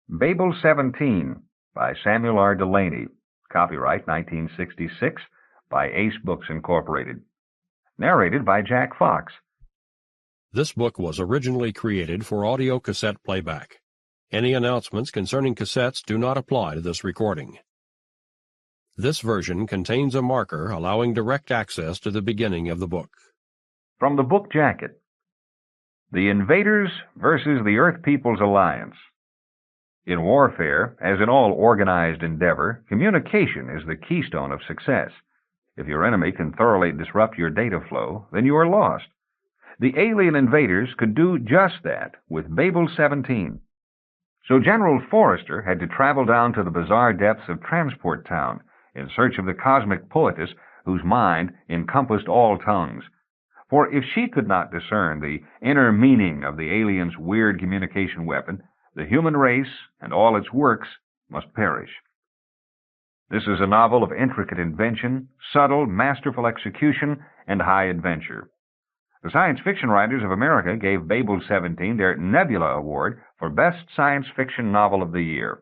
Babel-17 by Samuel R. Delany. Copyright 1966 by Ace Books, Incorporated. Narrated by Jack Fox. This book was originally created for audio cassette playback. Any announcements concerning cassettes do not apply to this recording. This version contains a marker allowing direct access to the beginning of the book. From the book jacket. The Invaders versus the Earth People's Alliance. In warfare, as in all organized endeavor, communication is the keystone of success. If your enemy can thoroughly disrupt your data flow, then you are lost. The alien invaders could do just that with Babel-17. So General Forrester had to travel down to the bizarre depths of Transport Town in search of the Cosmic Poetess whose mind encompassed all tongues. For if she could not discern the inner meaning of the alien's weird communication weapon, the human race and all its works must perish. This is a novel of intricate invention, subtle, masterful execution, and high adventure. The Science Fiction Writers of America gave Babel-17 their Nebula Award for Best Science Fiction Novel of the Year.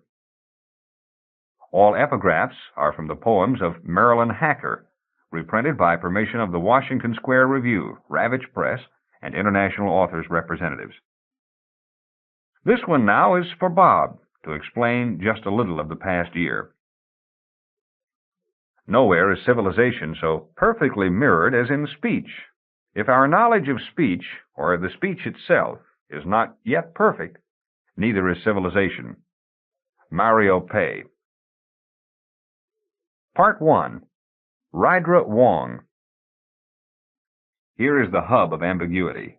All epigraphs are from the poems of Marilyn Hacker, reprinted by permission of the Washington Square Review, Ravitch Press, and International Authors Representatives. This one now is for Bob to explain just a little of the past year. Nowhere is civilization so perfectly mirrored as in speech. If our knowledge of speech, or the speech itself, is not yet perfect, neither is civilization. Mario Pei. Part 1. Rydra Wong. Here is the hub of ambiguity.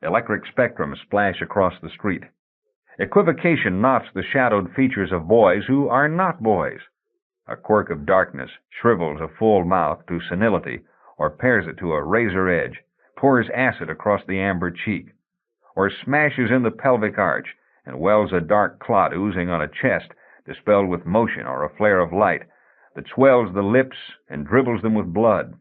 Electric spectrums splash across the street. Equivocation knots the shadowed features of boys who are not boys. A quirk of darkness shrivels a full mouth to senility, or pares it to a razor edge, pours acid across the amber cheek, or smashes in the pelvic arch and wells a dark clot oozing on a chest dispelled with motion or a flare of light that swells the lips and dribbles them with blood.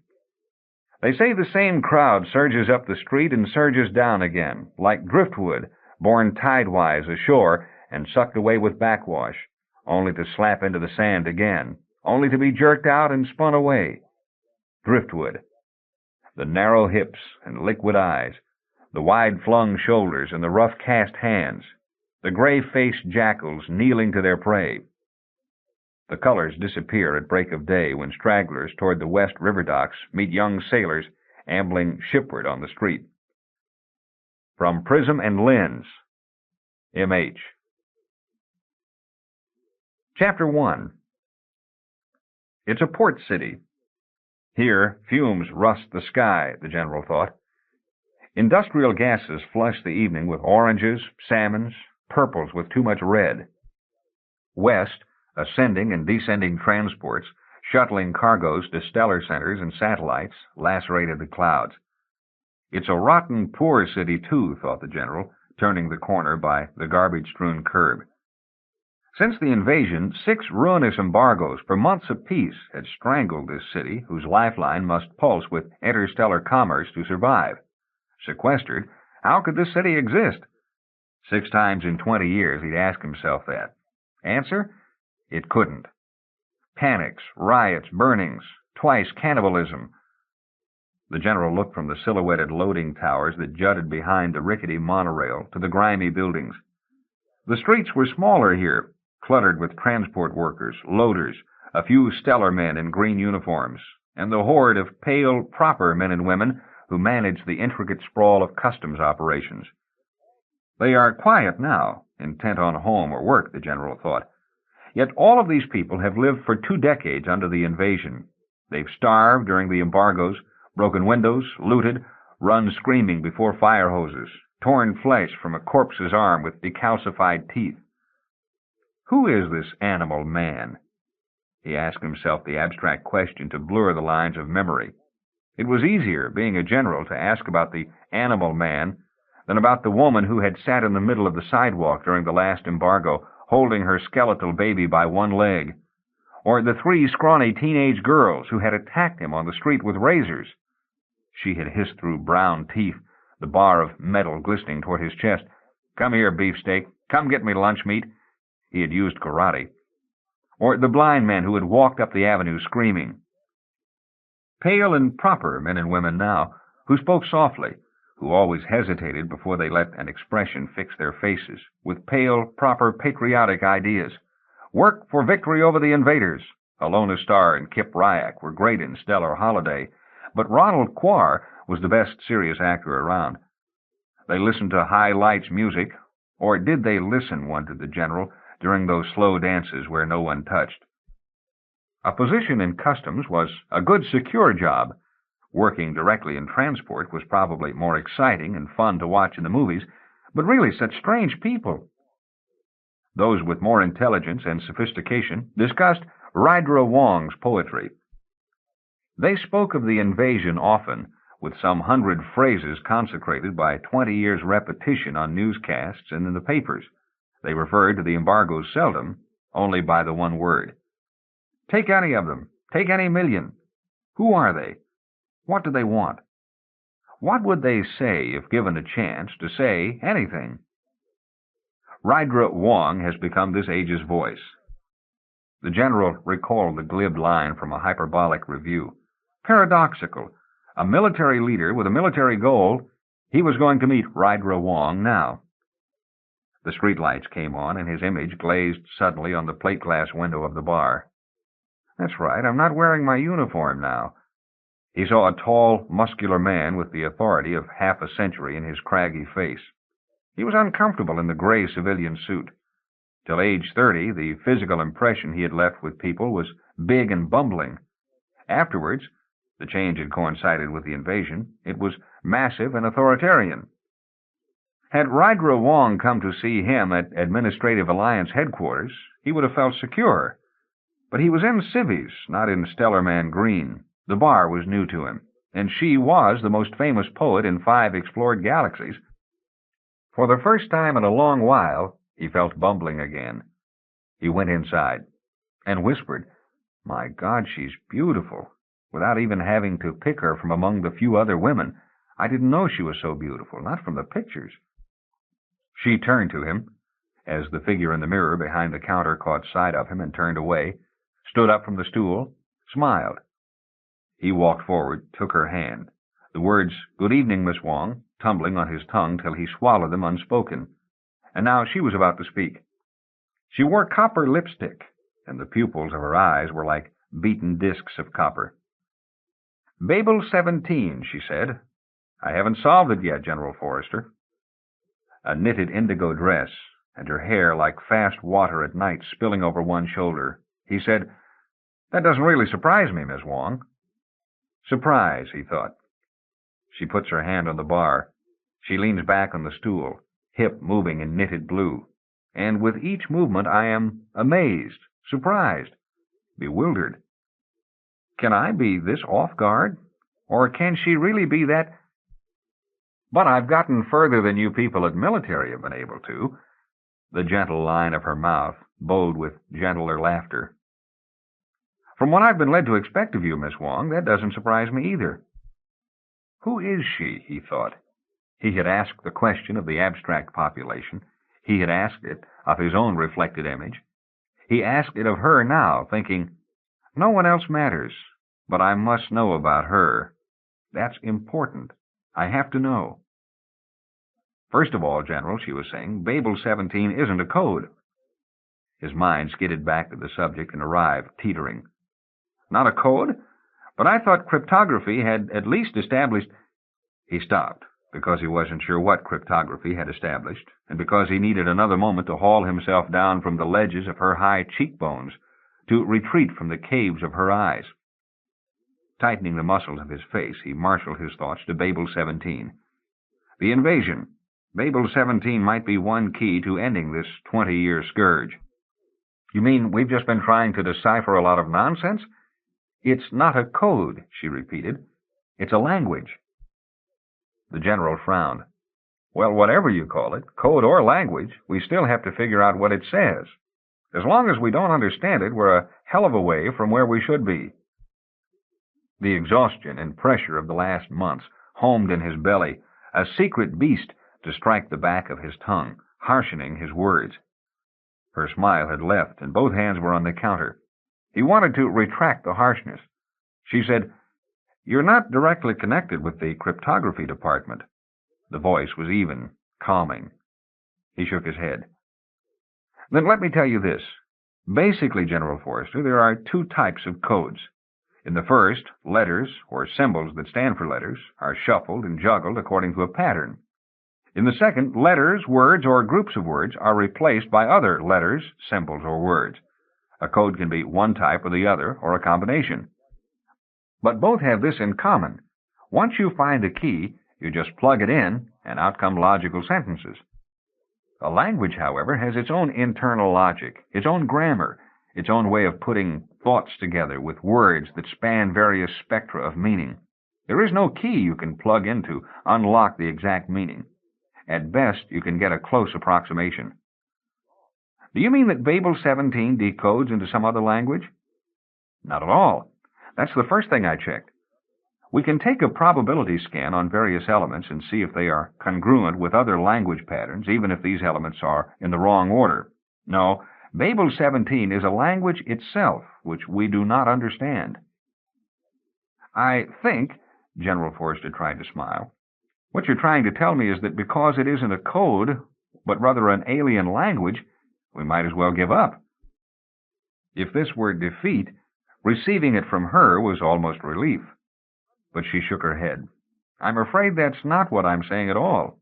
They say the same crowd surges up the street and surges down again, like driftwood borne tidewise ashore and sucked away with backwash, only to slap into the sand again, only to be jerked out and spun away. Driftwood. The narrow hips and liquid eyes, the wide-flung shoulders and the rough-cast hands, the gray-faced jackals kneeling to their prey. The colors disappear at break of day when stragglers toward the west river docks meet young sailors ambling shipward on the street. From Prism and Lens, M.H. Chapter 1. It's a port city. Here, fumes rust the sky, the general thought. Industrial gases flush the evening with oranges, salmons, purples with too much red. West, ascending and descending transports, shuttling cargoes to stellar centers and satellites, lacerated the clouds. It's a rotten, poor city, too, thought the general, turning the corner by the garbage-strewn curb. Since the invasion, 6 ruinous embargoes for months apiece had strangled this city, whose lifeline must pulse with interstellar commerce to survive. Sequestered, how could this city exist? 6 times in 20 years he'd ask himself that. Answer? It couldn't. Panics, riots, burnings, twice cannibalism. The general looked from the silhouetted loading towers that jutted behind the rickety monorail to the grimy buildings. The streets were smaller here, cluttered with transport workers, loaders, a few stellar men in green uniforms, and the horde of pale, proper men and women who managed the intricate sprawl of customs operations. They are quiet now, intent on home or work, the general thought. Yet all of these people have lived for 2 decades under the invasion. They've starved during the embargoes, broken windows, looted, run screaming before fire hoses, torn flesh from a corpse's arm with decalcified teeth. Who is this animal man? He asked himself the abstract question to blur the lines of memory. It was easier, being a general, to ask about the animal man than about the woman who had sat in the middle of the sidewalk during the last embargo, holding her skeletal baby by one leg, or the 3 scrawny teenage girls who had attacked him on the street with razors. She had hissed through brown teeth, the bar of metal glistening toward his chest. "Come here, beefsteak. Come get me lunch meat." he had used karate. Or the blind men who had walked up the avenue screaming. Pale and proper men and women now, who spoke softly, who always hesitated before they let an expression fix their faces, with pale, proper, patriotic ideas. Work for victory over the invaders. Alona Starr and Kip Ryak were great in Stellar Holiday, but Ronald Quar was the best serious actor around. They listened to High Lights music, or did they listen, wondered the general, during those slow dances where no one touched? A position in customs was a good, secure job. Working directly in transport was probably more exciting and fun to watch in the movies, but really such strange people. Those with more intelligence and sophistication discussed Rydra Wong's poetry. They spoke of the invasion often, with some 100 phrases consecrated by 20 years' repetition on newscasts and in the papers. They referred to the embargoes seldom, only by the one word. Take any of them. Take any million. Who are they? What do they want? What would they say if given a chance to say anything? Rydra Wong has become this age's voice. The general recalled the glib line from a hyperbolic review. Paradoxical. A military leader with a military goal. He was going to meet Rydra Wong now. The streetlights came on, and his image glazed suddenly on the plate-glass window of the bar. That's right, I'm not wearing my uniform now. He saw a tall, muscular man with the authority of half a century in his craggy face. He was uncomfortable in the gray civilian suit. Till age 30, the physical impression he had left with people was big and bumbling. Afterwards, the change had coincided with the invasion. It was massive and authoritarian. Had Rydra Wong come to see him at Administrative Alliance headquarters, he would have felt secure. But he was in civvies, not in Stellarman Green. The bar was new to him, and she was the most famous poet in 5 explored galaxies. For the first time in a long while, he felt bumbling again. He went inside and whispered, "My God, she's beautiful," without even having to pick her from among the few other women. I didn't know she was so beautiful, not from the pictures. She turned to him, as the figure in the mirror behind the counter caught sight of him and turned away, stood up from the stool, smiled. He walked forward, took her hand, the words, "Good evening, Miss Wong," tumbling on his tongue till he swallowed them unspoken. And now she was about to speak. She wore copper lipstick, and the pupils of her eyes were like beaten discs of copper. "Babel-17, she said. "I haven't solved it yet, General Forrester." A knitted indigo dress, and her hair like fast water at night spilling over one shoulder. He said, "That doesn't really surprise me, Miss Wong." Surprise, he thought. She puts her hand on the bar. She leans back on the stool, hip moving in knitted blue. And with each movement I am amazed, surprised, bewildered. Can I be this off guard? Or can she really be that? But I've gotten further than you people at military have been able to. The gentle line of her mouth bowed with gentler laughter. From what I've been led to expect of you, Miss Wong, that doesn't surprise me either. Who is she, he thought. He had asked the question of the abstract population. He had asked it of his own reflected image. He asked it of her now, thinking, no one else matters, but I must know about her. That's important. I have to know. First of all, General, she was saying, Babel-17 isn't a code. His mind skidded back to the subject and arrived, teetering. Not a code? But I thought cryptography had at least established... He stopped, because he wasn't sure what cryptography had established, and because he needed another moment to haul himself down from the ledges of her high cheekbones, to retreat from the caves of her eyes. Tightening the muscles of his face, he marshaled his thoughts to Babel-17. The invasion. Babel-17 might be one key to ending this 20-year scourge. You mean we've just been trying to decipher a lot of nonsense? It's not a code, she repeated. It's a language. The general frowned. Well, whatever you call it, code or language, we still have to figure out what it says. As long as we don't understand it, we're a hell of a way from where we should be. The exhaustion and pressure of the last months homed in his belly, a secret beast to strike the back of his tongue, harshening his words. Her smile had left, and both hands were on the counter. He wanted to retract the harshness. She said, "You're not directly connected with the cryptography department." The voice was even, calming. He shook his head. "Then let me tell you this. Basically, General Forrester, there are two types of codes. In the first, letters, or symbols that stand for letters, are shuffled and juggled according to a pattern. In the second, letters, words, or groups of words are replaced by other letters, symbols, or words. A code can be one type or the other, or a combination. But both have this in common. Once you find a key, you just plug it in, and out come logical sentences. A language, however, has its own internal logic, its own grammar, its own way of putting thoughts together with words that span various spectra of meaning. There is no key you can plug in to unlock the exact meaning. At best, you can get a close approximation." "Do you mean that Babel-17 decodes into some other language?" "Not at all. That's the first thing I checked. We can take a probability scan on various elements and see if they are congruent with other language patterns, even if these elements are in the wrong order. No, Babel-17 is a language itself, which we do not understand." "I think," General Forrester tried to smile, "what you're trying to tell me is that because it isn't a code, but rather an alien language, we might as well give up." If this were defeat, receiving it from her was almost relief. But she shook her head. "I'm afraid that's not what I'm saying at all.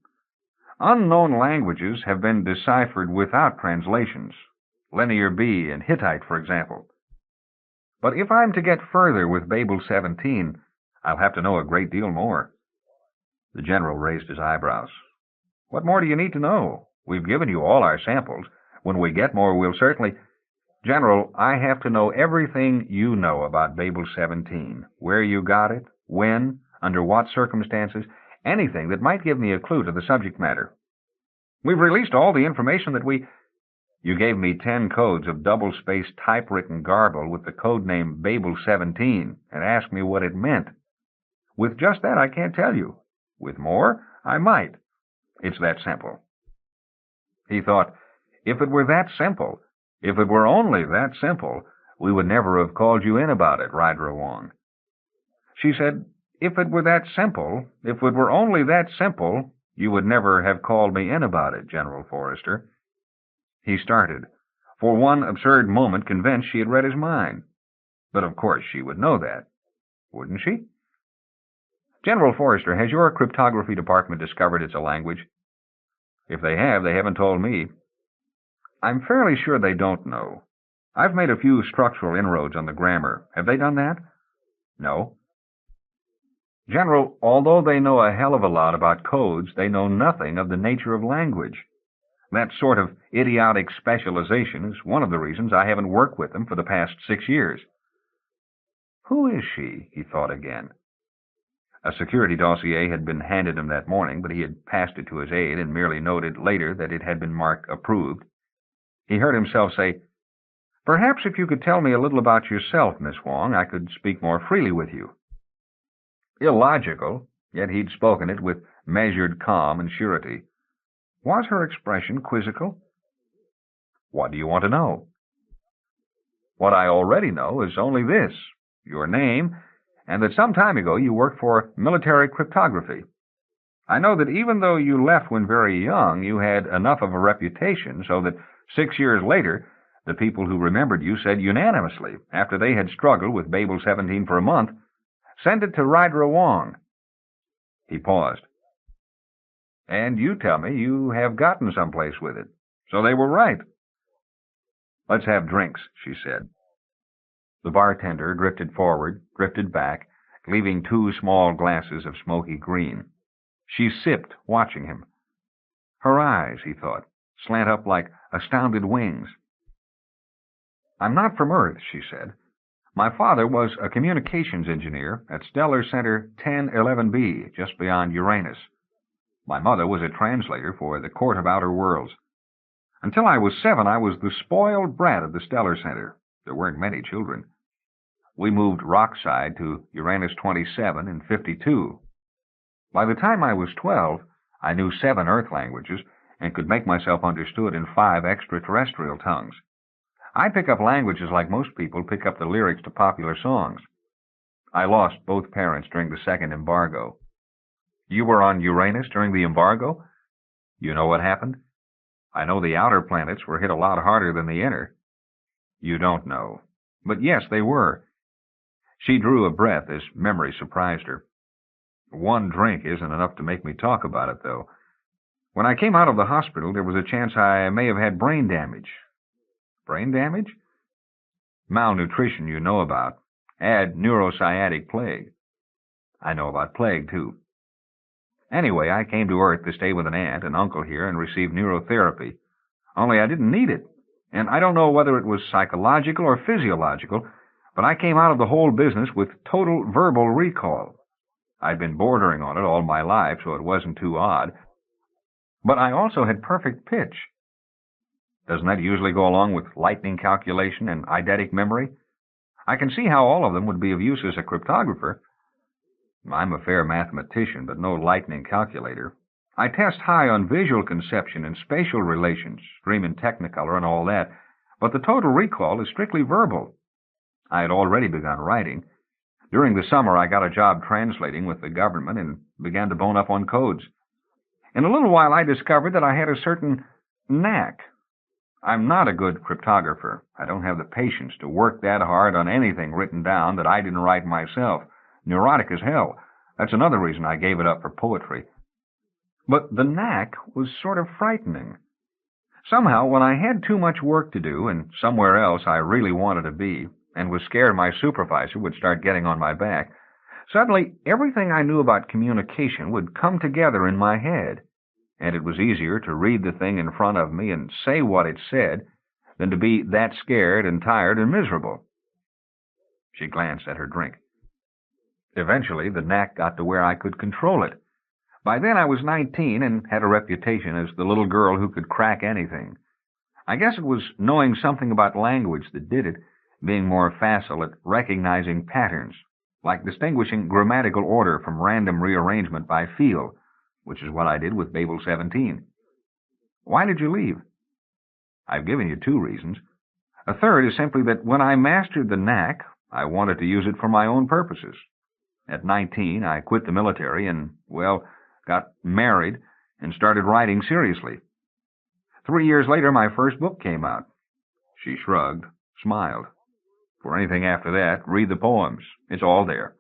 Unknown languages have been deciphered without translations. Linear B and Hittite, for example. But if I'm to get further with Babel-17, I'll have to know a great deal more." The general raised his eyebrows. "What more do you need to know? We've given you all our samples. When we get more, we'll certainly—" "General, I have to know everything you know about Babel-17, where you got it, when, under what circumstances, anything that might give me a clue to the subject matter. We've released all the information that we—" "You gave me 10 codes of double-spaced typewritten garble with the code name Babel-17 and asked me what it meant. With just that, I can't tell you. With more, I might. It's that simple." He thought, if it were that simple, if it were only that simple, we would never have called you in about it, Rydra Wong. She said, "If it were that simple, if it were only that simple, you would never have called me in about it, General Forrester." He started, for one absurd moment convinced she had read his mind. But of course she would know that, wouldn't she? "General Forrester, has your cryptography department discovered it's a language?" "If they have, they haven't told me." "I'm fairly sure they don't know. I've made a few structural inroads on the grammar. Have they done that?" "No." "General, although they know a hell of a lot about codes, they know nothing of the nature of language. That sort of idiotic specialization is one of the reasons I haven't worked with them for the past 6 years. Who is she? He thought again. A security dossier had been handed him that morning, but he had passed it to his aide and merely noted later that it had been marked approved. He heard himself say, "Perhaps if you could tell me a little about yourself, Miss Wong, I could speak more freely with you." Illogical, yet he'd spoken it with measured calm and surety. Was her expression quizzical? "What do you want to know?" "What I already know is only this, your name, and that some time ago you worked for military cryptography. I know that even though you left when very young, you had enough of a reputation so that 6 years later, the people who remembered you said unanimously, after they had struggled with Babel-17 for a month, 'Send it to Rydra Wong.'" He paused. "And you tell me you have gotten someplace with it. So they were right." "Let's have drinks," she said. The bartender drifted forward, drifted back, leaving 2 small glasses of smoky green. She sipped, watching him. Her eyes, he thought, slant up like astounded wings. "I'm not from Earth," she said. "My father was a communications engineer at Stellar Center 1011b, just beyond Uranus. My mother was a translator for the Court of Outer Worlds. Until I was 7, I was the spoiled brat of the Stellar Center. There weren't many children. We moved rockside to Uranus 27 in 52. By the time I was 12, I knew 7 Earth languages and could make myself understood in 5 extraterrestrial tongues. I pick up languages like most people pick up the lyrics to popular songs. I lost both parents during the second embargo. You were on Uranus during the embargo? You know what happened? I know the outer planets were hit a lot harder than the inner. You don't know. But yes, they were. She drew a breath as memory surprised her. 1 drink isn't enough to make me talk about it, though. When I came out of the hospital, there was a chance I may have had brain damage. Brain damage? Malnutrition you know about. Add neurosciatic plague. I know about plague, too. Anyway, I came to Earth to stay with an aunt and uncle here and receive neurotherapy. Only I didn't need it. And I don't know whether it was psychological or physiological, but I came out of the whole business with total verbal recall. I'd been bordering on it all my life, so it wasn't too odd. But I also had perfect pitch. Doesn't that usually go along with lightning calculation and eidetic memory? I can see how all of them would be of use as a cryptographer. I'm a fair mathematician, but no lightning calculator. I test high on visual conception and spatial relations, dream in technicolor and all that, but the total recall is strictly verbal. I had already begun writing. During the summer, I got a job translating with the government and began to bone up on codes. In a little while, I discovered that I had a certain knack. I'm not a good cryptographer. I don't have the patience to work that hard on anything written down that I didn't write myself. Neurotic as hell. That's another reason I gave it up for poetry. But the knack was sort of frightening. Somehow, when I had too much work to do and somewhere else I really wanted to be, and was scared my supervisor would start getting on my back, suddenly everything I knew about communication would come together in my head, and it was easier to read the thing in front of me and say what it said than to be that scared and tired and miserable. She glanced at her drink. Eventually, the knack got to where I could control it. By then I was 19 and had a reputation as the little girl who could crack anything. I guess it was knowing something about language that did it, being more facile at recognizing patterns, like distinguishing grammatical order from random rearrangement by feel, which is what I did with Babel-17. Why did you leave? I've given you 2 reasons. A third is simply that when I mastered the knack, I wanted to use it for my own purposes. At 19, I quit the military and, well, got married and started writing seriously. 3 years later, my first book came out. She shrugged, smiled. For anything after that, read the poems. It's all there.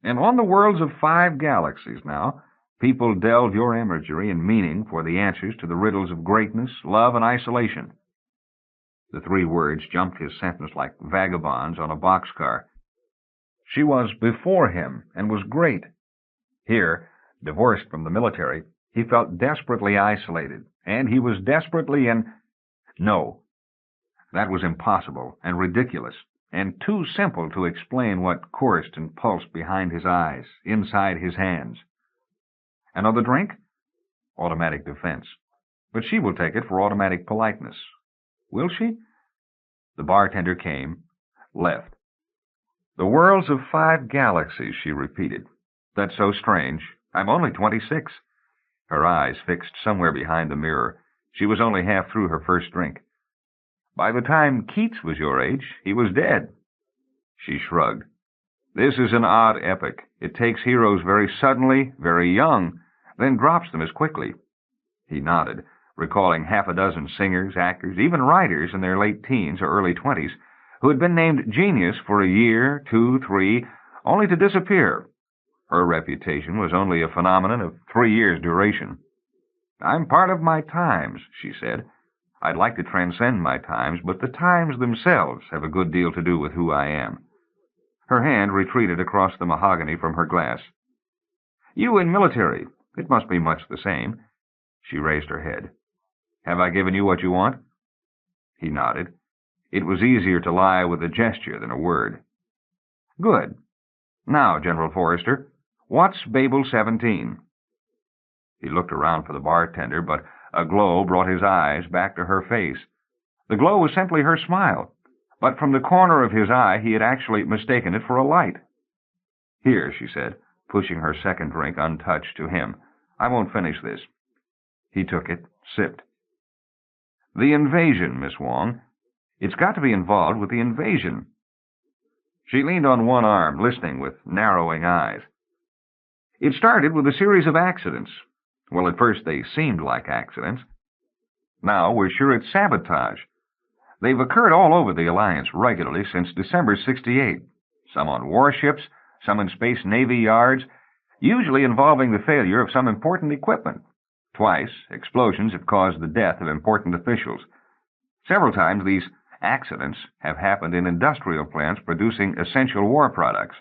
And on the worlds of 5 galaxies now, people delve your imagery and meaning for the answers to the riddles of greatness, love, and isolation. The 3 words jumped his sentence like vagabonds on a boxcar. She was before him and was great. Here, divorced from the military, he felt desperately isolated, and he was desperately in... No. That was impossible and ridiculous, and too simple to explain what coursed and pulsed behind his eyes, inside his hands. Another drink? Automatic defense. But she will take it for automatic politeness. Will she? The bartender came, left. The worlds of 5 galaxies, she repeated. That's so strange. I'm only 26. Her eyes fixed somewhere behind the mirror. She was only half through her first drink. By the time Keats was your age, he was dead. She shrugged. This is an odd epoch. It takes heroes very suddenly, very young, then drops them as quickly. He nodded, recalling 6 singers, actors, even writers in their late teens or early 20s, who had been named genius for a year, 2, 3, only to disappear. Her reputation was only a phenomenon of 3 years' duration. I'm part of my times, she said. I'd like to transcend my times, but the times themselves have a good deal to do with who I am. Her hand retreated across the mahogany from her glass. You in military. It must be much the same. She raised her head. Have I given you what you want? He nodded. It was easier to lie with a gesture than a word. Good. Now, General Forrester, what's Babel-17? He looked around for the bartender, but a glow brought his eyes back to her face. The glow was simply her smile, but from the corner of his eye he had actually mistaken it for a light. Here, she said, pushing her second drink untouched to him. I won't finish this. He took it, sipped. The invasion, Miss Wong. It's got to be involved with the invasion. She leaned on one arm, listening with narrowing eyes. It started with a series of accidents. Well, at first they seemed like accidents. Now we're sure it's sabotage. They've occurred all over the Alliance regularly since December '68. Some on warships, some in Space Navy yards, usually involving the failure of some important equipment. Twice, explosions have caused the death of important officials. Several times these accidents have happened in industrial plants producing essential war products.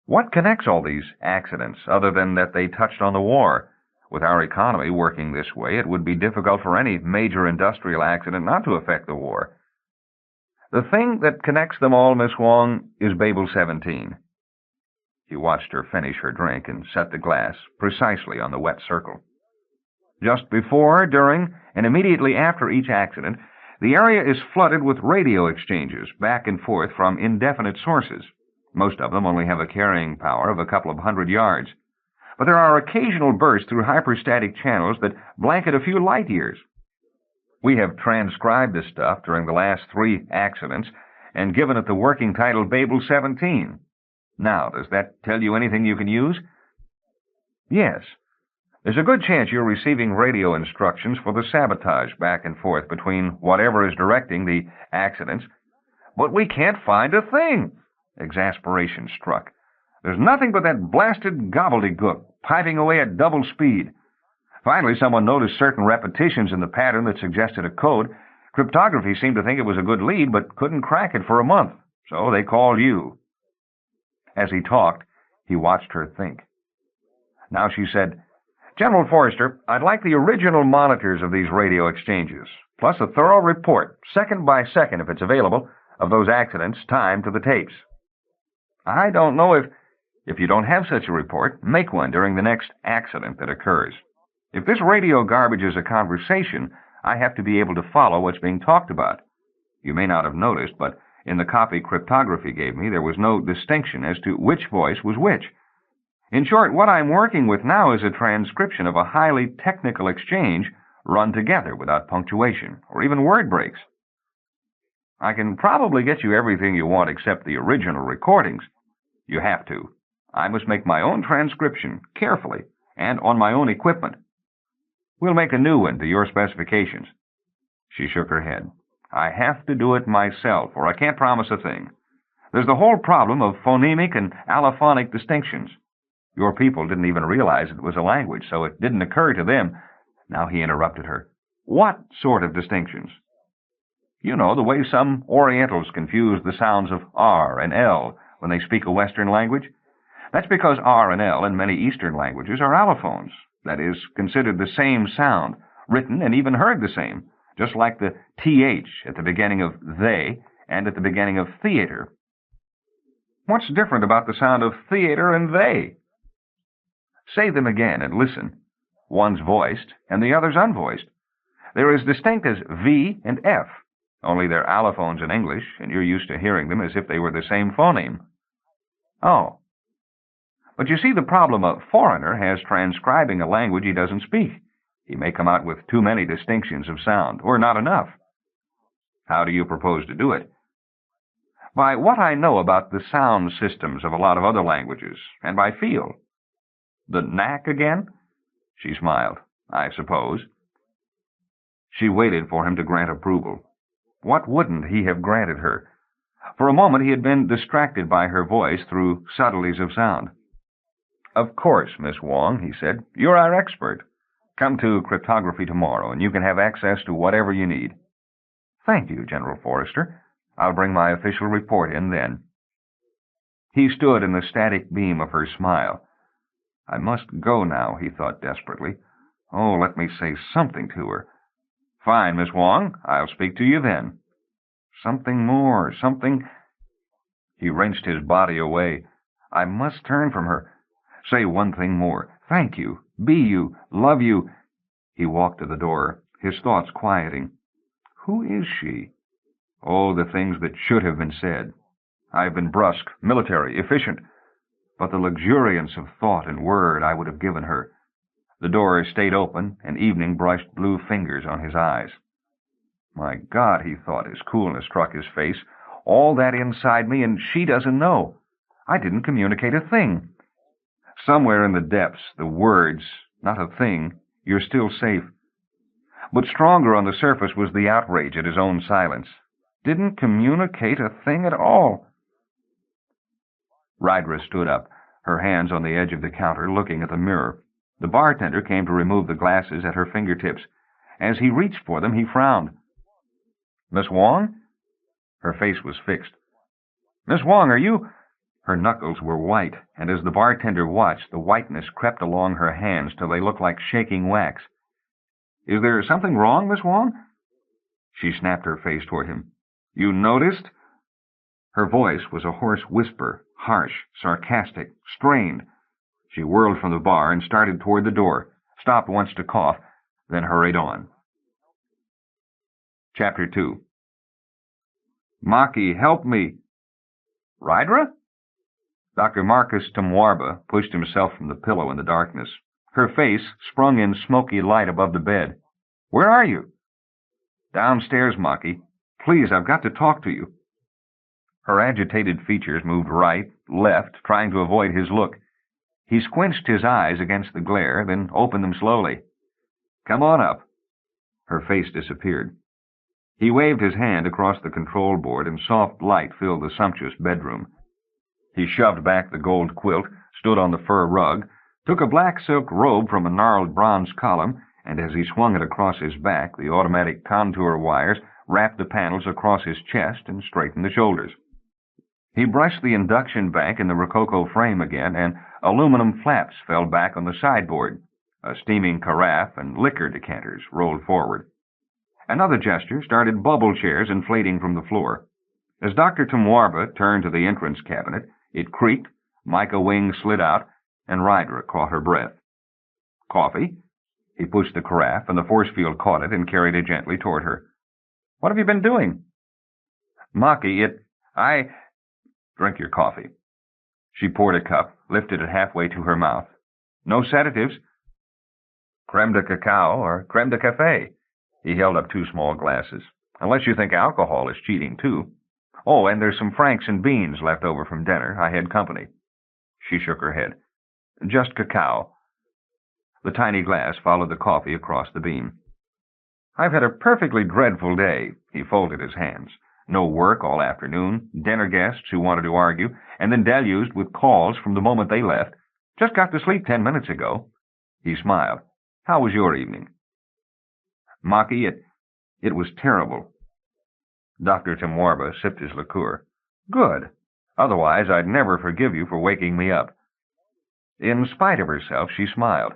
What connects all these accidents, other than that they touched on the war? With our economy working this way, it would be difficult for any major industrial accident not to affect the war. The thing that connects them all, Miss Wong, is Babel-17. He watched her finish her drink and set the glass precisely on the wet circle. Just before, during, and immediately after each accident, the area is flooded with radio exchanges back and forth from indefinite sources. Most of them only have a carrying power of a couple of 100 yards. But there are occasional bursts through hyperstatic channels that blanket a few light years. We have transcribed this stuff during the last 3 accidents and given it the working title Babel-17. Now, does that tell you anything you can use? Yes. There's a good chance you're receiving radio instructions for the sabotage back and forth between whatever is directing the accidents. But we can't find a thing. Exasperation struck. There's nothing but that blasted gobbledygook piping away at double speed. Finally, someone noticed certain repetitions in the pattern that suggested a code. Cryptography seemed to think it was a good lead, but couldn't crack it for a month, so they called you. As he talked, he watched her think. Now she said, General Forrester, I'd like the original monitors of these radio exchanges, plus a thorough report, second by second if it's available, of those accidents timed to the tapes. I don't know if you don't have such a report, make one during the next accident that occurs. If this radio garbage is a conversation, I have to be able to follow what's being talked about. You may not have noticed, but in the copy cryptography gave me, there was no distinction as to which voice was which. In short, what I'm working with now is a transcription of a highly technical exchange run together without punctuation or even word breaks. I can probably get you everything you want except the original recordings. You have to. I must make my own transcription, carefully, and on my own equipment. We'll make a new one to your specifications. She shook her head. I have to do it myself, or I can't promise a thing. There's the whole problem of phonemic and allophonic distinctions. Your people didn't even realize it was a language, so it didn't occur to them. Now he interrupted her. What sort of distinctions? You know, the way some Orientals confuse the sounds of R and L when they speak a Western language. That's because R and L in many Eastern languages are allophones, that is, considered the same sound, written and even heard the same, just like the TH at the beginning of they and at the beginning of theater. What's different about the sound of theater and they? Say them again and listen. One's voiced and the other's unvoiced. They're as distinct as V and F, only they're allophones in English, and you're used to hearing them as if they were the same phoneme. Oh. But you see, the problem a foreigner has transcribing a language he doesn't speak. He may come out with too many distinctions of sound, or not enough. How do you propose to do it? By what I know about the sound systems of a lot of other languages, and by feel. The knack again? She smiled. I suppose. She waited for him to grant approval. What wouldn't he have granted her? For a moment he had been distracted by her voice through subtleties of sound. Of course, Miss Wong, he said. You're our expert. Come to cryptography tomorrow, and you can have access to whatever you need. Thank you, General Forrester. I'll bring my official report in then. He stood in the static beam of her smile. I must go now, he thought desperately. Oh, let me say something to her. Fine, Miss Wong. I'll speak to you then. Something more, something... He wrenched his body away. I must turn from her. Say one thing more. Thank you. Be you. Love you. He walked to the door, his thoughts quieting. Who is she? Oh, the things that should have been said. I've been brusque, military, efficient. But the luxuriance of thought and word I would have given her. The door stayed open, and evening brushed blue fingers on his eyes. My God, he thought, as coolness struck his face, all that inside me, and she doesn't know. I didn't communicate a thing. Somewhere in the depths, the words, not a thing, you're still safe. But stronger on the surface was the outrage at his own silence. Didn't communicate a thing at all. Rydra stood up, her hands on the edge of the counter, looking at the mirror. The bartender came to remove the glasses at her fingertips. As he reached for them, he frowned. Miss Wong? Her face was fixed. Miss Wong, are you... Her knuckles were white, and as the bartender watched, the whiteness crept along her hands till they looked like shaking wax. Is there something wrong, Miss Wong? She snapped her face toward him. You noticed? Her voice was a hoarse whisper, harsh, sarcastic, strained. She whirled from the bar and started toward the door, stopped once to cough, then hurried on. Chapter 2. Maki, help me. Rydra? Dr. Markus T'mwarba pushed himself from the pillow in the darkness. Her face sprung in smoky light above the bed. Where are you? Downstairs, Maki. Please, I've got to talk to you. Her agitated features moved right, left, trying to avoid his look. He squinched his eyes against the glare, then opened them slowly. Come on up. Her face disappeared. He waved his hand across the control board, and soft light filled the sumptuous bedroom. He shoved back the gold quilt, stood on the fur rug, took a black silk robe from a gnarled bronze column, and as he swung it across his back, the automatic contour wires wrapped the panels across his chest and straightened the shoulders. He brushed the induction bank in the rococo frame again, and aluminum flaps fell back on the sideboard. A steaming carafe and liquor decanters rolled forward. Another gesture started bubble chairs inflating from the floor. As Dr. T'mwarba turned to the entrance cabinet, it creaked, mica wings slid out, and Rydra caught her breath. Coffee? He pushed the carafe, and the force field caught it and carried it gently toward her. What have you been doing? Maki, Drink your coffee. She poured a cup, lifted it halfway to her mouth. No sedatives. Creme de cacao or creme de café. He held up 2 small glasses. Unless you think alcohol is cheating, too. Oh, and there's some franks and beans left over from dinner. I had company. She shook her head. Just cacao. The tiny glass followed the coffee across the beam. I've had a perfectly dreadful day. He folded his hands. No work all afternoon, dinner guests who wanted to argue, and then deluged with calls from the moment they left. Just got to sleep 10 minutes ago. He smiled. How was your evening? Maki, it was terrible. Dr. T'mwarba sipped his liqueur. Good. Otherwise, I'd never forgive you for waking me up. In spite of herself, she smiled.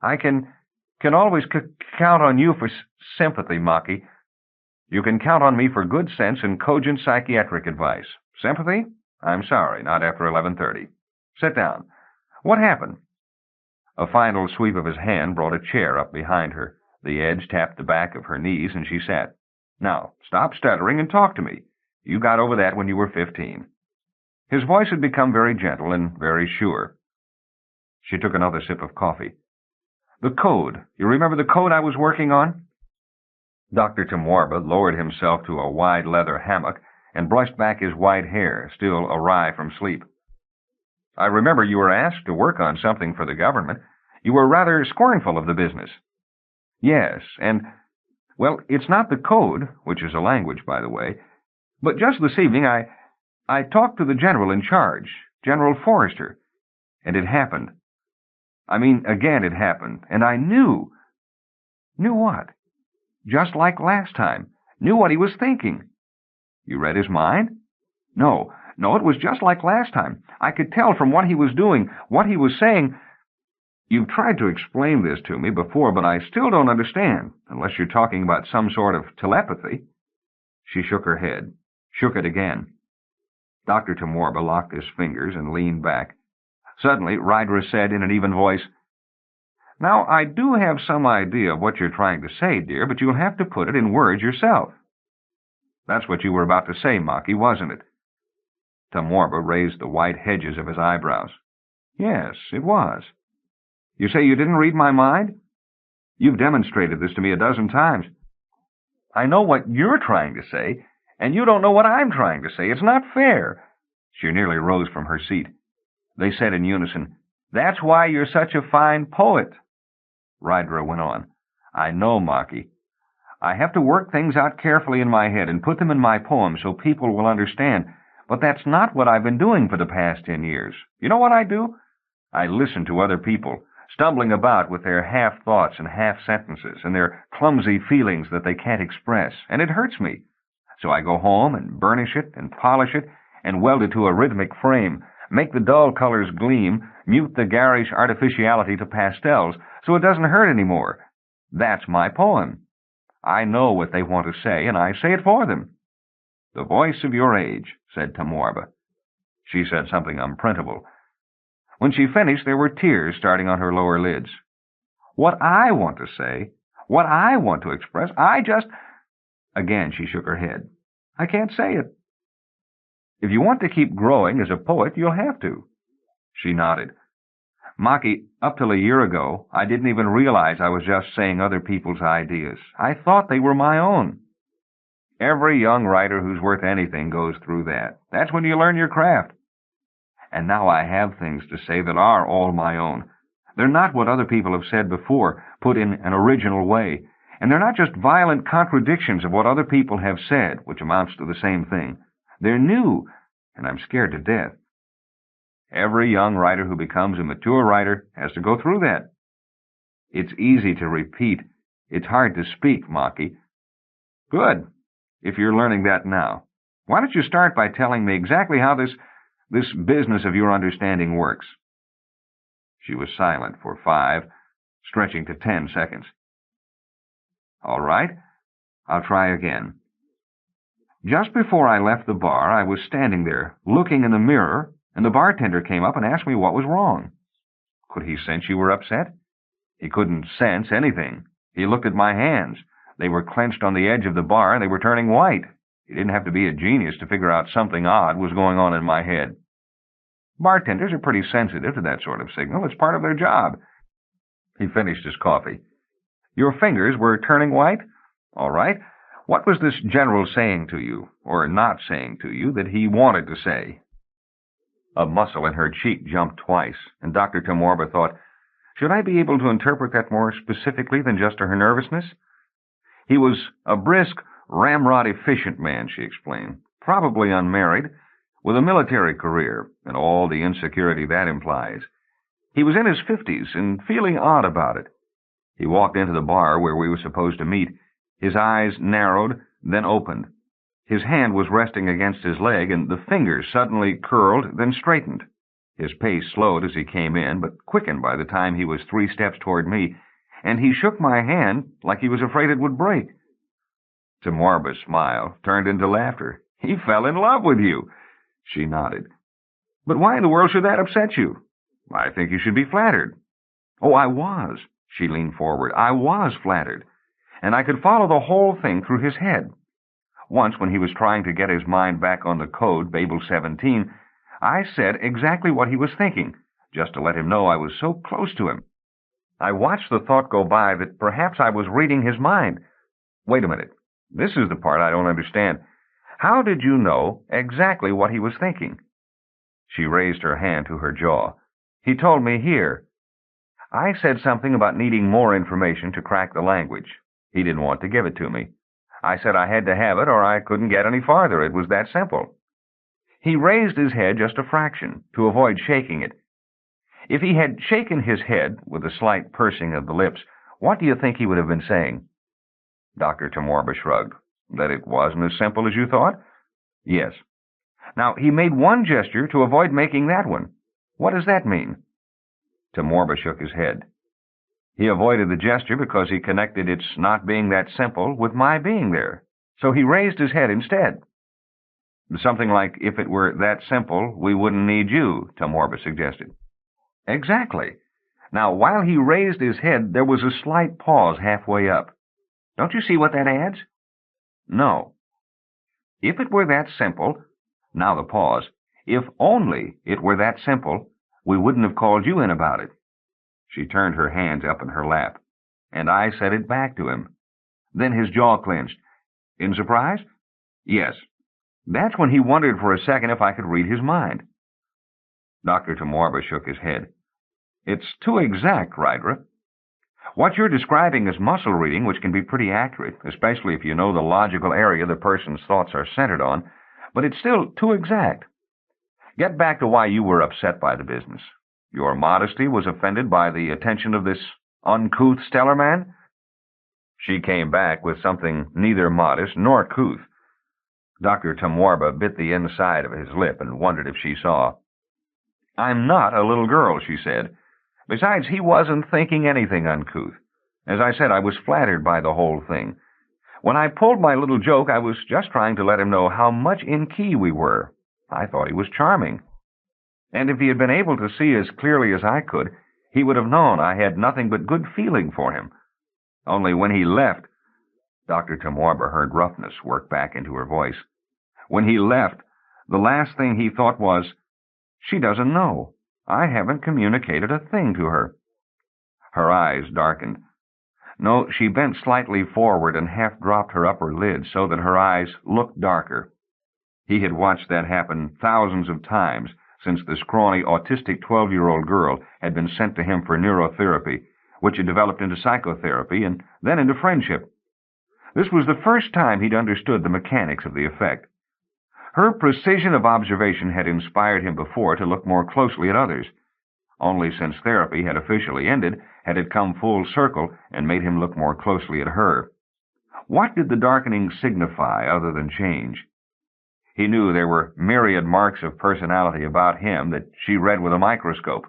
I can always count on you for sympathy, Maki. You can count on me for good sense and cogent psychiatric advice. Sympathy? I'm sorry, not after 11:30. Sit down. What happened? A final sweep of his hand brought a chair up behind her. The edge tapped the back of her knees, and she sat. Now, stop stuttering and talk to me. You got over that when you were 15. His voice had become very gentle and very sure. She took another sip of coffee. The code. You remember the code I was working on? Dr. T'mwarba lowered himself to a wide leather hammock and brushed back his white hair, still awry from sleep. I remember you were asked to work on something for the government. You were rather scornful of the business. Yes, and, well, it's not the code, which is a language, by the way, but just this evening I talked to the general in charge, General Forrester, and it happened. I mean, again it happened, and I knew. Knew what? Just like last time. Knew what he was thinking. You read his mind? No, it was just like last time. I could tell from what he was doing, what he was saying. You've tried to explain this to me before, but I still don't understand, unless you're talking about some sort of telepathy. She shook her head, shook it again. Dr. T'mwarba locked his fingers and leaned back. Suddenly, Rydra said in an even voice, Now, I do have some idea of what you're trying to say, dear, but you'll have to put it in words yourself. That's what you were about to say, Maki, wasn't it? T'mwarba raised the white hedges of his eyebrows. Yes, it was. You say you didn't read my mind? You've demonstrated this to me a dozen times. I know what you're trying to say, and you don't know what I'm trying to say. It's not fair. She nearly rose from her seat. They said in unison, "That's why you're such a fine poet." Rydra went on, "I know, Maki. I have to work things out carefully in my head and put them in my poems so people will understand, but that's not what I've been doing for the past 10 years. You know what I do? I listen to other people, stumbling about with their half-thoughts and half-sentences and their clumsy feelings that they can't express, and it hurts me. So I go home and burnish it and polish it and weld it to a rhythmic frame, make the dull colors gleam, mute the garish artificiality to pastels so it doesn't hurt anymore. That's my poem. I know what they want to say, and I say it for them." "The voice of your age," said T'mwarba. She said something unprintable. When she finished, there were tears starting on her lower lids. "What I want to say, what I want to express, Again she shook her head. "I can't say it." "If you want to keep growing as a poet, you'll have to." She nodded. "Maki, up till a year ago, I didn't even realize I was just saying other people's ideas. I thought they were my own." "Every young writer who's worth anything goes through that. That's when you learn your craft." "And now I have things to say that are all my own. They're not what other people have said before, put in an original way. And they're not just violent contradictions of what other people have said, which amounts to the same thing. They're new, and I'm scared to death." "Every young writer who becomes a mature writer has to go through that." "It's easy to repeat. It's hard to speak, Maki." "Good, if you're learning that now. Why don't you start by telling me exactly how this business of your understanding works?" She was silent for 5, stretching to 10 seconds. "All right, I'll try again. Just before I left the bar, I was standing there, looking in the mirror, and the bartender came up and asked me what was wrong. Could he sense you were upset? He couldn't sense anything. He looked at my hands. They were clenched on the edge of the bar, and they were turning white. He didn't have to be a genius to figure out something odd was going on in my head. Bartenders are pretty sensitive to that sort of signal. It's part of their job." He finished his coffee. "Your fingers were turning white? All right. What was this general saying to you, or not saying to you, that he wanted to say?" A muscle in her cheek jumped twice, and Dr. T'mwarba thought, should I be able to interpret that more specifically than just her nervousness? "He was a brisk, ramrod-efficient man," she explained, "probably unmarried, with a military career, and all the insecurity that implies. He was in his 50s and feeling odd about it. He walked into the bar where we were supposed to meet. His eyes narrowed, then opened. His hand was resting against his leg, and the fingers suddenly curled, then straightened. His pace slowed as he came in, but quickened by the time he was 3 steps toward me, and he shook my hand like he was afraid it would break." T'mwarba's smile turned into laughter. "He fell in love with you." She nodded. "But why in the world should that upset you?" "I think you should be flattered." "Oh, I was." She leaned forward. "I was flattered. And I could follow the whole thing through his head. Once, when he was trying to get his mind back on the code, Babel-17, I said exactly what he was thinking, just to let him know I was so close to him. I watched the thought go by that perhaps I was reading his mind. Wait a minute. This is the part I don't understand. How did you know exactly what he was thinking?" She raised her hand to her jaw. "He told me here. I said something about needing more information to crack the language. He didn't want to give it to me. I said I had to have it or I couldn't get any farther. It was that simple. He raised his head just a fraction, to avoid shaking it. If he had shaken his head with a slight pursing of the lips, what do you think he would have been saying?" Dr. T'mwarba shrugged. "That it wasn't as simple as you thought?" "Yes." "Now, he made one gesture to avoid making that one. What does that mean?" T'mwarba shook his head. "He avoided the gesture because he connected its not being that simple with my being there. So he raised his head instead." "Something like, if it were that simple, we wouldn't need you," T'mwarba suggested. "Exactly. Now, while he raised his head, there was a slight pause halfway up. Don't you see what that adds?" "No." "If it were that simple," now the pause, "if only it were that simple, we wouldn't have called you in about it." She turned her hands up in her lap, and I said it back to him. Then his jaw clenched. In surprise? Yes. That's when he wondered for a second if I could read his mind. Dr. T'mwarba shook his head. It's too exact, Rydra. What you're describing is muscle reading, which can be pretty accurate, especially if you know the logical area the person's thoughts are centered on, but it's still too exact. Get back to why you were upset by the business. Your modesty was offended by the attention of this uncouth stellar man? She came back with something neither modest nor couth. Dr. T'mwarba bit the inside of his lip and wondered if she saw. I'm not a little girl, she said. Besides, he wasn't thinking anything uncouth. As I said, I was flattered by the whole thing. When I pulled my little joke, I was just trying to let him know how much in key we were. I thought he was charming. And if he had been able to see as clearly as I could, he would have known I had nothing but good feeling for him. Only when he left, Dr. T'mwarba heard roughness work back into her voice. When he left, the last thing he thought was, she doesn't know. I haven't communicated a thing to her. Her eyes darkened. No, she bent slightly forward and half dropped her upper lid so that her eyes looked darker. He had watched that happen thousands of times since the scrawny, autistic 12-year-old girl had been sent to him for neurotherapy, which had developed into psychotherapy and then into friendship. This was the first time he'd understood the mechanics of the effect. Her precision of observation had inspired him before to look more closely at others. Only since therapy had officially ended had it come full circle and made him look more closely at her. What did the darkening signify other than change? He knew there were myriad marks of personality about him that she read with a microscope.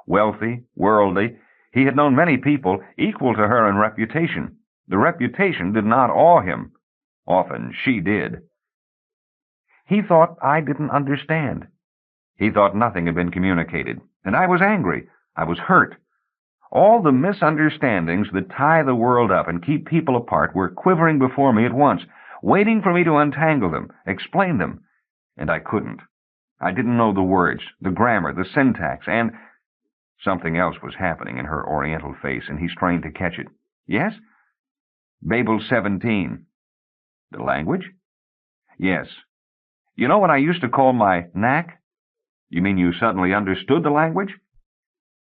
Wealthy, worldly, he had known many people equal to her in reputation. The reputation did not awe him. Often she did. He thought I didn't understand. He thought nothing had been communicated, and I was angry. I was hurt. All the misunderstandings that tie the world up and keep people apart were quivering before me at once, waiting for me to untangle them, explain them. And I couldn't. I didn't know the words, the grammar, the syntax, and... Something else was happening in her oriental face, and he strained to catch it. Yes? Babel-17. The language? Yes. You know what I used to call my knack? You mean you suddenly understood the language?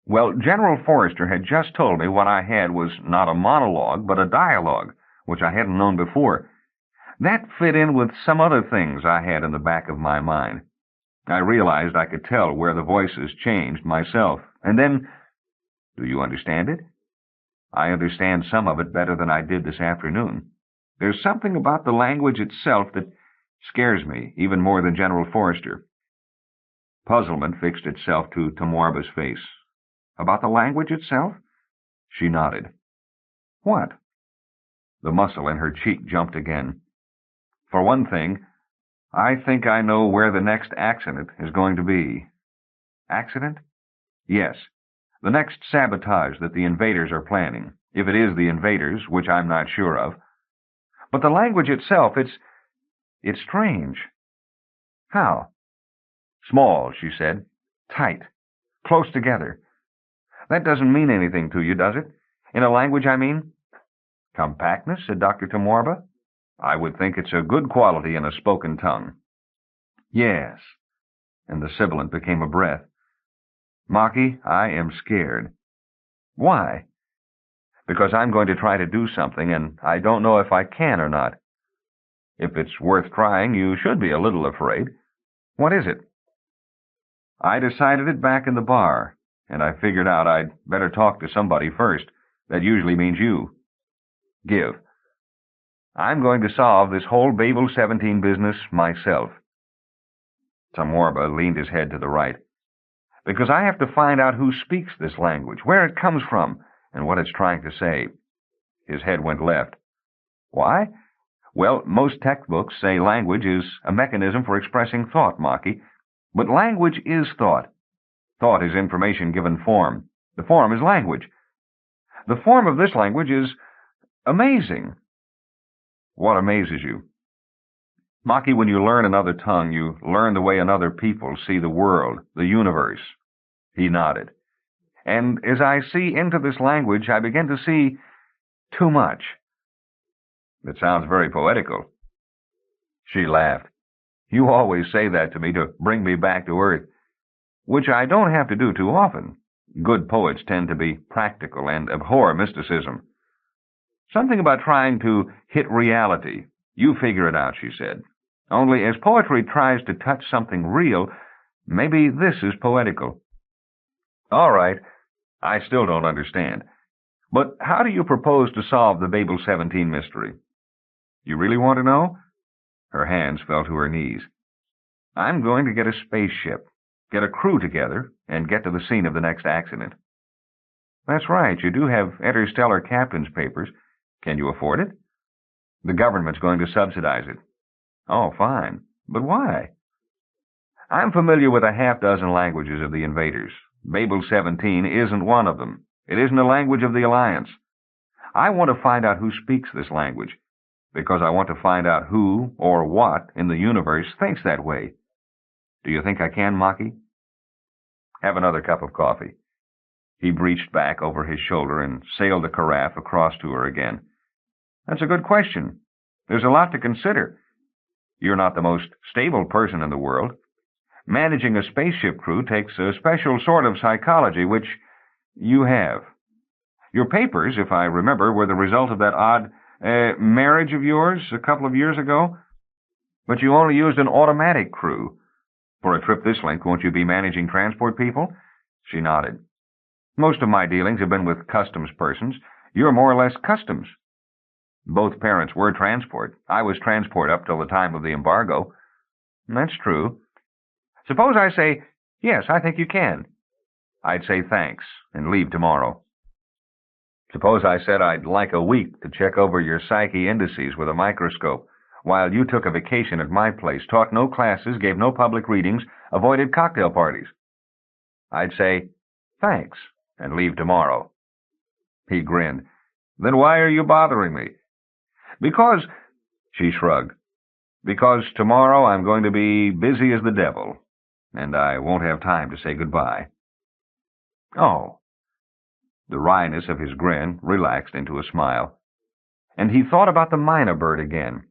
Well, General Forrester had just told me what I had was not a monologue, but a dialogue, which I hadn't known before. That fit in with some other things I had in the back of my mind. I realized I could tell where the voices changed myself. And then, do you understand it? I understand some of it better than I did this afternoon. There's something about the language itself that scares me, even more than General Forrester. Puzzlement fixed itself to T'mwarba's face. About the language itself? She nodded. What? The muscle in her cheek jumped again. For one thing, I think I know where the next accident is going to be. Accident? Yes. The next sabotage that the invaders are planning, if it is the invaders, which I'm not sure of. But the language itself, it's strange. How? Small, she said. Tight. Close together. That doesn't mean anything to you, does it? In a language, I mean? Compactness, said Dr. T'mwarba. I would think it's a good quality in a spoken tongue. Yes. And the sibilant became a breath. Maki, I am scared. Why? Because I'm going to try to do something, and I don't know if I can or not. If it's worth trying, you should be a little afraid. What is it? I decided it back in the bar, and I figured out I'd better talk to somebody first. That usually means you. Give. I'm going to solve this whole Babel-17 business myself. T'mwarba leaned his head to the right. Because I have to find out who speaks this language, where it comes from, and what it's trying to say. His head went left. Why? Well, most textbooks say language is a mechanism for expressing thought, Maki. But language is thought. Thought is information given form. The form is language. The form of this language is amazing. What amazes you? Maki, when you learn another tongue, you learn the way another people see the world, the universe. He nodded. And as I see into this language, I begin to see too much. It sounds very poetical. She laughed. You always say that to me to bring me back to earth, which I don't have to do too often. Good poets tend to be practical and abhor mysticism. Something about trying to hit reality. You figure it out, she said. Only as poetry tries to touch something real, maybe this is poetical. All right, I still don't understand. But how do you propose to solve the Babel-17 mystery? You really want to know? Her hands fell to her knees. I'm going to get a spaceship, get a crew together, and get to the scene of the next accident. That's right, you do have interstellar captain's papers. Can you afford it? The government's going to subsidize it. Oh, fine. But why? I'm familiar with a half-dozen languages of the invaders. Babel-17 isn't one of them. It isn't a language of the Alliance. I want to find out who speaks this language, because I want to find out who or what in the universe thinks that way. Do you think I can, Maki? Have another cup of coffee. He reached back over his shoulder and sailed the carafe across to her again. That's a good question. There's a lot to consider. You're not the most stable person in the world. Managing a spaceship crew takes a special sort of psychology, which you have. Your papers, if I remember, were the result of that odd marriage of yours a couple of years ago. But you only used an automatic crew. For a trip this length, won't you be managing transport people? She nodded. Most of my dealings have been with customs persons. You're more or less customs. Both parents were transport. I was transport up till the time of the embargo. That's true. Suppose I say, yes, I think you can. I'd say thanks and leave tomorrow. Suppose I said I'd like a week to check over your psyche indices with a microscope, while you took a vacation at my place, taught no classes, gave no public readings, avoided cocktail parties. I'd say, thanks, and leave tomorrow. He grinned. Then why are you bothering me? Because, she shrugged, because tomorrow I'm going to be busy as the devil, and I won't have time to say goodbye. Oh. The wryness of his grin relaxed into a smile, and he thought about the mynah bird again.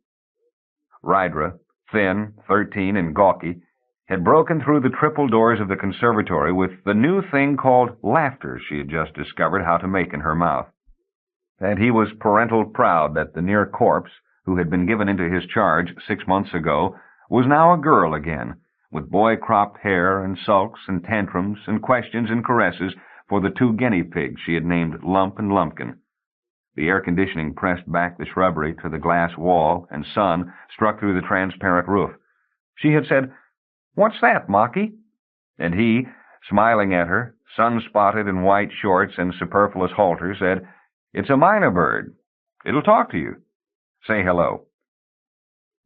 Rydra, thin, 13, and gawky, had broken through the triple doors of the conservatory with the new thing called laughter she had just discovered how to make in her mouth. And he was parental proud that the near corpse, who had been given into his charge 6 months ago, was now a girl again, with boy-cropped hair and sulks and tantrums and questions and caresses for the 2 guinea pigs she had named Lump and Lumpkin. The air conditioning pressed back the shrubbery to the glass wall, and sun struck through the transparent roof. She had said, "What's that, Maki?" And he, smiling at her, sun-spotted in white shorts and superfluous halters, said, "It's a mynah bird. It'll talk to you. Say hello."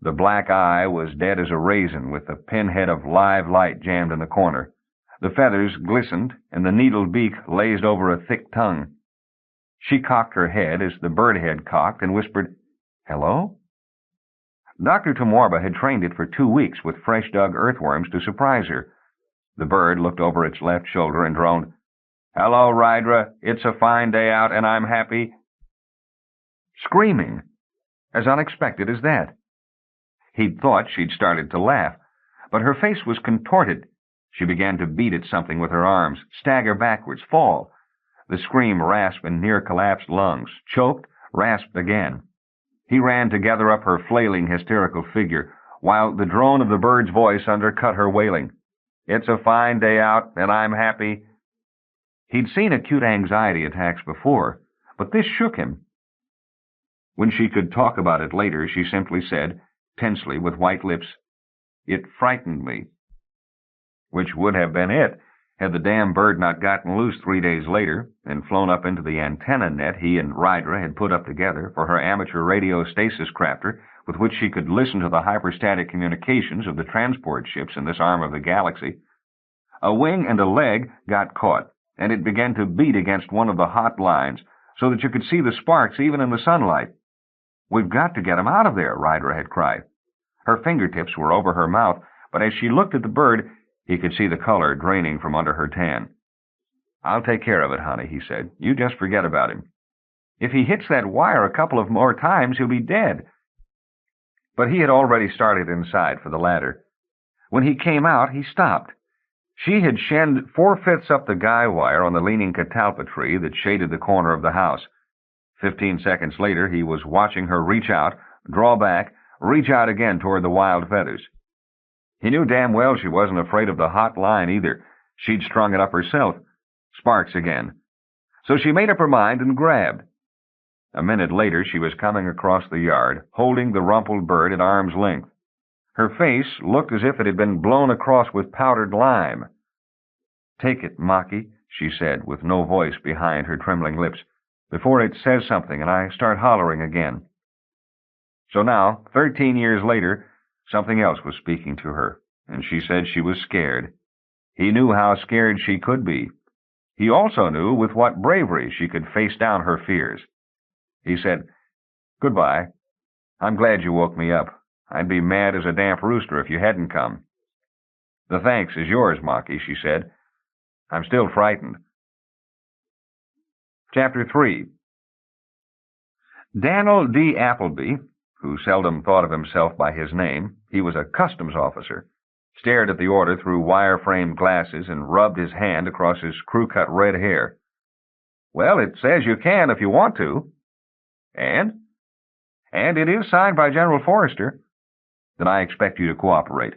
The black eye was dead as a raisin, with a pinhead of live light jammed in the corner. The feathers glistened, and the needled beak lazed over a thick tongue. She cocked her head as the bird head cocked and whispered, "Hello?" Dr. T'mwarba had trained it for 2 weeks with fresh-dug earthworms to surprise her. The bird looked over its left shoulder and droned, "Hello, Rydra. It's a fine day out, and I'm happy." Screaming. As unexpected as that. He'd thought she'd started to laugh, but her face was contorted. She began to beat at something with her arms, stagger backwards, fall. The scream rasped in near-collapsed lungs, choked, rasped again. He ran to gather up her flailing, hysterical figure, while the drone of the bird's voice undercut her wailing. "It's a fine day out, and I'm happy." He'd seen acute anxiety attacks before, but this shook him. When she could talk about it later, she simply said, tensely, with white lips, "It frightened me." Which would have been it, had the damn bird not gotten loose 3 days later and flown up into the antenna net he and Rydra had put up together for her amateur radio stasis crafter, with which she could listen to the hyperstatic communications of the transport ships in this arm of the galaxy. A wing and a leg got caught, and it began to beat against one of the hot lines, so that you could see the sparks even in the sunlight. "We've got to get him out of there," Rydra had cried. Her fingertips were over her mouth, but as she looked at the bird, he could see the color draining from under her tan. "I'll take care of it, honey," he said. "You just forget about him. If he hits that wire a couple of more times, he'll be dead." But he had already started inside for the ladder. When he came out, he stopped. She had shinned 4/5 up the guy wire on the leaning catalpa tree that shaded the corner of the house. 15 seconds later, he was watching her reach out, draw back, reach out again toward the wild feathers. He knew damn well she wasn't afraid of the hot line either. She'd strung it up herself. Sparks again. So she made up her mind and grabbed. A minute later, she was coming across the yard, holding the rumpled bird at arm's length. Her face looked as if it had been blown across with powdered lime. "Take it, Maki," she said, with no voice behind her trembling lips, "before it says something and I start hollering again." So now, 13 years later, something else was speaking to her, and she said she was scared. He knew how scared she could be. He also knew with what bravery she could face down her fears. He said, "Goodbye. I'm glad you woke me up. I'd be mad as a damp rooster if you hadn't come." "The thanks is yours, Maki," she said. "I'm still frightened." Chapter 3. Daniel D. Appleby, who seldom thought of himself by his name, he was a customs officer, stared at the order through wire-framed glasses and rubbed his hand across his crew-cut red hair. "Well, it says you can if you want to." "And?" "And it is signed by General Forrester." "Then I expect you to cooperate."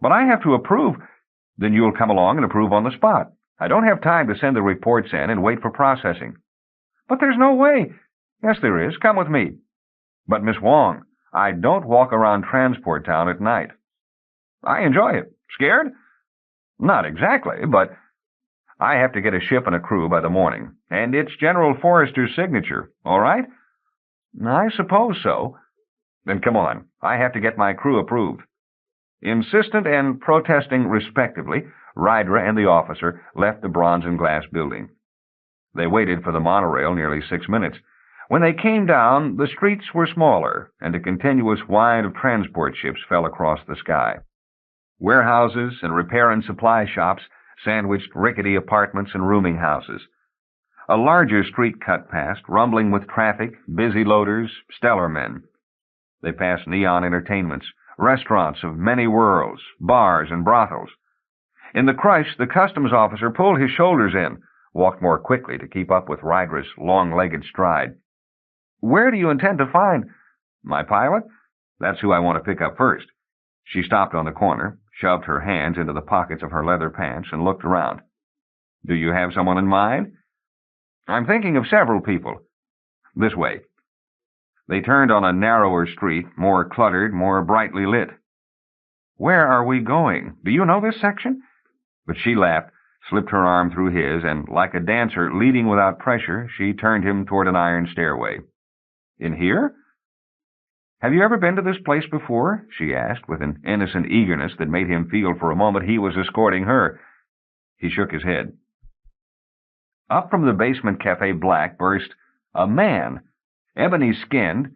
"But I have to approve." "Then you'll come along and approve on the spot. I don't have time to send the reports in and wait for processing." "But there's no way." "Yes, there is. Come with me." "But, Miss Wong, I don't walk around Transport Town at night." "I enjoy it. Scared?" "Not exactly, but I have to get a ship and a crew by the morning, and it's General Forrester's signature. All right?" "I suppose so." "Then come on. I have to get my crew approved." Insistent and protesting respectively, Rydra and the officer left the bronze and glass building. They waited for the monorail nearly 6 minutes. When they came down, the streets were smaller, and a continuous wind of transport ships fell across the sky. Warehouses and repair and supply shops sandwiched rickety apartments and rooming houses. A larger street cut past, rumbling with traffic, busy loaders, stellar men. They passed neon entertainments, restaurants of many worlds, bars and brothels. In the crush, the customs officer pulled his shoulders in, walked more quickly to keep up with Rydra's long-legged stride. "Where do you intend to find—" "My pilot? That's who I want to pick up first." She stopped on the corner, shoved her hands into the pockets of her leather pants, and looked around. "Do you have someone in mind?" "I'm thinking of several people." "This way." They turned on a narrower street, more cluttered, more brightly lit. "Where are we going? Do you know this section?" But she laughed, slipped her arm through his, and, like a dancer leading without pressure, she turned him toward an iron stairway. "In here?" "Have you ever been to this place before?" she asked, with an innocent eagerness that made him feel for a moment he was escorting her. He shook his head. Up from the basement cafe black burst a man, ebony-skinned,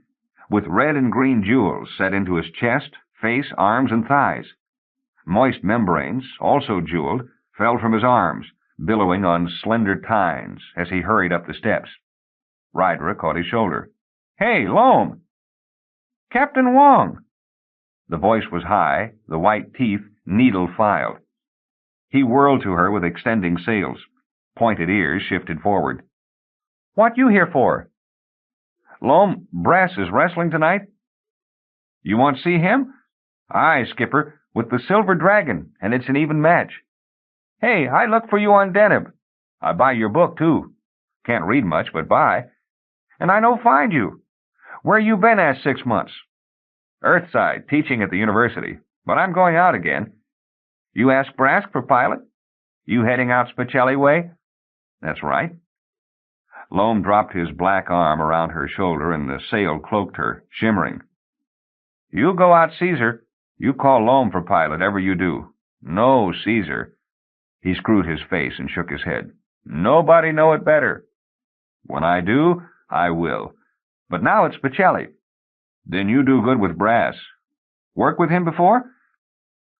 with red and green jewels set into his chest, face, arms, and thighs. Moist membranes, also jeweled, fell from his arms, billowing on slender tines as he hurried up the steps. Rydra caught his shoulder. "Hey, Loam!" "Captain Wong!" The voice was high, the white teeth needle-filed. He whirled to her with extending sails. Pointed ears shifted forward. "What you here for?" "Loam, Brass is wrestling tonight." "You want to see him?" "Aye, Skipper, with the Silver Dragon, and it's an even match." "Hey, I look for you on Deneb. I buy your book, too. Can't read much, but buy. And I no find you. Where you been at 6 months?" "Earthside, teaching at the university. But I'm going out again." "You ask Brask for pilot? You heading out Spacelli way?" "That's right." Loam dropped his black arm around her shoulder, and the sail cloaked her, shimmering. "You go out Caesar. You call Loam for pilot, ever you do." "No, Caesar." He screwed his face and shook his head. "Nobody know it better." "When I do, I will. But now it's Spacelli." "Then you do good with Brass." "Work with him before?"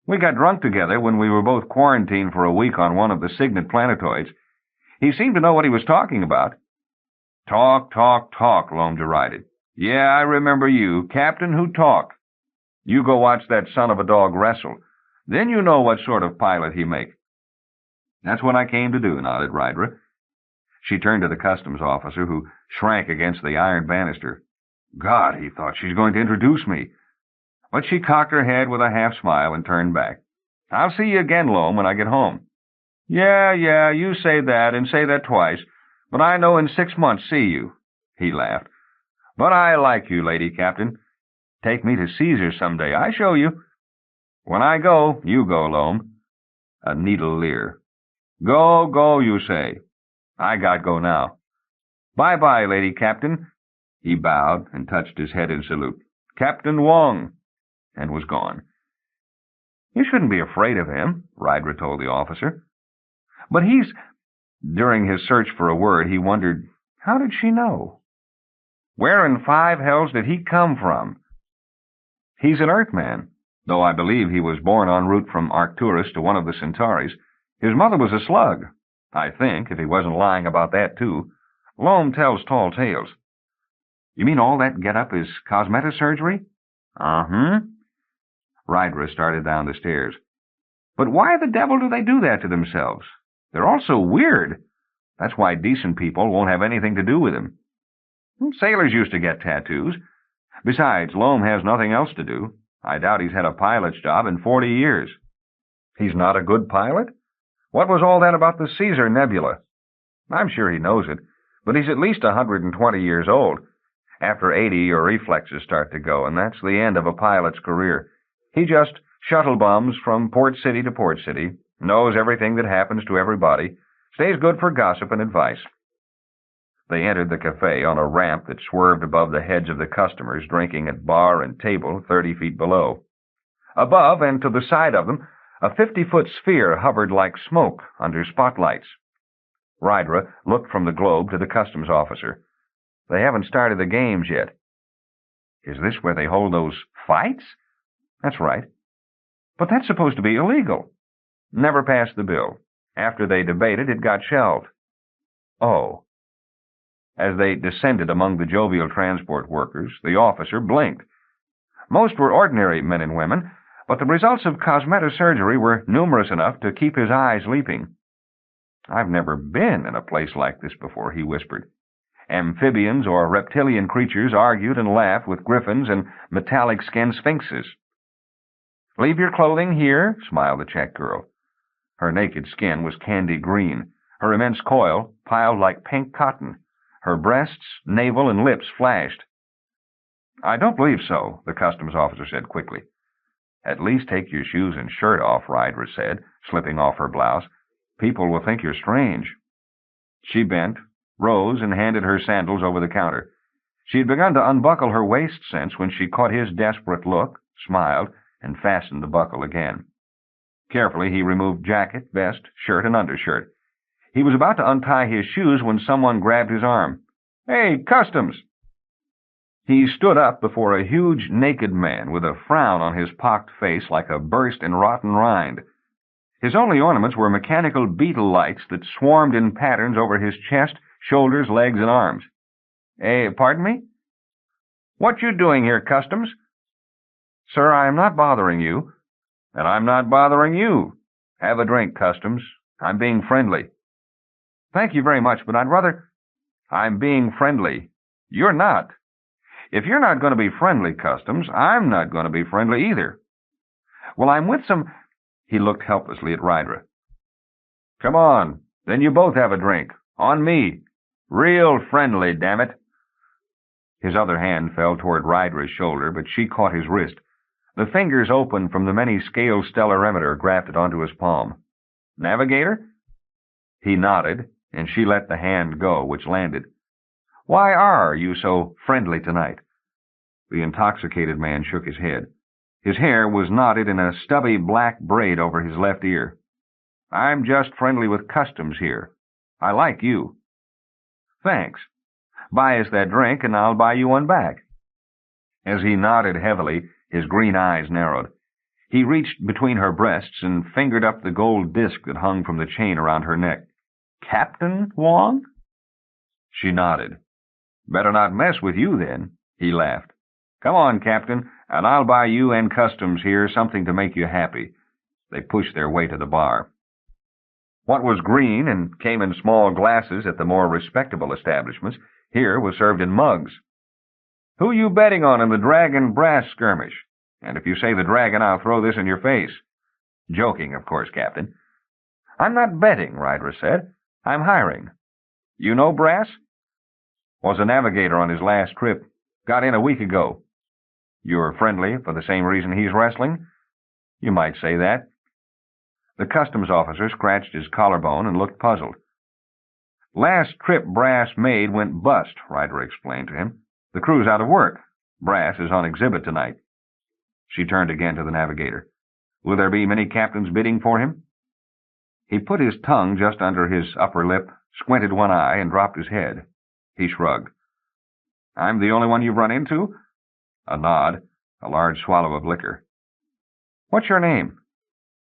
"We got drunk together when we were both quarantined for a week on one of the Signet planetoids. He seemed to know what he was talking about. Talk, Loam derided. Yeah, I remember you, Captain who talk. You go watch that son of a dog wrestle. Then you know what sort of pilot he make. That's what I came to do, nodded Rydra. She turned to the customs officer, who shrank against the iron banister. God, he thought, she's going to introduce me. But she cocked her head with a half-smile and turned back. I'll see you again, Loam, when I get home. Yeah, you say that and say that twice, but I know in 6 months see you. He laughed. But I like you, Lady Captain. Take me to Caesar someday, I show you. When I go, you go, Loam. A needle leer. Go, you say. I got go now. Bye-bye, Lady Captain. He bowed and touched his head in salute. Captain Wong, and was gone. You shouldn't be afraid of him, Rydra told the officer. But During his search for a word, he wondered, how did she know? Where in 5 hells did he come from? He's an Earthman, though I believe he was born en route from Arcturus to one of the Centauris. His mother was a slug, I think, if he wasn't lying about that, too. Loam tells tall tales. You mean all that get-up is cosmetic surgery? Uh-huh. Rydra started down the stairs. But why the devil do they do that to themselves? They're all so weird. That's why decent people won't have anything to do with them. Sailors used to get tattoos. Besides, Loam has nothing else to do. I doubt he's had a pilot's job in 40 years. He's not a good pilot? What was all that about the Caesar Nebula? I'm sure he knows it, but he's at least 120 years old. After 80, your reflexes start to go, and that's the end of a pilot's career. He just shuttle bums from port city to port city, knows everything that happens to everybody, stays good for gossip and advice. They entered the cafe on a ramp that swerved above the heads of the customers drinking at bar and table 30 feet below. Above and to the side of them, a 50-foot sphere hovered like smoke under spotlights. Rydra looked from the globe to the customs officer. They haven't started the games yet. Is this where they hold those fights? That's right. But that's supposed to be illegal. Never passed the bill. After they debated, it got shelved. Oh. As they descended among the jovial transport workers, the officer blinked. Most were ordinary men and women, but the results of cosmetic surgery were numerous enough to keep his eyes leaping. I've never been in a place like this before, he whispered. Amphibians or reptilian creatures argued and laughed with griffins and metallic-skinned sphinxes. Leave your clothing here, smiled the check girl. Her naked skin was candy green, her immense coil piled like pink cotton. Her breasts, navel, and lips flashed. I don't believe so, the customs officer said quickly. At least take your shoes and shirt off, Rydra said, slipping off her blouse. People will think you're strange. She bent, rose, and handed her sandals over the counter. She had begun to unbuckle her waist cinch when she caught his desperate look, smiled, and fastened the buckle again. Carefully, he removed jacket, vest, shirt, and undershirt. He was about to untie his shoes when someone grabbed his arm. Hey, Customs! He stood up before a huge, naked man with a frown on his pocked face like a burst in rotten rind. His only ornaments were mechanical beetle lights that swarmed in patterns over his chest, shoulders, legs, and arms. Pardon me? What you doing here, Customs? Sir, I am not bothering you. And I'm not bothering you. Have a drink, Customs. I'm being friendly. Thank you very much, but I'd rather... I'm being friendly. You're not. If you're not going to be friendly, Customs, I'm not going to be friendly either. Well, I'm with some... He looked helplessly at Rydra. Come on, then you both have a drink. On me. Real friendly, damn it. His other hand fell toward Rydra's shoulder, but she caught his wrist. The fingers opened from the many-scale stellarimeter grafted onto his palm. Navigator? He nodded, and she let the hand go, which landed. Why are you so friendly tonight? The intoxicated man shook his head. His hair was knotted in a stubby black braid over his left ear. I'm just friendly with Customs here. I like you. Thanks. Buy us that drink, and I'll buy you one back. As he nodded heavily, his green eyes narrowed. He reached between her breasts and fingered up the gold disc that hung from the chain around her neck. Captain Wong? She nodded. Better not mess with you, then, he laughed. Come on, Captain, and I'll buy you and Customs here something to make you happy. They pushed their way to the bar. What was green and came in small glasses at the more respectable establishments here was served in mugs. Who you betting on in the Dragon brass skirmish? And if you say the Dragon, I'll throw this in your face. Joking, of course, Captain. I'm not betting, Rydra said. I'm hiring. You know Brass? Was a navigator on his last trip. Got in a week ago. You're friendly for the same reason he's wrestling? You might say that. The customs officer scratched his collarbone and looked puzzled. Last trip Brass made went bust, Rydra explained to him. The crew's out of work. Brass is on exhibit tonight. She turned again to the navigator. Will there be many captains bidding for him? He put his tongue just under his upper lip, squinted one eye, and dropped his head. He shrugged. I'm the only one you've run into? A nod, a large swallow of liquor. What's your name?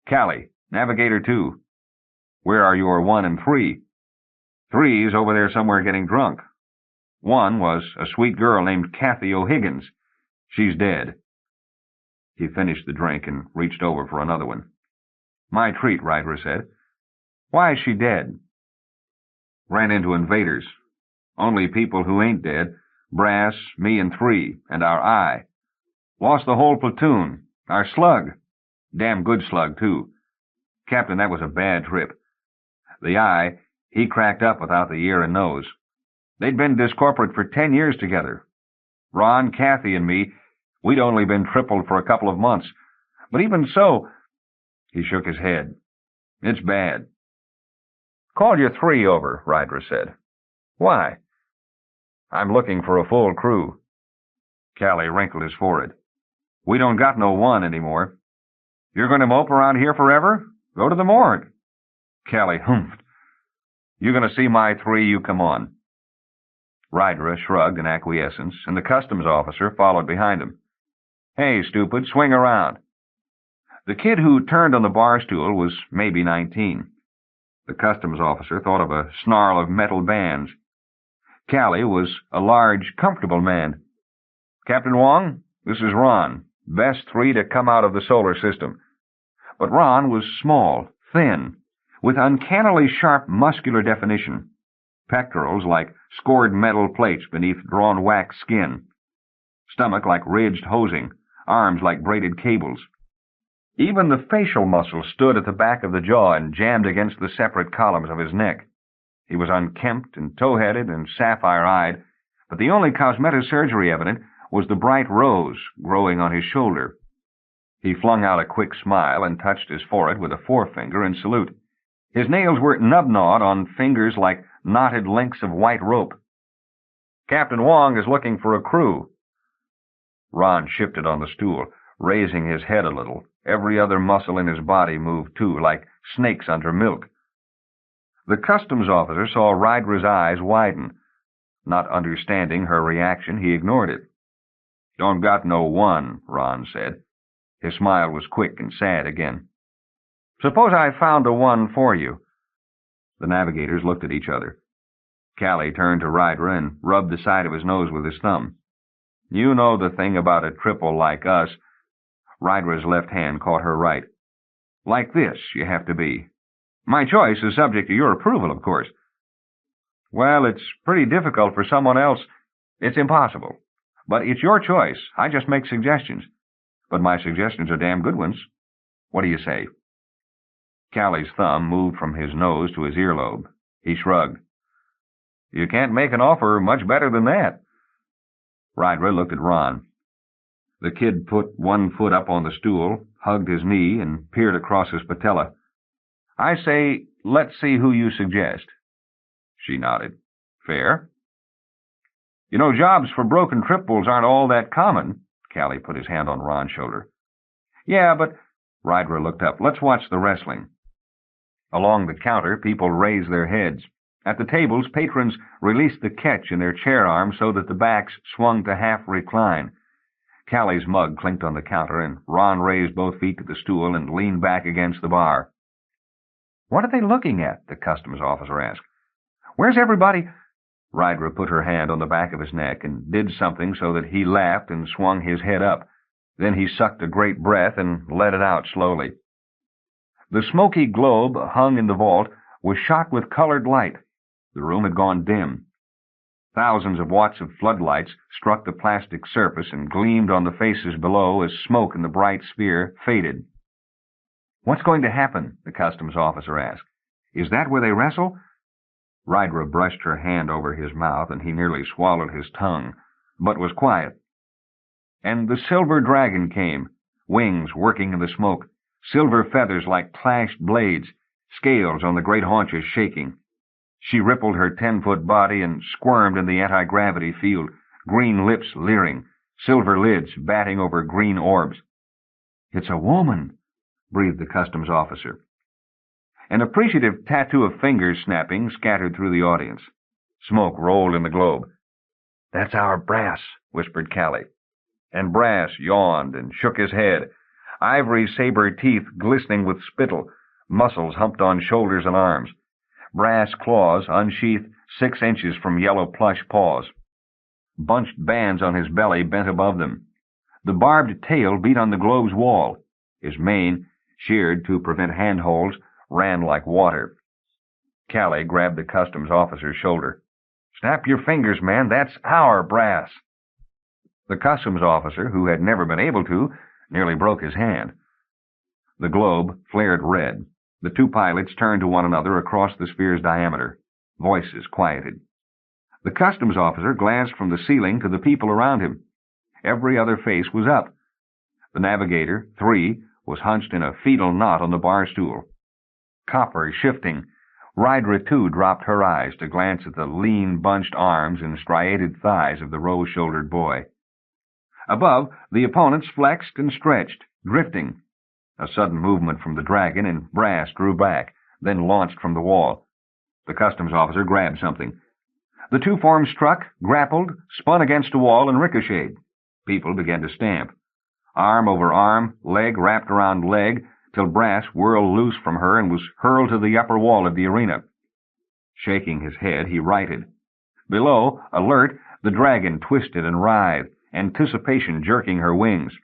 Callie, Navigator 2. Where are your 1 and 3? 3's over there somewhere getting drunk. 1 was a sweet girl named Kathy O'Higgins. She's dead. He finished the drink and reached over for another one. My treat, Rydra said. Why is she dead? Ran into invaders. Only people who ain't dead. Brass, me and 3, and our eye. Lost the whole platoon. Our slug. Damn good slug, too. Captain, that was a bad trip. The eye, he cracked up without the ear and nose. They'd been discorporate for 10 years together. Ron, Kathy, and me, we'd only been tripled for a couple of months. But even so, he shook his head. It's bad. Call your 3 over, Rydra said. Why? I'm looking for a full crew. Callie wrinkled his forehead. We don't got no 1 anymore. You're going to mope around here forever? Go to the morgue. Callie humphed. You going to see my 3, you come on. Rydra shrugged in acquiescence, and the customs officer followed behind him. Hey, stupid, swing around. The kid who turned on the bar stool was maybe 19. The customs officer thought of a snarl of metal bands. Callie was a large, comfortable man. Captain Wong, this is Ron, best 3 to come out of the solar system. But Ron was small, thin, with uncannily sharp muscular definition. Pectorals like scored metal plates beneath drawn wax skin. Stomach like ridged hosing, arms like braided cables. Even the facial muscles stood at the back of the jaw and jammed against the separate columns of his neck. He was unkempt and tow-headed and sapphire-eyed, but the only cosmetic surgery evident was the bright rose growing on his shoulder. He flung out a quick smile and touched his forehead with a forefinger in salute. His nails were nub-gnawed on fingers like knotted links of white rope. Captain Wong is looking for a crew. Ron shifted on the stool, raising his head a little. Every other muscle in his body moved too, like snakes under milk. The customs officer saw Rydra's eyes widen. Not understanding her reaction, he ignored it. Don't got no 1, Ron said. His smile was quick and sad again. Suppose I found a 1 for you. The navigators looked at each other. Callie turned to Rydra and rubbed the side of his nose with his thumb. You know the thing about a triple like us. Rydra's left hand caught her right. Like this, you have to be. My choice is subject to your approval, of course. Well, it's pretty difficult for someone else. It's impossible. But it's your choice. I just make suggestions. But my suggestions are damn good ones. What do you say? Callie's thumb moved from his nose to his earlobe. He shrugged. You can't make an offer much better than that. Rydra looked at Ron. The kid put 1 foot up on the stool, hugged his knee, and peered across his patella. I say, let's see who you suggest. She nodded. Fair. You know, jobs for broken triples aren't all that common. Callie put his hand on Ron's shoulder. Yeah, but... Rydra looked up. Let's watch the wrestling. Along the counter, people raised their heads. At the tables, patrons released the catch in their chair arms so that the backs swung to half recline. Callie's mug clinked on the counter, and Ron raised both feet to the stool and leaned back against the bar. "What are they looking at?" the customs officer asked. "Where's everybody?" Rydra put her hand on the back of his neck and did something so that he laughed and swung his head up. Then he sucked a great breath and let it out slowly. The smoky globe hung in the vault was shot with colored light. The room had gone dim. Thousands of watts of floodlights struck the plastic surface and gleamed on the faces below as smoke in the bright sphere faded. "What's going to happen?" the customs officer asked. "Is that where they wrestle?" Rydra brushed her hand over his mouth, and he nearly swallowed his tongue, but was quiet. And the silver dragon came, wings working in the smoke, silver feathers like clashed blades, scales on the great haunches shaking. She rippled her 10-foot body and squirmed in the anti-gravity field, green lips leering, silver lids batting over green orbs. "It's a woman," breathed the customs officer. An appreciative tattoo of fingers snapping scattered through the audience. Smoke rolled in the globe. "That's our Brass," whispered Callie. And Brass yawned and shook his head, ivory saber teeth glistening with spittle, muscles humped on shoulders and arms. Brass claws unsheathed 6 inches from yellow plush paws. Bunched bands on his belly bent above them. The barbed tail beat on the globe's wall. His mane, sheared to prevent handholds, ran like water. Callie grabbed the customs officer's shoulder. "Snap your fingers, man. That's our Brass." The customs officer, who had never been able to, nearly broke his hand. The globe flared red. The two pilots turned to one another across the sphere's diameter. Voices quieted. The customs officer glanced from the ceiling to the people around him. Every other face was up. The navigator, 3, was hunched in a fetal knot on the bar stool. Copper shifting, Rydra, too, dropped her eyes to glance at the lean, bunched arms and striated thighs of the rose-shouldered boy. Above, the opponents flexed and stretched, drifting. A sudden movement from the dragon, and Brass drew back, then launched from the wall. The customs officer grabbed something. The two forms struck, grappled, spun against a wall, and ricocheted. People began to stamp. Arm over arm, leg wrapped around leg, till Brass whirled loose from her and was hurled to the upper wall of the arena. Shaking his head, he righted. Below, alert, the dragon twisted and writhed, anticipation jerking her wings.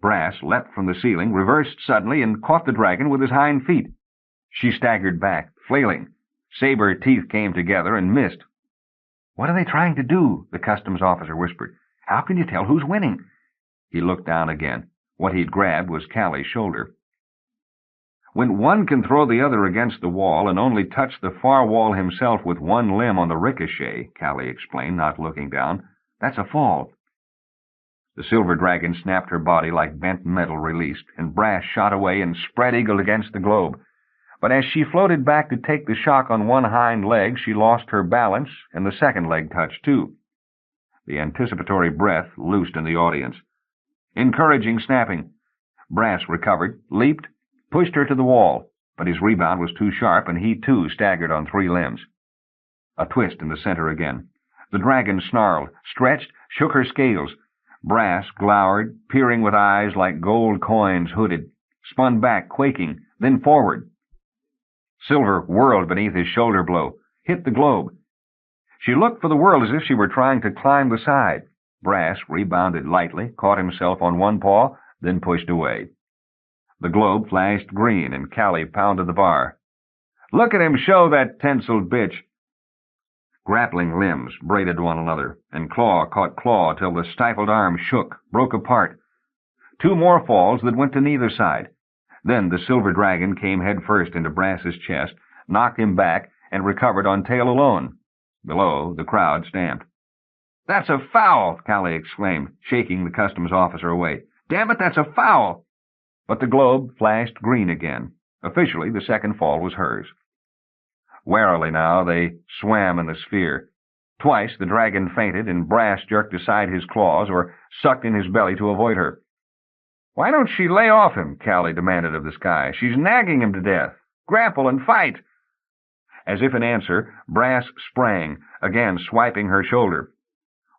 Brass leapt from the ceiling, reversed suddenly, and caught the dragon with his hind feet. She staggered back, flailing. Saber teeth came together and missed. "What are they trying to do?" the customs officer whispered. "How can you tell who's winning?" He looked down again. What he'd grabbed was Callie's shoulder. "When one can throw the other against the wall and only touch the far wall himself with one limb on the ricochet," Callie explained, not looking down, "that's a fall." The silver dragon snapped her body like bent metal released, and Brass shot away and spread-eagled against the globe. But as she floated back to take the shock on one hind leg, she lost her balance, and the second leg touched too. The anticipatory breath loosed in the audience. Encouraging snapping. Brass recovered, leaped, pushed her to the wall, but his rebound was too sharp, and he too staggered on 3 limbs. A twist in the center again. The dragon snarled, stretched, shook her scales. Brass glowered, peering with eyes like gold coins hooded, spun back, quaking, then forward. Silver whirled beneath his shoulder blow, hit the globe. She looked for the world as if she were trying to climb the side. Brass rebounded lightly, caught himself on one paw, then pushed away. The globe flashed green, and Callie pounded the bar. "Look at him show, that tinseled bitch!" Grappling limbs braided one another, and claw caught claw till the stifled arm shook, broke apart. 2 more falls that went to neither side. Then the silver dragon came headfirst into Brass's chest, knocked him back, and recovered on tail alone. Below, the crowd stamped. "That's a foul!" Callie exclaimed, shaking the customs officer away. "Damn it, that's a foul!" But the globe flashed green again. Officially, the second fall was hers. Warily now, they swam in the sphere. Twice the dragon fainted, and Brass jerked aside his claws or sucked in his belly to avoid her. "Why don't she lay off him?" Callie demanded of the sky. "She's nagging him to death. Grapple and fight!" As if in answer, Brass sprang, again swiping her shoulder.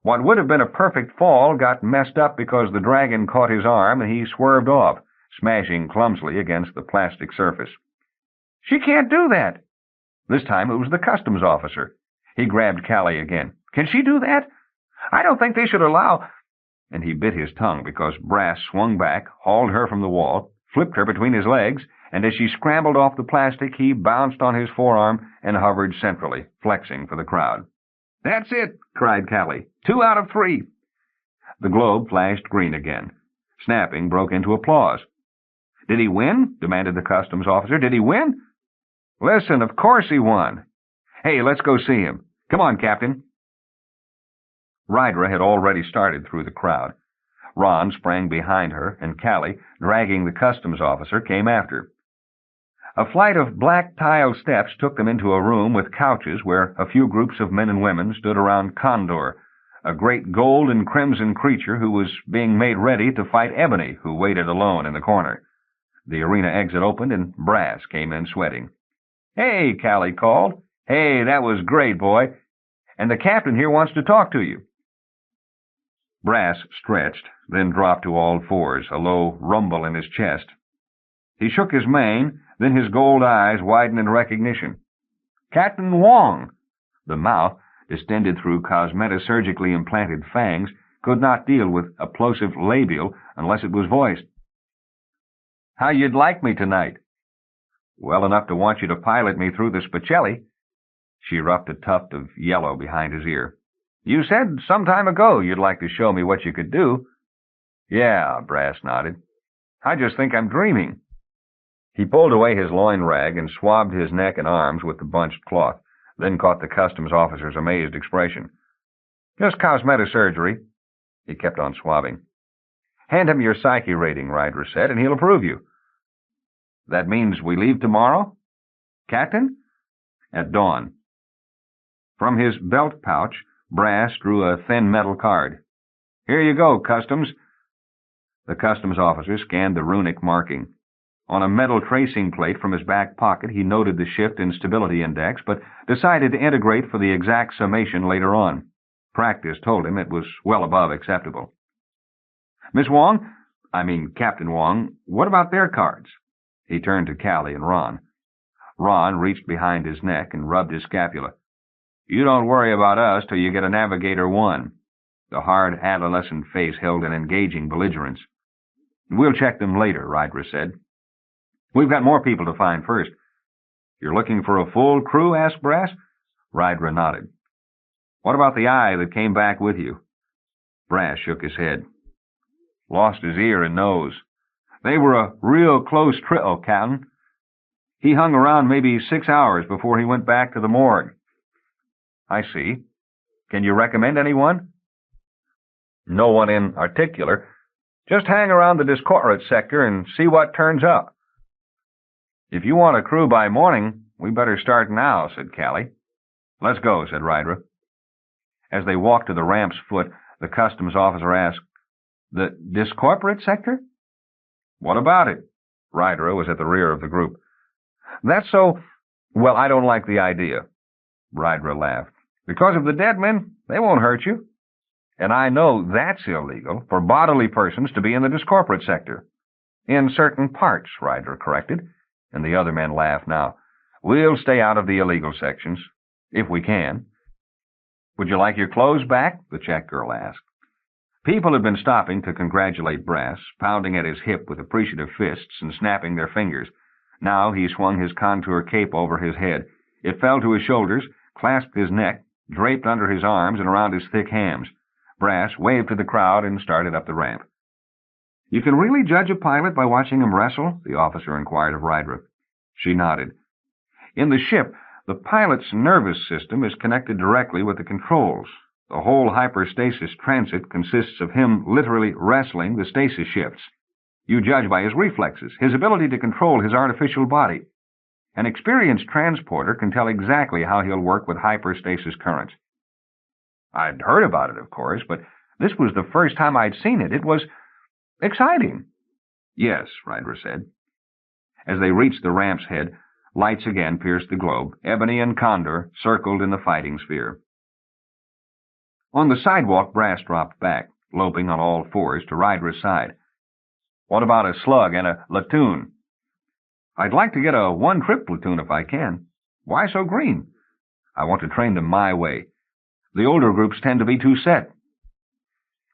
What would have been a perfect fall got messed up because the dragon caught his arm and he swerved off, smashing clumsily against the plastic surface. She can't do that. This time it was the customs officer. He grabbed Callie again. Can she do that? I don't think they should allow... And he bit his tongue because Brass swung back, hauled her from the wall, flipped her between his legs, and as she scrambled off the plastic, he bounced on his forearm and hovered centrally, flexing for the crowd. That's it, cried Callie. 2 out of 3. The globe flashed green again. Snapping broke into applause. Did he win? Demanded the customs officer. Did he win? Listen, of course he won. Hey, let's go see him. Come on, Captain. Rydra had already started through the crowd. Ron sprang behind her, and Callie, dragging the customs officer, came after. A flight of black tile steps took them into a room with couches where a few groups of men and women stood around Condor, a great gold and crimson creature who was being made ready to fight Ebony, who waited alone in the corner. The arena exit opened, and Brass came in sweating. Hey, Callie called. Hey, that was great, boy. And the captain here wants to talk to you. Brass stretched, then dropped to all fours, a low rumble in his chest. He shook his mane, then his gold eyes widened in recognition. Captain Wong! The mouth, distended through cosmetosurgically implanted fangs, could not deal with a plosive labial unless it was voiced. How you'd like me tonight? Well enough to want you to pilot me through the Spacelli. She ruffed a tuft of yellow behind his ear. You said some time ago you'd like to show me what you could do. Yeah, Brass nodded. I just think I'm dreaming. He pulled away his loin rag and swabbed his neck and arms with the bunched cloth, then caught the customs officer's amazed expression. Just cosmetosurgery. He kept on swabbing. Hand him your psyche rating, Rydra said, and he'll approve you. That means we leave tomorrow? Captain? At dawn. From his belt pouch, Brass drew a thin metal card. Here you go, Customs. The customs officer scanned the runic marking. On a metal tracing plate from his back pocket, he noted the shift in stability index, but decided to integrate for the exact summation later on. Practice told him it was well above acceptable. Miss Wong, Captain Wong, what about their cards? He turned to Callie and Ron. Ron reached behind his neck and rubbed his scapula. You don't worry about us till you get a Navigator 1. The hard adolescent face held an engaging belligerence. We'll check them later, Rydra said. We've got more people to find first. You're looking for a full crew? Asked Brass. Rydra nodded. What about the eye that came back with you? Brass shook his head. Lost his ear and nose. They were a real close trio, Captain. He hung around maybe 6 hours before he went back to the morgue. I see. Can you recommend anyone? No one in particular. Just hang around the discordant sector and see what turns up. If you want a crew by morning, we better start now, said Callie. Let's go, said Rydra. As they walked to the ramp's foot, the customs officer asked, The discorporate sector? What about it? Rydra was at the rear of the group. That's so... Well, I don't like the idea. Rydra laughed. Because of the dead men, they won't hurt you. And I know that's illegal for bodily persons to be in the discorporate sector. In certain parts, Rydra corrected, and the other men laughed now. We'll stay out of the illegal sections, if we can. Would you like your clothes back? The check girl asked. People had been stopping to congratulate Brass, pounding at his hip with appreciative fists and snapping their fingers. Now he swung his contour cape over his head. It fell to his shoulders, clasped his neck, draped under his arms and around his thick hams. Brass waved to the crowd and started up the ramp. You can really judge a pilot by watching him wrestle? The officer inquired of Rydra. She nodded. In the ship, the pilot's nervous system is connected directly with the controls. The whole hyperstasis transit consists of him literally wrestling the stasis shifts. You judge by his reflexes, his ability to control his artificial body. An experienced transporter can tell exactly how he'll work with hyperstasis currents. I'd heard about it, of course, but this was the first time I'd seen it. It was exciting. Yes, Rydra said. As they reached the ramp's head, lights again pierced the globe. Ebony and Condor circled in the fighting sphere. On the sidewalk, Brass dropped back, loping on all fours to Rydra's side. What about a slug and a latoon? I'd like to get a one-trip platoon if I can. Why so green? I want to train them my way. The older groups tend to be too set.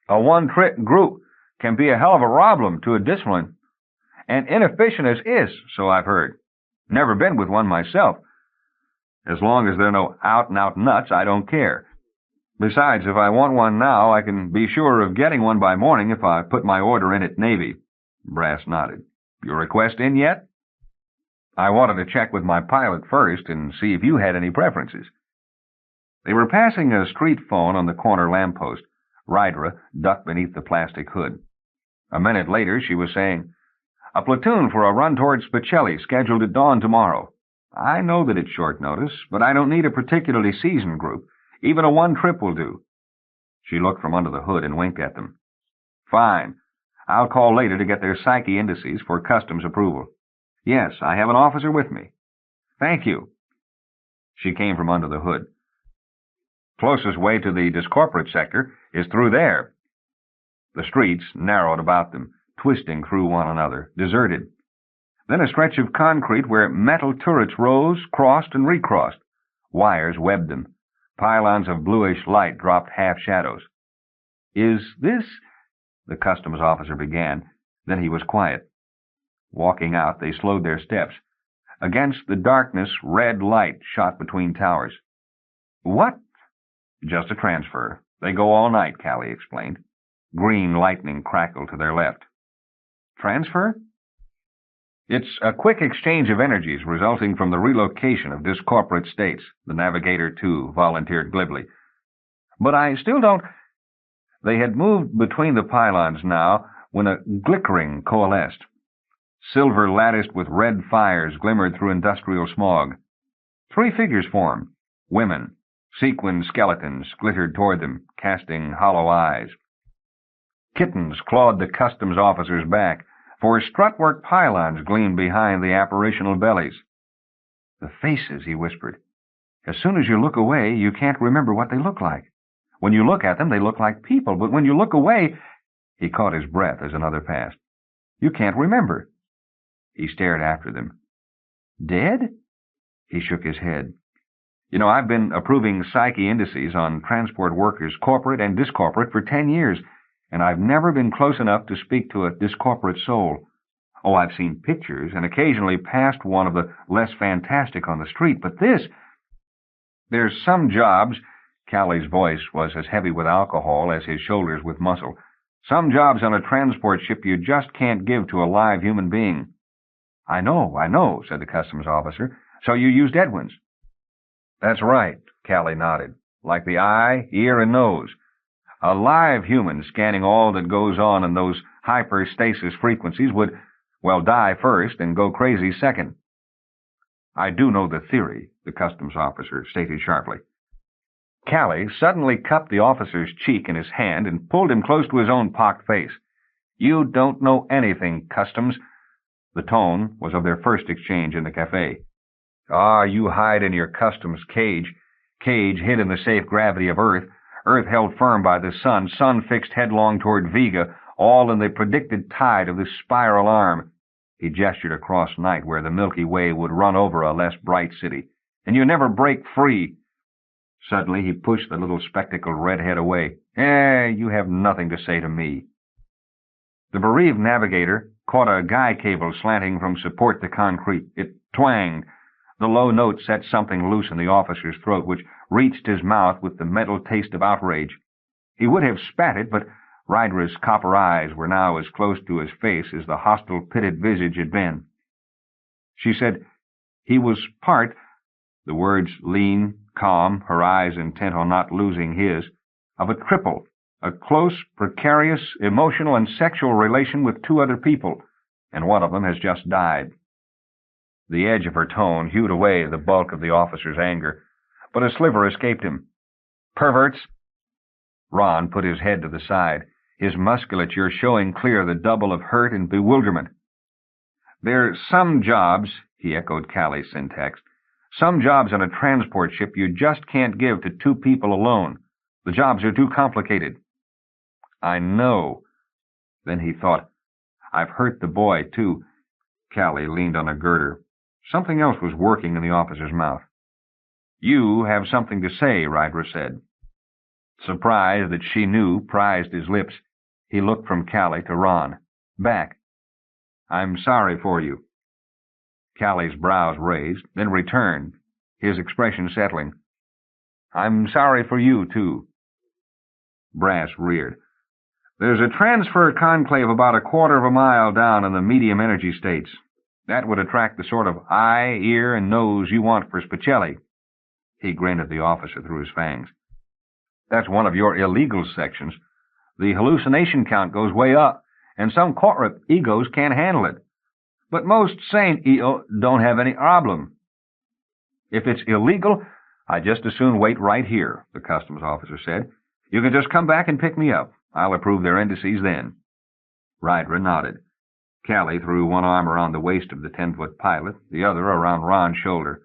A one-trip group can be a hell of a problem to a discipline. And inefficient as is, so I've heard. Never been with one myself. As long as they're no out-and-out nuts, I don't care. Besides, if I want one now, I can be sure of getting one by morning if I put my order in at Navy. Brass nodded. Your request in yet? I wanted to check with my pilot first and see if you had any preferences. They were passing a street phone on the corner lamppost. Rydra ducked beneath the plastic hood. A minute later, she was saying, "A platoon for a run toward Spacelli, scheduled at dawn tomorrow. I know that it's short notice, but I don't need a particularly seasoned group. Even a one trip will do." She looked from under the hood and winked at them. "Fine. I'll call later to get their psyche indices for customs approval. Yes, I have an officer with me." "Thank you." She came from under the hood. "Closest way to the discorporate sector is through there." The streets narrowed about them, twisting through one another, deserted. Then a stretch of concrete where metal turrets rose, crossed, and recrossed. Wires webbed them. Pylons of bluish light dropped half-shadows. "Is this—" the customs officer began. Then he was quiet. Walking out, they slowed their steps. Against the darkness, red light shot between towers. "What?" "Just a transfer. They go all night," Callie explained. Green lightning crackled to their left. "Transfer?" "It's a quick exchange of energies resulting from the relocation of discorporate states," the Navigator 2 volunteered glibly. "But I still don't—" They had moved between the pylons now when a glickering coalesced. Silver latticed with red fires glimmered through industrial smog. 3 figures formed. Women. Sequined skeletons glittered toward them, casting hollow eyes. Kittens clawed the customs officer's back, for strutwork pylons gleamed behind the apparitional bellies. "The faces," he whispered. "As soon as you look away, you can't remember what they look like. When you look at them, they look like people, but when you look away—" He caught his breath as another passed. "You can't remember." He stared after them. "Dead?" He shook his head. "You know, I've been approving psyche indices on transport workers, corporate and discorporate, for 10 years, and I've never been close enough to speak to a discorporate soul. Oh, I've seen pictures and occasionally passed one of the less fantastic on the street, but this— There's some jobs—" Callie's voice was as heavy with alcohol as his shoulders with muscle. "Some jobs on a transport ship you just can't give to a live human being." I know, said the customs officer. "So you used Edwin's?" "That's right," Callie nodded. "Like the eye, ear, and nose. A live human scanning all that goes on in those hyperstasis frequencies would, well, die first and go crazy second." "I do know the theory," the customs officer stated sharply. Callie suddenly cupped the officer's cheek in his hand and pulled him close to his own pocked face. "You don't know anything, Customs." The tone was of their first exchange in the cafe. "Ah, you hide in your customs cage hid in the safe gravity of Earth held firm by the sun fixed headlong toward Vega, all in the predicted tide of this spiral arm." He gestured across night where the Milky Way would run over a less bright city. "And you never break free." Suddenly he pushed the little spectacled redhead away. You have nothing to say to me." The bereaved navigator caught a guy cable slanting from support to concrete. It twanged. The low note set something loose in the officer's throat, which reached his mouth with the mental taste of outrage. He would have spat it, but Rydra's copper eyes were now as close to his face as the hostile, pitted visage had been. She said, "He was part—" the words lean, calm, her eyes intent on not losing his— "of a triple, a close, precarious, emotional, and sexual relation with 2 other people, and one of them has just died." The edge of her tone hewed away the bulk of the officer's anger, but a sliver escaped him. "Perverts!" Ron put his head to the side, his musculature showing clear the double of hurt and bewilderment. "There's some jobs," he echoed Callie's syntax, "some jobs on a transport ship you just can't give to 2 people alone. The jobs are too complicated." "I know." Then he thought, "I've hurt the boy, too." Callie leaned on a girder. Something else was working in the officer's mouth. "You have something to say," Rydra said. Surprised that she knew prized his lips, he looked from Callie to Ron. Back. "I'm sorry for you." Callie's brows raised, then returned, his expression settling. "I'm sorry for you, too." Brass reared. "There's a transfer conclave about a quarter of a mile down in the medium energy states. That would attract the sort of eye, ear, and nose you want for Spicelli." He grinned at the officer through his fangs. "That's one of your illegal sections. The hallucination count goes way up, and some corporate egos can't handle it. But most sane EO don't have any problem." "If it's illegal, I'd just as soon wait right here," the customs officer said. "You can just come back and pick me up. I'll approve their indices then." Rydra nodded. Callie threw one arm around the waist of the 10-foot pilot, the other around Ron's shoulder.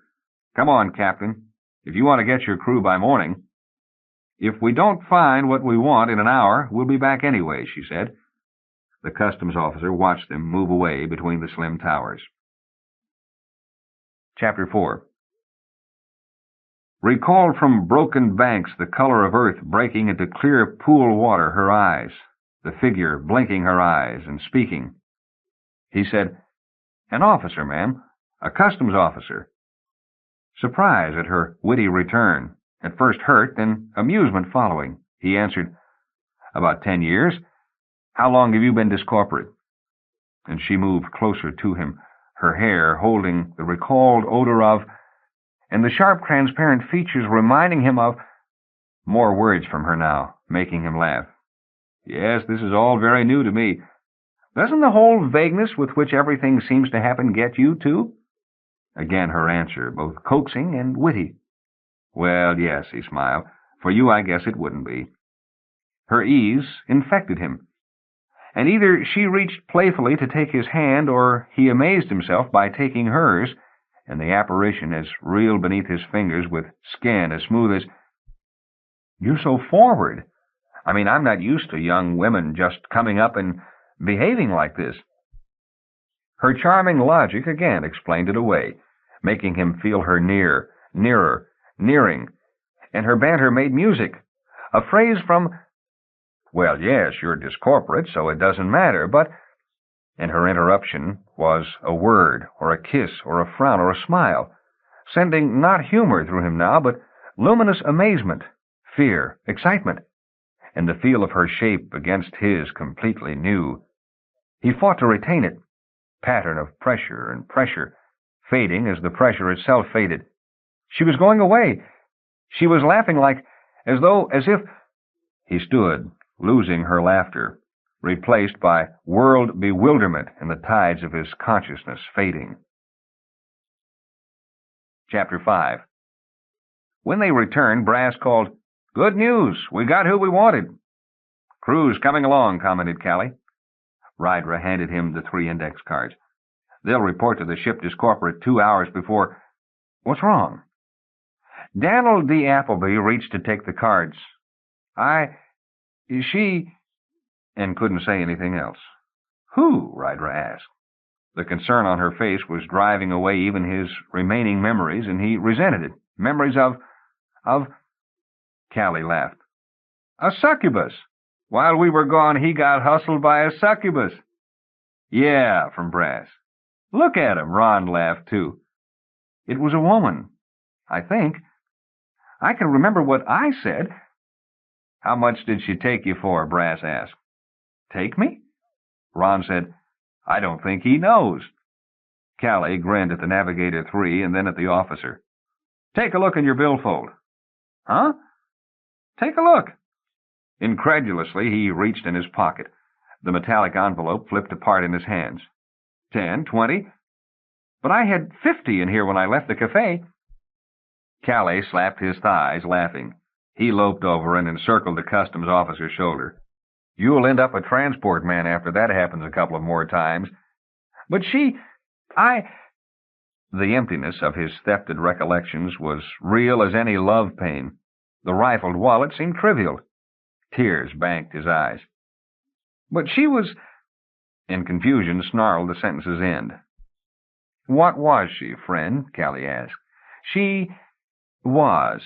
"Come on, Captain, if you want to get your crew by morning." "If we don't find what we want in an hour, we'll be back anyway," she said. The customs officer watched them move away between the slim towers. Chapter 4. Recalled from broken banks the color of earth breaking into clear pool water her eyes, the figure blinking her eyes and speaking. He said, "An officer, ma'am. A customs officer." Surprise at her witty return, at first hurt, then amusement following, he answered, "About 10 years. How long have you been discorporate?" And she moved closer to him, her hair holding the recalled odor of, and the sharp transparent features reminding him of. More words from her now, making him laugh. "Yes, this is all very new to me. Doesn't the whole vagueness with which everything seems to happen get you, too?" Again her answer, both coaxing and witty. "Well, yes," he smiled. "For you, I guess it wouldn't be." Her ease infected him, and either she reached playfully to take his hand, or he amazed himself by taking hers, and the apparition as reeled beneath his fingers with skin as smooth as... "You're so forward. I mean, I'm not used to young women just coming up and behaving like this." Her charming logic again explained it away, making him feel her near, nearer, nearing, and her banter made music. A phrase from, "Well, yes, you're discorporate, so it doesn't matter, but..." And her interruption was a word, or a kiss, or a frown, or a smile, sending not humor through him now, but luminous amazement, fear, excitement, and the feel of her shape against his completely new. He fought to retain it, pattern of pressure and pressure, fading as the pressure itself faded. She was going away. She was laughing as if... He stood, losing her laughter, replaced by world bewilderment and the tides of his consciousness fading. Chapter 5. When they returned, Brass called, "Good news! We got who we wanted." "Crew's coming along," commented Callie. Rydra handed him the 3 index cards. "They'll report to the ship discorporate 2 hours before..." "What's wrong?" Daniel D. Appleby reached to take the cards. She... and couldn't say anything else. "Who?" Rydra asked. The concern on her face was driving away even his remaining memories, and he resented it. Memories of... Callie laughed. "A succubus. While we were gone, he got hustled by a succubus." "Yeah," from Brass. "Look at him." Ron laughed, too. "It was a woman, I think. I can remember what I said." "How much did she take you for?" Brass asked. "Take me?" Ron said, "I don't think he knows." Callie grinned at the Navigator 3 and then at the officer. "Take a look in your billfold." "Huh?" "Take a look." Incredulously, he reached in his pocket. The metallic envelope flipped apart in his hands. 10, 20. "But I had 50 in here when I left the cafe." Callie slapped his thighs, laughing. He loped over and encircled the customs officer's shoulder. "You'll end up a transport man after that happens a couple of more times." "But The emptiness of his thefted recollections was real as any love pain. The rifled wallet seemed trivial. Tears banked his eyes. "But she was..." In confusion, snarled the sentence's end. What was she, friend? Callie asked. She was.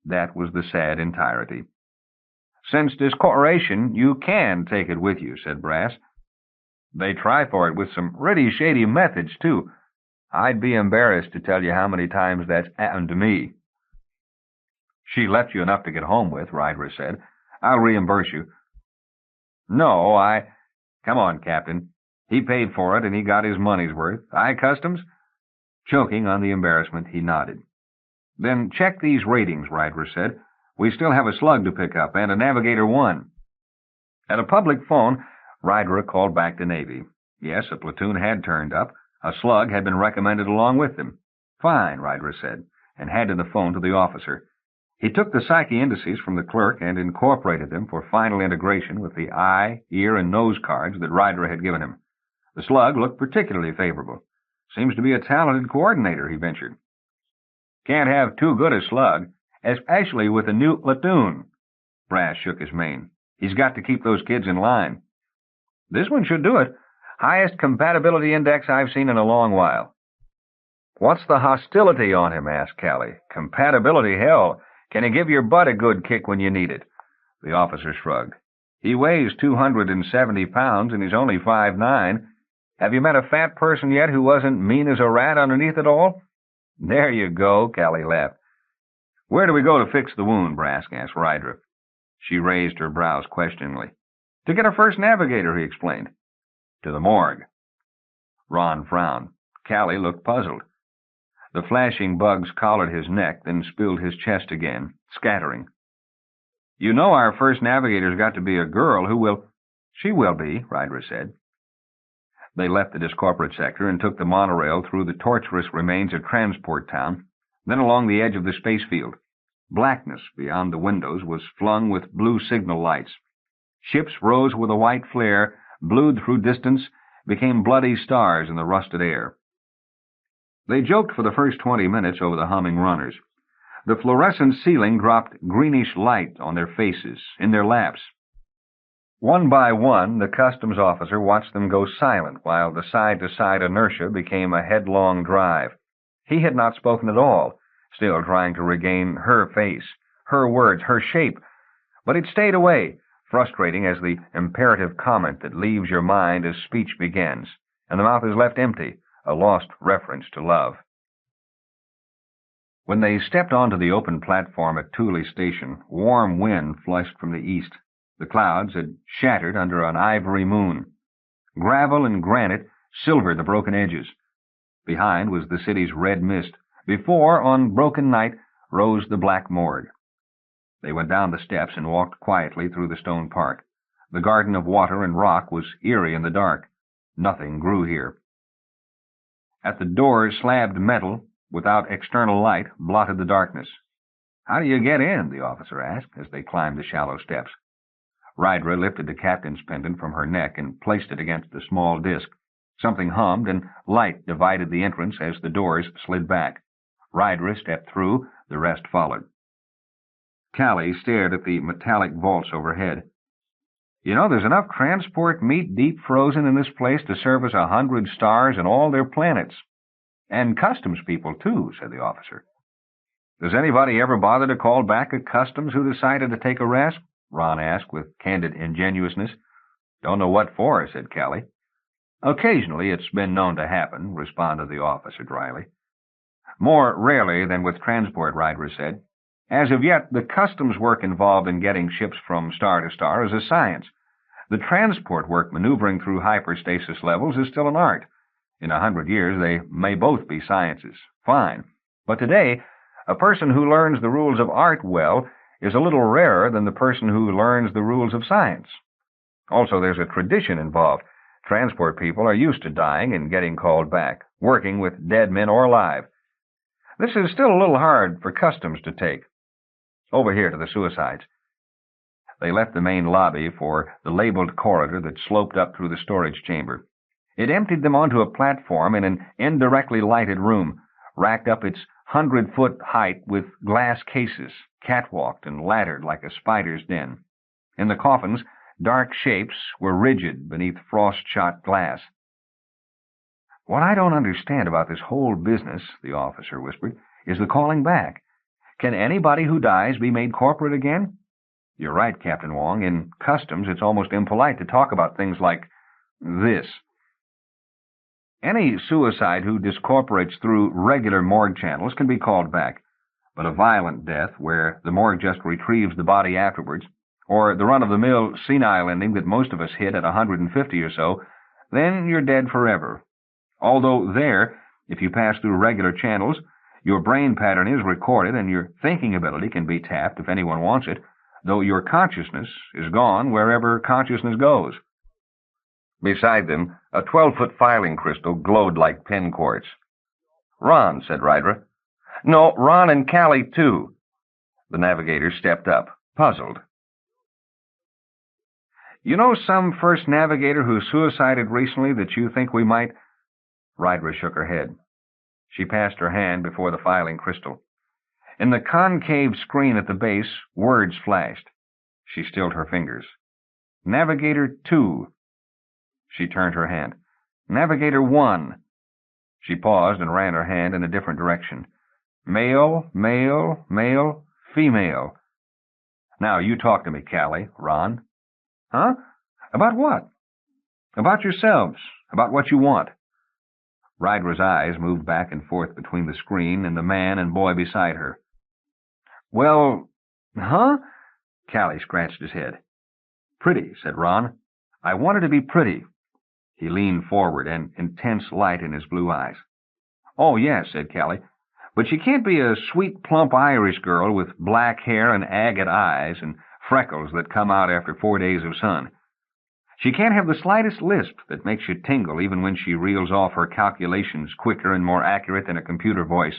That was the sad entirety. Since discoloration, you can take it with you, said Brass. They try for it with some pretty shady methods, too. I'd be embarrassed to tell you how many times that's happened to me. She left you enough to get home with, Rydra said. I'll reimburse you. No, Come on, Captain. He paid for it, and he got his money's worth. Customs? Choking on the embarrassment, he nodded. Then check these ratings, Rydra said. We still have a slug to pick up, and a Navigator 1. At a public phone, Rydra called back to Navy. Yes, a platoon had turned up. A slug had been recommended along with them. Fine, Rydra said, and handed the phone to the officer. He took the psyche indices from the clerk and incorporated them for final integration with the eye, ear, and nose cards that Rydra had given him. The slug looked particularly favorable. Seems to be a talented coordinator, he ventured. Can't have too good a slug, especially with a new platoon. Brass shook his mane. He's got to keep those kids in line. This one should do it. Highest compatibility index I've seen in a long while. What's the hostility on him? Asked Callie. Compatibility, hell. Can he give your butt a good kick when you need it? The officer shrugged. He weighs 270 pounds and he's only 5'9". Have you met a fat person yet who wasn't mean as a rat underneath it all? There you go, Callie laughed. Where do we go to fix the wound, Brass asked Rydra. She raised her brows questioningly. To get a first navigator, he explained. To the morgue. Ron frowned. Callie looked puzzled. The flashing bugs collared his neck, then spilled his chest again, scattering. You know our first navigator's got to be a girl who will... She will be, Rydra said. They left the discorporate sector and took the monorail through the tortuous remains of Transport Town, then along the edge of the space field. Blackness beyond the windows was flung with blue signal lights. Ships rose with a white flare, blued through distance, became bloody stars in the rusted air. They joked for the first 20 minutes over the humming runners. The fluorescent ceiling dropped greenish light on their faces, in their laps. One by one, the customs officer watched them go silent while the side-to-side inertia became a headlong drive. He had not spoken at all, still trying to regain her face, her words, her shape, but it stayed away, frustrating as the imperative comment that leaves your mind as speech begins, and the mouth is left empty, a lost reference to love. When they stepped onto the open platform at Thule Station, warm wind flushed from the east. The clouds had shattered under an ivory moon. Gravel and granite silvered the broken edges. Behind was the city's red mist. Before, on broken night, rose the black morgue. They went down the steps and walked quietly through the stone park. The garden of water and rock was eerie in the dark. Nothing grew here. At the doors, slabbed metal, without external light, blotted the darkness. How do you get in? The officer asked as they climbed the shallow steps. Rydra lifted the captain's pendant from her neck and placed it against the small disk. Something hummed, and light divided the entrance as the doors slid back. Rydra stepped through, the rest followed. Callie stared at the metallic vaults overhead. You know, there's enough transport meat deep frozen in this place to service 100 stars and all their planets. And customs people, too, said the officer. Does anybody ever bother to call back at customs who decided to take a rest? Ron asked with candid ingenuousness. Don't know what for, said Callie. Occasionally it's been known to happen, responded the officer dryly. More rarely than with transport, Rydra said. As of yet, the customs work involved in getting ships from star to star is a science. The transport work maneuvering through hyperstasis levels is still an art. In 100 years, they may both be sciences. Fine. But today, a person who learns the rules of art well is a little rarer than the person who learns the rules of science. Also, there's a tradition involved. Transport people are used to dying and getting called back, working with dead men or alive. This is still a little hard for customs to take. Over here to the suicides. They left the main lobby for the labeled corridor that sloped up through the storage chamber. It emptied them onto a platform in an indirectly lighted room, racked up its 100-foot height with glass cases, catwalked and laddered like a spider's den. In the coffins, dark shapes were rigid beneath frost-shot glass. What I don't understand about this whole business, the officer whispered, is the calling back. Can anybody who dies be made corporate again? You're right, Captain Wong. In customs, it's almost impolite to talk about things like this. Any suicide who discorporates through regular morgue channels can be called back, but a violent death, where the morgue just retrieves the body afterwards, or the run-of-the-mill senile ending that most of us hit at 150 or so, then you're dead forever. Although there, if you pass through regular channels, your brain pattern is recorded and your thinking ability can be tapped if anyone wants it, though your consciousness is gone wherever consciousness goes. Beside them, a 12-foot filing crystal glowed like pin quartz. Ron, said Rydra. No, Ron and Callie, too. The navigator stepped up, puzzled. You know some first navigator who suicided recently that you think we might... Rydra shook her head. She passed her hand before the filing crystal. In the concave screen at the base, words flashed. She stilled her fingers. Navigator 2. She turned her hand. Navigator 1. She paused and ran her hand in a different direction. Male, male, male, female. Now, you talk to me, Callie, Ron. Huh? About what? About yourselves. About what you want. Rydra's eyes moved back and forth between the screen and the man and boy beside her. Well, huh? Callie scratched his head. Pretty, said Ron. I want her to be pretty. He leaned forward, an intense light in his blue eyes. Oh, yes, said Callie, but she can't be a sweet, plump Irish girl with black hair and agate eyes and freckles that come out after 4 days of sun. She can't have the slightest lisp that makes you tingle even when she reels off her calculations quicker and more accurate than a computer voice,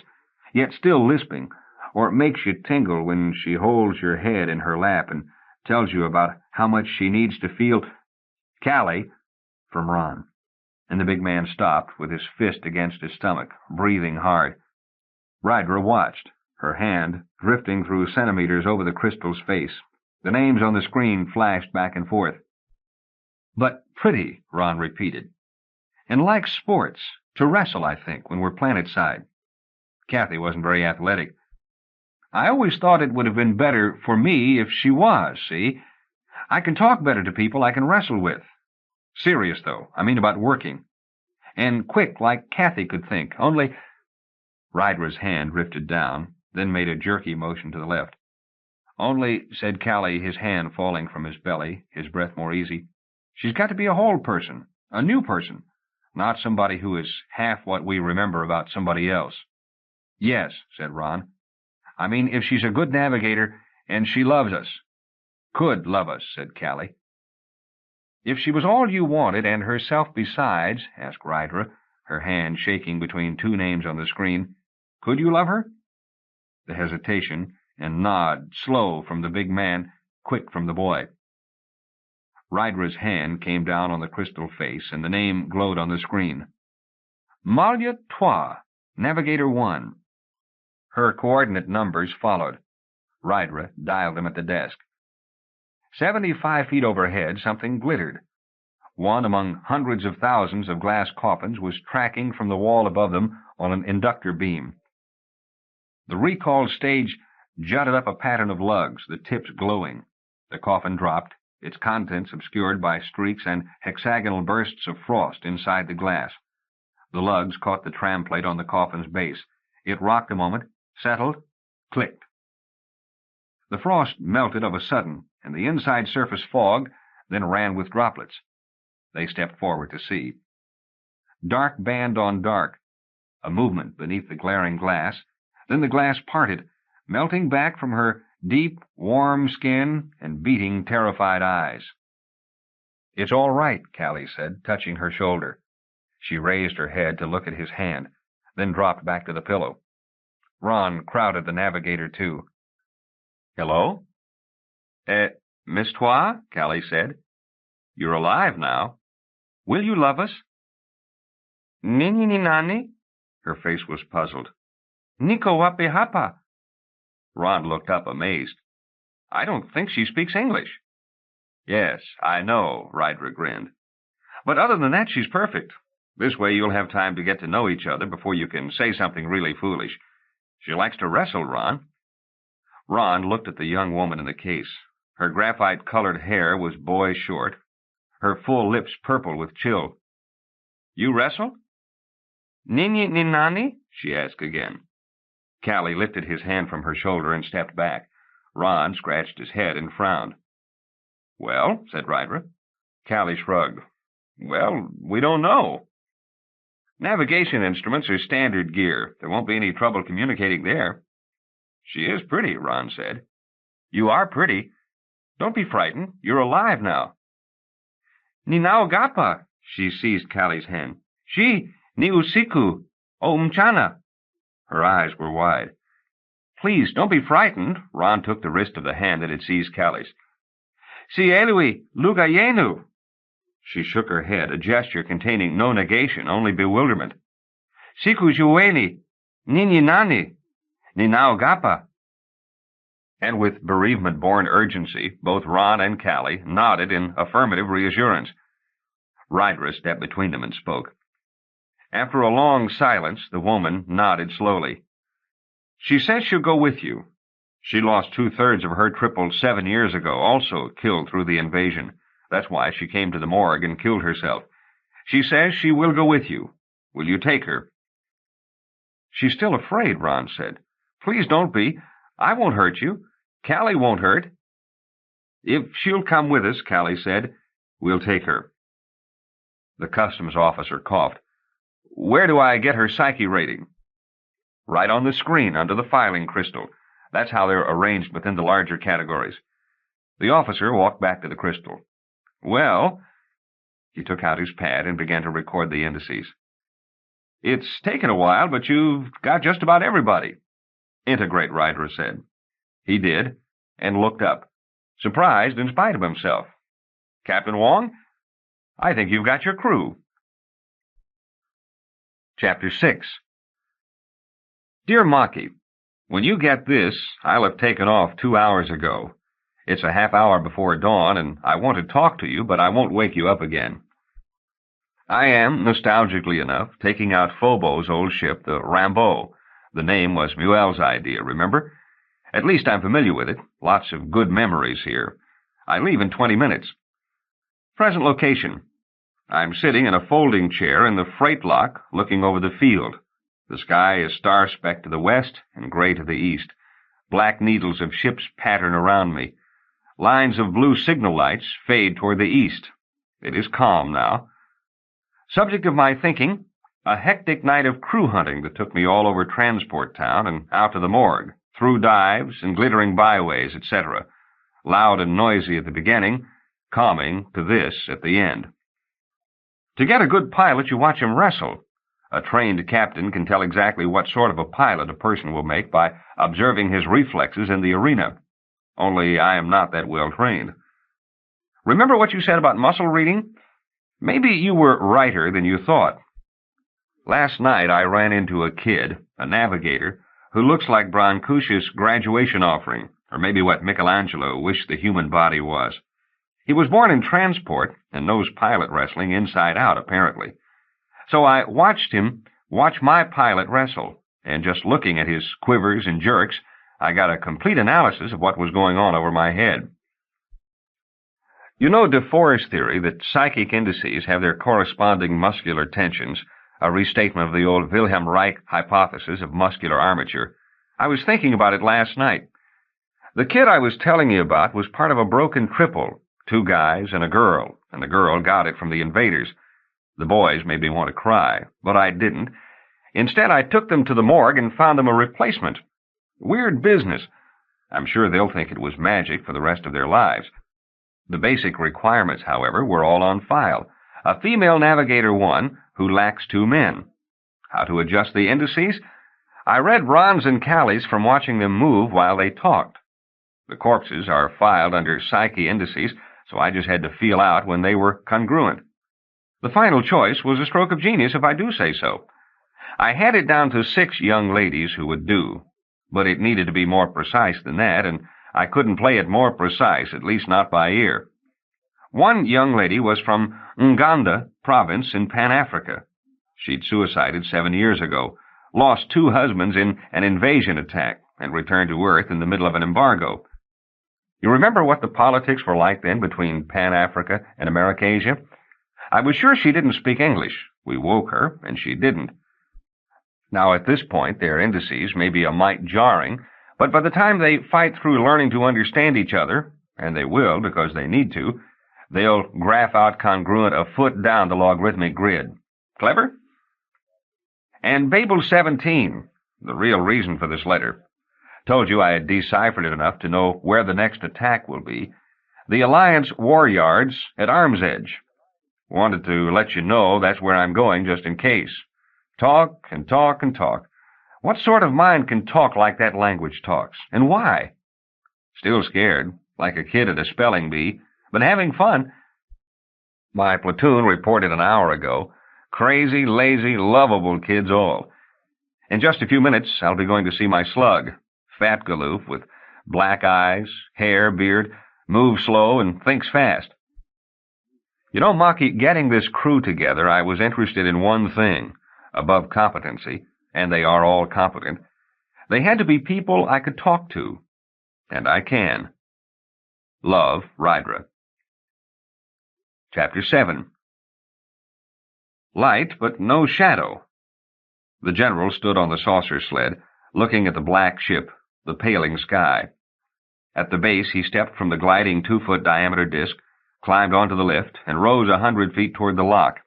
yet still lisping, or makes you tingle when she holds your head in her lap and tells you about how much she needs to feel... Callie, from Ron. And the big man stopped with his fist against his stomach, breathing hard. Rydra watched, her hand drifting through centimeters over the crystal's face. The names on the screen flashed back and forth. But pretty, Ron repeated. And like sports, to wrestle, I think, when we're planet-side. Kathy wasn't very athletic. I always thought it would have been better for me if she was, see? I can talk better to people I can wrestle with. Serious, though. I mean about working. And quick, like Kathy could think. Only... Rydra's hand drifted down, then made a jerky motion to the left. Only, said Callie, his hand falling from his belly, his breath more easy, she's got to be a whole person, a new person, not somebody who is half what we remember about somebody else. Yes, said Ron. I mean, if she's a good navigator, and she loves us. Could love us, said Callie. If she was all you wanted, and herself besides, asked Rydra, her hand shaking between two names on the screen, could you love her? The hesitation and nod, slow from the big man, quick from the boy. Rydra's hand came down on the crystal face, and the name glowed on the screen. Malia Trois, Navigator 1. Her coordinate numbers followed. Rydra dialed them at the desk. 75 feet overhead, something glittered. One among hundreds of thousands of glass coffins was tracking from the wall above them on an inductor beam. The recall stage jutted up a pattern of lugs, the tips glowing. The coffin dropped, its contents obscured by streaks and hexagonal bursts of frost inside the glass. The lugs caught the tram plate on the coffin's base. It rocked a moment, settled, clicked. The frost melted of a sudden, and the inside surface fogged, then ran with droplets. They stepped forward to see. Dark band on dark, a movement beneath the glaring glass, then the glass parted, melting back from her deep, warm skin and beating, terrified eyes. It's all right, Callie said, touching her shoulder. She raised her head to look at his hand, then dropped back to the pillow. Ron crowded the navigator, too. Hello? Miss Trois, Callie said. You're alive now. Will you love us? Nini nani? Her face was puzzled. Nico wape hapa. Ron looked up, amazed. I don't think she speaks English. Yes, I know, Rydra grinned. But other than that, she's perfect. This way you'll have time to get to know each other before you can say something really foolish. She likes to wrestle, Ron." Ron looked at the young woman in the case. Her graphite-colored hair was boy-short, her full lips purple with chill. "You wrestle?" "Nini ni nani?" she asked again. Callie lifted his hand from her shoulder and stepped back. Ron scratched his head and frowned. "Well," said Rydra. Callie shrugged. "Well, we don't know." "Navigation instruments are standard gear. There won't be any trouble communicating there." "She is pretty," Ron said. "You are pretty. Don't be frightened. You're alive now." "Ni naogapa," she seized Callie's hand. "She, ni usiku, o mchana." Her eyes were wide. "Please, don't be frightened." Ron took the wrist of the hand that had seized Callie's. "Si elui, luga yenu." She shook her head, a gesture containing no negation, only bewilderment. "Siku juweni, nini nani, ni naogapa." And with bereavement-born urgency, both Ron and Callie nodded in affirmative reassurance. Rydra stepped between them and spoke. After a long silence, the woman nodded slowly. "She says she'll go with you. She lost 2/3 of her triple 7 years ago, also killed through the invasion. That's why she came to the morgue and killed herself. She says she will go with you. Will you take her?" "She's still afraid," Ron said. "Please don't be. I won't hurt you. Callie won't hurt." "If she'll come with us," Callie said, "we'll take her." The customs officer coughed. "Where do I get her psyche rating?" "Right on the screen, under the filing crystal. That's how they're arranged within the larger categories." The officer walked back to the crystal. "Well," he took out his pad and began to record the indices. "It's taken a while, but you've got just about everybody." "Integrate," Rydra said. He did, and looked up, surprised in spite of himself. "Captain Wong, I think you've got your crew." Chapter 6. Dear Maki, when you get this, I'll have taken off 2 hours ago. It's a half hour before dawn, and I want to talk to you, but I won't wake you up again. I am, nostalgically enough, taking out Phobo's old ship, the Rambeau. The name was Muel's idea, remember? At least I'm familiar with it. Lots of good memories here. I leave in 20 minutes. Present location. I'm sitting in a folding chair in the freight lock, looking over the field. The sky is star-specked to the west and gray to the east. Black needles of ships pattern around me. Lines of blue signal lights fade toward the east. It is calm now. Subject of my thinking, a hectic night of crew hunting that took me all over Transport Town and out to the morgue, through dives and glittering byways, etc. Loud and noisy at the beginning, calming to this at the end. To get a good pilot, you watch him wrestle. A trained captain can tell exactly what sort of a pilot a person will make by observing his reflexes in the arena. Only I am not that well trained. Remember what you said about muscle reading? Maybe you were righter than you thought. Last night I ran into a kid, a navigator, who looks like Brancusius' graduation offering, or maybe what Michelangelo wished the human body was. He was born in transport and knows pilot wrestling inside out, apparently. So I watched him watch my pilot wrestle, and just looking at his quivers and jerks, I got a complete analysis of what was going on over my head. You know DeForest's theory that psychic indices have their corresponding muscular tensions, a restatement of the old Wilhelm Reich hypothesis of muscular armature. I was thinking about it last night. The kid I was telling you about was part of a broken triple, 2 guys and a girl got it from the invaders. The boys made me want to cry, but I didn't. Instead, I took them to the morgue and found them a replacement. Weird business. I'm sure they'll think it was magic for the rest of their lives. The basic requirements, however, were all on file. A female navigator 1 who lacks 2 men. How to adjust the indices? I read Ron's and Callie's from watching them move while they talked. The corpses are filed under psyche indices, so I just had to feel out when they were congruent. The final choice was a stroke of genius, if I do say so. I had it down to 6 young ladies who would do, but it needed to be more precise than that, and I couldn't play it more precise, at least not by ear. One young lady was from Nganda province in Pan-Africa. She'd suicided 7 years ago, lost 2 husbands in an invasion attack, and returned to Earth in the middle of an embargo. You remember what the politics were like then between Pan-Africa and Americasia? I was sure she didn't speak English. We woke her, and she didn't. Now, at this point, their indices may be a mite jarring, but by the time they fight through learning to understand each other, and they will because they need to, they'll graph out congruent a foot down the logarithmic grid. Clever? And Babel-17, the real reason for this letter. Told you I had deciphered it enough to know where the next attack will be. The Alliance war yards at Arm's Edge. Wanted to let you know that's where I'm going just in case. Talk and talk and talk. What sort of mind can talk like that language talks? And why? Still scared, like a kid at a spelling bee, but having fun. My platoon reported an hour ago. Crazy, lazy, lovable kids all. In just a few minutes, I'll be going to see my slug. Fat galoof with black eyes, hair, beard, moves slow, and thinks fast. You know, Maki, getting this crew together, I was interested in one thing, above competency, and they are all competent. They had to be people I could talk to, and I can. Love, Rydra. Chapter 7. Light, but no shadow. The general stood on the saucer sled, looking at the black ship, the paling sky. At the base, he stepped from the gliding 2-foot diameter disk, climbed onto the lift, and rose 100 feet toward the lock.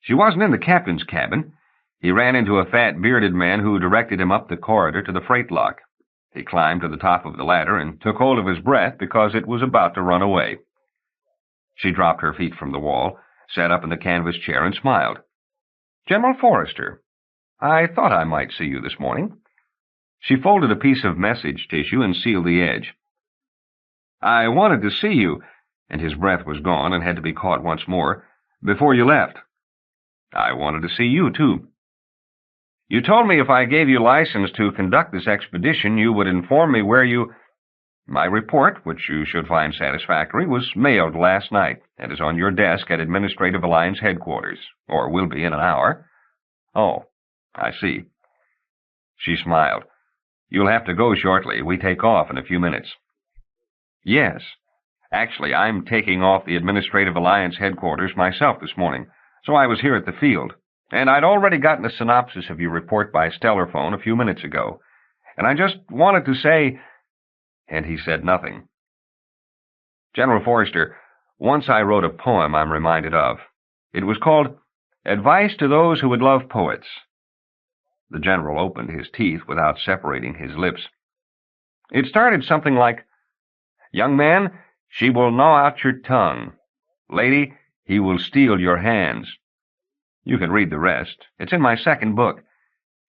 She wasn't in the captain's cabin. He ran into a fat, bearded man who directed him up the corridor to the freight lock. He climbed to the top of the ladder and took hold of his breath because it was about to run away. She dropped her feet from the wall, sat up in the canvas chair, and smiled. "General Forrester, I thought I might see you this morning." She folded a piece of message tissue and sealed the edge. "I wanted to see you," and his breath was gone and had to be caught once more, "before you left." "I wanted to see you, too." "You told me if I gave you license to conduct this expedition, you would inform me where you—" "My report, which you should find satisfactory, was mailed last night and is on your desk at Administrative Alliance headquarters, or will be in an hour." "Oh, I see." She smiled. "You'll have to go shortly. We take off in a few minutes." "Yes. Actually, I'm taking off the Administrative Alliance headquarters myself this morning, so I was here at the field. And I'd already gotten a synopsis of your report by stellar phone a few minutes ago. And I just wanted to say—" And he said nothing. "General Forrester, once I wrote a poem I'm reminded of. It was called Advice to Those Who Would Love Poets." The general opened his teeth without separating his lips. "It started something like, 'Young man, she will gnaw out your tongue. Lady, he will steal your hands.' You can read the rest. It's in my second book.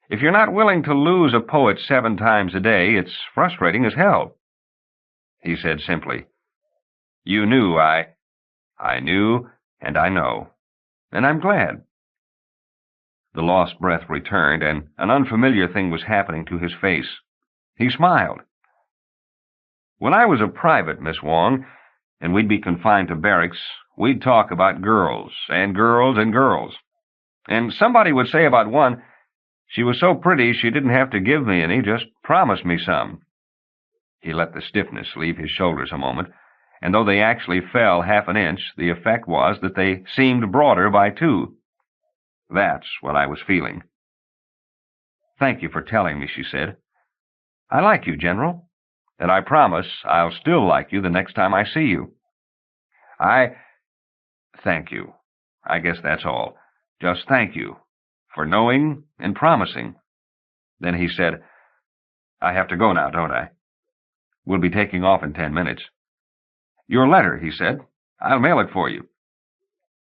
If you're not willing to lose a poet 7 times a day, it's frustrating as hell." He said simply, "You knew I knew, and I know. And I'm glad." The lost breath returned, and an unfamiliar thing was happening to his face. He smiled. "When I was a private, Miss Wong, and we'd be confined to barracks, we'd talk about girls, and girls, and girls. And somebody would say about one, 'She was so pretty she didn't have to give me any, just promise me some.'" He let the stiffness leave his shoulders a moment, and though they actually fell 1/2 inch, the effect was that they seemed broader by 2. That's what I was feeling. "Thank you for telling me," she said. "I like you, General, and I promise I'll still like you the next time I see you." Thank you. I guess that's all. Just thank you for knowing and promising." Then he said, "I have to go now, don't I? We'll be taking off in 10 minutes. "Your letter," he said. "I'll mail it for you."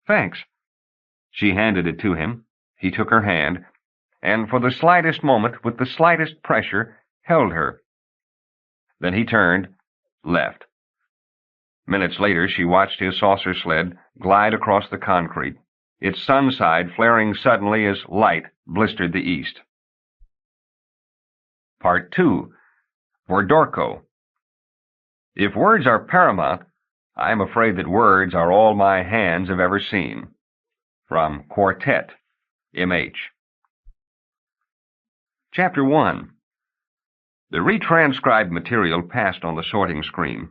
"Thanks." She handed it to him. He took her hand, and for the slightest moment, with the slightest pressure, held her. Then he turned, left. Minutes later, she watched his saucer sled glide across the concrete, its sun side flaring suddenly as light blistered the east. Part 2. For Dorco. If words are paramount, I am afraid that words are all my hands have ever seen. From Quartet. M.H. Chapter 1. The retranscribed material passed on the sorting screen.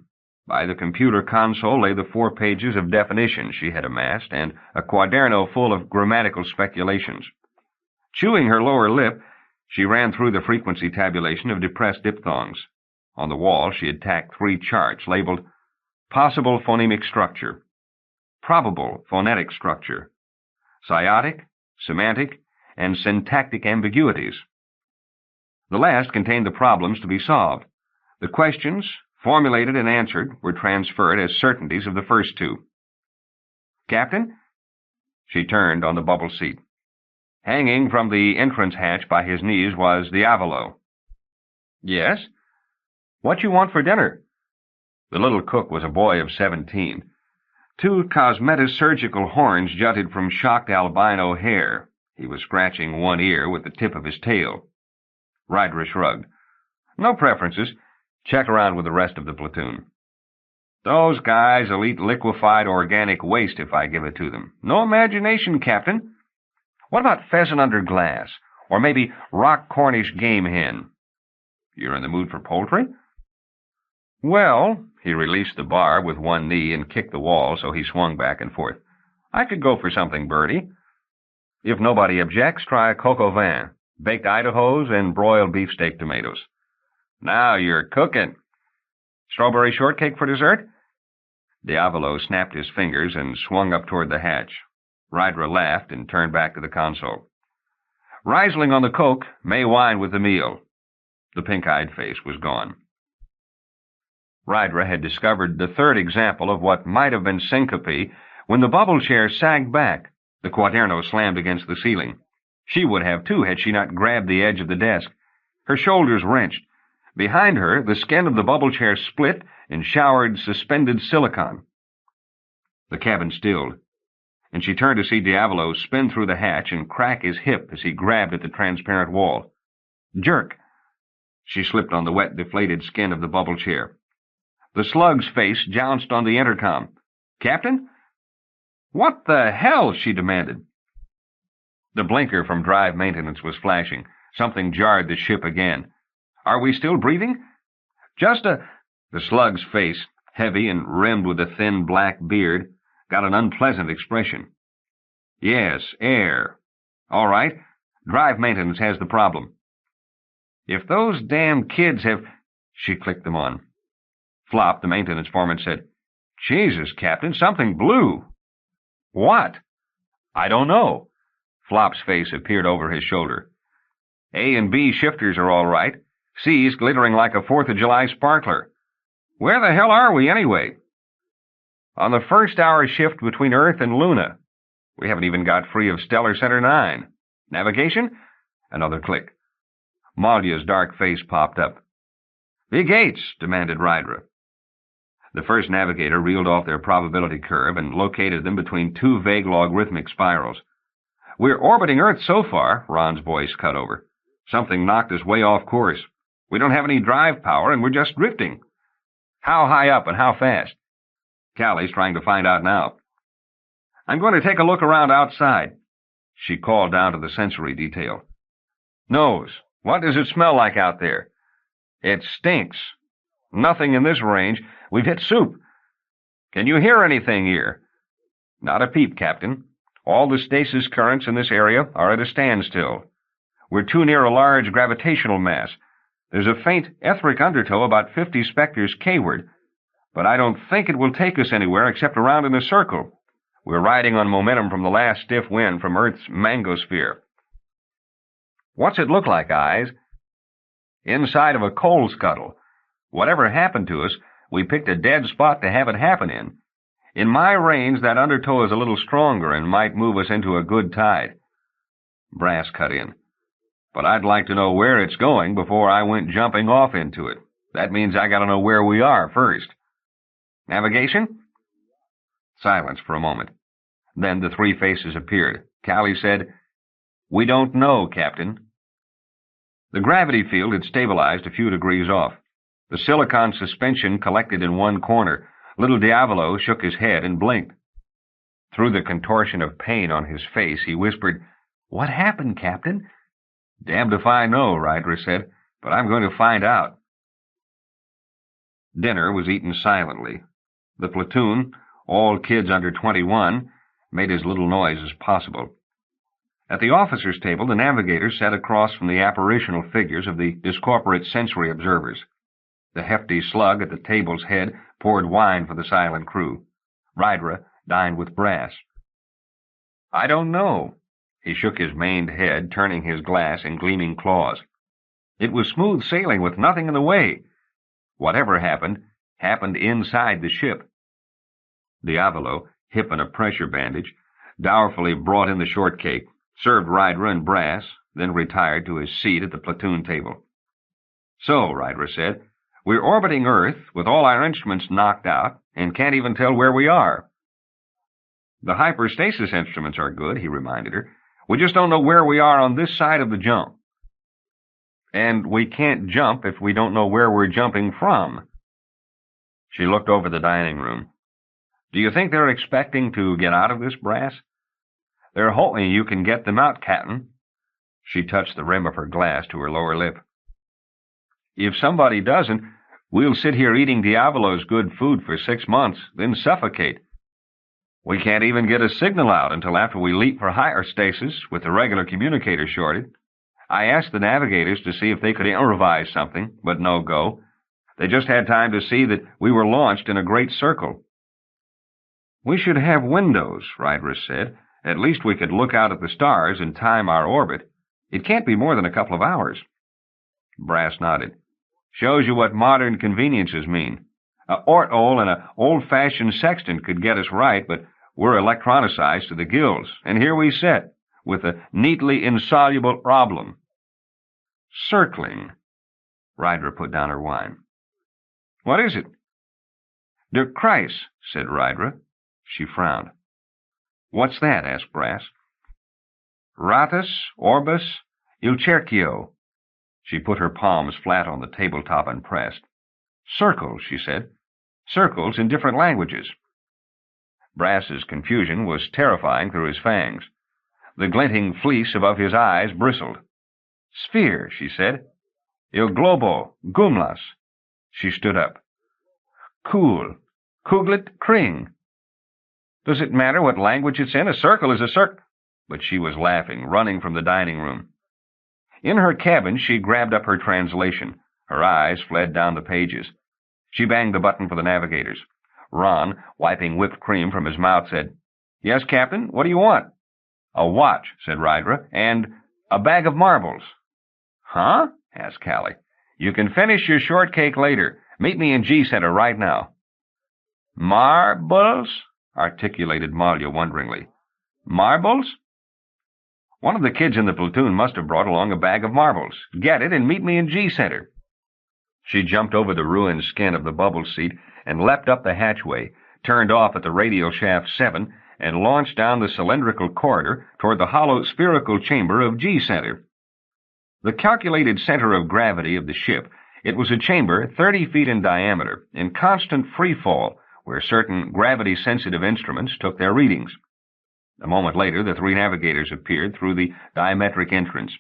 By the computer console lay the 4 pages of definitions she had amassed and a quaderno full of grammatical speculations. Chewing her lower lip, she ran through the frequency tabulation of depressed diphthongs. On the wall she had tacked 3 charts labeled Possible Phonemic Structure, Probable Phonetic Structure, Syotic, Semantic, and Syntactic Ambiguities. The last contained the problems to be solved. The questions, formulated and answered, were transferred as certainties of the first 2. Captain? She turned on the bubble seat. Hanging from the entrance hatch by his knees was Diavolo. Yes? What you want for dinner? The little cook was a boy of 17. 2 cosmetosurgical horns jutted from shocked albino hair. He was scratching one ear with the tip of his tail. Rydra shrugged. No preferences. Check around with the rest of the platoon. Those guys will eat liquefied organic waste if I give it to them. No imagination, Captain. What about pheasant under glass? Or maybe rock Cornish game hen? You're in the mood for poultry? Well, he released the bar with one knee and kicked the wall so he swung back and forth. I could go for something birdy. If nobody objects, try a coq au vin, baked Idahos, and broiled beefsteak tomatoes. Now you're cooking. Strawberry shortcake for dessert? Diavolo snapped his fingers and swung up toward the hatch. Rydra laughed and turned back to the console. Riesling on the coke, may wine with the meal. The pink-eyed face was gone. Rydra had discovered the 3rd example of what might have been syncope when the bubble chair sagged back. The quaderno slammed against the ceiling. She would have, too, had she not grabbed the edge of the desk. Her shoulders wrenched. Behind her, the skin of the bubble chair split and showered suspended silicon. The cabin stilled, and she turned to see Diavolo spin through the hatch and crack his hip as he grabbed at the transparent wall. Jerk! She slipped on the wet, deflated skin of the bubble chair. The slug's face jounced on the intercom. Captain? What the hell? She demanded. The blinker from drive maintenance was flashing. Something jarred the ship again. Are we still breathing? The slug's face, heavy and rimmed with a thin black beard, got an unpleasant expression. Yes, air. All right. Drive maintenance has the problem. If those damn kids have... She clicked them on. Flop, the maintenance foreman, said, Jesus, Captain, something blew. What? I don't know. Flop's face appeared over his shoulder. A and B shifters are all right. C's glittering like a 4th of July sparkler. Where the hell are we, anyway? On the 1st hour shift between Earth and Luna. We haven't even got free of Stellar Center 9. Navigation? Another click. Malia's dark face popped up. Big Gates, demanded Rydra. The first navigator reeled off their probability curve and located them between 2 vague logarithmic spirals. We're orbiting Earth so far, Ron's voice cut over. Something knocked us way off course. We don't have any drive power, and we're just drifting. How high up and how fast? Callie's trying to find out now. I'm going to take a look around outside. She called down to the sensory detail. Nose, what does it smell like out there? It stinks. Nothing in this range. We've hit soup. Can you hear anything here? Not a peep, Captain. All the stasis currents in this area are at a standstill. We're too near a large gravitational mass. There's a faint etheric undertow about 50 specters K-ward, but I don't think it will take us anywhere except around in a circle. We're riding on momentum from the last stiff wind from Earth's mangosphere. What's it look like, Eyes? Inside of a coal scuttle. Whatever happened to us, we picked a dead spot to have it happen in. In my range, that undertow is a little stronger and might move us into a good tide. Brass cut in. But I'd like to know where it's going before I went jumping off into it. That means I gotta know where we are first. Navigation? Silence for a moment. Then the 3 faces appeared. Callie said, We don't know, Captain. The gravity field had stabilized a few degrees off. The silicon suspension collected in one corner. Little Diavolo shook his head and blinked. Through the contortion of pain on his face, he whispered, What happened, Captain? Damned if I know, Rydra said, but I'm going to find out. Dinner was eaten silently. The platoon, all kids under 21, made as little noise as possible. At the officers' table, the navigators sat across from the apparitional figures of the discorporate sensory observers. The hefty slug at the table's head poured wine for the silent crew. Rydra dined with Brass. I don't know. He shook his maned head, turning his glass in gleaming claws. It was smooth sailing with nothing in the way. Whatever happened, happened inside the ship. Diavolo, hip in a pressure bandage, dourfully brought in the shortcake, served Rydra and Brass, then retired to his seat at the platoon table. So, Rydra said, we're orbiting Earth with all our instruments knocked out and can't even tell where we are. The hyperstasis instruments are good, he reminded her. We just don't know where we are on this side of the jump. And we can't jump if we don't know where we're jumping from. She looked over the dining room. Do you think they're expecting to get out of this, Brass? They're hoping you can get them out, Captain. She touched the rim of her glass to her lower lip. If somebody doesn't, we'll sit here eating Diavolo's good food for 6 months, then suffocate. We can't even get a signal out until after we leap for higher stasis with the regular communicator shorted. I asked the navigators to see if they could improvise something, but no go. They just had time to see that we were launched in a great circle. We should have windows, Rydra said. At least we could look out at the stars and time our orbit. It can't be more than a couple of hours. Brass nodded. Shows you what modern conveniences mean. A orthole and an old-fashioned sextant could get us right, but we're electronicized to the gills, and here we sit, with a neatly insoluble problem. Circling. Rydra put down her wine. What is it? Der Kreis, said Rydra. She frowned. What's that? Asked Brass. Ratus, orbis, il cerchio. She put her palms flat on the tabletop and pressed. Circles, she said. Circles in different languages. Brass's confusion was terrifying through his fangs. The glinting fleece above his eyes bristled. Sphere, she said. Il globo, gumlas. She stood up. Cool, kuglet, kring. Does it matter what language it's in? A circle is a circle. But she was laughing, running from the dining room. In her cabin, she grabbed up her translation. Her eyes fled down the pages. She banged the button for the navigators. Ron, wiping whipped cream from his mouth, said, Yes, Captain, what do you want? A watch, said Rydra, and a bag of marbles. Huh? Asked Callie. You can finish your shortcake later. Meet me in G Center right now. Marbles? Articulated Malia wonderingly. Marbles? One of the kids in the platoon must have brought along a bag of marbles. Get it and meet me in G Center. She jumped over the ruined skin of the bubble seat and leapt up the hatchway, turned off at the radial shaft 7, and launched down the cylindrical corridor toward the hollow spherical chamber of G Center. The calculated center of gravity of the ship, it was a chamber 30 feet in diameter, in constant free fall, where certain gravity-sensitive instruments took their readings. A moment later, the 3 navigators appeared through the diametric entrance.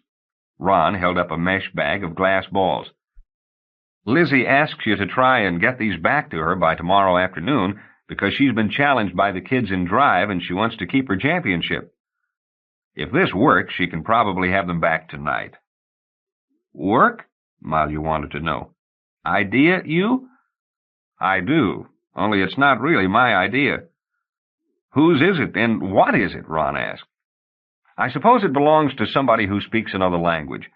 Ron held up a mesh bag of glass balls. Lizzie asks you to try and get these back to her by tomorrow afternoon because she's been challenged by the kids in drive and she wants to keep her championship. If this works, she can probably have them back tonight. Work? Malia wanted to know. Idea, you? I do, only it's not really my idea. Whose is it, and what is it? Ron asked. I suppose it belongs to somebody who speaks another language.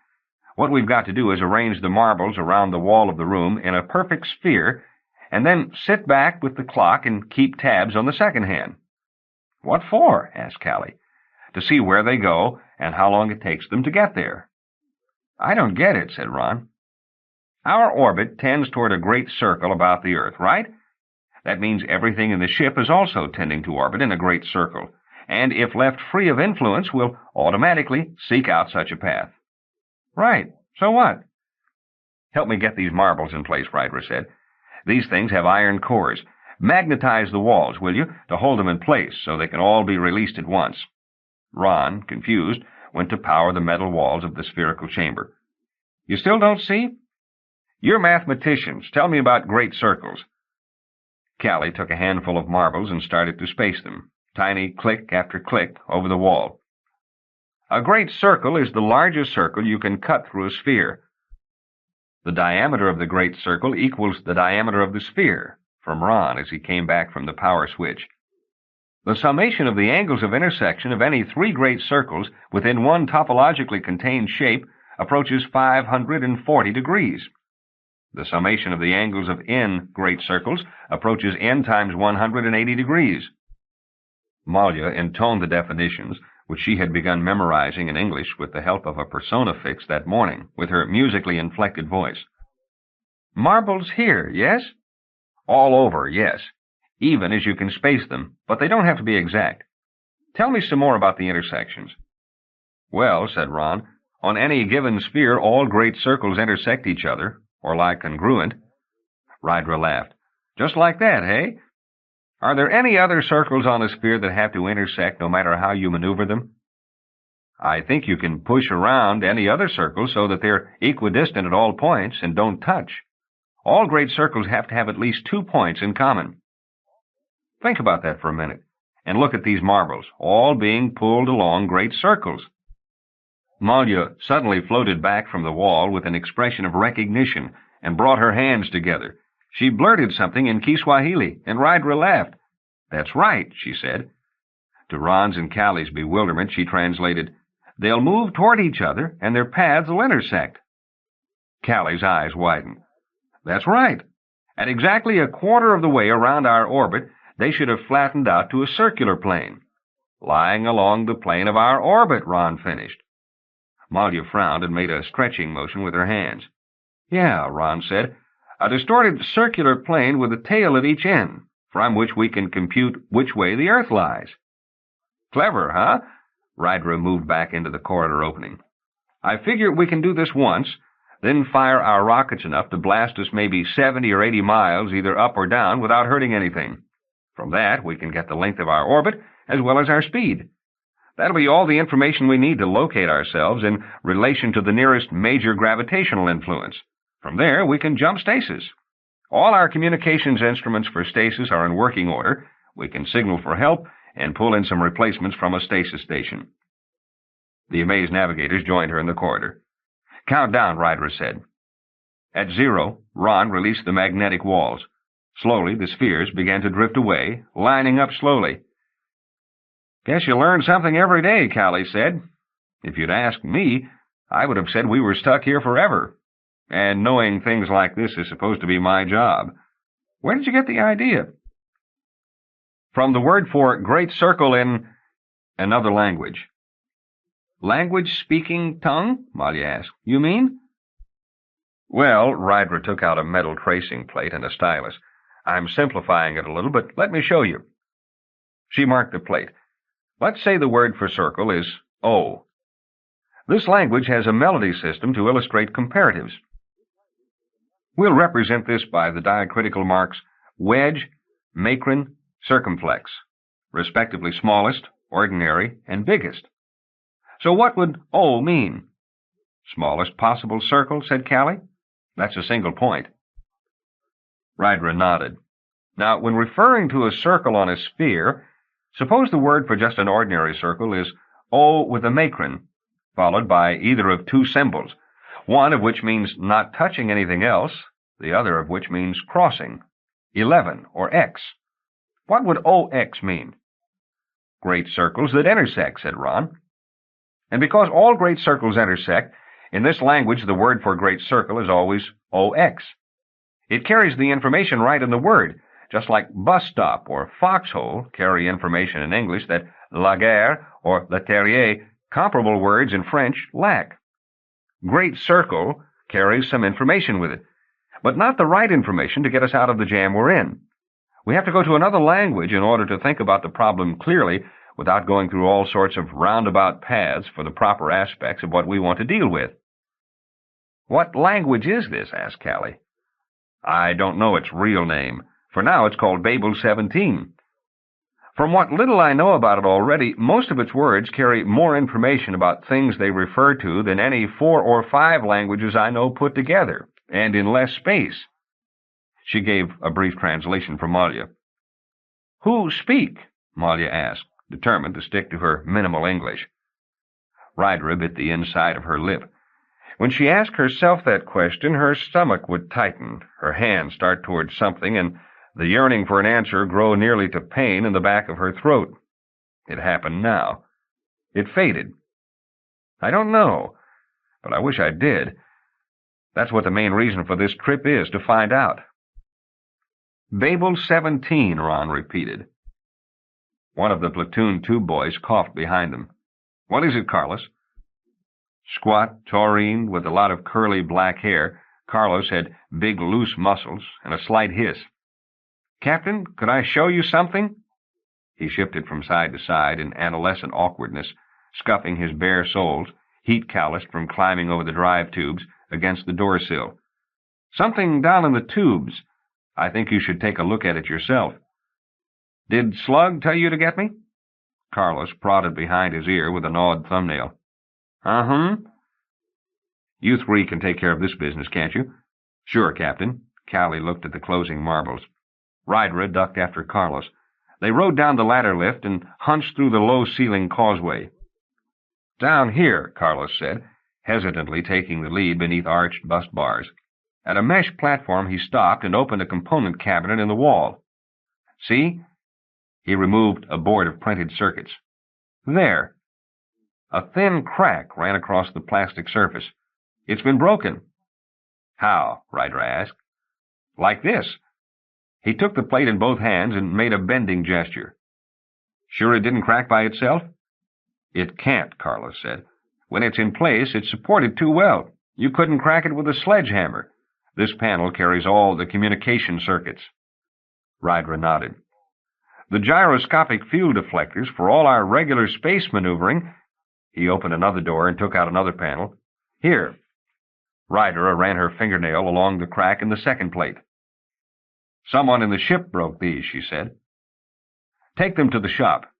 What we've got to do is arrange the marbles around the wall of the room in a perfect sphere, and then sit back with the clock and keep tabs on the second hand. What for? Asked Callie. To see where they go and how long it takes them to get there. I don't get it, said Ron. Our orbit tends toward a great circle about the Earth, right? That means everything in the ship is also tending to orbit in a great circle, and if left free of influence, will automatically seek out such a path. Right. So what? Help me get these marbles in place, Rydra said. These things have iron cores. Magnetize the walls, will you, to hold them in place so they can all be released at once. Ron, confused, went to power the metal walls of the spherical chamber. You still don't see? You're mathematicians. Tell me about great circles. Callie took a handful of marbles and started to space them, tiny click after click, over the wall. A great circle is the largest circle you can cut through a sphere. The diameter of the great circle equals the diameter of the sphere, from Ron as he came back from the power switch. The summation of the angles of intersection of any three great circles within one topologically contained shape approaches 540 degrees. The summation of the angles of n great circles approaches n times 180 degrees. Malya intoned the definitions, which she had begun memorizing in English with the help of a persona fix that morning, with her musically inflected voice. Marbles here, yes? All over, yes. Even as you can space them, but they don't have to be exact. Tell me some more about the intersections. Well, said Ron, on any given sphere all great circles intersect each other, or lie congruent. Rydra laughed. Just like that, hey? Are there any other circles on a sphere that have to intersect no matter how you maneuver them? I think you can push around any other circle so that they're equidistant at all points and don't touch. All great circles have to have at least 2 points in common. Think about that for a minute, and look at these marbles, all being pulled along great circles. Malya suddenly floated back from the wall with an expression of recognition and brought her hands together. She blurted something in Kiswahili, and Rydra laughed. That's right, she said. To Ron's and Callie's bewilderment, she translated, They'll move toward each other, and their paths will intersect. Callie's eyes widened. That's right. At exactly a quarter of the way around our orbit, they should have flattened out to a circular plane. Lying along the plane of our orbit, Ron finished. Malya frowned and made a stretching motion with her hands. Yeah, Ron said, a distorted circular plane with a tail at each end, from which we can compute which way the Earth lies. Clever, huh? Rydra moved back into the corridor opening. I figure we can do this once, then fire our rockets enough to blast us maybe 70 or 80 miles either up or down without hurting anything. From that, we can get the length of our orbit as well as our speed. That'll be all the information we need to locate ourselves in relation to the nearest major gravitational influence. From there, we can jump stasis. All our communications instruments for stasis are in working order. We can signal for help and pull in some replacements from a stasis station. The amazed navigators joined her in the corridor. Count down, Rydra said. At 0, Ron released the magnetic walls. Slowly, the spheres began to drift away, lining up slowly. Guess you learn something every day, Callie said. If you'd asked me, I would have said we were stuck here forever. And knowing things like this is supposed to be my job. Where did you get the idea? From the word for great circle in another language. Language-speaking tongue? Malya asked. You mean? Well, Rydra took out a metal tracing plate and a stylus. I'm simplifying it a little, but let me show you. She marked the plate. Let's say the word for circle is O. This language has a melody system to illustrate comparatives. We'll represent this by the diacritical marks wedge, macron, circumflex, respectively smallest, ordinary, and biggest. So what would O mean? Smallest possible circle, said Callie. That's a single point. Rydra nodded. Now, when referring to a circle on a sphere, suppose the word for just an ordinary circle is O with a macron, followed by either of 2 symbols, one of which means not touching anything else, the other of which means crossing, 11 or X. What would OX mean? Great circles that intersect, said Ron. And because all great circles intersect, in this language the word for great circle is always OX. It carries the information right in the word, just like bus stop or foxhole carry information in English that la gare or la terrier, comparable words in French, lack. Great circle carries some information with it, but not the right information to get us out of the jam we're in. We have to go to another language in order to think about the problem clearly without going through all sorts of roundabout paths for the proper aspects of what we want to deal with. What language is this? Asked Callie. I don't know its real name. For now it's called Babel-17. From what little I know about it already, most of its words carry more information about things they refer to than any 4 or 5 languages I know put together, and in less space." She gave a brief translation for Malya. "Who speak?" Malya asked, determined to stick to her minimal English. Rydra bit the inside of her lip. When she asked herself that question, her stomach would tighten, her hand start toward something, and the yearning for an answer grow nearly to pain in the back of her throat. It happened now. It faded. "I don't know, but I wish I did. That's what the main reason for this trip is, to find out." "Babel-17, Ron repeated. One of the platoon tube boys coughed behind them. "What is it, Carlos?" Squat, taurine, with a lot of curly black hair, Carlos had big, loose muscles and a slight hiss. "Captain, could I show you something?" He shifted from side to side in adolescent awkwardness, scuffing his bare soles, heat-calloused from climbing over the drive tubes, against the door sill. "Something down in the tubes. I think you should take a look at it yourself." "Did Slug tell you to get me?" Carlos prodded behind his ear with a gnawed thumbnail. "Uh-huh." "You 3 can take care of this business, can't you?" "Sure, Captain." Callie looked at the closing marbles. Rydra ducked after Carlos. They rode down the ladder lift and hunched through the low-ceiling causeway. "Down here," Carlos said, hesitantly taking the lead beneath arched bus bars. At a mesh platform he stopped and opened a component cabinet in the wall. "See?" He removed a board of printed circuits. "There." A thin crack ran across the plastic surface. "It's been broken." "How?" Rydra asked. "Like this." He took the plate in both hands and made a bending gesture. "Sure it didn't crack by itself?" "It can't," Carlos said. "When it's in place, it's supported too well. You couldn't crack it with a sledgehammer. This panel carries all the communication circuits." Rydra nodded. "The gyroscopic fuel deflectors for all our regular space maneuvering—" He opened another door and took out another panel. "Here." Rydra ran her fingernail along the crack in the second plate. "Someone in the ship broke these," she said. "Take them to the shop.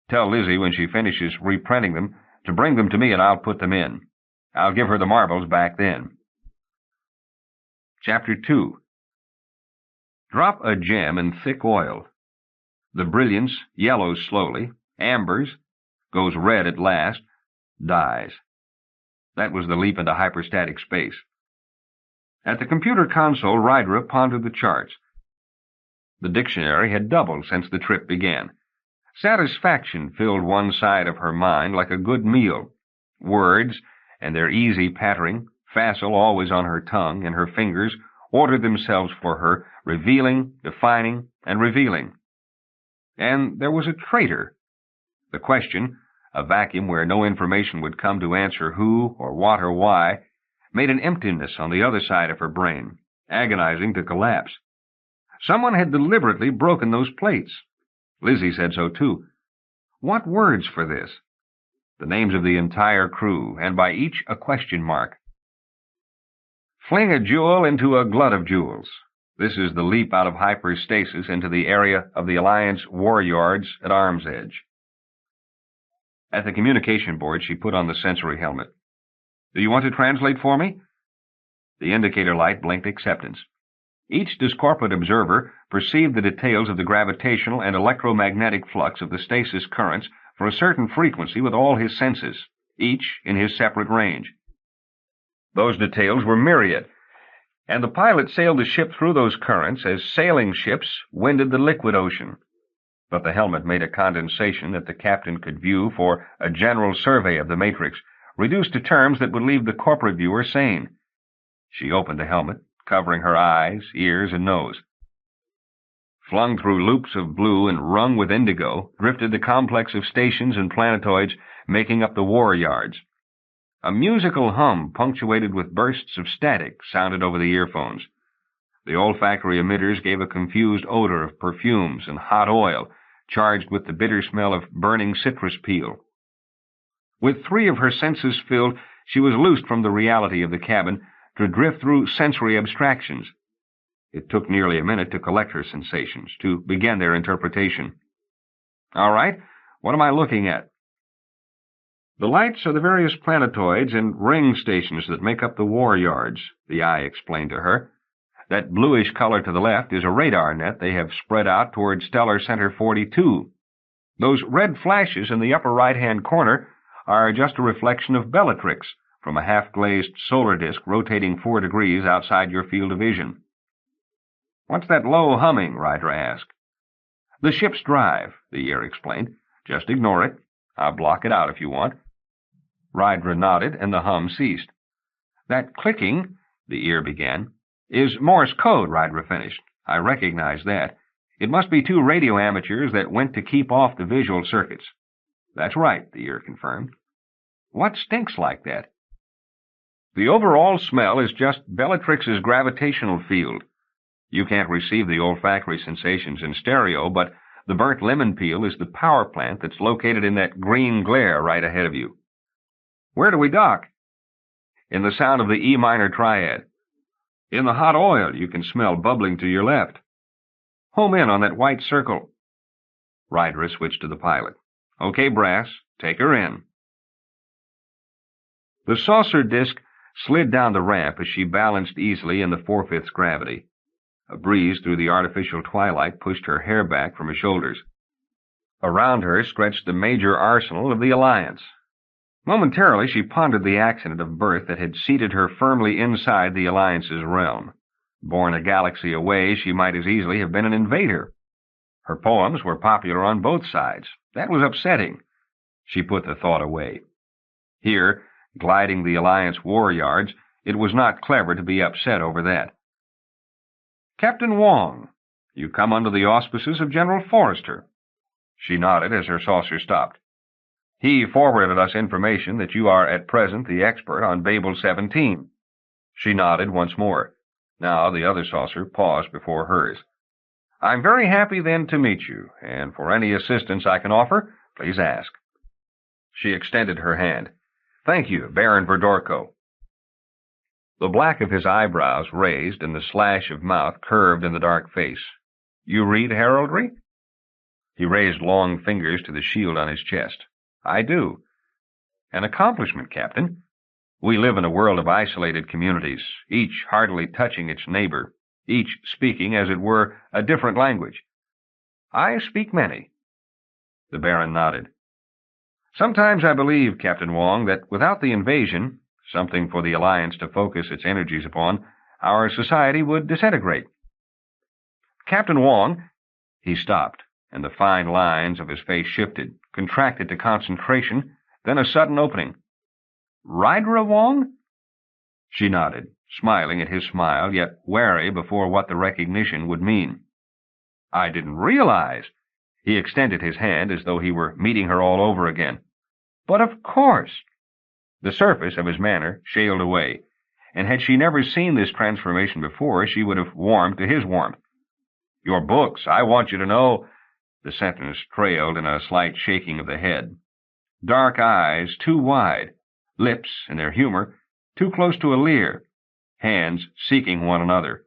Tell Lizzie when she finishes reprinting them to bring them to me and I'll put them in. I'll give her the marbles back then." Chapter 2. Drop a gem in thick oil. The brilliance yellows slowly, ambers, goes red at last, dies. That was the leap into hyperstatic space. At the computer console, Rydra pondered the charts. The dictionary had doubled since the trip began. Satisfaction filled one side of her mind like a good meal. Words, and their easy pattering, facile always on her tongue, and her fingers ordered themselves for her, revealing, defining, and revealing. And there was a traitor. The question, a vacuum where no information would come to answer who or what or why, made an emptiness on the other side of her brain, agonizing to collapse. Someone had deliberately broken those plates. Lizzie said so, too. What words for this? The names of the entire crew, and by each a question mark. Fling a jewel into a glut of jewels. This is the leap out of hyperstasis into the area of the Alliance war yards at arm's edge. At the communication board, she put on the sensory helmet. "Do you want to translate for me?" The indicator light blinked acceptance. Each discorporate observer perceived the details of the gravitational and electromagnetic flux of the stasis currents for a certain frequency with all his senses, each in his separate range. Those details were myriad, and the pilot sailed the ship through those currents as sailing ships winded the liquid ocean. But the helmet made a condensation that the captain could view for a general survey of the matrix, reduced to terms that would leave the corporate viewer sane. She opened the helmet, covering her eyes, ears, and nose. Flung through loops of blue and rung with indigo, drifted the complex of stations and planetoids making up the war yards. A musical hum, punctuated with bursts of static, sounded over the earphones. The olfactory emitters gave a confused odor of perfumes and hot oil, charged with the bitter smell of burning citrus peel. With 3 of her senses filled, she was loosed from the reality of the cabin to drift through sensory abstractions. It took nearly a minute to collect her sensations, to begin their interpretation. All right. What am I looking at? The lights are the various planetoids and ring stations that make up the war yards, the eye explained to her. That bluish color to the left is a radar net they have spread out toward Stellar Center 42. Those red flashes in the upper right-hand corner are just a reflection of Bellatrix from a half-glazed solar disk rotating 4 degrees outside your field of vision. What's that low humming? Rydra asked. The ship's drive, the ear explained. Just ignore it. I'll block it out if you want. Rydra nodded, and the hum ceased. That clicking, the ear began, is Morse code, Rydra finished. I recognize that. It must be 2 radio amateurs that went to keep off the visual circuits. That's right, the ear confirmed. What stinks like that? The overall smell is just Bellatrix's gravitational field. You can't receive the olfactory sensations in stereo, but the burnt lemon peel is the power plant that's located in that green glare right ahead of you. Where do we dock? In the sound of the E minor triad. In the hot oil you can smell bubbling to your left. Home in on that white circle. Rydra switched to the pilot. Okay, Brass, take her in. The saucer disk slid down the ramp as she balanced easily in the 4/5 gravity. A breeze through the artificial twilight pushed her hair back from her shoulders. Around her stretched the major arsenal of the Alliance. Momentarily she pondered the accident of birth that had seated her firmly inside the Alliance's realm. Born a galaxy away, she might as easily have been an invader. Her poems were popular on both sides. That was upsetting. She put the thought away. Here, gliding the Alliance war yards, it was not clever to be upset over that. Captain Wong, you come under the auspices of General Forrester. She nodded as her saucer stopped. He forwarded us information that you are at present the expert on Babel-17. She nodded once more. Now the other saucer paused before hers. I'm very happy then to meet you, and for any assistance I can offer, please ask. She extended her hand. Thank you, Baron Dorco. The black of his eyebrows raised and the slash of mouth curved in the dark face. You read heraldry? He raised long fingers to the shield on his chest. I do. An accomplishment, Captain. We live in a world of isolated communities, each hardly touching its neighbor, each speaking, as it were, a different language. I speak many. The Baron nodded. Sometimes I believe, Captain Wong, that without the invasion, something for the Alliance to focus its energies upon, our society would disintegrate. Captain Wong, he stopped, and the fine lines of his face shifted, contracted to concentration, then a sudden opening. Rydra Wong? She nodded, smiling at his smile, yet wary before what the recognition would mean. I didn't realize. He extended his hand as though he were meeting her all over again. But of course. The surface of his manner shaled away, and had she never seen this transformation before, she would have warmed to his warmth. Your books, I want you to know. The sentence trailed in a slight shaking of the head. Dark eyes too wide, lips, in their humor, too close to a leer, hands seeking one another.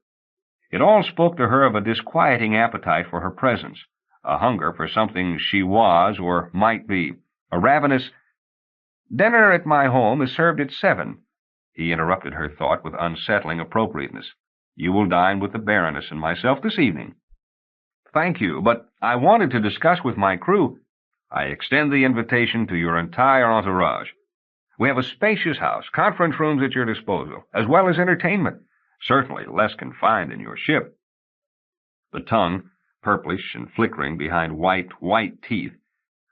It all spoke to her of a disquieting appetite for her presence, a hunger for something she was or might be, a ravenous... Dinner at my home is served at 7. He interrupted her thought with unsettling appropriateness. You will dine with the Baroness and myself this evening. Thank you, but I wanted to discuss with my crew. I extend the invitation to your entire entourage. We have a spacious house, conference rooms at your disposal, as well as entertainment, certainly less confined than your ship. The tongue, purplish and flickering behind white teeth,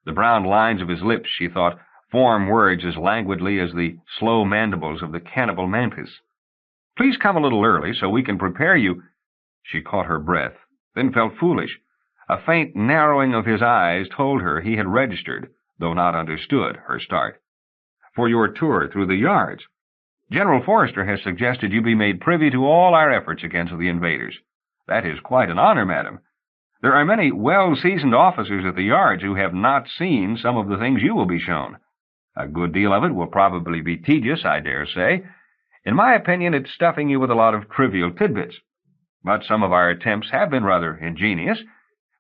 the brown lines of his lips, she thought, form words as languidly as the slow mandibles of the cannibal mantis. Please come a little early so we can prepare you. She caught her breath, then felt foolish. A faint narrowing of his eyes told her he had registered, though not understood, her start. For your tour through the yards. General Forrester has suggested you be made privy to all our efforts against the invaders. That is quite an honor, madam. There are many well-seasoned officers at the yards who have not seen some of the things you will be shown. A good deal of it will probably be tedious, I dare say. In my opinion, it's stuffing you with a lot of trivial tidbits. But some of our attempts have been rather ingenious.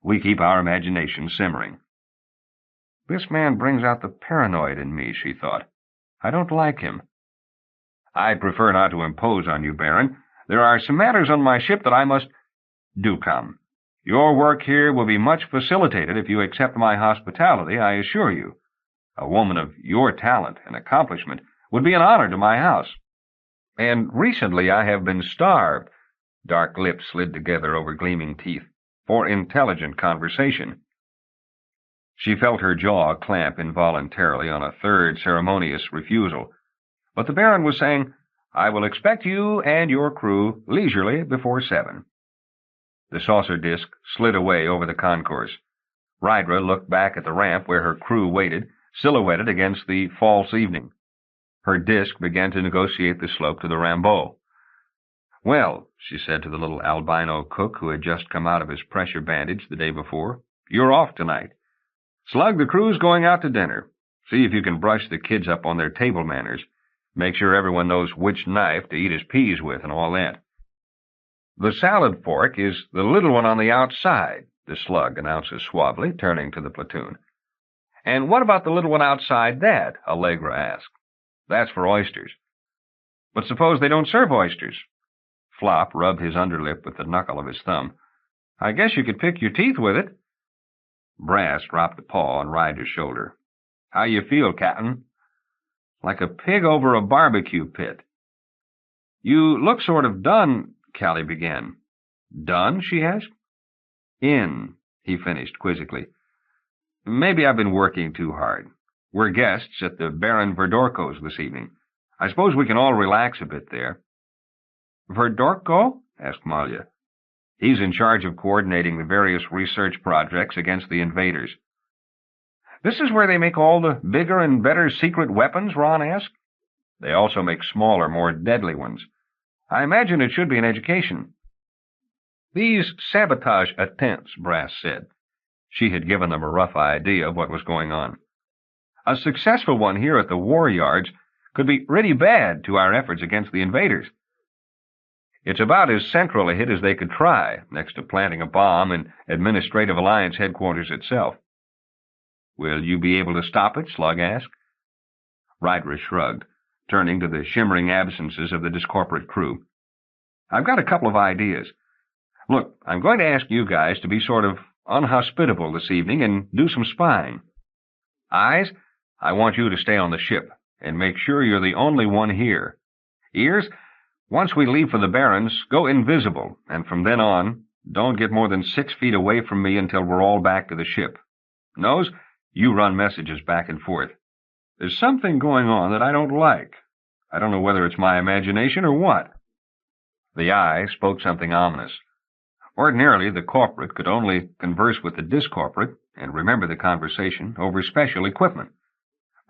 We keep our imagination simmering. This man brings out the paranoid in me, she thought. I don't like him. I'd prefer not to impose on you, Baron. There are some matters on my ship that I must... Do come. Your work here will be much facilitated if you accept my hospitality, I assure you. A woman of your talent and accomplishment would be an honor to my house. And recently I have been starved, dark lips slid together over gleaming teeth, for intelligent conversation. She felt her jaw clamp involuntarily on a third ceremonious refusal. But the Baron was saying, I will expect you and your crew leisurely before 7. The saucer disk slid away over the concourse. Rydra looked back at the ramp where her crew waited, silhouetted against the false evening. Her disk began to negotiate the slope to the Rambeau. Well, she said to the little albino cook who had just come out of his pressure bandage the day before, you're off tonight. Slug, the crew's going out to dinner. See if you can brush the kids up on their table manners. Make sure everyone knows which knife to eat his peas with and all that. The salad fork is the little one on the outside, the slug announces suavely, turning to the platoon. And what about the little one outside that? Allegra asked. That's for oysters. But suppose they don't serve oysters? Flop rubbed his underlip with the knuckle of his thumb. I guess you could pick your teeth with it. Brass dropped a paw on Ryder's shoulder. How you feel, Captain? Like a pig over a barbecue pit. You look sort of done, Callie began. Done? She asked. In, he finished quizzically. Maybe I've been working too hard. We're guests at the Baron Verdorco's this evening. I suppose we can all relax a bit there. Verdorco? Asked Malia. He's in charge of coordinating the various research projects against the invaders. This is where they make all the bigger and better secret weapons, Ron asked. They also make smaller, more deadly ones. I imagine it should be an education. These sabotage attempts, Brass said. She had given them a rough idea of what was going on. A successful one here at the war yards could be really bad to our efforts against the invaders. It's about as central a hit as they could try, next to planting a bomb in Administrative Alliance headquarters itself. Will you be able to stop it? Slug asked. Rydra shrugged, turning to the shimmering absences of the discorporate crew. I've got a couple of ideas. Look, I'm going to ask you guys to be sort of unhospitable this evening and do some spying. Eyes, I want you to stay on the ship and make sure you're the only one here. Ears, once we leave for the Barrens, go invisible, and from then on, don't get more than 6 feet away from me until we're all back to the ship. Nose, you run messages back and forth. There's something going on that I don't like. I don't know whether it's my imagination or what. The Eye spoke something ominous. Ordinarily, the corporate could only converse with the discorporate and remember the conversation over special equipment.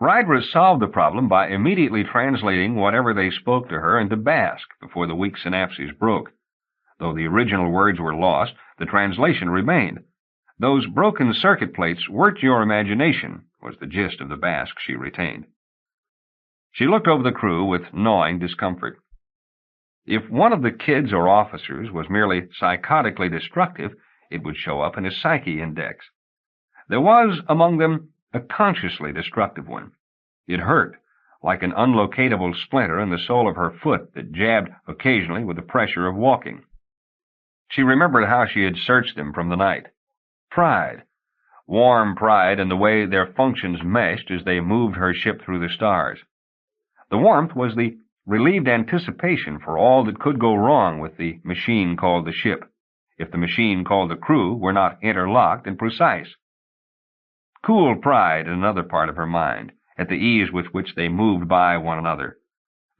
Rydra solved the problem by immediately translating whatever they spoke to her into Basque before the weak synapses broke. Though the original words were lost, the translation remained. Those broken circuit plates weren't your imagination, was the gist of the Basque she retained. She looked over the crew with gnawing discomfort. If one of the kids or officers was merely psychotically destructive, it would show up in his psyche index. There was, among them, a consciously destructive one. It hurt, like an unlocatable splinter in the sole of her foot that jabbed occasionally with the pressure of walking. She remembered how she had searched them from the night. Pride. Warm pride in the way their functions meshed as they moved her ship through the stars. The warmth was the relieved anticipation for all that could go wrong with the machine called the ship, if the machine called the crew were not interlocked and precise. Cool pride in another part of her mind, at the ease with which they moved by one another.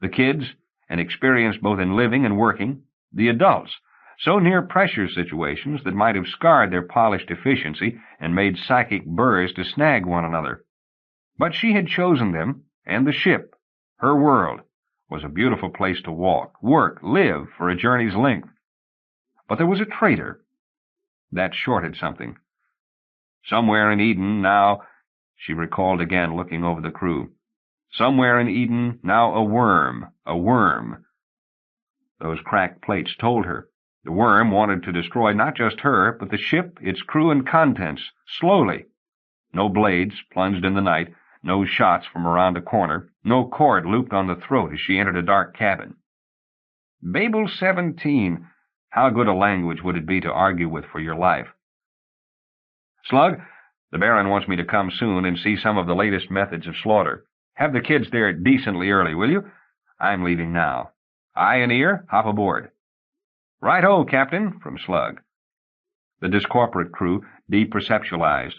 The kids, and experienced both in living and working, the adults, so near pressure situations that might have scarred their polished efficiency and made psychic burrs to snag one another. But she had chosen them, and the ship, her world, was a beautiful place to walk, work, live for a journey's length. But there was a traitor. That shorted something. Somewhere in Eden now, she recalled again looking over the crew. Somewhere in Eden now a worm. Those cracked plates told her. The worm wanted to destroy not just her, but the ship, its crew and contents, slowly. No blades plunged in the night, no shots from around a corner, no cord looped on the throat as she entered a dark cabin. Babel-17. How good a language would it be to argue with for your life? Slug, the Baron wants me to come soon and see some of the latest methods of slaughter. Have the kids there decently early, will you? I'm leaving now. Eye and ear, hop aboard. Right-o, Captain, from Slug. The discorporate crew deperceptualized.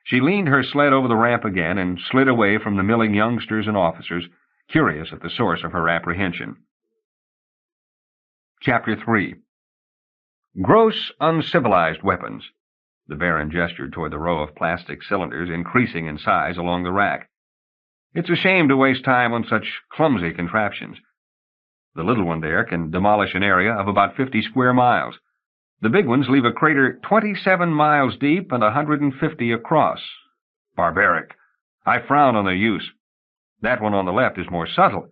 She leaned her sled over the ramp again and slid away from the milling youngsters and officers, curious at the source of her apprehension. Chapter 3. Gross, uncivilized weapons. The Baron gestured toward the row of plastic cylinders increasing in size along the rack. It's a shame to waste time on such clumsy contraptions. The little one there can demolish an area of about 50 square miles. The big ones leave a crater 27 miles deep and 150 across. Barbaric. I frown on their use. That one on the left is more subtle.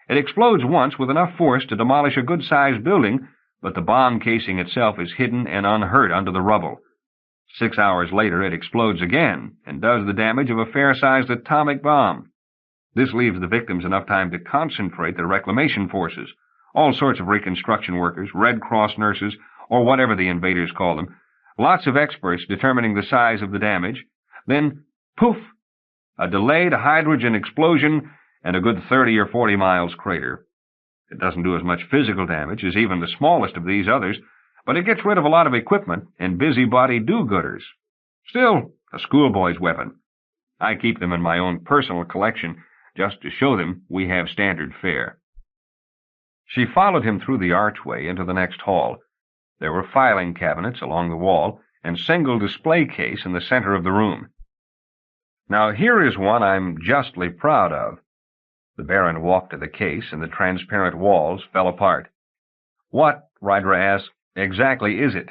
It explodes once with enough force to demolish a good-sized building, but the bomb casing itself is hidden and unhurt under the rubble. 6 hours later it explodes again and does the damage of a fair-sized atomic bomb. This leaves the victims enough time to concentrate the reclamation forces, all sorts of reconstruction workers, Red Cross nurses, or whatever the invaders call them, lots of experts determining the size of the damage. Then, poof, a delayed hydrogen explosion and a good 30 or 40 miles crater. It doesn't do as much physical damage as even the smallest of these others, but it gets rid of a lot of equipment and busybody do-gooders. Still, a schoolboy's weapon. I keep them in my own personal collection, just to show them we have standard fare. She followed him through the archway into the next hall. There were filing cabinets along the wall and single display case in the center of the room. Now here is one I'm justly proud of. The Baron walked to the case, and the transparent walls fell apart. What, Rydra asked, exactly is it?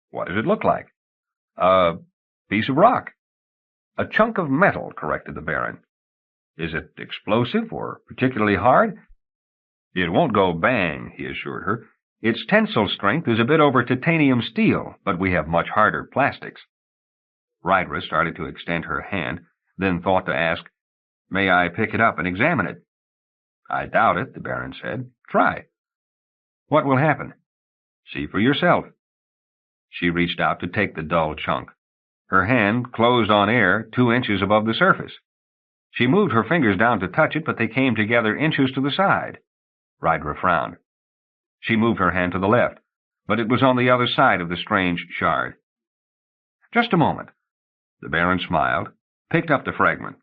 What does it look like? A piece of rock. A chunk of metal, corrected the Baron. Is it explosive or particularly hard? It won't go bang, he assured her. Its tensile strength is a bit over titanium steel, but we have much harder plastics. Rydra started to extend her hand, then thought to ask, May I pick it up and examine it? I doubt it, the Baron said. Try. What will happen? See for yourself. She reached out to take the dull chunk. Her hand closed on air 2 inches above the surface. She moved her fingers down to touch it, but they came together inches to the side. Rydra frowned. She moved her hand to the left, but it was on the other side of the strange shard. Just a moment. The Baron smiled, picked up the fragment.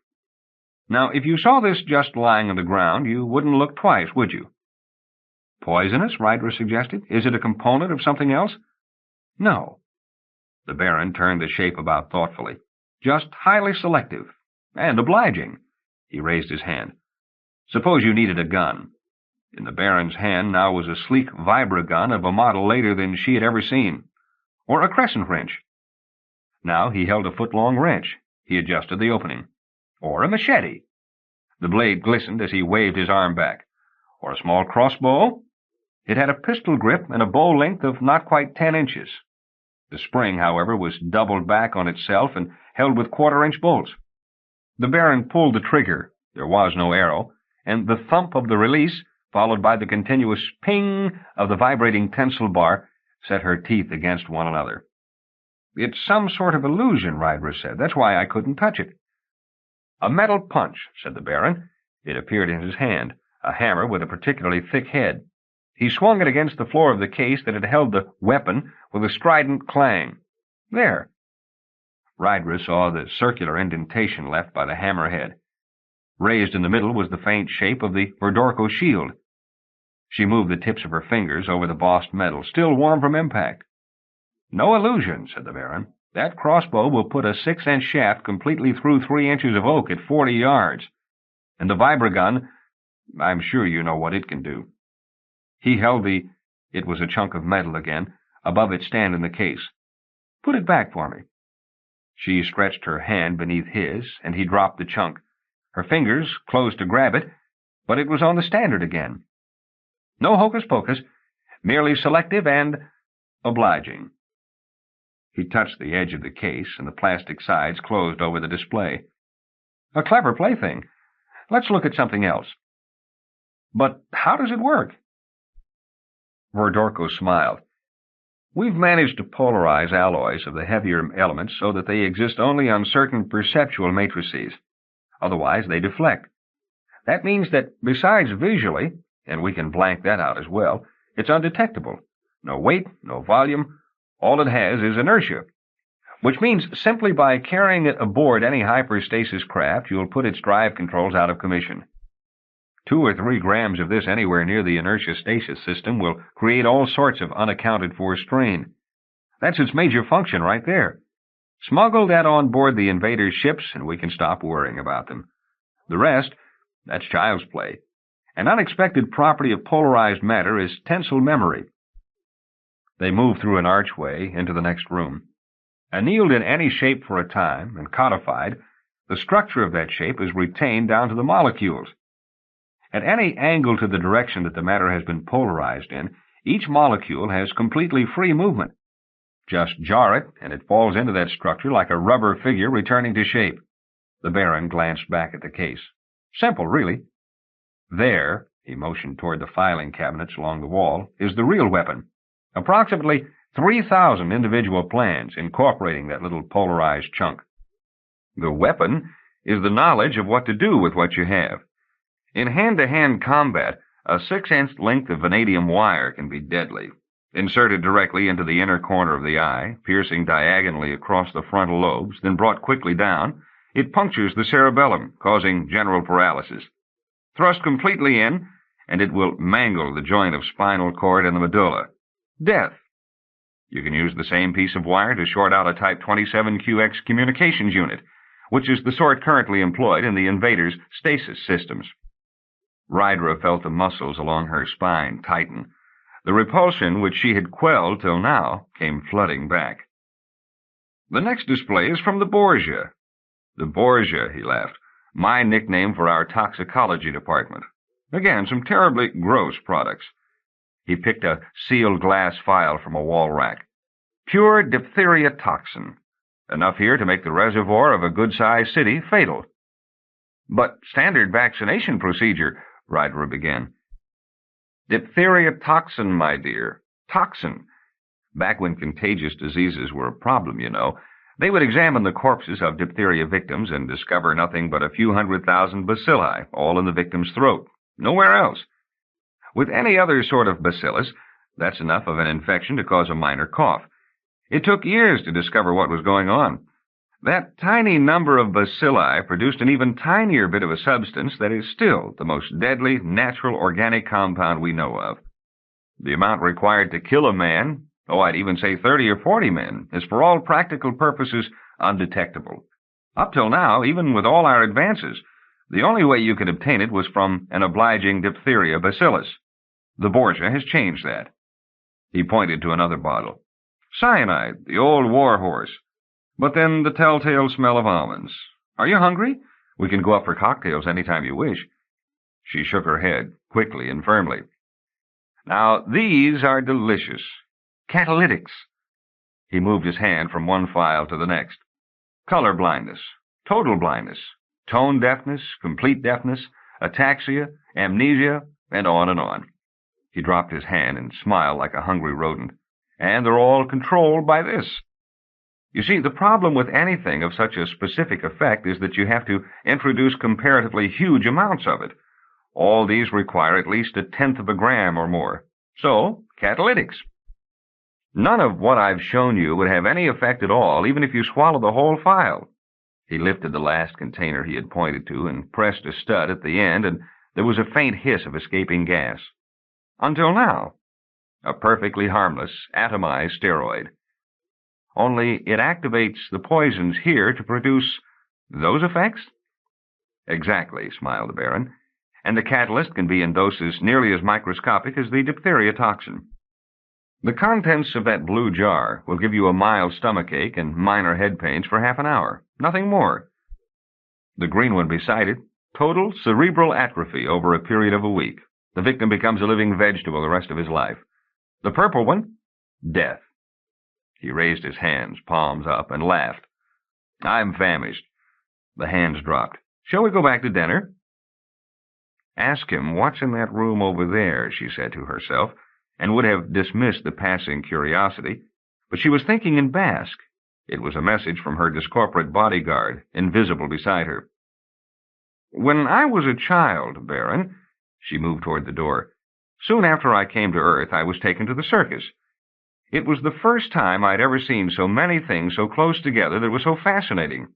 Now, if you saw this just lying on the ground, you wouldn't look twice, would you? Poisonous, Rydra suggested. Is it a component of something else? No. The Baron turned the shape about thoughtfully. Just highly selective. And obliging. He raised his hand. Suppose you needed a gun. In the Baron's hand now was a sleek vibra-gun of a model later than she had ever seen. Or a crescent wrench. Now he held a foot-long wrench. He adjusted the opening. Or a machete. The blade glistened as he waved his arm back. Or a small crossbow. It had a pistol grip and a bow length of not quite 10 inches. The spring, however, was doubled back on itself and held with 1/4-inch bolts. The Baron pulled the trigger. There was no arrow, and the thump of the release, followed by the continuous ping of the vibrating tensile bar, set her teeth against one another. It's some sort of illusion, Rydra said. That's why I couldn't touch it. A metal punch, said the Baron. It appeared in his hand, a hammer with a particularly thick head. He swung it against the floor of the case that had held the weapon with a strident clang. There. Rydra saw the circular indentation left by the hammerhead. Raised in the middle was the faint shape of the Dorco shield. She moved the tips of her fingers over the bossed metal, still warm from impact. No illusion, said the Baron. That crossbow will put a 6-inch shaft completely through 3 inches of oak at 40 yards. And the vibra-gun, I'm sure you know what it can do. He held it was a chunk of metal again, above its stand in the case. Put it back for me. She stretched her hand beneath his, and he dropped the chunk. Her fingers closed to grab it, but it was on the standard again. No hocus-pocus, merely selective and obliging. He touched the edge of the case, and the plastic sides closed over the display. A clever plaything. Let's look at something else. But how does it work? Dorco smiled. We've managed to polarize alloys of the heavier elements so that they exist only on certain perceptual matrices. Otherwise, they deflect. That means that besides visually, and we can blank that out as well, it's undetectable. No weight, no volume. All it has is inertia, which means simply by carrying it aboard any hyperstasis craft, you'll put its drive controls out of commission. 2 or 3 grams of this anywhere near the inertia stasis system will create all sorts of unaccounted-for strain. That's its major function right there. Smuggle that on board the invaders' ships, and we can stop worrying about them. The rest, that's child's play. An unexpected property of polarized matter is tensile memory. They moved through an archway into the next room. Annealed in any shape for a time and codified, the structure of that shape is retained down to the molecules. At any angle to the direction that the matter has been polarized in, each molecule has completely free movement. Just jar it, and it falls into that structure like a rubber figure returning to shape. The Baron glanced back at the case. Simple, really. There, he motioned toward the filing cabinets along the wall, is the real weapon. Approximately 3,000 individual plans incorporating that little polarized chunk. The weapon is the knowledge of what to do with what you have. In hand-to-hand combat, a 6-inch length of vanadium wire can be deadly. Inserted directly into the inner corner of the eye, piercing diagonally across the frontal lobes, then brought quickly down, it punctures the cerebellum, causing general paralysis. Thrust completely in, and it will mangle the joint of spinal cord and the medulla. Death. You can use the same piece of wire to short out a Type 27QX communications unit, which is the sort currently employed in the invaders' stasis systems. Rydra felt the muscles along her spine tighten. The repulsion which she had quelled till now came flooding back. The next display is from the Borgia. The Borgia, he laughed. My nickname for our toxicology department. Again, some terribly gross products. He picked a sealed glass vial from a wall rack. Pure diphtheria toxin. Enough here to make the reservoir of a good-sized city fatal. But standard vaccination procedure, Rydra began. Diphtheria toxin, my dear. Toxin. Back when contagious diseases were a problem, you know, they would examine the corpses of diphtheria victims and discover nothing but a few 100,000 bacilli, all in the victim's throat. Nowhere else. With any other sort of bacillus, that's enough of an infection to cause a minor cough. It took years to discover what was going on. That tiny number of bacilli produced an even tinier bit of a substance that is still the most deadly natural organic compound we know of. The amount required to kill a man, I'd even say 30 or 40 men, is for all practical purposes undetectable. Up till now, even with all our advances, the only way you could obtain it was from an obliging diphtheria bacillus. The Borgia has changed that. He pointed to another bottle. Cyanide, the old war horse. But then the telltale smell of almonds. Are you hungry? We can go up for cocktails any time you wish. She shook her head, quickly and firmly. Now, these are delicious. Catalytics. He moved his hand from one file to the next. Color blindness, total blindness, tone deafness, complete deafness, ataxia, amnesia, and on and on. He dropped his hand and smiled like a hungry rodent. And they're all controlled by this. You see, the problem with anything of such a specific effect is that you have to introduce comparatively huge amounts of it. All these require at least 1/10 of a gram or more. So, catalytics. None of what I've shown you would have any effect at all, even if you swallow the whole phial. He lifted the last container he had pointed to and pressed a stud at the end, and there was a faint hiss of escaping gas. Until now. A perfectly harmless, atomized steroid. Only it activates the poisons here to produce those effects? Exactly, smiled the Baron. And the catalyst can be in doses nearly as microscopic as the diphtheria toxin. The contents of that blue jar will give you a mild stomachache and minor head pains for half an hour. Nothing more. The green one beside it, total cerebral atrophy over a period of a week. The victim becomes a living vegetable the rest of his life. The purple one, death. He raised his hands, palms up, and laughed. I'm famished. The hands dropped. Shall we go back to dinner? Ask him what's in that room over there, she said to herself, and would have dismissed the passing curiosity, but she was thinking in Basque. It was a message from her discorporate bodyguard, invisible beside her. When I was a child, Baron, she moved toward the door, soon after I came to Earth, I was taken to the circus. It was the first time I'd ever seen so many things so close together that was so fascinating.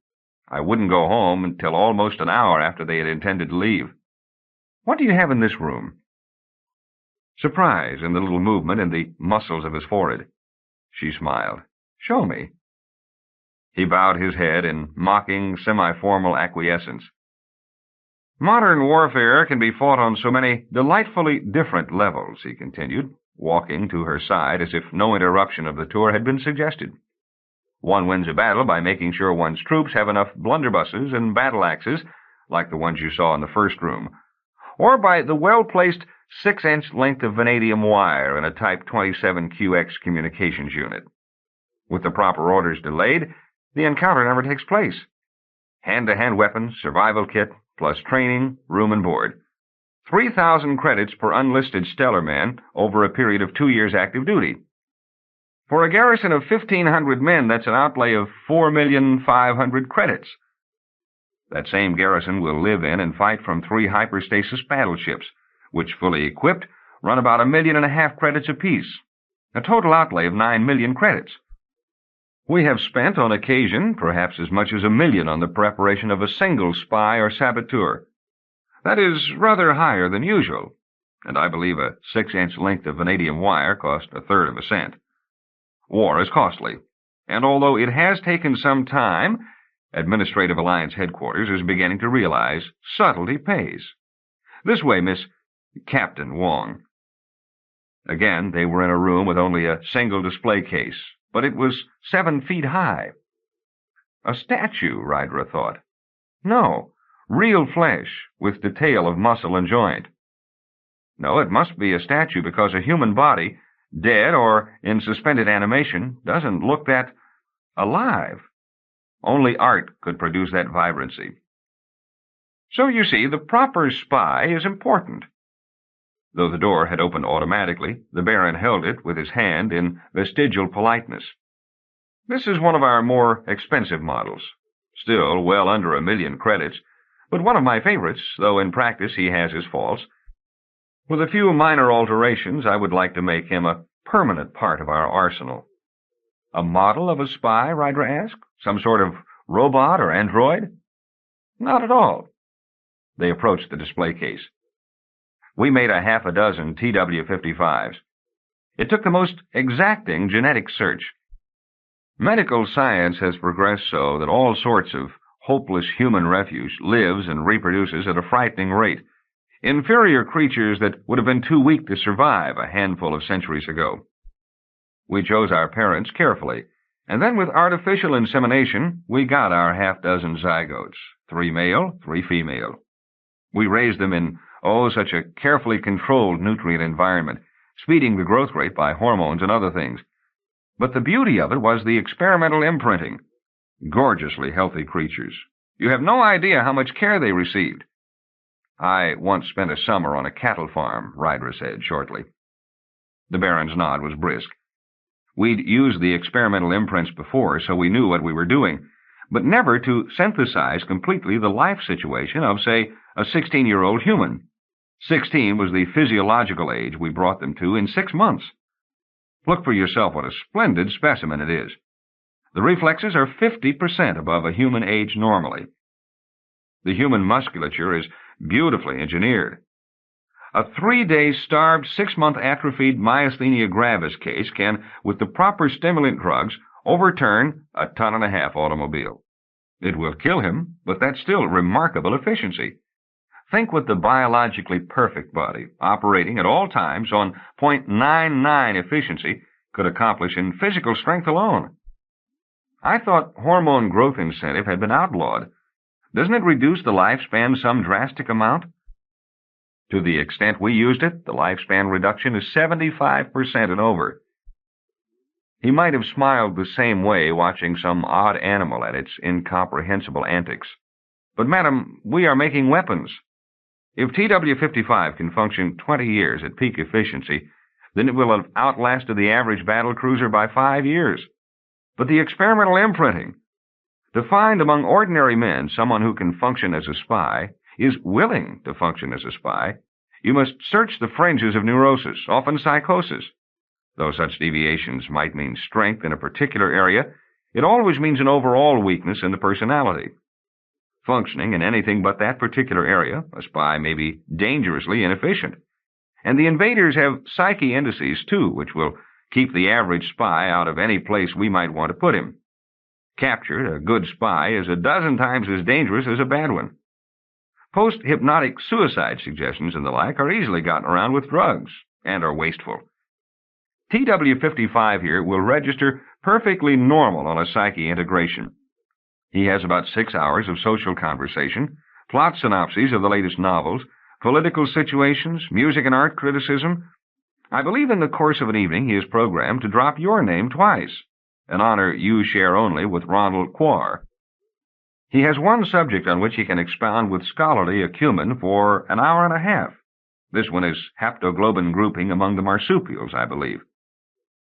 I wouldn't go home until almost an hour after they had intended to leave. What do you have in this room? Surprise in the little movement in the muscles of his forehead. She smiled. Show me. He bowed his head in mocking, semi-formal acquiescence. Modern warfare can be fought on so many delightfully different levels, he continued, walking to her side as if no interruption of the tour had been suggested. One wins a battle by making sure one's troops have enough blunderbusses and battle axes, like the ones you saw in the first room, or by the well-placed 6-inch length of vanadium wire in a Type 27QX communications unit. With the proper orders delayed, the encounter never takes place. Hand-to-hand weapons, survival kit, plus training, room and board. 3,000 credits per unlisted stellar man over a period of 2 years active duty. For a garrison of 1,500 men, that's an outlay of 4,500,000 credits. That same garrison will live in and fight from 3 hyperstasis battleships, which, fully equipped, run about 1.5 million credits apiece, a total outlay of 9 million credits. We have spent, on occasion, perhaps as much as 1 million on the preparation of a single spy or saboteur. That is rather higher than usual, and I believe a 6-inch length of vanadium wire cost 1/3 of a cent. War is costly, and although it has taken some time, Administrative Alliance Headquarters is beginning to realize subtlety pays. This way, Miss Captain Wong. Again, they were in a room with only a single display case, but it was 7 feet high. A statue, Rydra thought. No, real flesh, with detail of muscle and joint. No, it must be a statue because a human body, dead or in suspended animation, doesn't look that alive. Only art could produce that vibrancy. So you see, the proper spy is important. Though the door had opened automatically, the Baron held it with his hand in vestigial politeness. This is one of our more expensive models, still well under 1 million credits, but one of my favorites, though in practice he has his faults. With a few minor alterations, I would like to make him a permanent part of our arsenal. A model of a spy, Rydra asked? Some sort of robot or android? Not at all. They approached the display case. We made 6 TW-55s. It took the most exacting genetic search. Medical science has progressed so that all sorts of hopeless human refuse lives and reproduces at a frightening rate. Inferior creatures that would have been too weak to survive a handful of centuries ago. We chose our parents carefully, and then with artificial insemination, we got our 6 zygotes, 3 male, 3 female. We raised them in, such a carefully controlled nutrient environment, speeding the growth rate by hormones and other things. But the beauty of it was the experimental imprinting. Gorgeously healthy creatures. You have no idea how much care they received. I once spent a summer on a cattle farm, Rydra said shortly. The Baron's nod was brisk. We'd used the experimental imprints before, so we knew what we were doing, but never to synthesize completely the life situation of, say, a 16-year-old human. 16 was the physiological age we brought them to in 6 months. Look for yourself what a splendid specimen it is. The reflexes are 50% above a human age normally. The human musculature is beautifully engineered. A 3-day starved, 6-month atrophied myasthenia gravis case can, with the proper stimulant drugs, overturn a 1.5 ton automobile. It will kill him, but that's still remarkable efficiency. Think what the biologically perfect body, operating at all times on 0.99 efficiency, could accomplish in physical strength alone. I thought hormone growth incentive had been outlawed. Doesn't it reduce the lifespan some drastic amount? To the extent we used it, the lifespan reduction is 75% and over. He might have smiled the same way watching some odd animal at its incomprehensible antics. But, madam, we are making weapons. If TW-55 can function 20 years at peak efficiency, then it will have outlasted the average battle cruiser by 5 years. But the experimental imprinting. To find among ordinary men someone who can function as a spy, is willing to function as a spy, you must search the fringes of neurosis, often psychosis. Though such deviations might mean strength in a particular area, it always means an overall weakness in the personality. Functioning in anything but that particular area, a spy may be dangerously inefficient. And the invaders have psyche indices, too, which will keep the average spy out of any place we might want to put him. Captured, a good spy is a dozen times as dangerous as a bad one. Post-hypnotic suicide suggestions and the like are easily gotten around with drugs, and are wasteful. TW-55 here will register perfectly normal on a psyche integration. He has about 6 hours of social conversation, plot synopses of the latest novels, political situations, music and art criticism. I believe in the course of an evening he is programmed to drop your name twice, an honor you share only with Ronald Quar. He has one subject on which he can expound with scholarly acumen for an hour and a half. This one is haptoglobin grouping among the marsupials, I believe.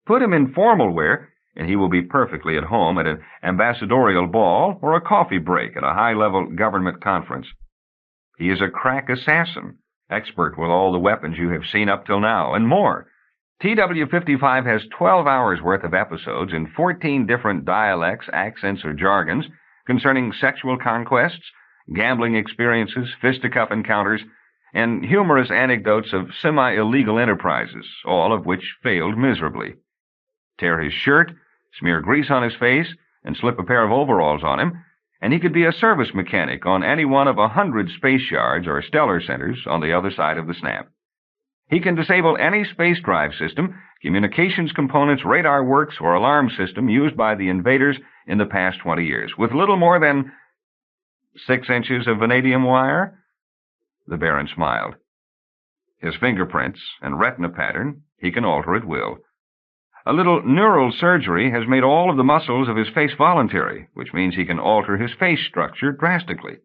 Put him in formal wear, and he will be perfectly at home at an ambassadorial ball or a coffee break at a high-level government conference. He is a crack assassin, expert with all the weapons you have seen up till now, and more. TW-55 has 12 hours' worth of episodes in 14 different dialects, accents, or jargons concerning sexual conquests, gambling experiences, fisticuff encounters, and humorous anecdotes of semi-illegal enterprises, all of which failed miserably. Tear his shirt, smear grease on his face, and slip a pair of overalls on him, and he could be a service mechanic on any one of 100 space yards or stellar centers on the other side of the snap. He can disable any space drive system, communications components, radar works, or alarm system used by the invaders in the past 20 years, with little more than 6 inches of vanadium wire. The Baron smiled. His fingerprints and retina pattern he can alter at will. A little neural surgery has made all of the muscles of his face voluntary, which means he can alter his face structure drastically.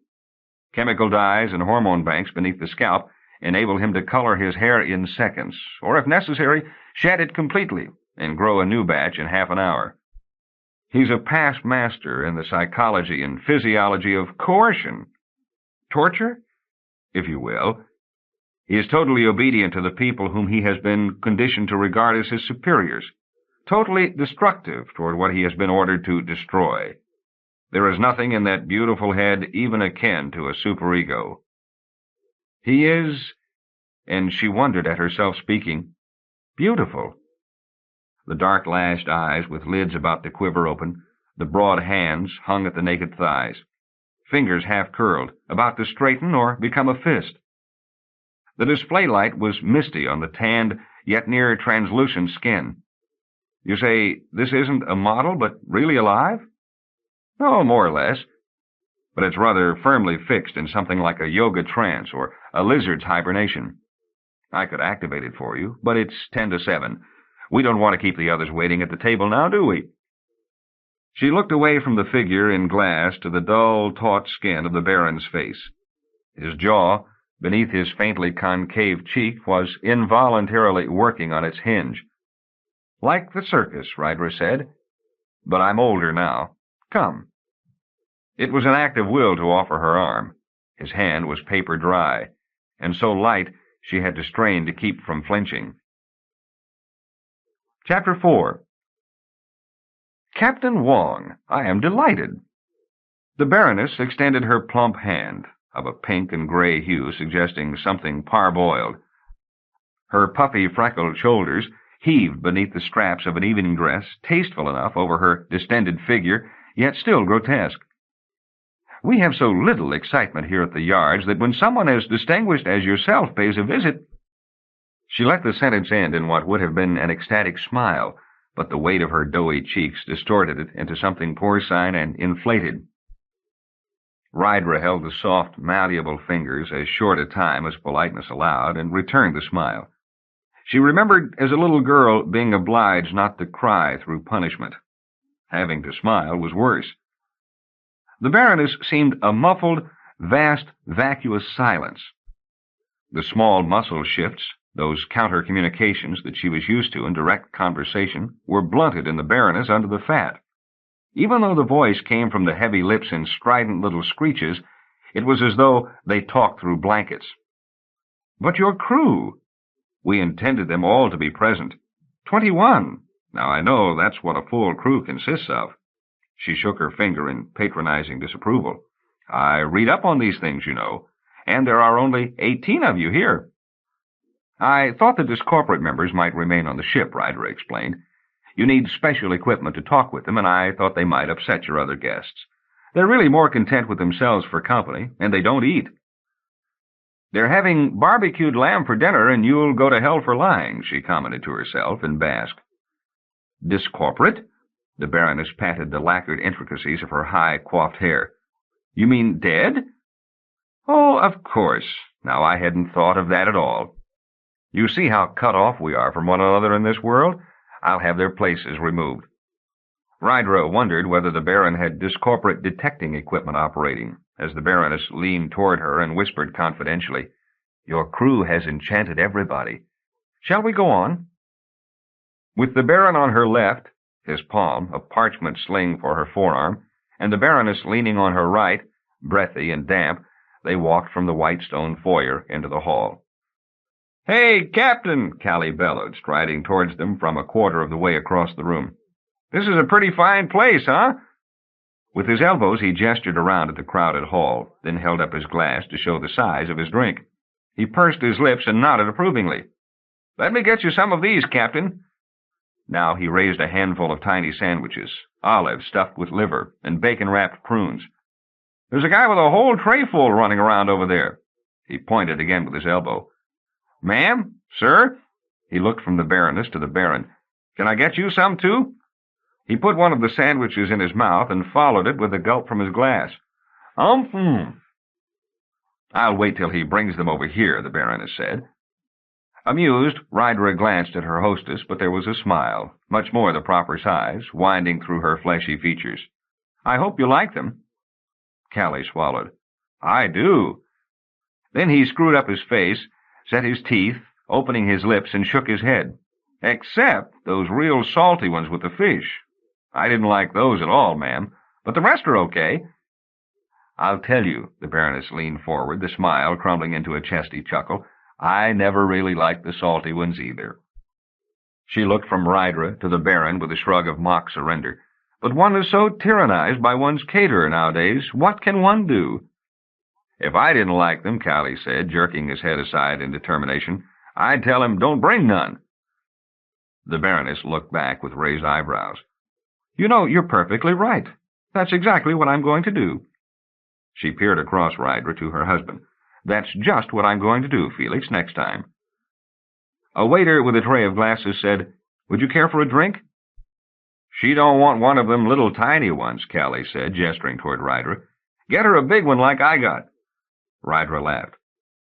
Chemical dyes and hormone banks beneath the scalp enable him to color his hair in seconds, or if necessary, shed it completely and grow a new batch in half an hour. He's a past master in the psychology and physiology of coercion. Torture, if you will. He is totally obedient to the people whom he has been conditioned to regard as his superiors, totally destructive toward what he has been ordered to destroy. There is nothing in that beautiful head even akin to a superego. He is, and she wondered at herself speaking, beautiful. The dark-lashed eyes with lids about to quiver open, the broad hands hung at the naked thighs, fingers half-curled, about to straighten or become a fist. The display light was misty on the tanned, yet near translucent skin. You say this isn't a model, but really alive? Oh, more or less. But it's rather firmly fixed in something like a yoga trance or a lizard's hibernation. I could activate it for you, but it's 10 to 7. We don't want to keep the others waiting at the table now, do we? She looked away from the figure in glass to the dull, taut skin of the Baron's face. His jaw, beneath his faintly concave cheek, was involuntarily working on its hinge. Like the circus, Rydra said. But I'm older now. Come. It was an act of will to offer her arm. His hand was paper dry, and so light she had to strain to keep from flinching. Chapter 4. Captain Wong, I am delighted. The Baroness extended her plump hand, of a pink and gray hue suggesting something parboiled. Her puffy, freckled shoulders heaved beneath the straps of an evening dress, tasteful enough over her distended figure, yet still grotesque. We have so little excitement here at the yards that when someone as distinguished as yourself pays a visit— She let the sentence end in what would have been an ecstatic smile, but the weight of her doughy cheeks distorted it into something porcine and inflated. Rydra held the soft, malleable fingers as short a time as politeness allowed and returned the smile. She remembered as a little girl being obliged not to cry through punishment. Having to smile was worse. The Baroness seemed a muffled, vast, vacuous silence. The small muscle shifts, those counter-communications that she was used to in direct conversation, were blunted in the Baroness under the fat. Even though the voice came from the heavy lips in strident little screeches, it was as though they talked through blankets. "But your crew? We intended them all to be present. 21. Now I know that's what a full crew consists of." She shook her finger in patronizing disapproval. "I read up on these things, you know, and there are only 18 of you here." "I thought that as corporate members might remain on the ship," Rydra explained. "You need special equipment to talk with them, and I thought they might upset your other guests. They're really more content with themselves for company, and they don't eat." "They're having barbecued lamb for dinner, and you'll go to hell for lying," she commented to herself in Basque. "Discorporate?" The Baroness patted the lacquered intricacies of her high, coiffed hair. "You mean dead?" "Oh, of course. Now, I hadn't thought of that at all. You see how cut off we are from one another in this world? I'll have their places removed." Rydra wondered whether the Baron had discorporate detecting equipment operating, as the Baroness leaned toward her and whispered confidentially, "Your crew has enchanted everybody. Shall we go on?" With the Baron on her left, his palm, a parchment sling for her forearm, and the Baroness leaning on her right, breathy and damp, they walked from the white stone foyer into the hall. "Hey, Captain!" Callie bellowed, striding towards them from a quarter of the way across the room. "This is a pretty fine place, huh?" With his elbows he gestured around at the crowded hall, then held up his glass to show the size of his drink. He pursed his lips and nodded approvingly. "Let me get you some of these, Captain." Now he raised a handful of tiny sandwiches, olives stuffed with liver, and bacon-wrapped prunes. "There's a guy with a whole tray full running around over there." He pointed again with his elbow. "Ma'am? Sir?" He looked from the Baroness to the Baron. "Can I get you some, too?" He put one of the sandwiches in his mouth and followed it with a gulp from his glass. "I'll wait till he brings them over here," the Baroness said. Amused, Rydra glanced at her hostess, but there was a smile, much more the proper size, winding through her fleshy features. "I hope you like them." Callie swallowed. "I do." Then he screwed up his face, set his teeth, opening his lips, and shook his head. "Except those real salty ones with the fish. I didn't like those at all, ma'am, but the rest are okay." "I'll tell you," the Baroness leaned forward, the smile crumbling into a chesty chuckle, "I never really liked the salty ones either." She looked from Rydra to the Baron with a shrug of mock surrender. "But one is so tyrannized by one's caterer nowadays. What can one do?" "If I didn't like them," Callie said, jerking his head aside in determination, "I'd tell him don't bring none." The Baroness looked back with raised eyebrows. "You know, you're perfectly right. That's exactly what I'm going to do." She peered across Rydra to her husband. "That's just what I'm going to do, Felix, next time." A waiter with a tray of glasses said, "Would you care for a drink?" "She don't want one of them little tiny ones," Callie said, gesturing toward Rydra. "Get her a big one like I got." Rydra laughed.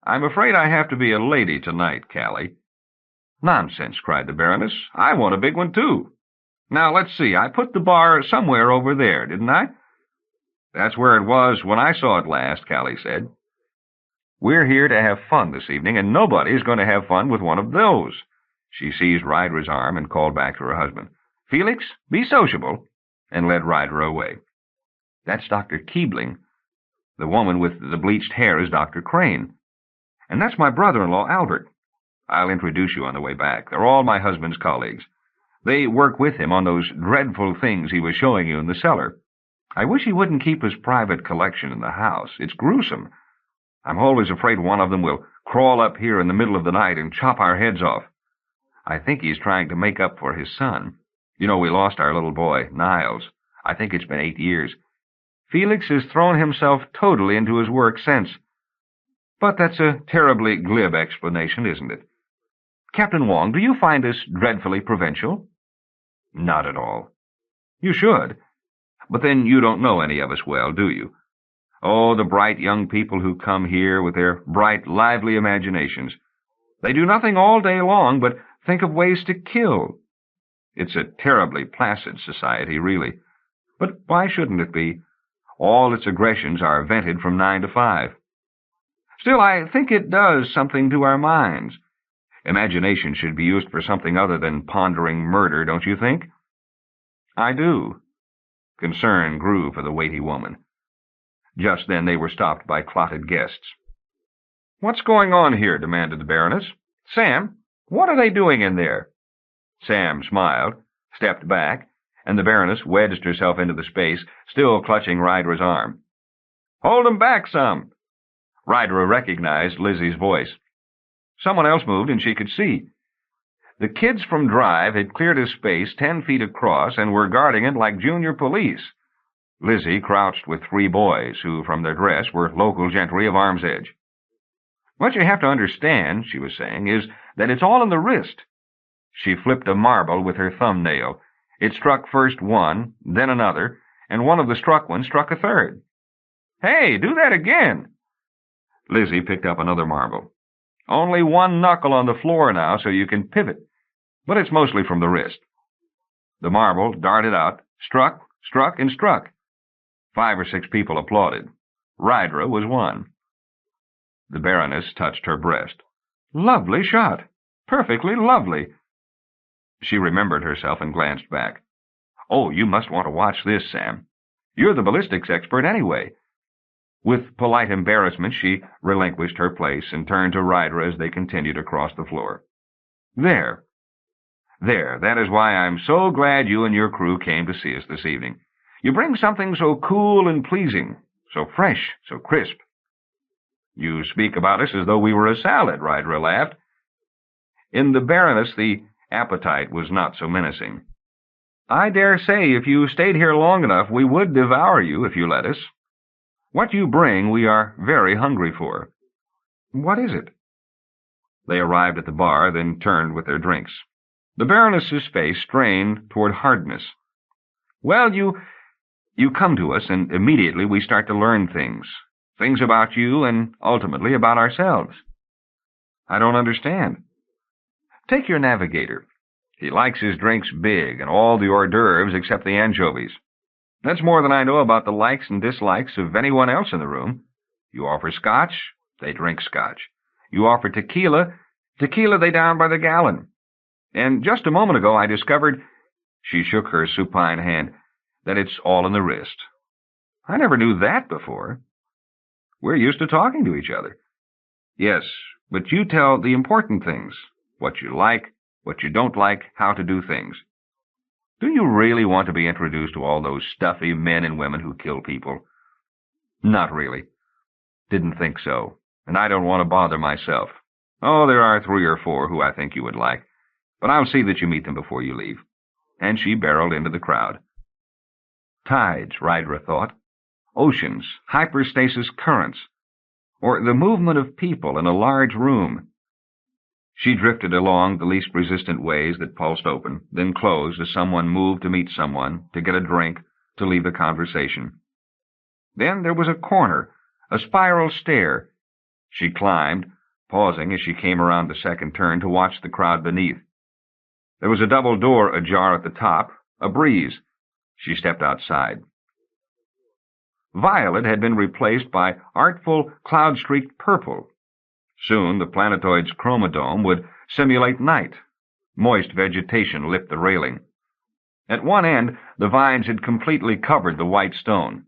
"I'm afraid I have to be a lady tonight, Callie." "Nonsense," cried the Baroness. "I want a big one, too. Now, let's see, I put the bar somewhere over there, didn't I?" "That's where it was when I saw it last," Callie said. "We're here to have fun this evening, and nobody's going to have fun with one of those." She seized Rydra's arm and called back to her husband. "Felix, be sociable," and led Rydra away. "That's Dr. Keebling. The woman with the bleached hair is Dr. Crane. And that's my brother-in-law, Albert. I'll introduce you on the way back. They're all my husband's colleagues. They work with him on those dreadful things he was showing you in the cellar. I wish he wouldn't keep his private collection in the house. It's gruesome. I'm always afraid one of them will crawl up here in the middle of the night and chop our heads off. I think he's trying to make up for his son. You know, we lost our little boy, Niles. I think it's been 8 years. Felix has thrown himself totally into his work since. But that's a terribly glib explanation, isn't it? Captain Wong, do you find this dreadfully provincial?" "Not at all." "You should. But then you don't know any of us well, do you? Oh, the bright young people who come here with their bright, lively imaginations. They do nothing all day long but think of ways to kill. It's a terribly placid society, really. But why shouldn't it be? All its aggressions are vented from 9 to 5. Still, I think it does something to our minds. Imagination should be used for something other than pondering murder, don't you think? I do. Concern grew for the weighty woman. Just then they were stopped by clotted guests. "What's going on here?" demanded the Baroness. "Sam, what are they doing in there?" Sam smiled, stepped back, and the Baroness wedged herself into the space, still clutching Rydra's arm. "Hold 'em back some." Rydra recognized Lizzie's voice. Someone else moved, and she could see. The kids from Drive had cleared a space 10 feet across and were guarding it like junior police. Lizzie crouched with 3 boys, who, from their dress, were local gentry of Arm's Edge. "What you have to understand," she was saying, "is that it's all in the wrist." She flipped a marble with her thumbnail. It struck first one, then another, and one of the struck ones struck a third. "Hey, do that again!" Lizzie picked up another marble. "Only one knuckle on the floor now, so you can pivot. But it's mostly from the wrist." The marble darted out, struck, and struck. 5 or 6 people applauded. Rydra was one. The Baroness touched her breast. "Lovely shot. Perfectly lovely." She remembered herself and glanced back. "Oh, you must want to watch this, Sam. You're the ballistics expert anyway." With polite embarrassment, she relinquished her place and turned to Rydra as they continued across the floor. There, that is why I'm so glad you and your crew came to see us this evening. You bring something so cool and pleasing, so fresh, so crisp." "You speak about us as though we were a salad," Rydra laughed. In the Baroness, the appetite was not so menacing. "I dare say if you stayed here long enough, we would devour you if you let us. What you bring we are very hungry for." "What is it?" They arrived at the bar, then turned with their drinks. The Baroness's face strained toward hardness. "Well, you come to us, and immediately we start to learn things about you and ultimately about ourselves." "I don't understand." "Take your navigator. He likes his drinks big and all the hors d'oeuvres except the anchovies. That's more than I know about the likes and dislikes of anyone else in the room. You offer scotch, they drink scotch. You offer tequila they down by the gallon. And just a moment ago I discovered," she shook her supine hand, "that it's all in the wrist. I never knew that before. We're used to talking to each other." "Yes, but you tell the important things, what you like, what you don't like, how to do things. Do you really want to be introduced to all those stuffy men and women who kill people?" "Not really. Didn't think so, and I don't want to bother myself. Oh, there are 3 or 4 who I think you would like, but I'll see that you meet them before you leave." And she barreled into the crowd. Tides, Rydra thought. Oceans, hyperstasis currents, or the movement of people in a large room. She drifted along the least resistant ways that pulsed open, then closed as someone moved to meet someone, to get a drink, to leave the conversation. Then there was a corner, a spiral stair. She climbed, pausing as she came around the second turn to watch the crowd beneath. There was a double door ajar at the top, a breeze. She stepped outside. Violet had been replaced by artful, cloud-streaked purple. Soon the planetoid's chromodome would simulate night. Moist vegetation lipped the railing. At one end, the vines had completely covered the white stone.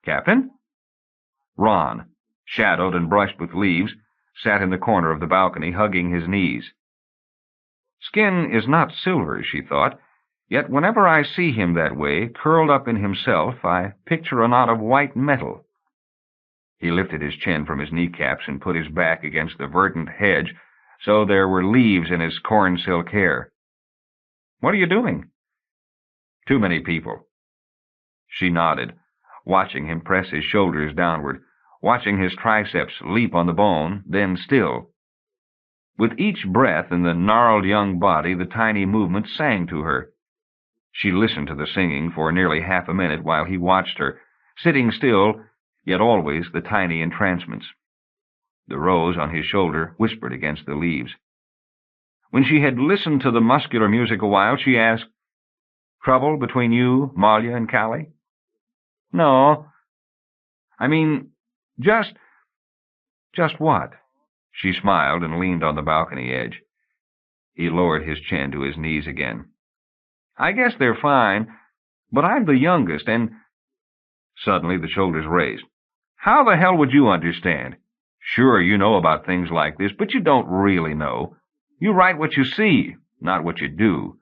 "Captain?" Ron, shadowed and brushed with leaves, sat in the corner of the balcony, hugging his knees. Skin is not silver, she thought, yet whenever I see him that way, curled up in himself, I picture a knot of white metal. He lifted his chin from his kneecaps and put his back against the verdant hedge, so there were leaves in his corn silk hair. "What are you doing?" "Too many people." She nodded, watching him press his shoulders downward, watching his triceps leap on the bone, then still. With each breath in the gnarled young body, the tiny movement sang to her. She listened to the singing for nearly half a minute while he watched her, sitting still, yet always the tiny entrancements. The rose on his shoulder whispered against the leaves. When she had listened to the muscular music a while, she asked, "Trouble between you, Malia, and Callie?" "No. I mean, just what?" She smiled and leaned on the balcony edge. He lowered his chin to his knees again. "I guess they're fine, but I'm the youngest, and—" Suddenly the shoulders raised. "How the hell would you understand? Sure, you know about things like this, but you don't really know. You write what you see, not what you do."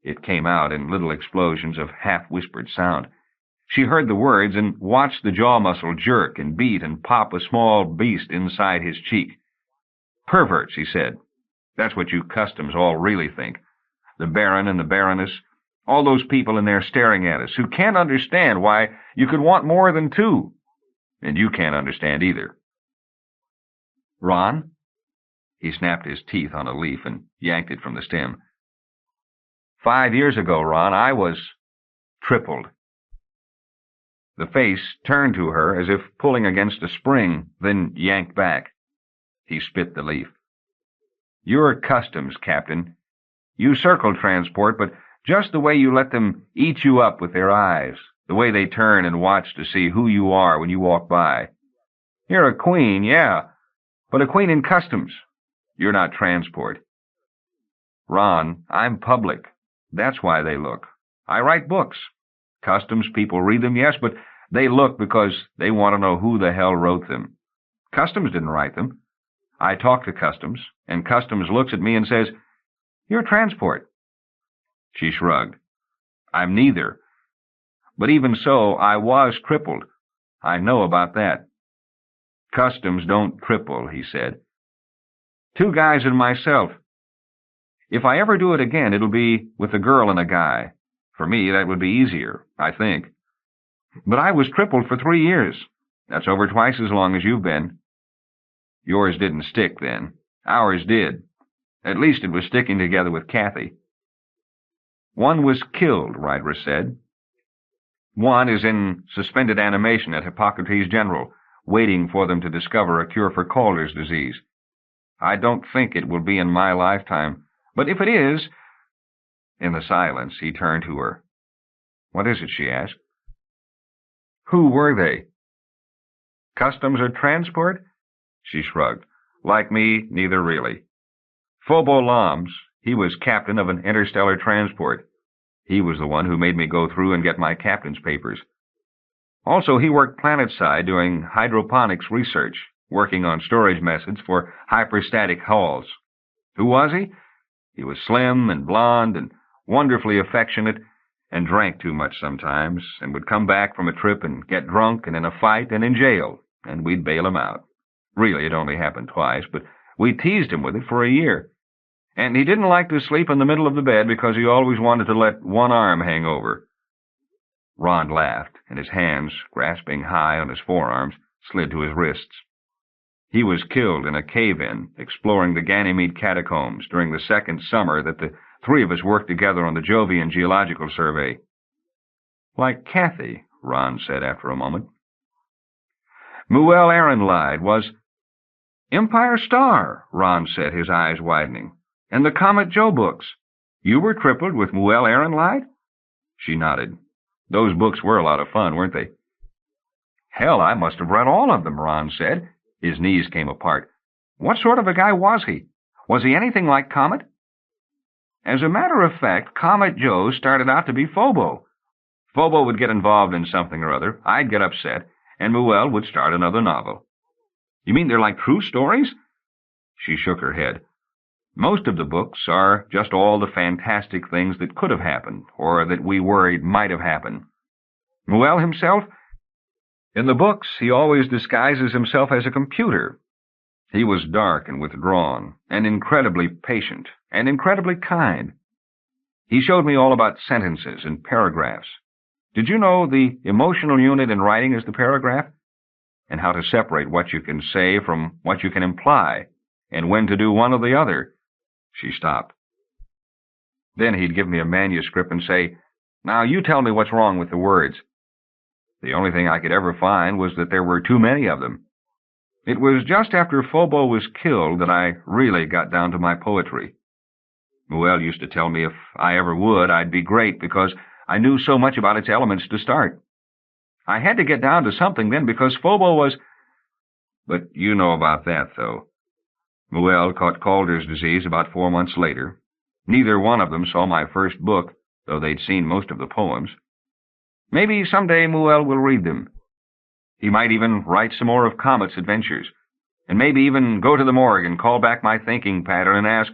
It came out in little explosions of half-whispered sound. She heard the words and watched the jaw muscle jerk and beat and pop a small beast inside his cheek. "Perverts," he said. "That's what you customs all really think. The Baron and the Baroness, all those people in there staring at us, who can't understand why you could want more than two. And you can't understand either." "Ron?" He snapped his teeth on a leaf and yanked it from the stem. 5 years ago, Ron, I was tripled." The face turned to her as if pulling against a spring, then yanked back. He spit the leaf. "You're customs, Captain. You circle transport, but just the way you let them eat you up with their eyes, the way they turn and watch to see who you are when you walk by. You're a queen, yeah, but a queen in customs. You're not transport." "Ron, I'm public. That's why they look. I write books. Customs people read them, yes, but they look because they want to know who the hell wrote them. Customs didn't write them. I talk to Customs, and Customs looks at me and says, 'You're transport.'" She shrugged. "I'm neither. But even so, I was crippled. I know about that." "Customs don't cripple," he said. "Two guys and myself. If I ever do it again, it'll be with a girl and a guy. For me, that would be easier, I think. But I was crippled for 3 years. That's over twice as long as you've been." "Yours didn't stick then. Ours did. At least it was sticking together with Kathy." "One was killed," Rydra said. "One is in suspended animation at Hippocrates General, waiting for them to discover a cure for Calder's disease. I don't think it will be in my lifetime, but if it is—" In the silence, he turned to her. "What is it?" she asked. "Who were they?" "Customs or transport?" She shrugged. "Like me, neither really. Phobo Lams, he was captain of an interstellar transport. He was the one who made me go through and get my captain's papers. Also, he worked planetside doing hydroponics research, working on storage methods for hyperstatic hulls. Who was he? He was slim and blond and wonderfully affectionate, and drank too much sometimes, and would come back from a trip and get drunk and in a fight and in jail, and we'd bail him out. Really, it only happened twice, but we teased him with it for a year. And he didn't like to sleep in the middle of the bed because he always wanted to let one arm hang over." Ron laughed, and his hands, grasping high on his forearms, slid to his wrists. "He was killed in a cave-in, exploring the Ganymede catacombs during the second summer that the three of us worked together on the Jovian Geological Survey." "Like Kathy," Ron said after a moment. "Muel Ehrenleid was—" "Empire Star," Ron said, his eyes widening. "And the Comet Joe books. You were crippled with Muel Ehrenleid?" She nodded. "Those books were a lot of fun, weren't they?" "Hell, I must have read all of them," Ron said. His knees came apart. "What sort of a guy was he? Was he anything like Comet?" "As a matter of fact, Comet Joe started out to be Phobo. Phobo would get involved in something or other, I'd get upset, and Muel would start another novel." "You mean they're like true stories?" She shook her head. "Most of the books are just all the fantastic things that could have happened, or that we worried might have happened. Muel himself? In the books, he always disguises himself as a computer. He was dark and withdrawn, and incredibly patient, and incredibly kind. He showed me all about sentences and paragraphs. Did you know the emotional unit in writing is the paragraph? And how to separate what you can say from what you can imply, and when to do one or the other." She stopped. "Then he'd give me a manuscript and say, 'Now you tell me what's wrong with the words.' The only thing I could ever find was that there were too many of them. It was just after Phobo was killed that I really got down to my poetry. Muel used to tell me if I ever would, I'd be great, because I knew so much about its elements to start. I had to get down to something then, because Phobo was... But you know about that, though. Muel caught Calder's disease about 4 months later. Neither one of them saw my first book, though they'd seen most of the poems. Maybe someday Muel will read them. He might even write some more of Comet's adventures, and maybe even go to the morgue and call back my thinking pattern and ask,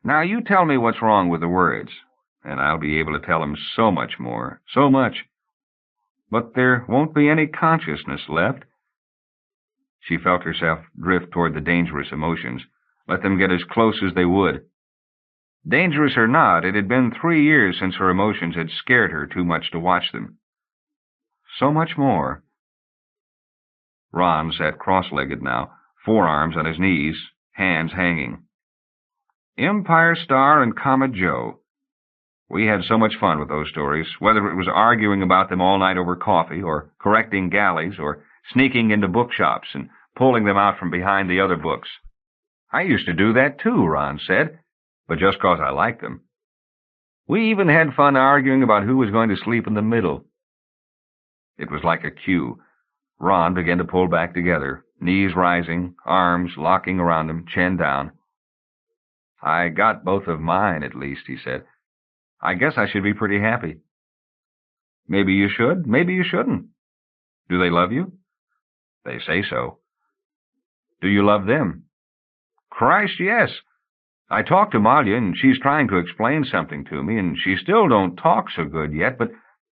"Now you tell me what's wrong with the words," and I'll be able to tell him so much more, so much. But there won't be any consciousness left. She felt herself drift toward the dangerous emotions, let them get as close as they would. Dangerous or not, it had been 3 years since her emotions had scared her too much to watch them. So much more. Ron sat cross-legged now, forearms on his knees, hands hanging. Empire Star and Comet Joe. We had so much fun with those stories, whether it was arguing about them all night over coffee, or correcting galleys, or sneaking into bookshops and pulling them out from behind the other books. I used to do that too, Ron said, but just 'cause I liked them. We even had fun arguing about who was going to sleep in the middle. It was like a cue. Ron began to pull back together, knees rising, arms locking around him, chin down. "I got both of mine, at least," he said. "I guess I should be pretty happy." "Maybe you should, maybe you shouldn't. Do they love you?" "They say so." "Do you love them?" "Christ, yes. I talked to Malia, and she's trying to explain something to me, and she still don't talk so good yet, but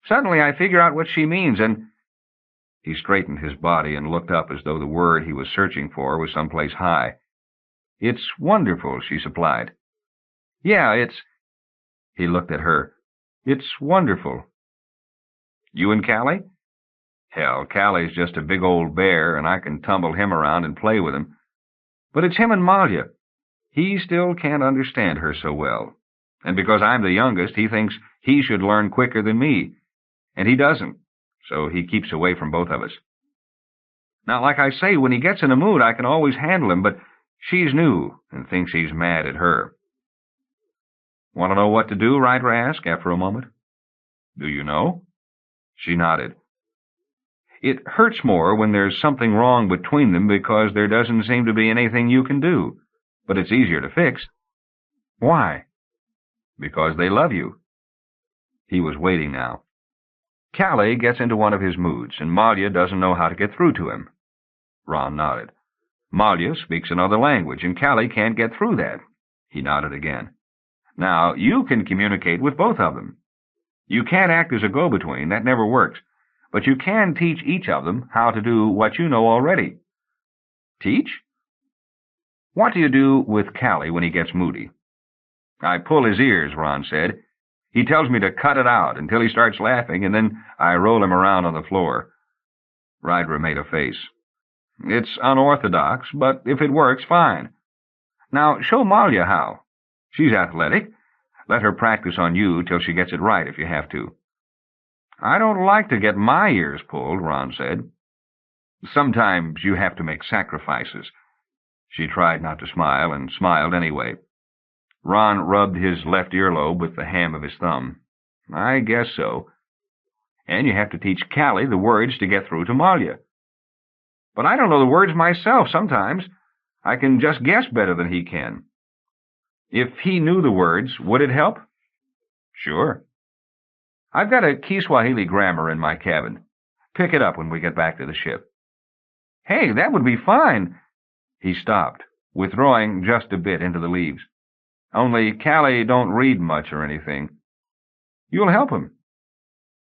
suddenly I figure out what she means, and—" He straightened his body and looked up as though the word he was searching for was someplace high. "It's wonderful," she supplied. "Yeah, it's—" He looked at her. "It's wonderful." "You and Callie?" "Hell, Callie's just a big old bear, and I can tumble him around and play with him. But it's him and Malia. He still can't understand her so well. And because I'm the youngest, he thinks he should learn quicker than me. And he doesn't, so he keeps away from both of us. Now, like I say, when he gets in a mood, I can always handle him, but she's new and thinks he's mad at her." "Want to know what to do?" Rydra asked after a moment. "Do you know?" She nodded. "It hurts more when there's something wrong between them because there doesn't seem to be anything you can do, but it's easier to fix." "Why?" "Because they love you." He was waiting now. "Callie gets into one of his moods, and Malia doesn't know how to get through to him." Ron nodded. "Malia speaks another language, and Callie can't get through that." He nodded again. "Now, you can communicate with both of them. You can't act as a go-between, that never works, but you can teach each of them how to do what you know already." "Teach?" "What do you do with Callie when he gets moody?" "I pull his ears," Ron said. "He tells me to cut it out until he starts laughing, and then I roll him around on the floor." Rydra made a face. "It's unorthodox, but if it works, fine. Now, show Malia how. She's athletic. Let her practice on you till she gets it right if you have to." "I don't like to get my ears pulled," Ron said. "Sometimes you have to make sacrifices." She tried not to smile, and smiled anyway. Ron rubbed his left earlobe with the ham of his thumb. "I guess so. And you have to teach Callie the words to get through to Malia." "But I don't know the words myself sometimes. I can just guess better than he can." "If he knew the words, would it help?" "Sure." "I've got a Kiswahili grammar in my cabin. Pick it up when we get back to the ship." "Hey, that would be fine." He stopped, withdrawing just a bit into the leaves. "Only Callie don't read much or anything." "You'll help him."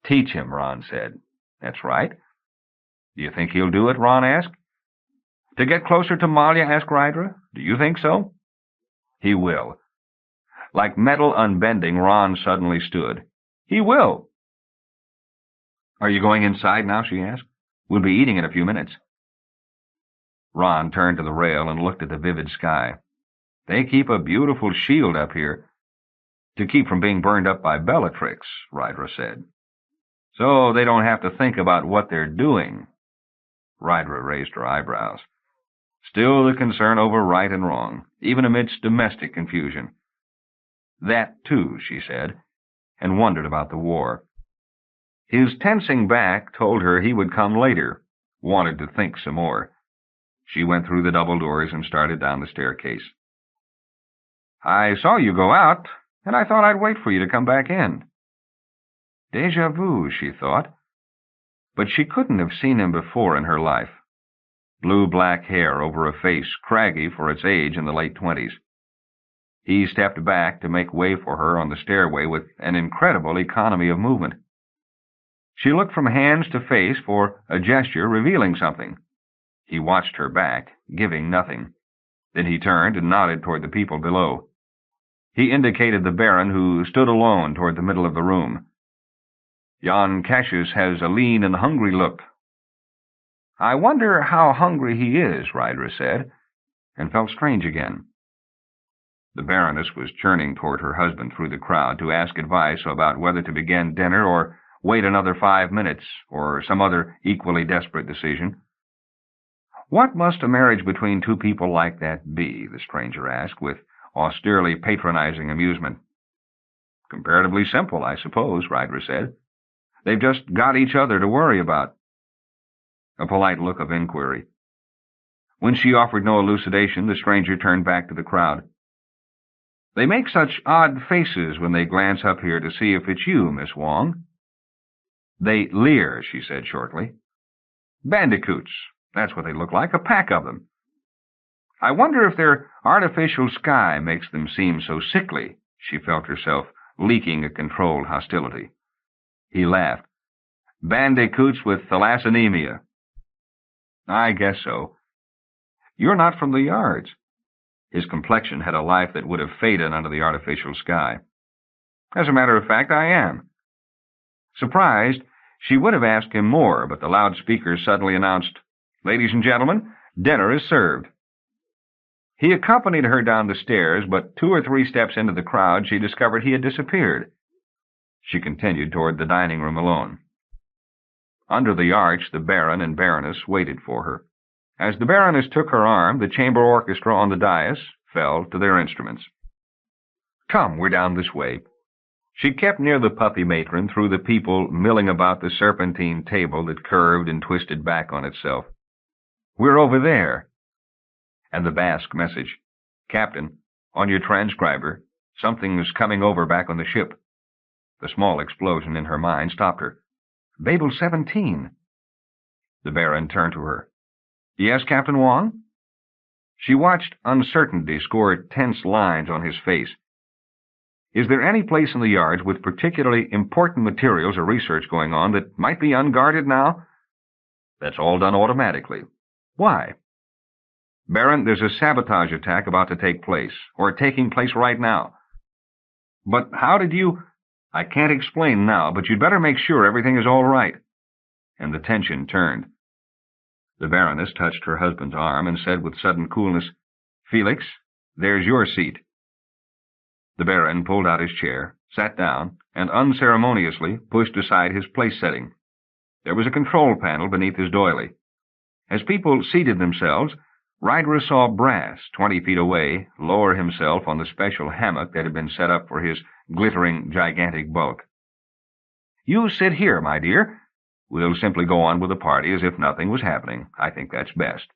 "Teach him," Ron said. "That's right." "Do you think he'll do it?" Ron asked. "To get closer to Malia?" asked Rydra. "Do you think so?" "He will." Like metal unbending, Ron suddenly stood. "He will." "Are you going inside now?" she asked. "We'll be eating in a few minutes." Ron turned to the rail and looked at the vivid sky. "They keep a beautiful shield up here." "To keep from being burned up by Bellatrix," Rydra said. "So they don't have to think about what they're doing." Rydra raised her eyebrows. Still the concern over right and wrong, even amidst domestic confusion. That, too, she said, and wondered about the war. His tensing back told her he would come later, wanted to think some more. She went through the double doors and started down the staircase. "I saw you go out, and I thought I'd wait for you to come back in." Déjà vu, she thought. But she couldn't have seen him before in her life. Blue-black hair over a face craggy for its age in the late 20s. He stepped back to make way for her on the stairway with an incredible economy of movement. She looked from hands to face for a gesture revealing something. He watched her back, giving nothing. Then he turned and nodded toward the people below. He indicated the Baron, who stood alone toward the middle of the room. "Yon Cassius has a lean and hungry look." "I wonder how hungry he is," Rydra said, and felt strange again. The Baroness was churning toward her husband through the crowd to ask advice about whether to begin dinner or wait another 5 minutes, or some other equally desperate decision. "What must a marriage between two people like that be?" the stranger asked, with austerely patronizing amusement. "Comparatively simple, I suppose," Rydra said. "They've just got each other to worry about." A polite look of inquiry. When she offered no elucidation, the stranger turned back to the crowd. "They make such odd faces when they glance up here to see if it's you, Miss Wong." "They leer," she said shortly. "Bandicoots. That's what they look like, a pack of them. I wonder if their artificial sky makes them seem so sickly." She felt herself leaking a controlled hostility. He laughed. "Bandicoots with thalassemia." "I guess so." "You're not from the yards." His complexion had a life that would have faded under the artificial sky. "As a matter of fact, I am." Surprised, she would have asked him more, but the loudspeaker suddenly announced, "Ladies and gentlemen, dinner is served." He accompanied her down the stairs, but 2 or 3 steps into the crowd she discovered he had disappeared. She continued toward the dining room alone. Under the arch, the Baron and Baroness waited for her. As the Baroness took her arm, the chamber orchestra on the dais fell to their instruments. "Come, we're down this way." She kept near the puffy matron through the people milling about the serpentine table that curved and twisted back on itself. "We're over there." And the Basque message, "Captain, on your transcriber, something's coming over back on the ship." The small explosion in her mind stopped her. Babel-17. The Baron turned to her. "Yes, Captain Wong?" She watched uncertainty score tense lines on his face. "Is there any place in the yards with particularly important materials or research going on that might be unguarded now?" "That's all done automatically." "Why?" "Baron, there's a sabotage attack about to take place, or taking place right now." "But how did you—" "I can't explain now, but you'd better make sure everything is all right." And the tension turned. The Baroness touched her husband's arm and said with sudden coolness, "Felix, there's your seat." The Baron pulled out his chair, sat down, and unceremoniously pushed aside his place-setting. There was a control panel beneath his doily. As people seated themselves, Rydra saw Brass, 20 feet away, lower himself on the special hammock that had been set up for his glittering, gigantic bulk. "You sit here, my dear. We'll simply go on with the party as if nothing was happening. I think that's best."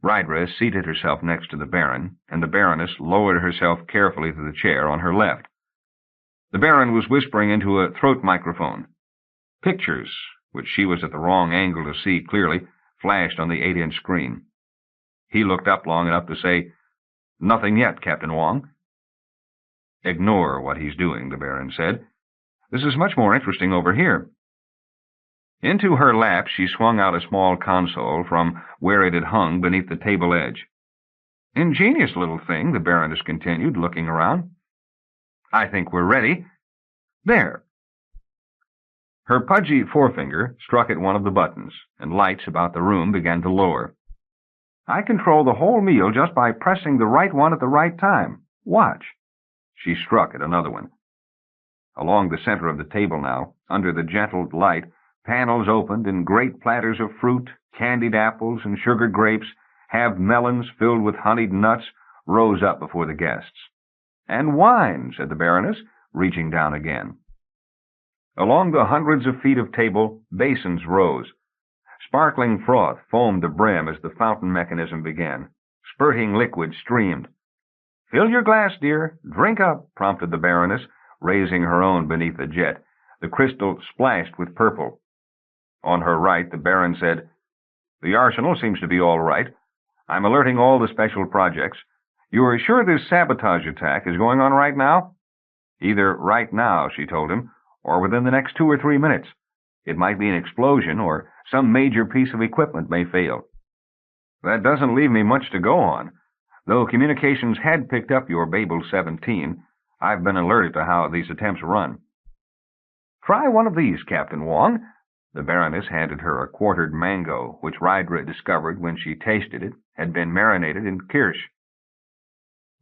Rydra seated herself next to the Baron, and the Baroness lowered herself carefully to the chair on her left. The Baron was whispering into a throat microphone. Pictures, which she was at the wrong angle to see clearly, flashed on the 8-inch screen. He looked up long enough to say, "Nothing yet, Captain Wong." "Ignore what he's doing," the Baron said. "This is much more interesting over here." Into her lap she swung out a small console from where it had hung beneath the table edge. "Ingenious little thing," the Baroness continued, looking around. "I think we're ready. There." Her pudgy forefinger struck at one of the buttons, and lights about the room began to lower. "I control the whole meal just by pressing the right one at the right time. Watch." She struck at another one. Along the center of the table now, under the gentle light, panels opened and great platters of fruit, candied apples, and sugared grapes halved melons filled with honeyed nuts, rose up before the guests. "And wine," said the Baroness, reaching down again. Along the hundreds of feet of table, basins rose. Sparkling froth foamed the brim as the fountain mechanism began. Spurting liquid streamed. "Fill your glass, dear. Drink up," prompted the Baroness, raising her own beneath the jet. The crystal splashed with purple. On her right, the Baron said, "The arsenal seems to be all right. I'm alerting all the special projects. You are sure this sabotage attack is going on right now?" "Either right now," she told him, "or within the next 2 or 3 minutes. It might be an explosion, or some major piece of equipment may fail." "That doesn't leave me much to go on. Though communications had picked up your Babel-17, I've been alerted to how these attempts run." "Try one of these, Captain Wong." The Baroness handed her a quartered mango, which Rydra discovered when she tasted it had been marinated in kirsch.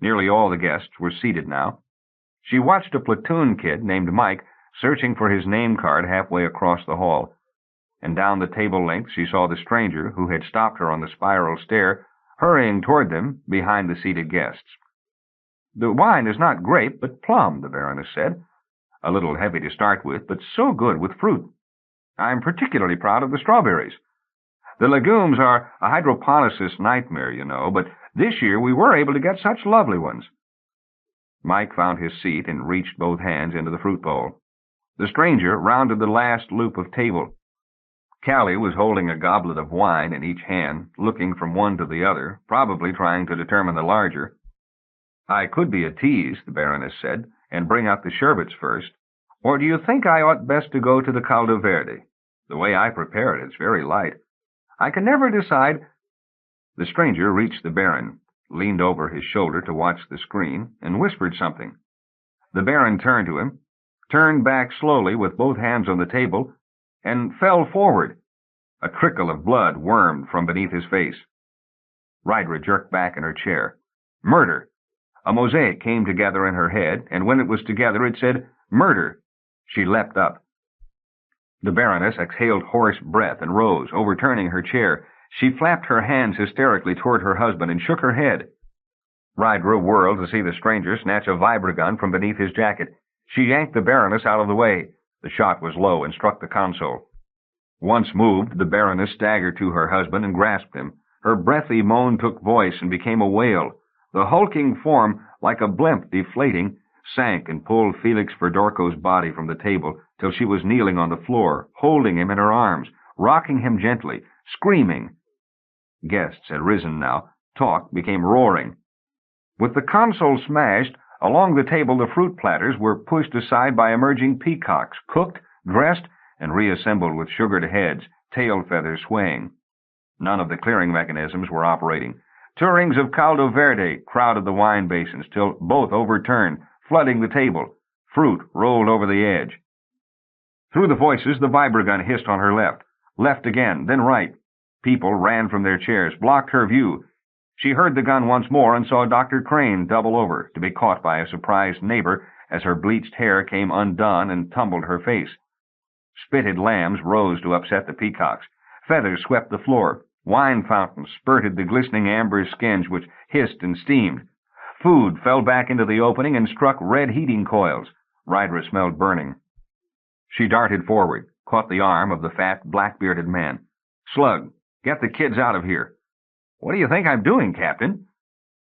Nearly all the guests were seated now. She watched a platoon kid named Mike searching for his name card halfway across the hall, and down the table length she saw the stranger who had stopped her on the spiral stair hurrying toward them behind the seated guests. "The wine is not grape, but plum," the Baroness said. "A little heavy to start with, but so good with fruit. I'm particularly proud of the strawberries. The legumes are a hydroponicist nightmare, you know, but this year we were able to get such lovely ones." Mike found his seat and reached both hands into the fruit bowl. The stranger rounded the last loop of table. Callie was holding a goblet of wine in each hand, looking from one to the other, probably trying to determine the larger. "I could be a tease," the Baroness said, "and bring out the sherbets first. Or do you think I ought best to go to the caldo verde? The way I prepare it's very light. I can never decide." The stranger reached the Baron, leaned over his shoulder to watch the screen, and whispered something. The Baron turned to him, turned back slowly with both hands on the table, and fell forward. A trickle of blood wormed from beneath his face. Rydra jerked back in her chair. "Murder!" A mosaic came together in her head, and when it was together it said, "Murder!" She leapt up. The Baroness exhaled hoarse breath and rose, overturning her chair. She flapped her hands hysterically toward her husband and shook her head. Rydra whirled to see the stranger snatch a vibragun from beneath his jacket. She yanked the Baroness out of the way. The shot was low and struck the console. Once moved, the Baroness staggered to her husband and grasped him. Her breathy moan took voice and became a wail. The hulking form, like a blimp deflating, sank and pulled Felix Dorco's body from the table till she was kneeling on the floor, holding him in her arms, rocking him gently, screaming. Guests had risen now. Talk became roaring. With the console smashed, along the table the fruit platters were pushed aside by emerging peacocks, cooked, dressed, and reassembled with sugared heads, tail feathers swaying. None of the clearing mechanisms were operating. Two-rings of caldo verde crowded the wine basins till both overturned, flooding the table. Fruit rolled over the edge. Through the voices, the vibragun hissed on her left. Left again, then right. People ran from their chairs, blocked her view. She heard the gun once more and saw Dr. Crane double over, to be caught by a surprised neighbor as her bleached hair came undone and tumbled her face. Spitted lambs rose to upset the peacocks. Feathers swept the floor. Wine fountains spurted the glistening amber skins which hissed and steamed. Food fell back into the opening and struck red heating coils. Rydra smelled burning. She darted forward, caught the arm of the fat, black-bearded man. "Slug, get the kids out of here." "What do you think I'm doing, Captain?"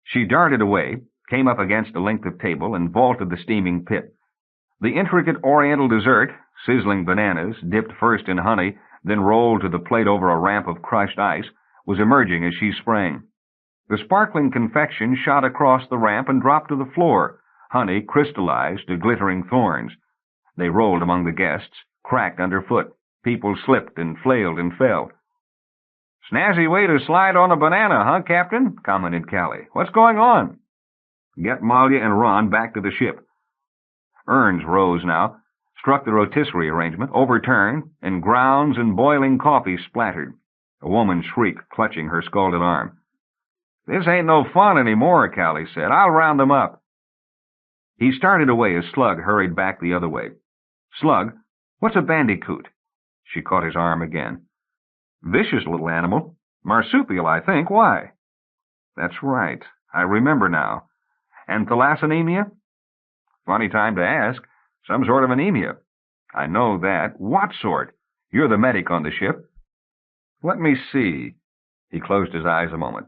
She darted away, came up against a length of table, and vaulted the steaming pit. The intricate oriental dessert, sizzling bananas, dipped first in honey, then rolled to the plate over a ramp of crushed ice, was emerging as she sprang. The sparkling confection shot across the ramp and dropped to the floor. Honey crystallized to glittering thorns. They rolled among the guests, cracked underfoot. People slipped and flailed and fell. "Snazzy way to slide on a banana, huh, Captain?" commented Callie. "What's going on?" "Get Malia and Ron back to the ship." Urns rose now, struck the rotisserie arrangement, overturned, and grounds and boiling coffee splattered. A woman shrieked, clutching her scalded arm. "This ain't no fun anymore," Callie said. "I'll round them up." He started away as Slug hurried back the other way. "Slug, what's a bandicoot?" She caught his arm again. "Vicious little animal. Marsupial, I think. Why?" That's right. I remember now. And thalassemia? Funny time to ask. Some sort of anemia. I know that. What sort? You're the medic on the ship. Let me see. He closed his eyes a moment.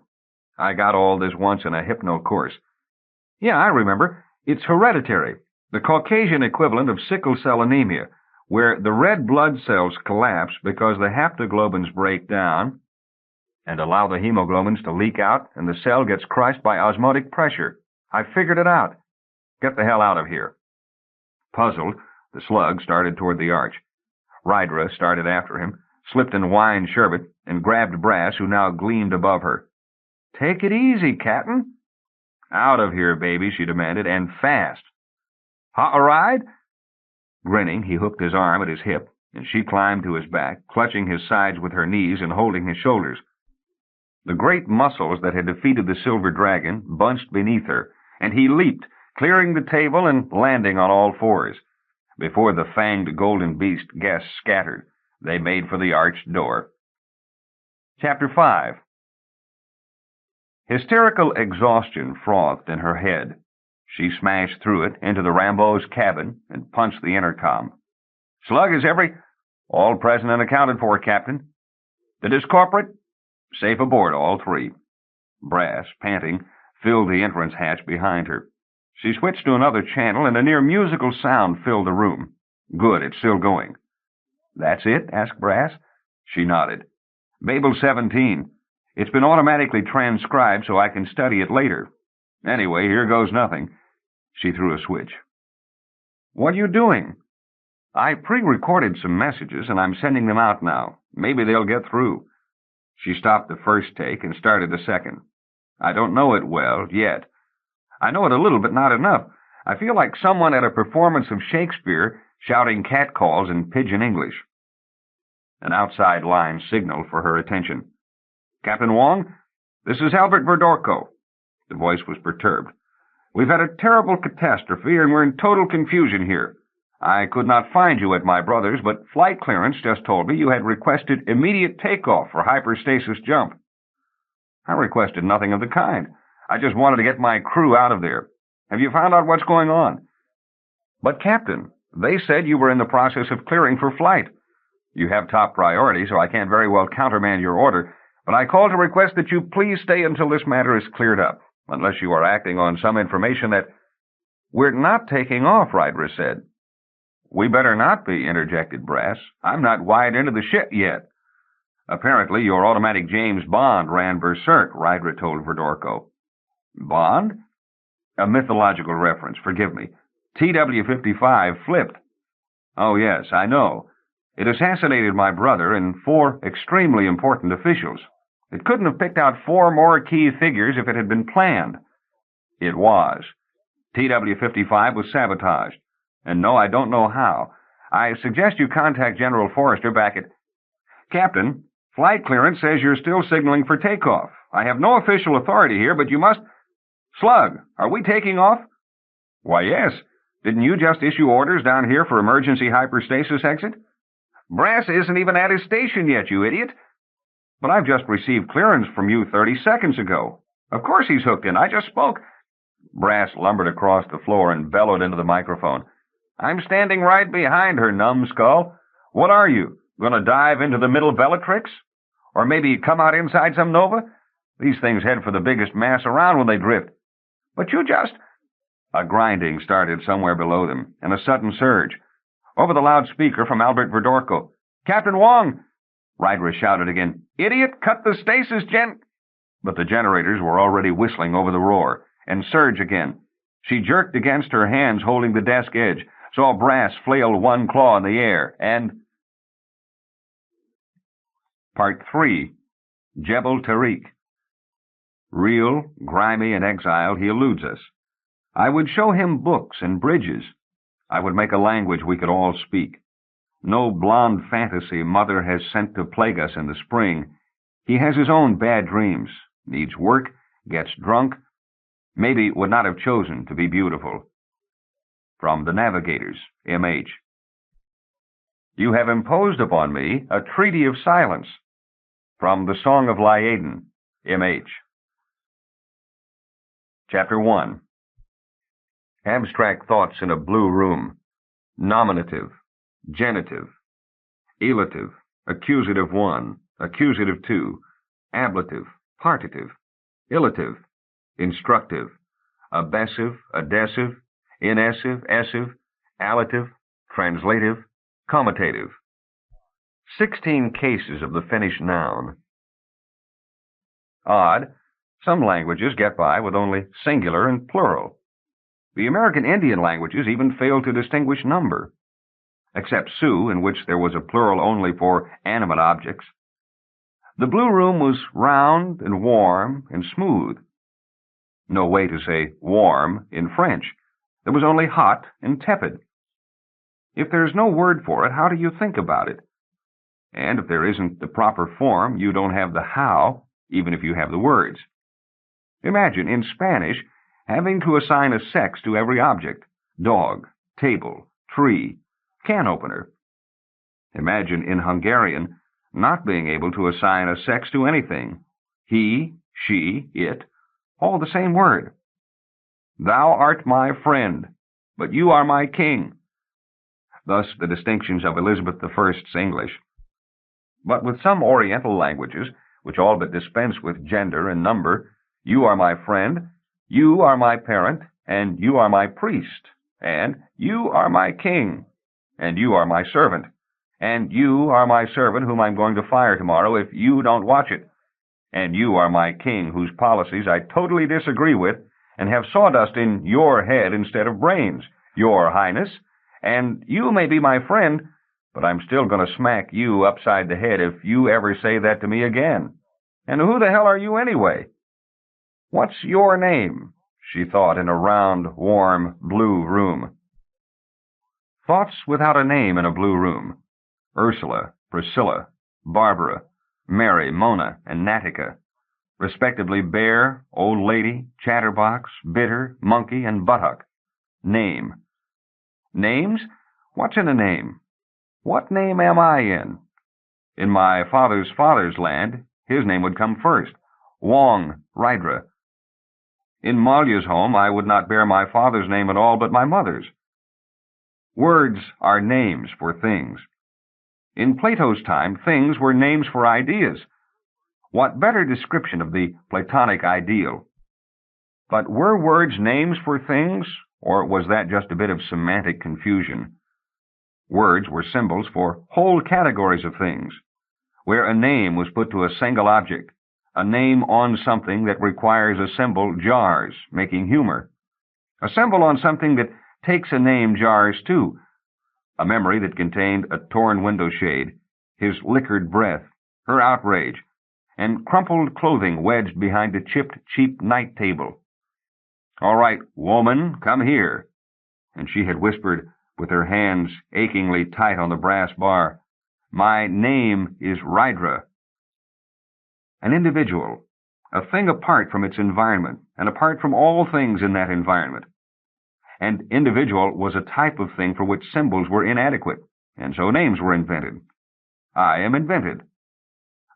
I got all this once in a hypno course. Yeah, I remember. It's hereditary. The Caucasian equivalent of sickle cell anemia, where the red blood cells collapse because the haptoglobins break down and allow the hemoglobins to leak out, and the cell gets crushed by osmotic pressure. I figured it out. Get the hell out of here. Puzzled, the slug started toward the arch. Rydra started after him, slipped in wine sherbet, and grabbed Brass, who now gleamed above her. Take it easy, Captain. Out of here, baby, she demanded, and fast. Hot a ride? Grinning, he hooked his arm at his hip, and she climbed to his back, clutching his sides with her knees and holding his shoulders. The great muscles that had defeated the silver dragon bunched beneath her, and he leaped, clearing the table and landing on all fours. Before the fanged golden beast guests scattered, they made for the arched door. Chapter 5. Hysterical exhaustion frothed in her head. She smashed through it into the Rambo's cabin and punched the intercom. Slug is all present and accounted for, Captain. The discorporate? Safe aboard, all three. Brass, panting, filled the entrance hatch behind her. She switched to another channel, and a near musical sound filled the room. Good, it's still going. That's it? Asked Brass. She nodded. Babel-17. It's been automatically transcribed so I can study it later. Anyway, here goes nothing. She threw a switch. What are you doing? I pre-recorded some messages, and I'm sending them out now. Maybe they'll get through. She stopped the first take and started the second. I don't know it well, yet. I know it a little, but not enough. I feel like someone at a performance of Shakespeare shouting catcalls in pidgin English. An outside line signaled for her attention. Captain Wong, this is Albert Dorco. The voice was perturbed. We've had a terrible catastrophe, and we're in total confusion here. I could not find you at my brother's, but flight clearance just told me you had requested immediate takeoff for hyperstasis jump. I requested nothing of the kind. I just wanted to get my crew out of there. Have you found out what's going on? But, Captain, they said you were in the process of clearing for flight. You have top priority, so I can't very well countermand your order, but I call to request that you please stay until this matter is cleared up, unless you are acting on some information that— We're not taking off, Rydra said. We better not be, interjected Brass. I'm not wide into the ship yet. Apparently your automatic James Bond ran berserk, Rydra told Dorco. Bond? A mythological reference, forgive me. TW-55 flipped. Oh, yes, I know. It assassinated my brother and 4 extremely important officials. It couldn't have picked out 4 more key figures if it had been planned. It was. TW-55 was sabotaged. And no, I don't know how. I suggest you contact General Forrester back at— Captain, flight clearance says you're still signaling for takeoff. I have no official authority here, but you must— Slug, are we taking off? Why, yes. Didn't you just issue orders down here for emergency hyperstasis exit? Brass isn't even at his station yet, you idiot. But I've just received clearance from you 30 seconds ago. Of course he's hooked in. I just spoke. Brass lumbered across the floor and bellowed into the microphone. I'm standing right behind her, numbskull. What are you, going to dive into the middle Bellatrix? Or maybe come out inside some nova? These things head for the biggest mass around when they drift. But you just— A grinding started somewhere below them, and a sudden surge. Over the loudspeaker from Albert Dorco. Captain Wong! Rydra shouted again. Idiot, cut the stasis But the generators were already whistling over the roar, and surge again. She jerked against her hands holding the desk edge, saw Brass flail one claw in the air, and— Part 3. Jebel Tarik. Real, grimy, and exiled, he eludes us. I would show him books and bridges. I would make a language we could all speak. No blonde fantasy mother has sent to plague us in the spring. He has his own bad dreams, needs work, gets drunk, maybe would not have chosen to be beautiful. From the Navigators, M.H. You have imposed upon me a treaty of silence. From the Song of Liaden, M.H. Chapter 1. Abstract thoughts in a blue room. Nominative, genitive, elative, accusative 1, accusative 2, ablative, partitive, illative, instructive, abessive, adessive, inessive, essive, allative, translative, comitative. 16 cases of the finished noun. Odd, some languages get by with only singular and plural. The American Indian languages even fail to distinguish number, except Sioux, in which there was a plural only for animate objects. The blue room was round and warm and smooth. No way to say warm in French. There was only hot and tepid. If there's no word for it, how do you think about it? And if there isn't the proper form, you don't have the how, even if you have the words. Imagine, in Spanish, having to assign a sex to every object: dog, table, tree, can opener. Imagine, in Hungarian, not being able to assign a sex to anything: he, she, it, all the same word. Thou art my friend, but you are my king. Thus the distinctions of Elizabeth I's English. But with some Oriental languages, which all but dispense with gender and number, you are my friend, you are my parent, and you are my priest, and you are my king, and you are my servant, and you are my servant whom I'm going to fire tomorrow if you don't watch it, and you are my king whose policies I totally disagree with and have sawdust in your head instead of brains, your highness, and you may be my friend, but I'm still going to smack you upside the head if you ever say that to me again. And who the hell are you anyway? What's your name? She thought in a round, warm, blue room. Thoughts without a name in a blue room. Ursula, Priscilla, Barbara, Mary, Mona, and Natica, respectively bear, old lady, chatterbox, bitter, monkey, and buttock. Name. Names? What's in a name? What name am I in? In my father's land, his name would come first. Wong, Rydra. In Malya's home, I would not bear my father's name at all, but my mother's. Words are names for things. In Plato's time, things were names for ideas. What better description of the Platonic ideal? But were words names for things, or was that just a bit of semantic confusion? Words were symbols for whole categories of things, where a name was put to a single object. A name on something that requires a symbol jars, making humor. A symbol on something that takes a name jars too. A memory that contained a torn window shade, his liquored breath, her outrage, and crumpled clothing wedged behind a chipped, cheap night table. All right, woman, come here. And she had whispered, with her hands achingly tight on the brass bar, my name is Rydra. An individual, a thing apart from its environment, and apart from all things in that environment. And individual was a type of thing for which symbols were inadequate, and so names were invented. I am invented.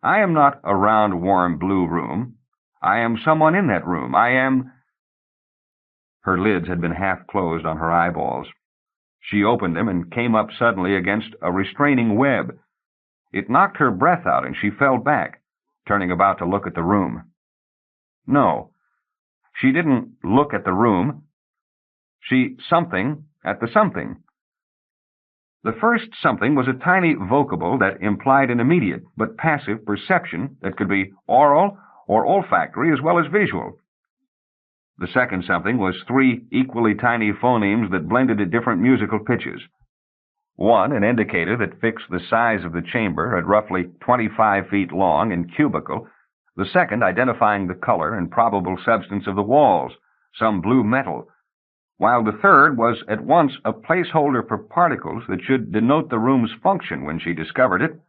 I am not a round, warm, blue room. I am someone in that room. I am... Her lids had been half closed on her eyeballs. She opened them and came up suddenly against a restraining web. It knocked her breath out, and she fell back, turning about to look at the room. No, she didn't look at the room. She something at the something. The first something was a tiny vocable that implied an immediate but passive perception that could be oral or olfactory as well as visual. The second something was 3 equally tiny phonemes that blended at different musical pitches. One, an indicator that fixed the size of the chamber at roughly 25 feet long and cubical. The second, identifying the color and probable substance of the walls, some blue metal. While the third was at once a placeholder for particles that should denote the room's function when she discovered it,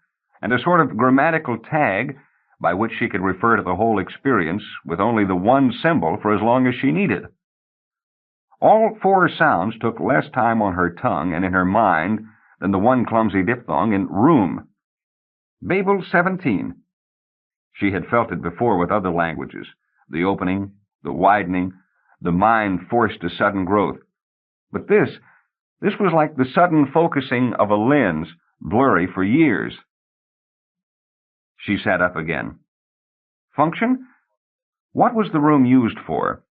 and a sort of grammatical tag by which she could refer to the whole experience with only the one symbol for as long as she needed. All 4 sounds took less time on her tongue and in her mind than the one clumsy diphthong in room. Babel-17. She had felt it before with other languages, the opening, the widening, the mind forced a sudden growth. But this was like the sudden focusing of a lens, blurry for years. She sat up again. Function? What was the room used for?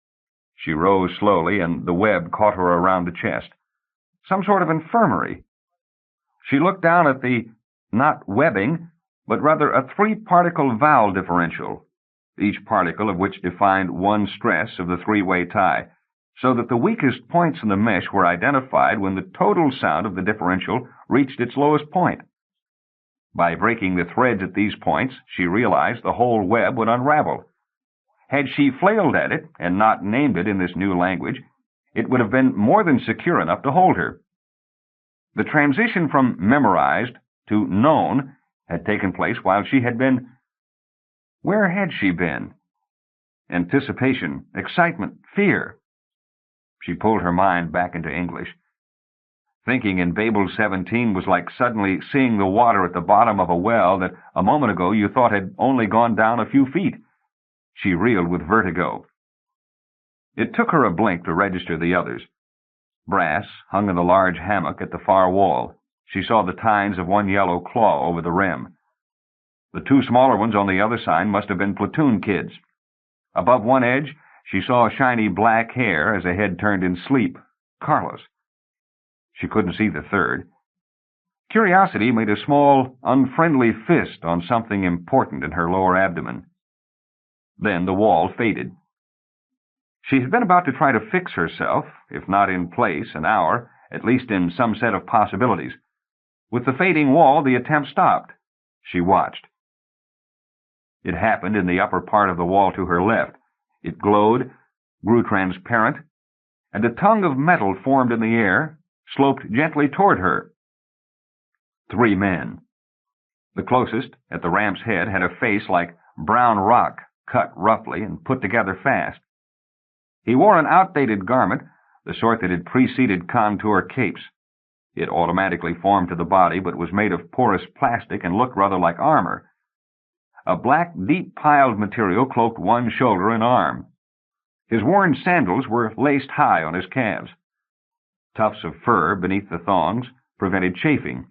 She rose slowly, and the web caught her around the chest. Some sort of infirmary. She looked down at the, not webbing, but rather a three-particle vowel differential, each particle of which defined one stress of the three-way tie, so that the weakest points in the mesh were identified when the total sound of the differential reached its lowest point. By breaking the threads at these points, she realized the whole web would unravel. Had she flailed at it and not named it in this new language, it would have been more than secure enough to hold her. The transition from memorized to known had taken place while she had been... Where had she been? Anticipation, excitement, fear. She pulled her mind back into English. Thinking in Babel-17 was like suddenly seeing the water at the bottom of a well that a moment ago you thought had only gone down a few feet. She reeled with vertigo. It took her a blink to register the others. Brass hung in the large hammock at the far wall. She saw the tines of one yellow claw over the rim. The two smaller ones on the other side must have been platoon kids. Above one edge, she saw shiny black hair as a head turned in sleep. Carlos. She couldn't see the third. Curiosity made a small, unfriendly fist on something important in her lower abdomen. Then the wall faded. She had been about to try to fix herself, if not in place, an hour, at least in some set of possibilities. With the fading wall, the attempt stopped. She watched. It happened in the upper part of the wall to her left. It glowed, grew transparent, and a tongue of metal formed in the air, sloped gently toward her. 3 men. The closest, at the ramp's head, had a face like brown rock, cut roughly and put together fast. He wore an outdated garment, the sort that had preceded contour capes. It automatically formed to the body, but was made of porous plastic and looked rather like armor. A black, deep-piled material cloaked one shoulder and arm. His worn sandals were laced high on his calves. Tufts of fur beneath the thongs prevented chafing.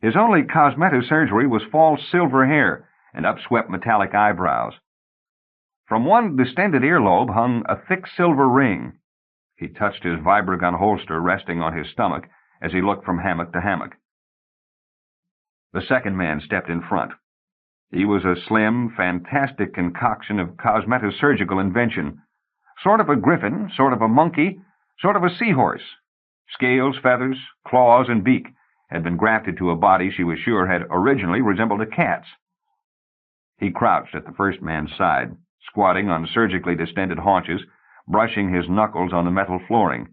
His only cosmetic surgery was false silver hair and upswept metallic eyebrows. From one distended earlobe hung a thick silver ring. He touched his vibrogun holster resting on his stomach as he looked from hammock to hammock. The second man stepped in front. He was a slim, fantastic concoction of cosmetosurgical invention. Sort of a griffin, sort of a monkey, sort of a seahorse. Scales, feathers, claws, and beak had been grafted to a body she was sure had originally resembled a cat's. He crouched at the first man's side, squatting on surgically distended haunches, brushing his knuckles on the metal flooring.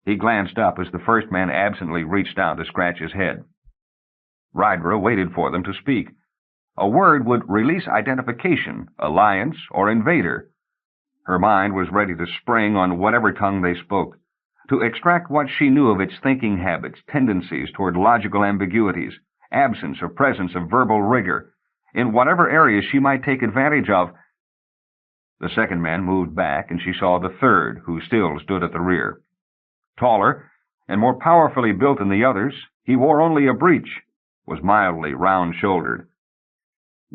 He glanced up as the first man absently reached down to scratch his head. Rydra waited for them to speak. A word would release identification, alliance, or invader. Her mind was ready to spring on whatever tongue they spoke, to extract what she knew of its thinking habits, tendencies toward logical ambiguities, absence or presence of verbal rigor, in whatever areas she might take advantage of. The second man moved back, and she saw the third, who still stood at the rear. Taller and more powerfully built than the others, he wore only a breech, was mildly round-shouldered.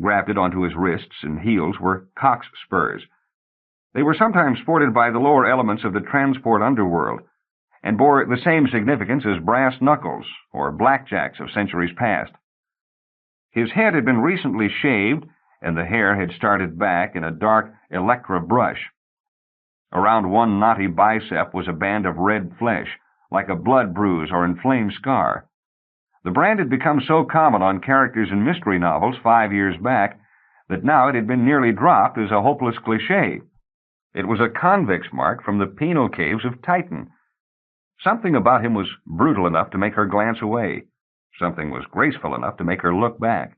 Grafted onto his wrists and heels were cock's spurs. They were sometimes sported by the lower elements of the transport underworld, and bore the same significance as brass knuckles or blackjacks of centuries past. His head had been recently shaved, and the hair had started back in a dark electra brush. Around one knotty bicep was a band of red flesh, like a blood bruise or inflamed scar. The brand had become so common on characters in mystery novels 5 years back that now it had been nearly dropped as a hopeless cliché. It was a convict's mark from the penal caves of Titan. Something about him was brutal enough to make her glance away. Something was graceful enough to make her look back.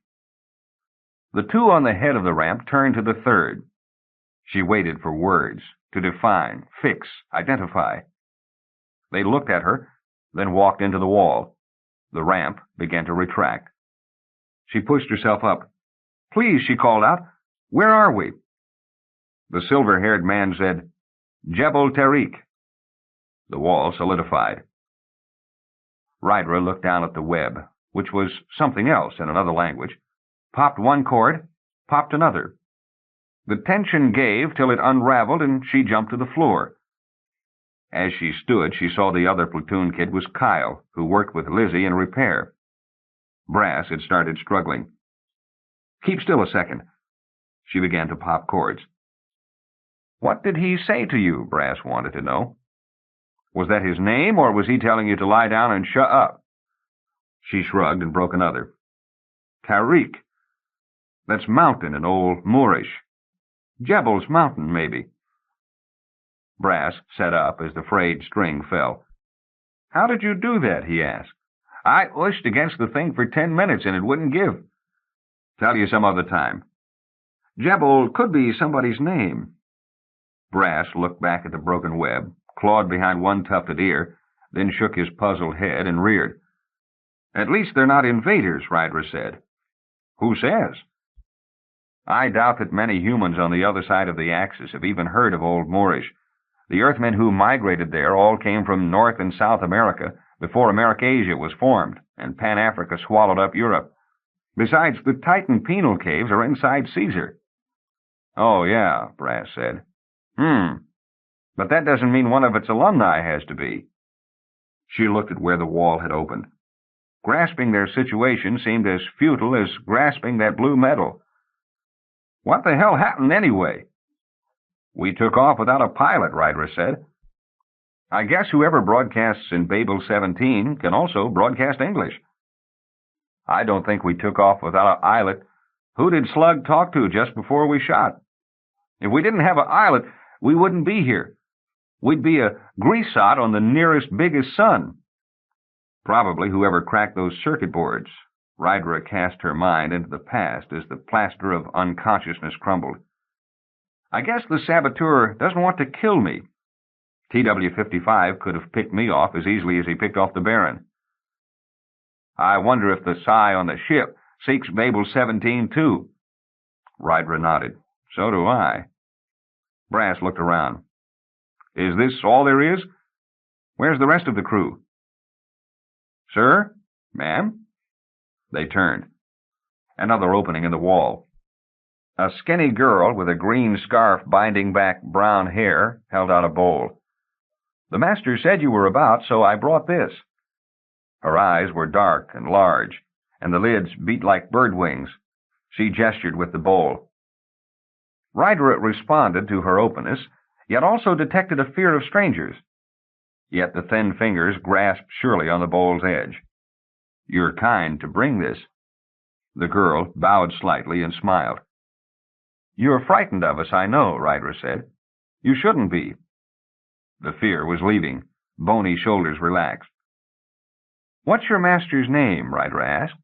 The two on the head of the ramp turned to the third. She waited for words, to define, fix, identify. They looked at her, then walked into the wall. The ramp began to retract. She pushed herself up. "Please," she called out, "where are we?" The silver-haired man said, Jebel Tarik. The wall solidified. Rydra looked down at the web, which was something else in another language, popped one cord, popped another. The tension gave till it unraveled, and she jumped to the floor. As she stood, she saw the other platoon kid was Kyle, who worked with Lizzie in repair. Brass had started struggling. "Keep still a second." She began to pop cords. "What did he say to you?" Brass wanted to know. "Was that his name, or was he telling you to lie down and shut up?" She shrugged and broke another. "Tarik. That's mountain in Old Moorish. Jebel's mountain, maybe." Brass sat up as the frayed string fell. "How did you do that?" he asked. "I pushed against the thing for 10 minutes and it wouldn't give." "Tell you some other time." "Jebel could be somebody's name." Brass looked back at the broken web, clawed behind one tufted ear, then shook his puzzled head and reared. "At least they're not invaders," Rydra said. "Who says?" "I doubt that many humans on the other side of the axis have even heard of Old Moorish. The Earthmen who migrated there all came from North and South America before Americasia was formed, and Pan-Africa swallowed up Europe. Besides, the Titan penal caves are inside Caesar." "Oh, yeah," Brass said. But that doesn't mean one of its alumni has to be." She looked at where the wall had opened. Grasping their situation seemed as futile as grasping that blue metal. "What the hell happened anyway?" "We took off without a pilot," Rydra said. "I guess whoever broadcasts in Babel-17 can also broadcast English." "I don't think we took off without a islet. Who did Slug talk to just before we shot? If we didn't have a islet, we wouldn't be here. We'd be a grease spot on the nearest biggest sun." "Probably whoever cracked those circuit boards." Rydra cast her mind into the past as the plaster of unconsciousness crumbled. "I guess the saboteur doesn't want to kill me. TW-55 could have picked me off as easily as he picked off the Baron." "I wonder if the psi on the ship seeks Babel-17 too." Rydra nodded. "So do I." Brass looked around. "Is this all there is? Where's the rest of the crew?" "Sir? Ma'am?" They turned. Another opening in the wall. A skinny girl with a green scarf binding back brown hair held out a bowl. "The master said you were about, so I brought this." Her eyes were dark and large, and the lids beat like bird wings. She gestured with the bowl. Rydra responded to her openness, yet also detected a fear of strangers. Yet the thin fingers grasped surely on the bowl's edge. "You're kind to bring this." The girl bowed slightly and smiled. "You're frightened of us, I know," Rydra said. "You shouldn't be." The fear was leaving. Bony shoulders relaxed. "What's your master's name?" Rydra asked.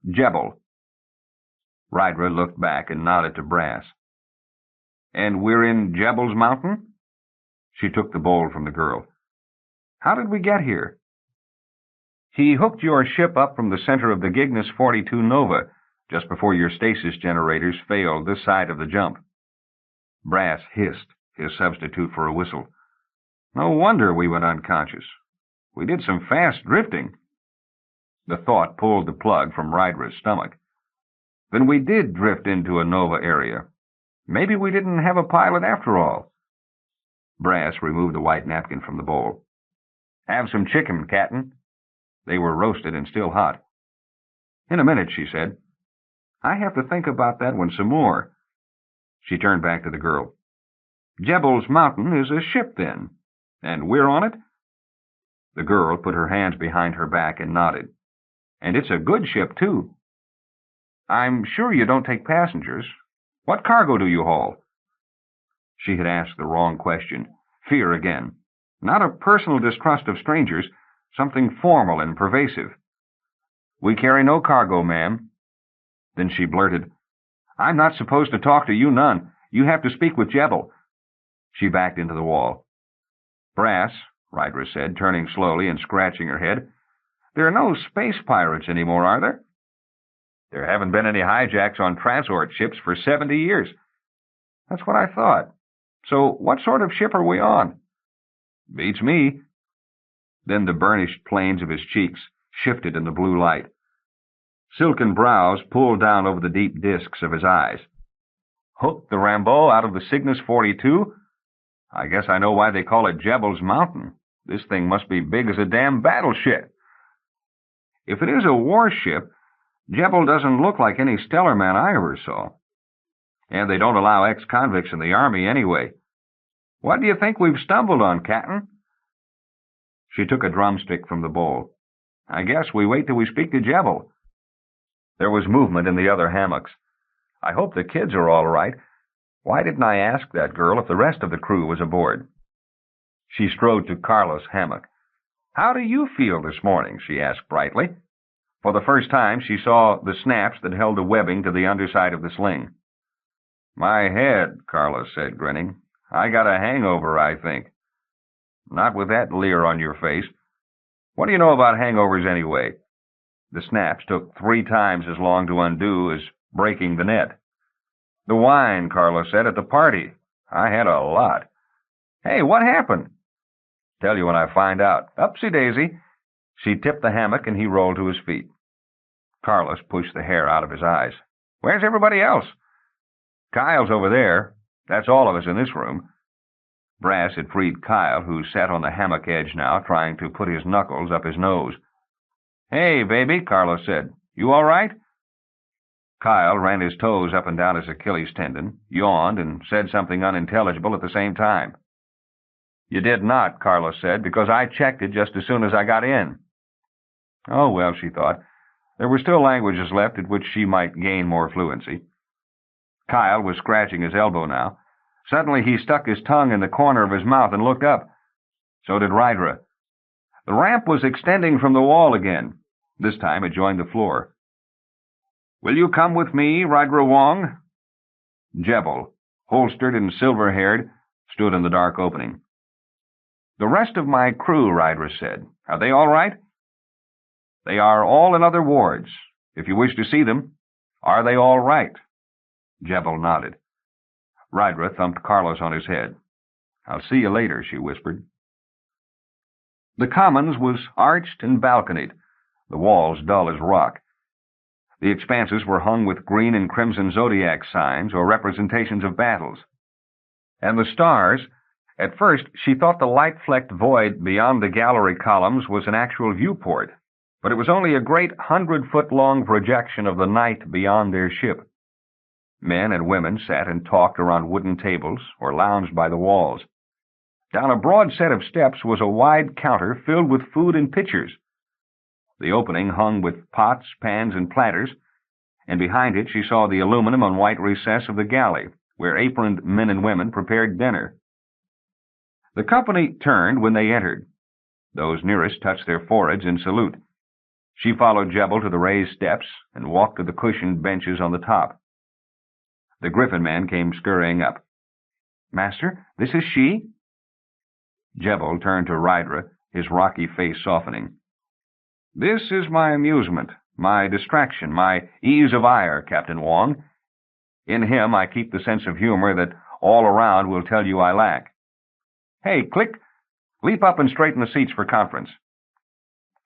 "Jebel." Rydra looked back and nodded to Brass. "And we're in Jebel's mountain?" She took the bowl from the girl. "How did we get here?" "He hooked your ship up from the center of the Cygnus 42 Nova, just before your stasis generators failed this side of the jump." Brass hissed, his substitute for a whistle. "No wonder we went unconscious. We did some fast drifting." The thought pulled the plug from Rydra's stomach. Then we did drift into a Nova area. Maybe we didn't have a pilot after all. Brass removed a white napkin from the bowl. "Have some chicken, Captain." They were roasted and still hot. "In a minute," she said. "I have to think about that one some more." She turned back to the girl. "Jebel's mountain is a ship, then, and we're on it?" The girl put her hands behind her back and nodded. "And it's a good ship, too." "I'm sure you don't take passengers. What cargo do you haul?" She had asked the wrong question. Fear again. Not a personal distrust of strangers, something formal and pervasive. "We carry no cargo, ma'am." Then she blurted, "I'm not supposed to talk to you none. You have to speak with Jebel." She backed into the wall. "Brass," Rydra said, turning slowly and scratching her head, "there are no space pirates anymore, are there?" "There haven't been any hijacks on transport ships for 70 years. "That's what I thought. So what sort of ship are we on?" "Beats me." Then the burnished planes of his cheeks shifted in the blue light. Silken brows pulled down over the deep discs of his eyes. "Hooked the Rambo out of the Cygnus 42? I guess I know why they call it Jebel's Mountain. This thing must be big as a damn battleship." "If it is a warship, Jebel doesn't look like any stellar man I ever saw. And they don't allow ex-convicts in the Army anyway. What do you think we've stumbled on, Captain?" She took a drumstick from the bowl. "I guess we wait till we speak to Jebel." There was movement in the other hammocks. "I hope the kids are all right. Why didn't I ask that girl if the rest of the crew was aboard?" She strode to Carlos' hammock. "How do you feel this morning?" she asked brightly. For the first time, she saw the snaps that held the webbing to the underside of the sling. "My head," Carlos said, grinning. "I got a hangover, I think." "Not with that leer on your face. What do you know about hangovers anyway?" The snaps took 3 times as long to undo as breaking the net. "The wine," Carlos said, "at the party. I had a lot." "Hey, what happened?" "Tell you when I find out. Upsy-daisy." She tipped the hammock and he rolled to his feet. Carlos pushed the hair out of his eyes. "Where's everybody else?" "Kyle's over there. That's all of us in this room." Brass had freed Kyle, who sat on the hammock edge now, trying to put his knuckles up his nose. "Hey, baby," Carlos said. "You all right?" Kyle ran his toes up and down his Achilles tendon, yawned, and said something unintelligible at the same time. "You did not," Carlos said, "because I checked it just as soon as I got in." Oh, well, she thought. There were still languages left at which she might gain more fluency. Kyle was scratching his elbow now. Suddenly he stuck his tongue in the corner of his mouth and looked up. So did Rydra. The ramp was extending from the wall again. This time it joined the floor. "Will you come with me, Rydra Wong?" Jebel, holstered and silver-haired, stood in the dark opening. "The rest of my crew," Rydra said. "Are they all right?" "They are all in other wards. If you wish to see them, are they all right?" Jebel nodded. Rydra thumped Carlos on his head. "I'll see you later," she whispered. The commons was arched and balconied, the walls dull as rock. The expanses were hung with green and crimson zodiac signs or representations of battles. And the stars, at first she thought the light-flecked void beyond the gallery columns was an actual viewport, but it was only a great 100-foot-long projection of the night beyond their ship. Men and women sat and talked around wooden tables or lounged by the walls. Down a broad set of steps was a wide counter filled with food in pitchers. The opening hung with pots, pans, and platters, and behind it she saw the aluminum and white recess of the galley, where aproned men and women prepared dinner. The company turned when they entered. Those nearest touched their foreheads in salute. She followed Jebel to the raised steps and walked to the cushioned benches on the top. The Griffin man came scurrying up. "Master, this is she?" Jebel turned to Rydra, his rocky face softening. "This is my amusement, my distraction, my ease of ire, Captain Wong. In him I keep the sense of humor that all around will tell you I lack. Hey, Click, leap up and straighten the seats for conference."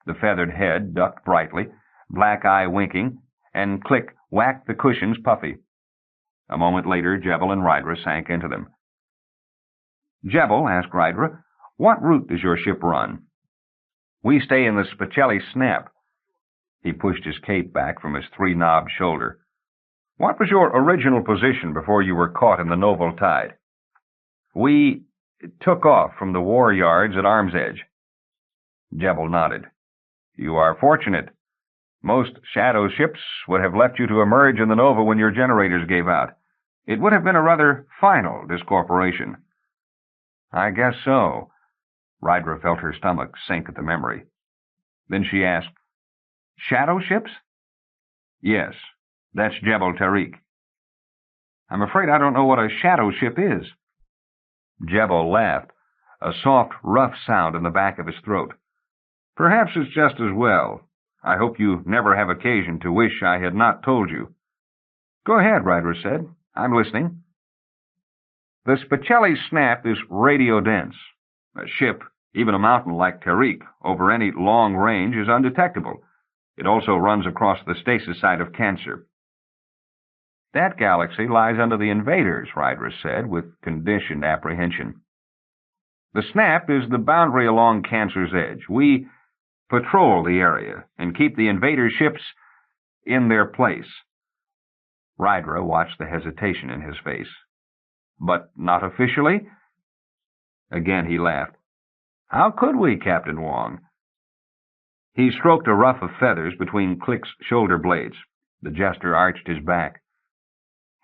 The feathered head ducked brightly, black eye winking, and Click whacked the cushions puffy. A moment later, Jebel and Rydra sank into them. "Jebel," asked Rydra, "what route does your ship run?" "We stay in the Spacelli Snap." He pushed his cape back from his 3-knobbed shoulder. "What was your original position before you were caught in the Noble Tide?" "We took off from the war yards at Arm's Edge." Jebel nodded. "You are fortunate. Most shadow ships would have left you to emerge in the Nova when your generators gave out. It would have been a rather final discorporation." "I guess so." Rydra felt her stomach sink at the memory. Then she asked, "Shadow ships?" "Yes, that's Jebel Tarik." "I'm afraid I don't know what a shadow ship is." Jebel laughed, a soft, rough sound in the back of his throat. "Perhaps it's just as well. I hope you never have occasion to wish I had not told you." "Go ahead," Rydra said. "I'm listening." The Spacelli snap is radio-dense. A ship, even a mountain like Tarik, over any long range is undetectable. It also runs across the stasis site of Cancer. That galaxy lies under the invaders, Rydra said, with conditioned apprehension. The snap is the boundary along Cancer's edge. We patrol the area and keep the invader ships in their place. Rydra watched the hesitation in his face. But not officially? Again he laughed. How could we, Captain Wong? He stroked a ruff of feathers between Click's shoulder blades. The jester arched his back.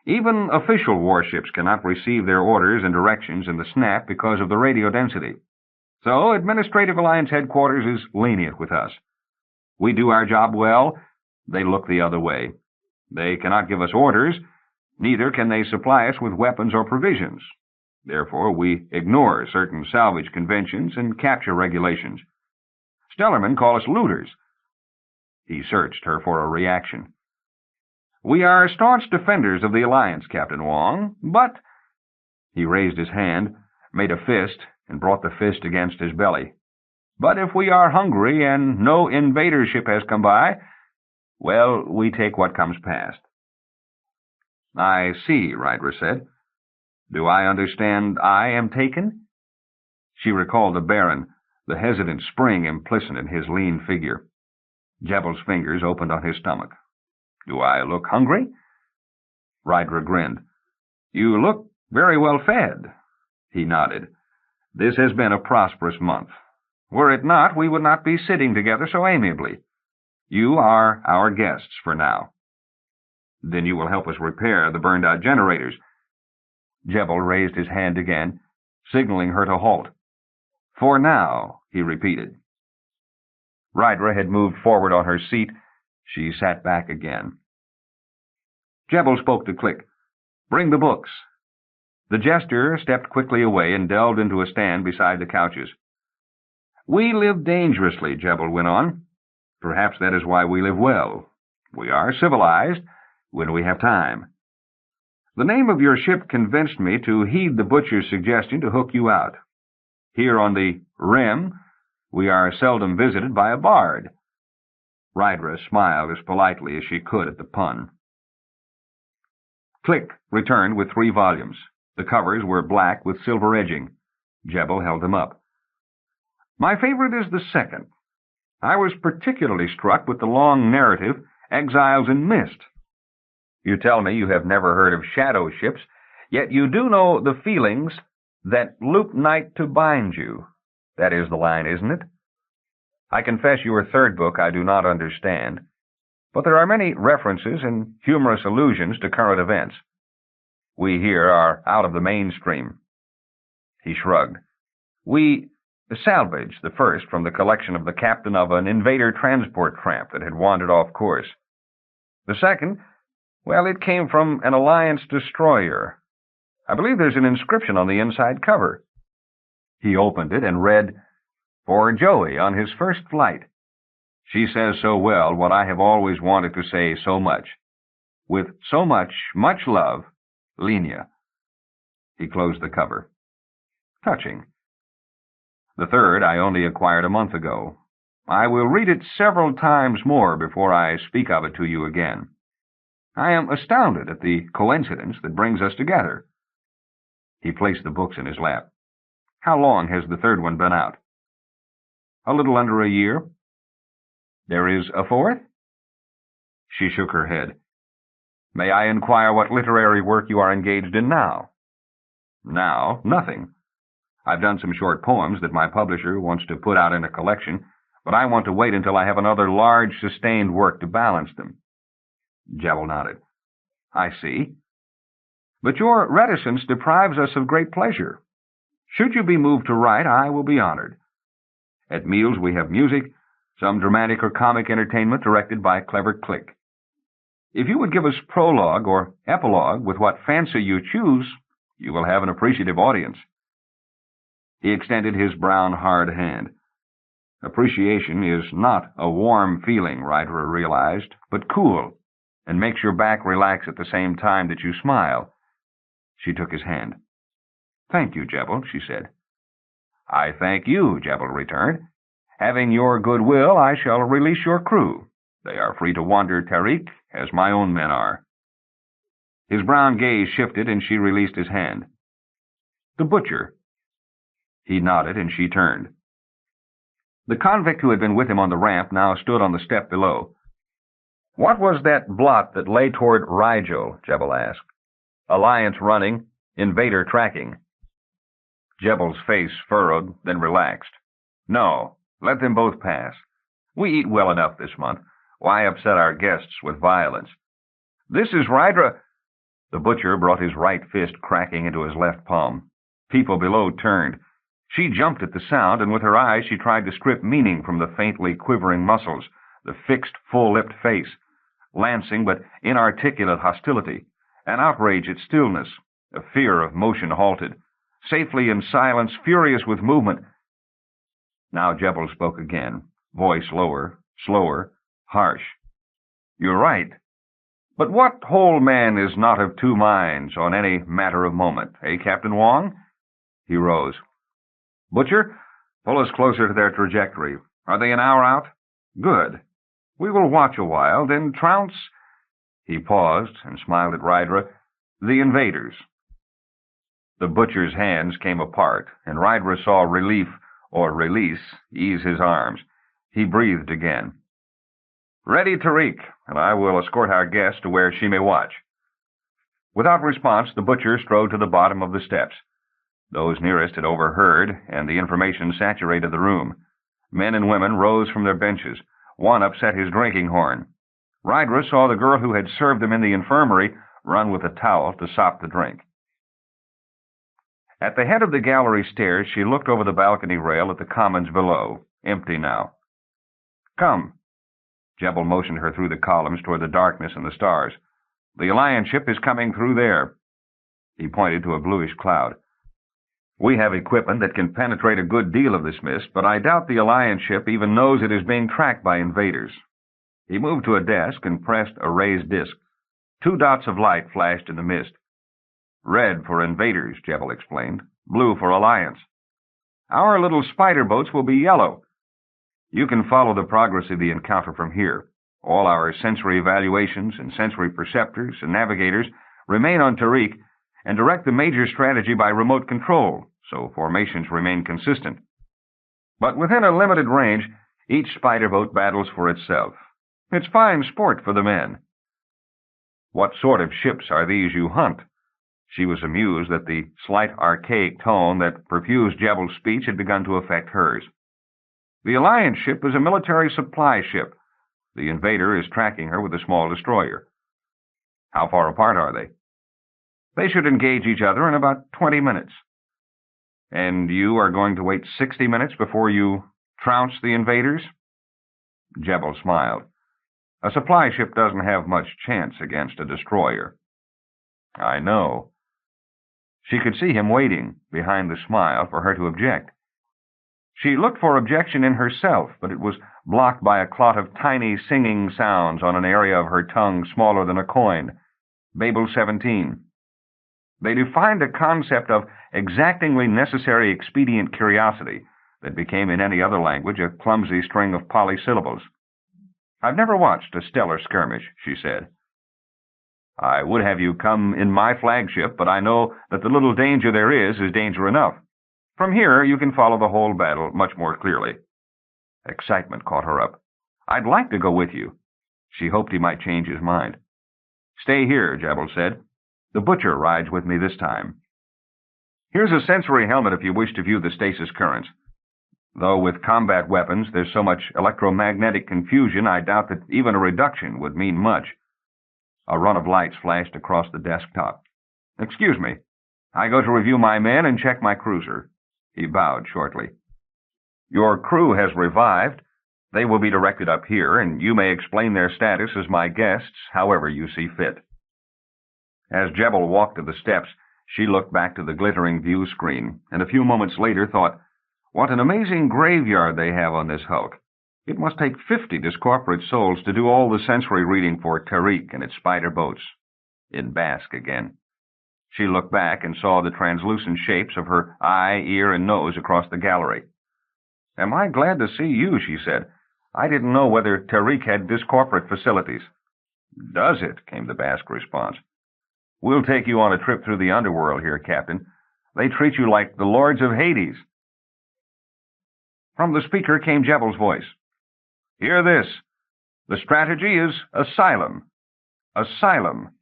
Even official warships cannot receive their orders and directions in the snap because of the radio density. So, Administrative Alliance Headquarters is lenient with us. We do our job well, they look the other way. They cannot give us orders, neither can they supply us with weapons or provisions. Therefore, we ignore certain salvage conventions and capture regulations. Stellarmen call us looters. He searched her for a reaction. We are staunch defenders of the Alliance, Captain Wong, but— He raised his hand, made a fist, and brought the fist against his belly. But if we are hungry and no invader ship has come by, well, we take what comes past. I see, Rydra said. Do I understand I am taken? She recalled the Baron, the hesitant spring implicit in his lean figure. Jebel's fingers opened on his stomach. Do I look hungry? Rydra grinned. You look very well fed. He nodded. This has been a prosperous month. Were it not, we would not be sitting together so amiably. You are our guests for now. Then you will help us repair the burned-out generators. Jebel raised his hand again, signaling her to halt. For now, he repeated. Rydra had moved forward on her seat. She sat back again. Jebel spoke to Click. Bring the books. The jester stepped quickly away and delved into a stand beside the couches. We live dangerously, Jebel went on. Perhaps that is why we live well. We are civilized when we have time. The name of your ship convinced me to heed the butcher's suggestion to hook you out. Here on the Rim, we are seldom visited by a bard. Rydra smiled as politely as she could at the pun. Click returned with 3 volumes. The covers were black with silver edging. Jebel held them up. My favorite is the second. I was particularly struck with the long narrative, Exiles in Mist. You tell me you have never heard of shadow ships, yet you do know the feelings that loop night to bind you. That is the line, isn't it? I confess your third book I do not understand, but there are many references and humorous allusions to current events. We here are out of the mainstream. He shrugged. We salvaged the first from the collection of the captain of an invader transport tramp that had wandered off course. The second, well, it came from an Alliance destroyer. I believe there's an inscription on the inside cover. He opened it and read, For Joey on his first flight. She says so well what I have always wanted to say so much. With so much love, Lenia. He closed the cover. Touching. The third I only acquired a month ago. I will read it several times more before I speak of it to you again. I am astounded at the coincidence that brings us together. He placed the books in his lap. How long has the third one been out? A little under a year. There is a fourth? She shook her head. May I inquire what literary work you are engaged in now? Now, nothing. I've done some short poems that my publisher wants to put out in a collection, but I want to wait until I have another large, sustained work to balance them. Jebel nodded. I see. But your reticence deprives us of great pleasure. Should you be moved to write, I will be honored. At meals we have music, some dramatic or comic entertainment directed by clever Click. If you would give us prologue or epilogue with what fancy you choose, you will have an appreciative audience. He extended his brown, hard hand. Appreciation is not a warm feeling, Rydra realized, but cool, and makes your back relax at the same time that you smile. She took his hand. "Thank you, Jebel," she said. "I thank you," Jebel returned. "Having your goodwill, I shall release your crew. They are free to wander Tarik, as my own men are." His brown gaze shifted, and she released his hand. "The butcher." He nodded, and she turned. The convict who had been with him on the ramp now stood on the step below. "What was that blot that lay toward Rigel?" Jebel asked. "Alliance running, invader tracking." Jebel's face furrowed, then relaxed. "No, let them both pass. We eat well enough this month. Why upset our guests with violence? This is Rydra—" The butcher brought his right fist cracking into his left palm. People below turned. She jumped at the sound, and with her eyes she tried to strip meaning from the faintly quivering muscles, the fixed, full-lipped face, lancing but inarticulate hostility, an outrage at stillness, a fear of motion halted, safely in silence, furious with movement. Now Jebel spoke again, voice lower, slower, harsh. "You're right. But what whole man is not of two minds on any matter of moment, eh, Captain Wong?" He rose. "Butcher, pull us closer to their trajectory. Are they an hour out? Good. We will watch a while, then trounce—" He paused and smiled at Rydra. "The invaders." The butcher's hands came apart, and Rydra saw relief, or release, ease his arms. He breathed again. "Ready, Tarik, and I will escort our guest to where she may watch." Without response, the butcher strode to the bottom of the steps. Those nearest had overheard, and the information saturated the room. Men and women rose from their benches. One upset his drinking horn. Rydra saw the girl who had served them in the infirmary run with a towel to sop the drink. At the head of the gallery stairs, she looked over the balcony rail at the commons below, empty now. "Come." Jebel motioned her through the columns toward the darkness and the stars. "The Alliance ship is coming through there." He pointed to a bluish cloud. "We have equipment that can penetrate a good deal of this mist, but I doubt the Alliance ship even knows it is being tracked by invaders." He moved to a desk and pressed a raised disc. 2 dots of light flashed in the mist. "Red for invaders," Jebel explained. "Blue for Alliance. Our little spider boats will be yellow. You can follow the progress of the encounter from here. All our sensory evaluations and sensory perceptors and navigators remain on Tarik and direct the major strategy by remote control, so formations remain consistent. But within a limited range, each spider boat battles for itself. It's fine sport for the men." "What sort of ships are these you hunt?" She was amused that the slight archaic tone that perfused Jebel's speech had begun to affect hers. "The Alliance ship is a military supply ship. The invader is tracking her with a small destroyer." "How far apart are they?" "They should engage each other in about 20 minutes. "And you are going to wait 60 minutes before you trounce the invaders?" Jebel smiled. "A supply ship doesn't have much chance against a destroyer." "I know." She could see him waiting, behind the smile, for her to object. She looked for objection in herself, but it was blocked by a clot of tiny singing sounds on an area of her tongue smaller than a coin. Babel-17. They defined a concept of exactingly necessary expedient curiosity that became in any other language a clumsy string of polysyllables. "I've never watched a stellar skirmish," she said. "I would have you come in my flagship, but I know that the little danger there is danger enough. From here, you can follow the whole battle much more clearly." Excitement caught her up. "I'd like to go with you." She hoped he might change his mind. "Stay here," Jebel said. "The butcher rides with me this time. Here's a sensory helmet if you wish to view the stasis currents. Though with combat weapons there's so much electromagnetic confusion, I doubt that even a reduction would mean much." A run of lights flashed across the desktop. "Excuse me. I go to review my men and check my cruiser." He bowed shortly. "Your crew has revived. They will be directed up here, and you may explain their status as my guests however you see fit." As Jebel walked to the steps, she looked back to the glittering view screen, and a few moments later thought, "What an amazing graveyard they have on this hulk. It must take 50 discorporate souls to do all the sensory reading for Tarik and its spider boats." In Basque again. She looked back and saw the translucent shapes of her eye, ear, and nose across the gallery. "Am I glad to see you," she said. "I didn't know whether Tarik had discorporate facilities." "Does it?" came the Basque response. "We'll take you on a trip through the underworld here, Captain. They treat you like the lords of Hades." From the speaker came Jebel's voice. "Hear this. The strategy is asylum. Asylum.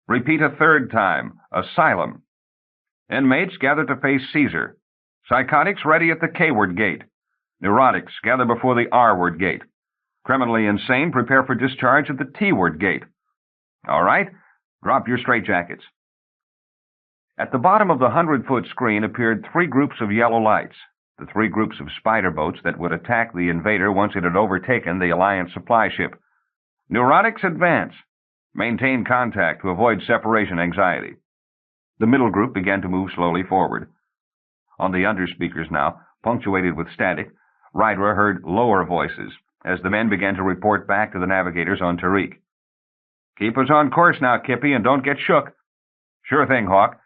Repeat a third time. Asylum. Inmates gather to face Caesar. Psychotics ready at the K-word gate. Neurotics gather before the R-word gate. Criminally insane prepare for discharge at the T-word gate. All right? Drop your straitjackets." At the bottom of the 100-foot screen appeared 3 groups of yellow lights, the 3 groups of spider boats that would attack the invader once it had overtaken the Alliance supply ship. Neurotics advance. Maintain contact to avoid separation anxiety. The middle group began to move slowly forward. On the underspeakers now, punctuated with static, Rydra heard lower voices as the men began to report back to the navigators on Tarik. "Keep us on course now, Kippy, and don't get shook." "Sure thing, Hawk.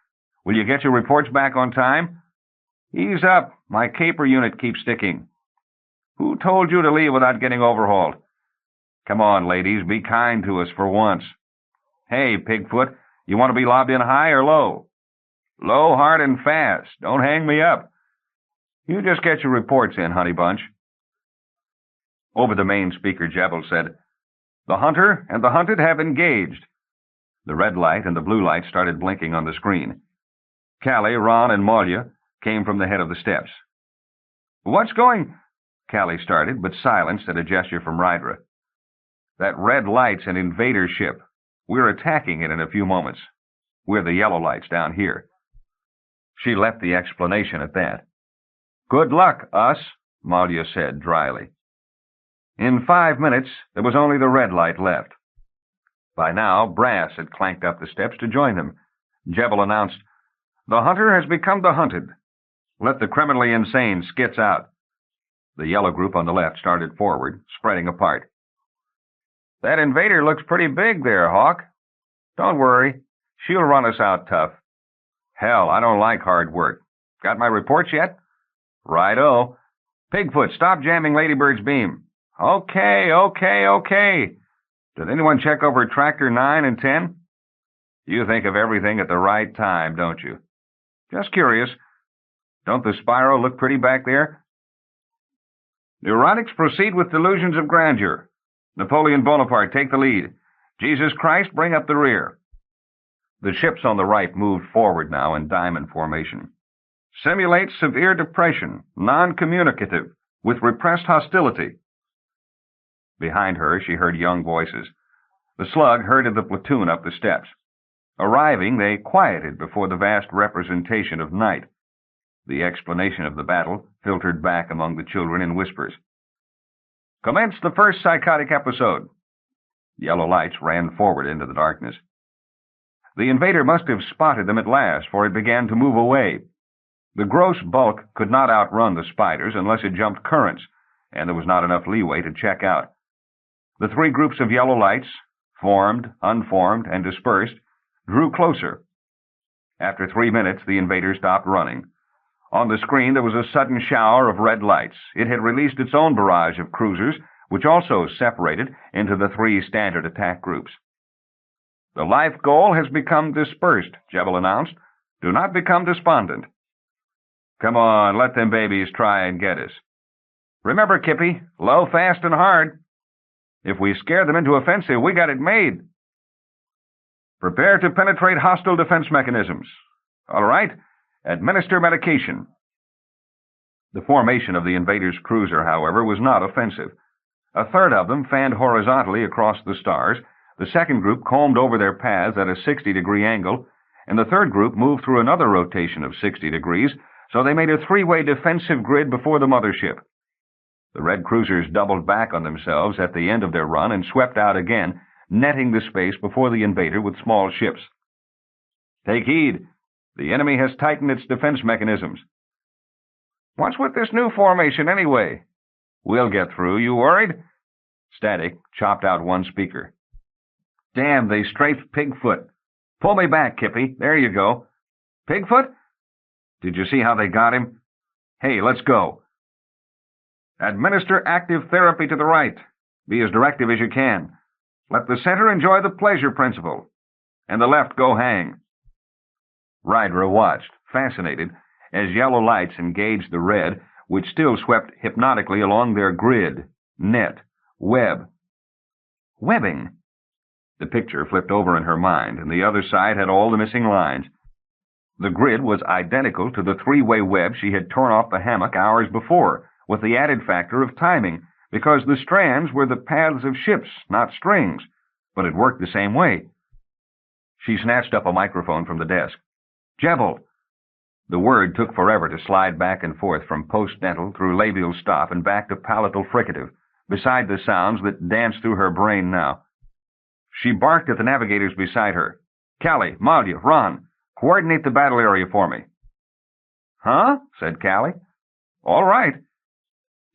Will you get your reports back on time?" "Ease up. My caper unit keeps sticking." "Who told you to leave without getting overhauled?" "Come on, ladies, be kind to us for once." "Hey, Pigfoot, you want to be lobbed in high or low?" "Low, hard, and fast. Don't hang me up." "You just get your reports in, honey bunch." Over the main speaker, Jebel said, "The hunter and the hunted have engaged." The red light and the blue light started blinking on the screen. Callie, Ron, and Molya came from the head of the steps. "What's going—" Callie started, but silenced at a gesture from Rydra. "That red light's an invader ship. We're attacking it in a few moments. We're the yellow lights down here." She left the explanation at that. "Good luck, us," Molya said dryly. In 5 minutes, there was only the red light left. By now, Brass had clanked up the steps to join them. Jebel announced, "The hunter has become the hunted. Let the criminally insane skits out." The yellow group on the left started forward, spreading apart. "That invader looks pretty big there, Hawk." "Don't worry. She'll run us out tough." "Hell, I don't like hard work. Got my reports yet?" "Righto. Pigfoot, stop jamming Ladybird's beam." Okay. Did anyone check over Tractor 9 and 10? You think of everything at the right time, don't you? Just curious. Don't the Spyro look pretty back there? Neurotics proceed with delusions of grandeur. Napoleon Bonaparte, take the lead. Jesus Christ, bring up the rear. The ships on the right moved forward now in diamond formation. Simulate severe depression, non-communicative, with repressed hostility. Behind her, she heard young voices. The slug herded the platoon up the steps. Arriving, they quieted before the vast representation of night. The explanation of the battle filtered back among the children in whispers. Commence the first psychotic episode. Yellow lights ran forward into the darkness. The invader must have spotted them at last, for it began to move away. The gross bulk could not outrun the spiders unless it jumped currents, and there was not enough leeway to check out. The 3 groups of yellow lights, formed, unformed, and dispersed, drew closer. After 3 minutes, the invader stopped running. On the screen, there was a sudden shower of red lights. It had released its own barrage of cruisers, which also separated into the 3 standard attack groups. The life goal has become dispersed, Jebel announced. Do not become despondent. Come on, let them babies try and get us. Remember, Kippy, low, fast, and hard. If we scare them into offensive, we got it made. Prepare to penetrate hostile defense mechanisms. All right, administer medication. The formation of the invaders' cruiser, however, was not offensive. A third of them fanned horizontally across the stars, the second group combed over their paths at a 60-degree angle, and the third group moved through another rotation of 60 degrees, so they made a 3-way defensive grid before the mothership. The red cruisers doubled back on themselves at the end of their run and swept out again, netting the space before the invader with small ships. Take heed. The enemy has tightened its defense mechanisms. What's with this new formation, anyway? We'll get through. You worried? Static chopped out one speaker. Damn, they strafed Pigfoot. Pull me back, Kippy. There you go. Pigfoot? Did you see how they got him? Hey, let's go. Administer active therapy to the right. Be as directive as you can. Let the center enjoy the pleasure principle. And the left go hang. Rydra watched, fascinated, as yellow lights engaged the red, which still swept hypnotically along their grid, net, web. Webbing. The picture flipped over in her mind, and the other side had all the missing lines. The grid was identical to the three-way web she had torn off the hammock hours before, with the added factor of timing, because the strands were the paths of ships, not strings, but it worked the same way. She snatched up a microphone from the desk. Jebel! The word took forever to slide back and forth from post-dental through labial stop and back to palatal fricative, beside the sounds that danced through her brain now. She barked at the navigators beside her. Callie, Malia, Ron, coordinate the battle area for me. Huh? Said Callie. All right.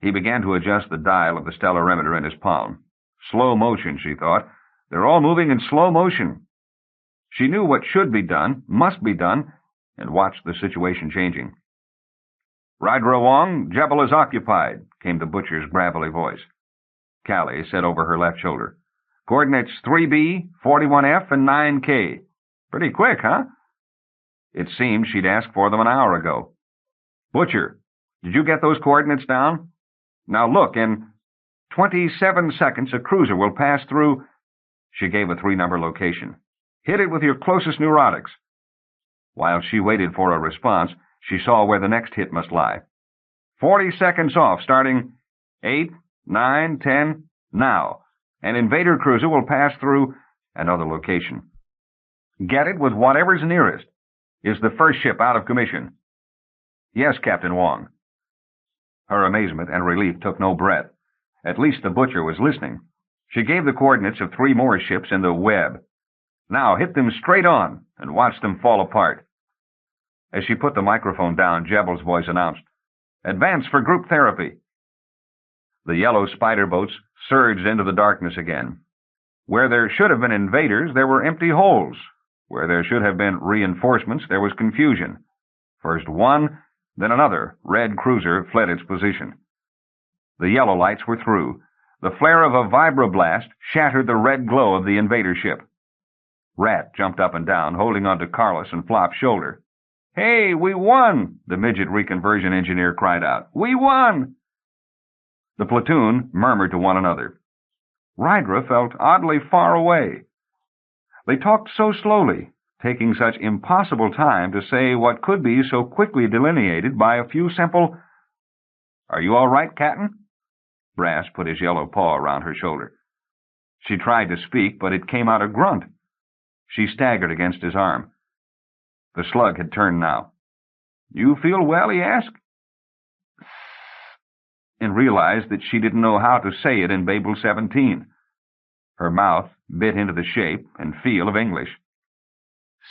He began to adjust the dial of the stellarimeter in his palm. Slow motion, she thought. They're all moving in slow motion. She knew what should be done, must be done, and watched the situation changing. Rydra Wong, Jebel is occupied, came the butcher's gravelly voice. Callie said over her left shoulder. Coordinates 3B, 41F, and 9K. Pretty quick, huh? It seemed she'd asked for them an hour ago. Butcher, did you get those coordinates down? Now look, in 27 seconds a cruiser will pass through... She gave a 3-number location. Hit it with your closest neurotics. While she waited for a response, she saw where the next hit must lie. 40 seconds off, starting 8, 9, 10, now. An invader cruiser will pass through another location. Get it with whatever's nearest. Is the first ship out of commission? Yes, Captain Wong. Her amazement and relief took no breath. At least the butcher was listening. She gave the coordinates of 3 more ships in the web. Now hit them straight on and watch them fall apart. As she put the microphone down, Jebel's voice announced, Advance for group therapy. The yellow spider boats surged into the darkness again. Where there should have been invaders, there were empty holes. Where there should have been reinforcements, there was confusion. First one, then another red cruiser fled its position. The yellow lights were through. The flare of a vibroblast shattered the red glow of the invader ship. Rat jumped up and down, holding onto Carlos and Flop's shoulder. Hey, we won! The midget reconversion engineer cried out. We won! The platoon murmured to one another. Rydra felt oddly far away. They talked so slowly, taking such impossible time to say what could be so quickly delineated by a few simple, Are you all right, Captain? Brass put his yellow paw around her shoulder. She tried to speak, but it came out a grunt. She staggered against his arm. The slug had turned now. You feel well, he asked, and realized that she didn't know how to say it in Babel-17. Her mouth bit into the shape and feel of English.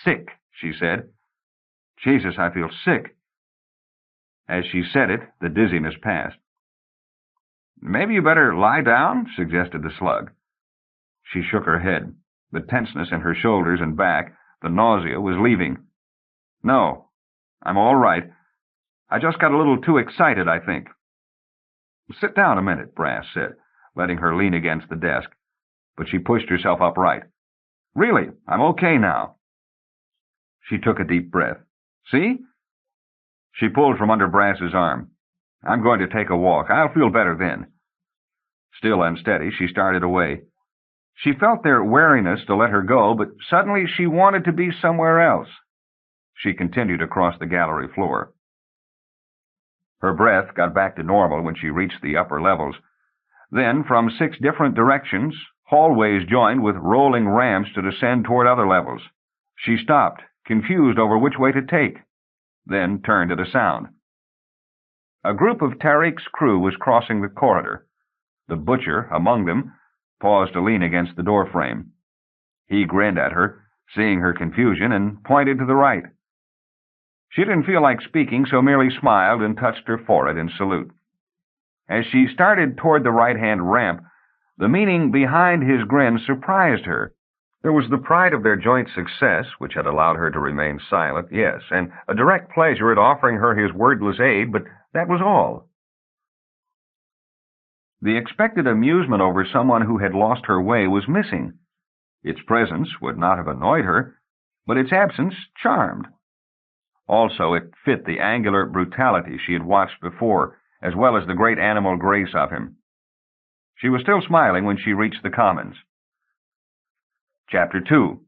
Sick, she said. Jesus, I feel sick. As she said it, the dizziness passed. Maybe you better lie down, suggested the slug. She shook her head. The tenseness in her shoulders and back, the nausea, was leaving. No, I'm all right. I just got a little too excited, I think. Sit down a minute, Brass said, letting her lean against the desk. But she pushed herself upright. Really, I'm okay now. She took a deep breath. See? She pulled from under Brass's arm. I'm going to take a walk. I'll feel better then. Still unsteady, she started away. She felt their wariness to let her go, but suddenly she wanted to be somewhere else. She continued across the gallery floor. Her breath got back to normal when she reached the upper levels. Then, from 6 different directions, hallways joined with rolling ramps to descend toward other levels. She stopped, confused over which way to take, then turned at a sound. A group of Tarik's crew was crossing the corridor. The butcher, among them, paused to lean against the doorframe. He grinned at her, seeing her confusion, and pointed to the right. She didn't feel like speaking, so merely smiled and touched her forehead in salute. As she started toward the right-hand ramp, the meaning behind his grin surprised her. There was the pride of their joint success, which had allowed her to remain silent, yes, and a direct pleasure at offering her his wordless aid, but that was all. The expected amusement over someone who had lost her way was missing. Its presence would not have annoyed her, but its absence charmed. Also, it fit the angular brutality she had watched before, as well as the great animal grace of him. She was still smiling when she reached the Commons. Chapter 2.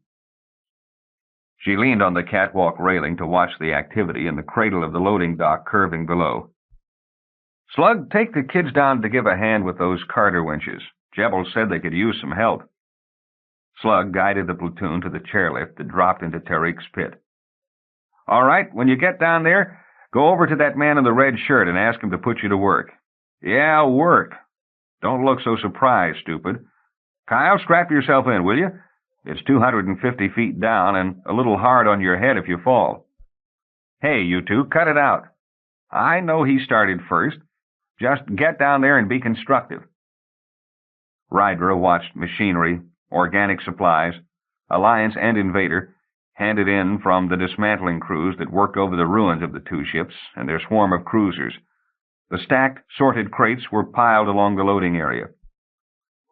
She leaned on the catwalk railing to watch the activity in the cradle of the loading dock curving below. "Slug, take the kids down to give a hand with those Carter winches. Jebel said they could use some help." Slug guided the platoon to the chairlift that dropped into Tarik's pit. "All right, when you get down there, go over to that man in the red shirt and ask him to put you to work." "Yeah, work. Don't look so surprised, stupid. Kyle, strap yourself in, will you? It's 250 feet down and a little hard on your head if you fall." "Hey, you two, cut it out. I know he started first. Just get down there and be constructive." Rydra watched machinery, organic supplies, Alliance and Invader, handed in from the dismantling crews that worked over the ruins of the two ships and their swarm of cruisers. The stacked, sorted crates were piled along the loading area.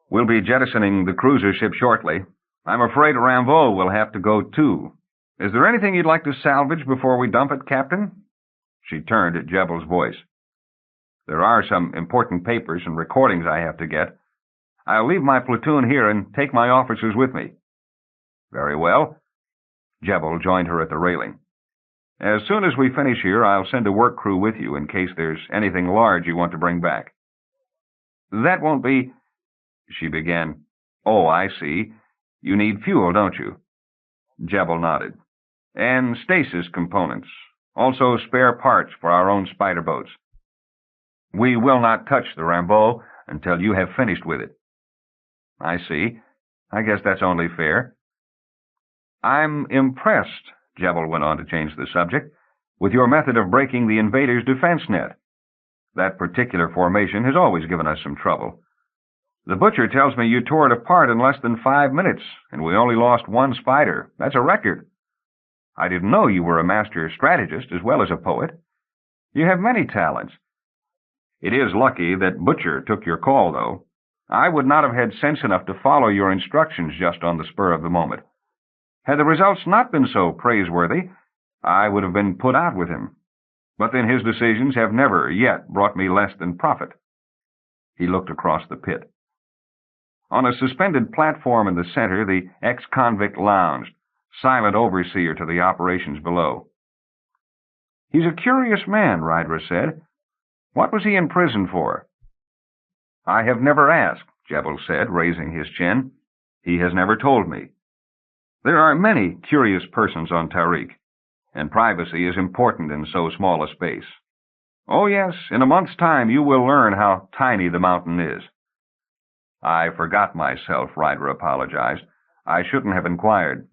"We'll be jettisoning the cruiser ship shortly. I'm afraid Rambo will have to go, too. Is there anything you'd like to salvage before we dump it, Captain?" She turned at Jebel's voice. "There are some important papers and recordings I have to get. I'll leave my platoon here and take my officers with me." "Very well." Jebel joined her at the railing. "As soon as we finish here, I'll send a work crew with you in case there's anything large you want to bring back." "That won't be—" she began. "Oh, I see. You need fuel, don't you?" Jebel nodded. "And stasis components. Also spare parts for our own spider boats. We will not touch the Rambo until you have finished with it." "I see. I guess that's only fair." "I'm impressed," Jebel went on to change the subject, "with your method of breaking the invaders' defense net. That particular formation has always given us some trouble. The butcher tells me you tore it apart in less than 5 minutes, and we only lost one spider. That's a record. I didn't know you were a master strategist as well as a poet. You have many talents. It is lucky that Butcher took your call, though. I would not have had sense enough to follow your instructions just on the spur of the moment. Had the results not been so praiseworthy, I would have been put out with him. But then his decisions have never yet brought me less than profit." He looked across the pit. On a suspended platform in the center, the ex-convict lounged, silent overseer to the operations below. "He's a curious man," Rydra said. "What was he in prison for?" "I have never asked," Jebel said, raising his chin. "He has never told me. There are many curious persons on Tarik, and privacy is important in so small a space. Oh, yes, in a month's time you will learn how tiny the mountain is." "I forgot myself," Rydra apologized. "I shouldn't have inquired."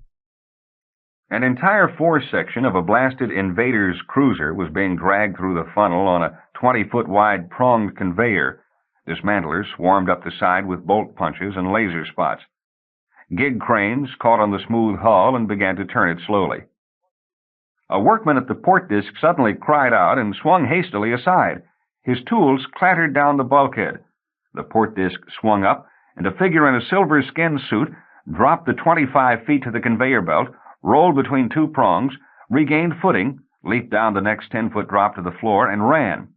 An entire foresection of a blasted invader's cruiser was being dragged through the funnel on a 20-foot-wide pronged conveyor. Dismantlers swarmed up the side with bolt punches and laser spots. Gig cranes caught on the smooth hull and began to turn it slowly. A workman at the port disc suddenly cried out and swung hastily aside. His tools clattered down the bulkhead. The port disc swung up, and a figure in a silver skin suit dropped the 25 feet to the conveyor belt, rolled between two prongs, regained footing, leaped down the next 10-foot drop to the floor, and ran.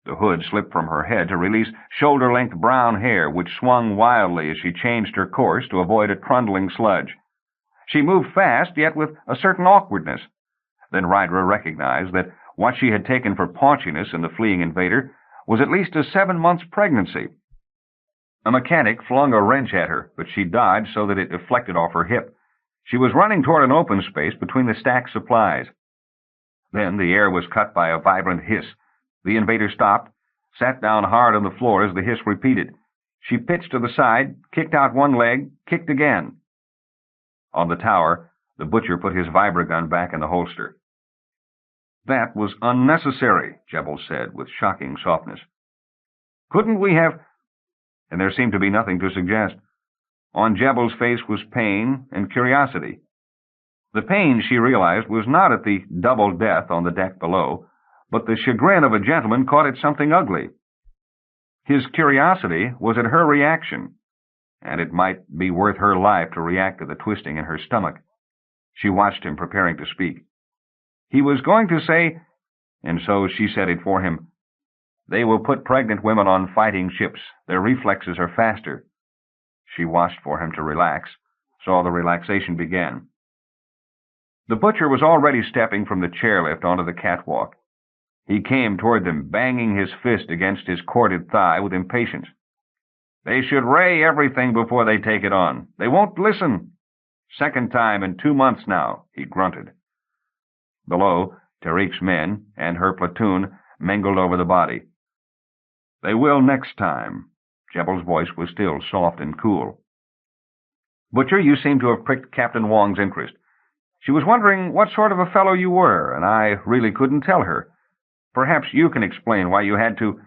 The hood slipped from her head to release shoulder-length brown hair, which swung wildly as she changed her course to avoid a trundling sludge. She moved fast, yet with a certain awkwardness. Then Rydra recognized that what she had taken for paunchiness in the fleeing invader was at least a 7 months' pregnancy. A mechanic flung a wrench at her, but she dodged so that it deflected off her hip. She was running toward an open space between the stacked supplies. Then the air was cut by a vibrant hiss. The invader stopped, sat down hard on the floor as the hiss repeated. She pitched to the side, kicked out one leg, kicked again. On the tower, the butcher put his vibra-gun back in the holster. "That was unnecessary," Jebel said with shocking softness. "Couldn't we have—" And there seemed to be nothing to suggest. On Jebel's face was pain and curiosity. The pain, she realized, was not at the double death on the deck below, but the chagrin of a gentleman caught at something ugly. His curiosity was at her reaction, and it might be worth her life to react to the twisting in her stomach. She watched him preparing to speak. He was going to say, and so she said it for him, "They will put pregnant women on fighting ships. Their reflexes are faster." She watched for him to relax, saw the relaxation begin. The butcher was already stepping from the chairlift onto the catwalk. He came toward them, banging his fist against his corded thigh with impatience. "They should weigh everything before they take it on. They won't listen. Second time in 2 months now," he grunted. Below, Tarik's men and her platoon mingled over the body. "They will next time." Jebel's voice was still soft and cool. "Butcher, you seem to have pricked Captain Wong's interest. She was wondering what sort of a fellow you were, and I really couldn't tell her. Perhaps you can explain why you had to—"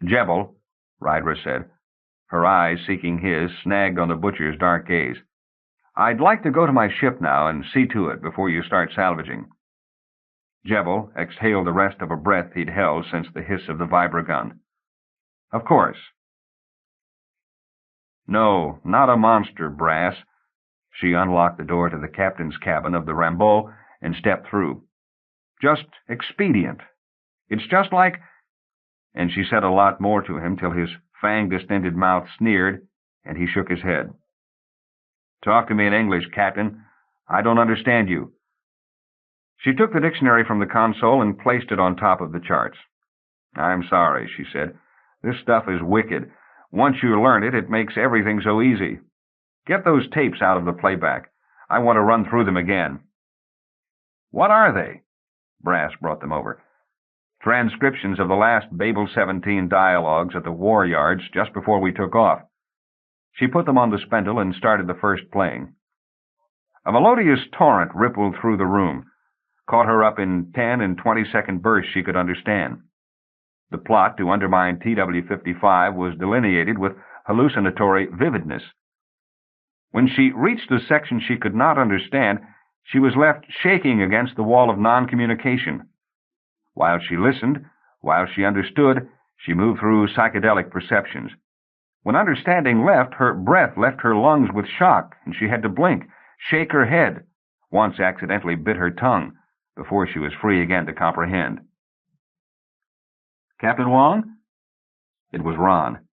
"Jebel," Rydra said, her eyes seeking his, snagged on the butcher's dark gaze. "I'd like to go to my ship now and see to it before you start salvaging." Jebel exhaled the rest of a breath he'd held since the hiss of the vibra-gun. "Of course." "No, not a monster, Brass." She unlocked the door to the captain's cabin of the Rambeau and stepped through. "Just expedient. It's just like—" And she said a lot more to him till his fang-distended mouth sneered, and he shook his head. "Talk to me in English, Captain. I don't understand you." She took the dictionary from the console and placed it on top of the charts. "I'm sorry," she said. "This stuff is wicked. Once you learn it, it makes everything so easy. Get those tapes out of the playback. I want to run through them again." "What are they?" Brass brought them over. "Transcriptions of the last Babel-17 dialogues at the war yards just before we took off." She put them on the spindle and started the first playing. A melodious torrent rippled through the room, caught her up in 10 and 20-second bursts she could understand. The plot to undermine TW-55 was delineated with hallucinatory vividness. When she reached a section she could not understand, she was left shaking against the wall of non-communication. While she listened, while she understood, she moved through psychedelic perceptions. When understanding left, her breath left her lungs with shock, and she had to blink, shake her head, once accidentally bit her tongue, before she was free again to comprehend. "Captain Wong?" It was Ron.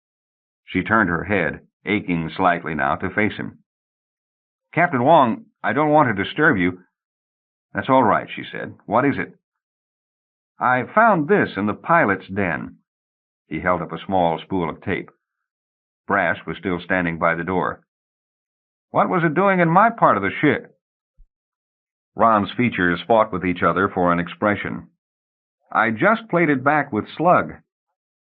She turned her head, aching slightly now, to face him. "Captain Wong, I don't want to disturb you." "That's all right," she said. "What is it?" "I found this in the pilot's den." He held up a small spool of tape. Brass was still standing by the door. "What was it doing in my part of the ship?" Ron's features fought with each other for an expression. "I just played it back with Slug.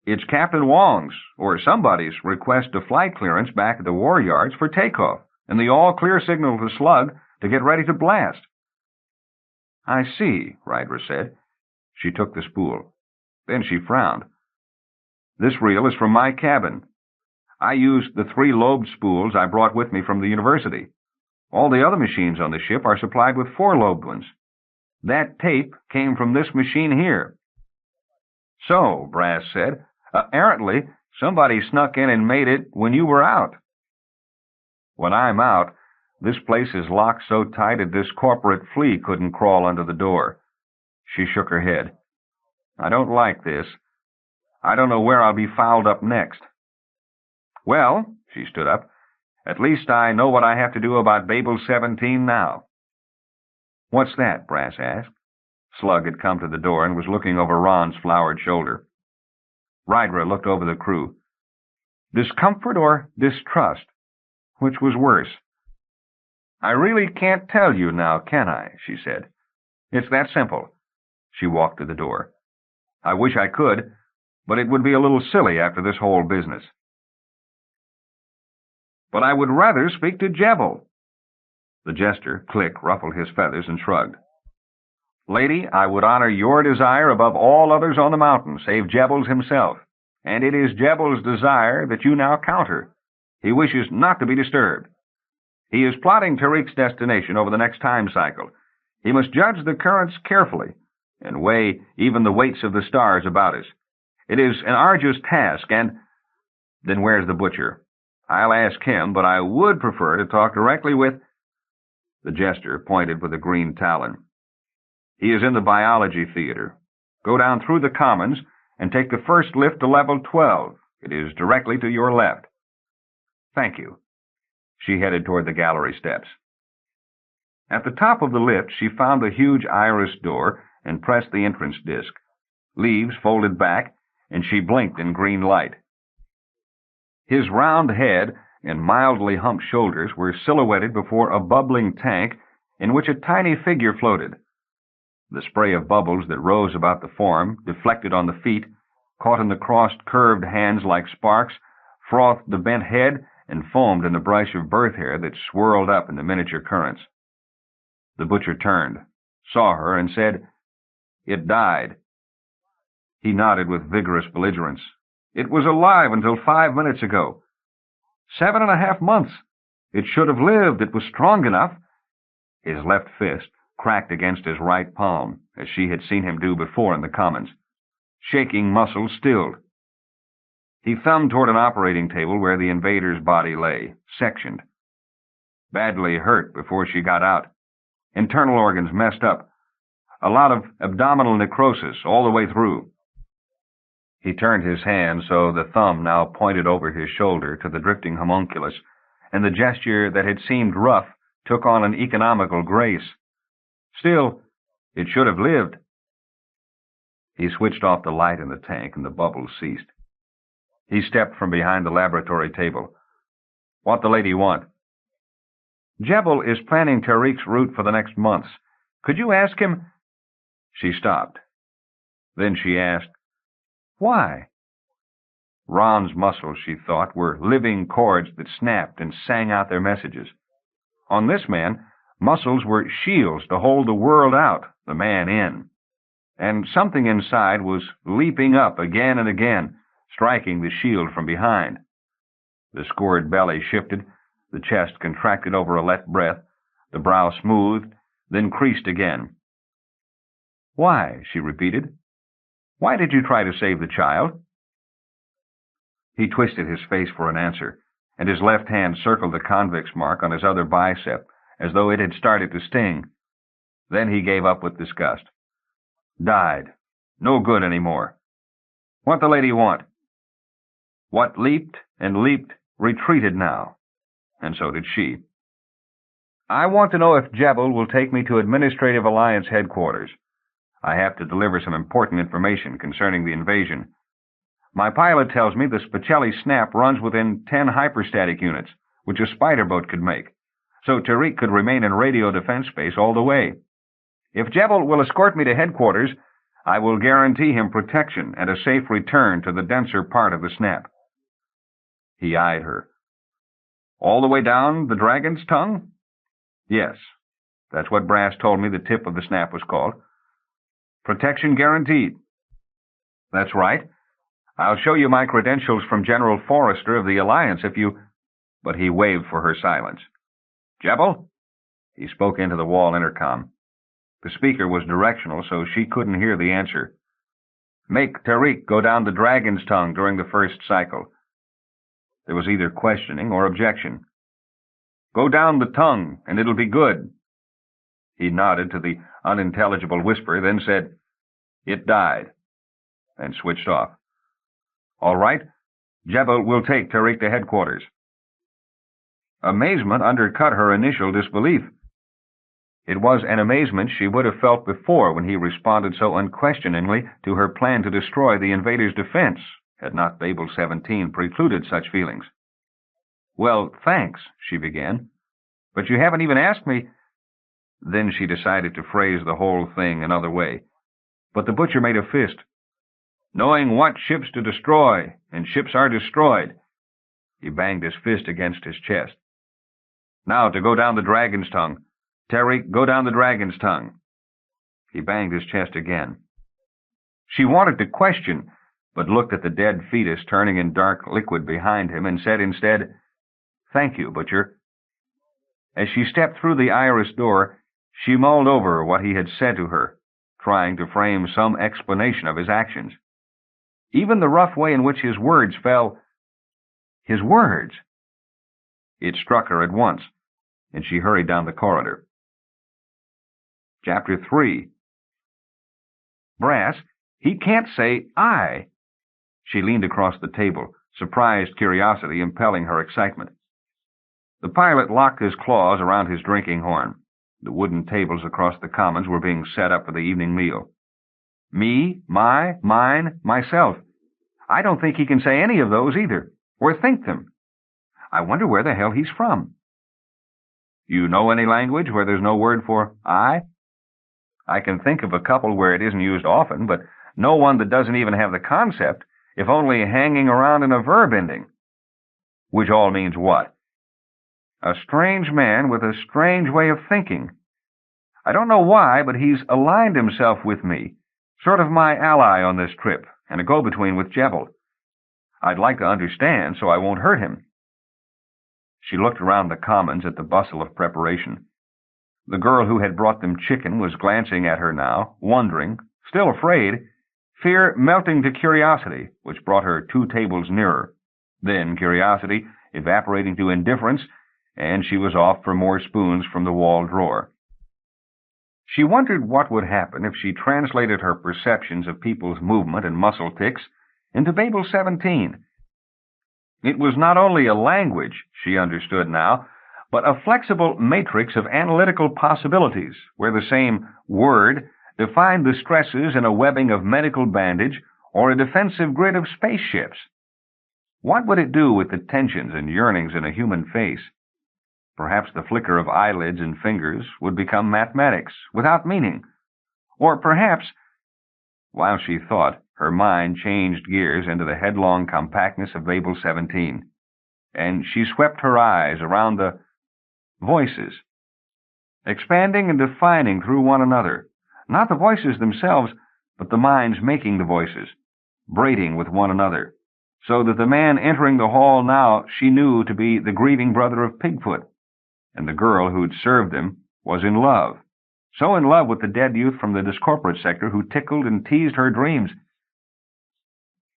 It's Captain Wong's, or somebody's, request of flight clearance back at the war yards for takeoff, and the all-clear signal to Slug to get ready to blast." "I see," Rydra said. She took the spool. Then she frowned. "This reel is from my cabin. I used the 3-lobed spools I brought with me from the university. All the other machines on the ship are supplied with 4-lobed ones. That tape came from this machine here." "So," Brass said, "apparently somebody snuck in and made it when you were out." "When I'm out, this place is locked so tight that this corporate flea couldn't crawl under the door." She shook her head. "I don't like this. I don't know where I'll be fouled up next." "Well," she stood up, "at least I know what I have to do about Babel-17 now." "What's that?" Brass asked. Slug had come to the door and was looking over Ron's flowered shoulder. Rydra looked over the crew. Discomfort or distrust? Which was worse? "I really can't tell you now, can I?" she said. "It's that simple." She walked to the door. "I wish I could, but it would be a little silly after this whole business." "But I would rather speak to Jebel." The jester, Click, ruffled his feathers and shrugged. "Lady, I would honor your desire above all others on the mountain, save Jebel's himself, and it is Jebel's desire that you now counter. He wishes not to be disturbed. He is plotting Tarik's destination over the next time cycle. He must judge the currents carefully and weigh even the weights of the stars about us. It is an arduous task, and... Then where's the butcher? I'll ask him, but I would prefer to talk directly with... The jester pointed with a green talon. He is in the biology theater. Go down through the commons and take the first lift to level 12. It is directly to your left. Thank you. She headed toward the gallery steps. At the top of the lift, she found a huge iris door and pressed the entrance disc. Leaves folded back, and she blinked in green light. His round head and mildly humped shoulders were silhouetted before a bubbling tank in which a tiny figure floated. The spray of bubbles that rose about the form, deflected on the feet, caught in the crossed, curved hands like sparks, frothed the bent head, and foamed in the brush of birth hair that swirled up in the miniature currents. The butcher turned, saw her, and said, "It died." He nodded with vigorous belligerence. "It was alive until 5 minutes ago. 7.5 months. It should have lived. It was strong enough." His left fist cracked against his right palm, as she had seen him do before in the commons. Shaking muscles stilled. He thumbed toward an operating table where the invader's body lay, sectioned. Badly hurt before she got out. Internal organs messed up. A lot of abdominal necrosis all the way through. He turned his hand so the thumb now pointed over his shoulder to the drifting homunculus, and the gesture that had seemed rough took on an economical grace. Still, it should have lived. He switched off the light in the tank, and the bubbles ceased. He stepped from behind the laboratory table. "What the lady want?" "Jebel is planning Tarik's route for the next months. Could you ask him—" She stopped. Then she asked, "Why?" Ron's muscles, she thought, were living chords that snapped and sang out their messages. On this man, muscles were shields to hold the world out, the man in. And something inside was leaping up again and again, striking the shield from behind. The scored belly shifted, the chest contracted over a let breath, the brow smoothed, then creased again. "Why?" she repeated. "Why did you try to save the child?" He twisted his face for an answer, and his left hand circled the convict's mark on his other bicep, as though it had started to sting. Then he gave up with disgust. "Died. No good anymore. What the lady want?" What leaped and leaped retreated now, and so did she. "I want to know if Jebel will take me to Administrative Alliance headquarters. I have to deliver some important information concerning the invasion. My pilot tells me the Spacelli Snap runs within 10 hyperstatic units, which a spider boat could make, so Tarik could remain in radio defense space all the way. If Jebel will escort me to headquarters, I will guarantee him protection and a safe return to the denser part of the Snap." He eyed her. "All the way down the Dragon's Tongue?" "Yes. That's what Brass told me the tip of the Snap was called." "Protection guaranteed." "That's right. I'll show you my credentials from General Forrester of the Alliance if you—" But he waved for her silence. "Jebel?" He spoke into the wall intercom. The speaker was directional, so she couldn't hear the answer. "Make Tarik go down the Dragon's Tongue during the first cycle." There was either questioning or objection. "Go down the tongue, and it'll be good." He nodded to the unintelligible whisper, then said, "It died," and switched off. "All right. Jebel will take Tarik to headquarters." Amazement undercut her initial disbelief. It was an amazement she would have felt before when he responded so unquestioningly to her plan to destroy the invaders' defense, had not Babel-17 precluded such feelings. "Well, thanks," she began. "But you haven't even asked me—" Then she decided to phrase the whole thing another way. But the butcher made a fist. "Knowing what ships to destroy, and ships are destroyed." He banged his fist against his chest. "Now to go down the Dragon's Tongue. Tarik, go down the Dragon's Tongue." He banged his chest again. She wanted to question, but looked at the dead fetus turning in dark liquid behind him and said instead, Thank you, Butcher." As she stepped through the iris door, she mulled over what he had said to her, trying to frame some explanation of his actions. Even the rough way in which his words fell. His words! It struck her at once, and she hurried down the corridor. Chapter 3. "Brass, he can't say I." She leaned across the table, surprised curiosity impelling her excitement. The pilot locked his claws around his drinking horn. The wooden tables across the commons were being set up for the evening meal. "Me, my, mine, myself. I don't think he can say any of those either, or think them. I wonder where the hell he's from." "You know any language where there's no word for I?" "I can think of a couple where it isn't used often, but no one that doesn't even have the concept, if only hanging around in a verb ending." "Which all means what?" "A strange man with a strange way of thinking. I don't know why, but he's aligned himself with me, sort of my ally on this trip, and a go-between with Jebel. I'd like to understand so I won't hurt him." She looked around the commons at the bustle of preparation. The girl who had brought them chicken was glancing at her now, wondering, still afraid, fear melting to curiosity, which brought her 2 tables nearer. Then curiosity evaporating to indifference, and she was off for more spoons from the wall drawer. She wondered what would happen if she translated her perceptions of people's movement and muscle tics into Babel-17. It was not only a language, she understood now, but a flexible matrix of analytical possibilities, where the same word defined the stresses in a webbing of medical bandage or a defensive grid of spaceships. What would it do with the tensions and yearnings in a human face? Perhaps the flicker of eyelids and fingers would become mathematics, without meaning. Or perhaps, while she thought, her mind changed gears into the headlong compactness of Babel-17, and she swept her eyes around the voices, expanding and defining through one another, not the voices themselves, but the minds making the voices, braiding with one another, so that the man entering the hall now she knew to be the grieving brother of Pigfoot, and the girl who'd served him was in love, so in love with the dead youth from the discorporate sector who tickled and teased her dreams,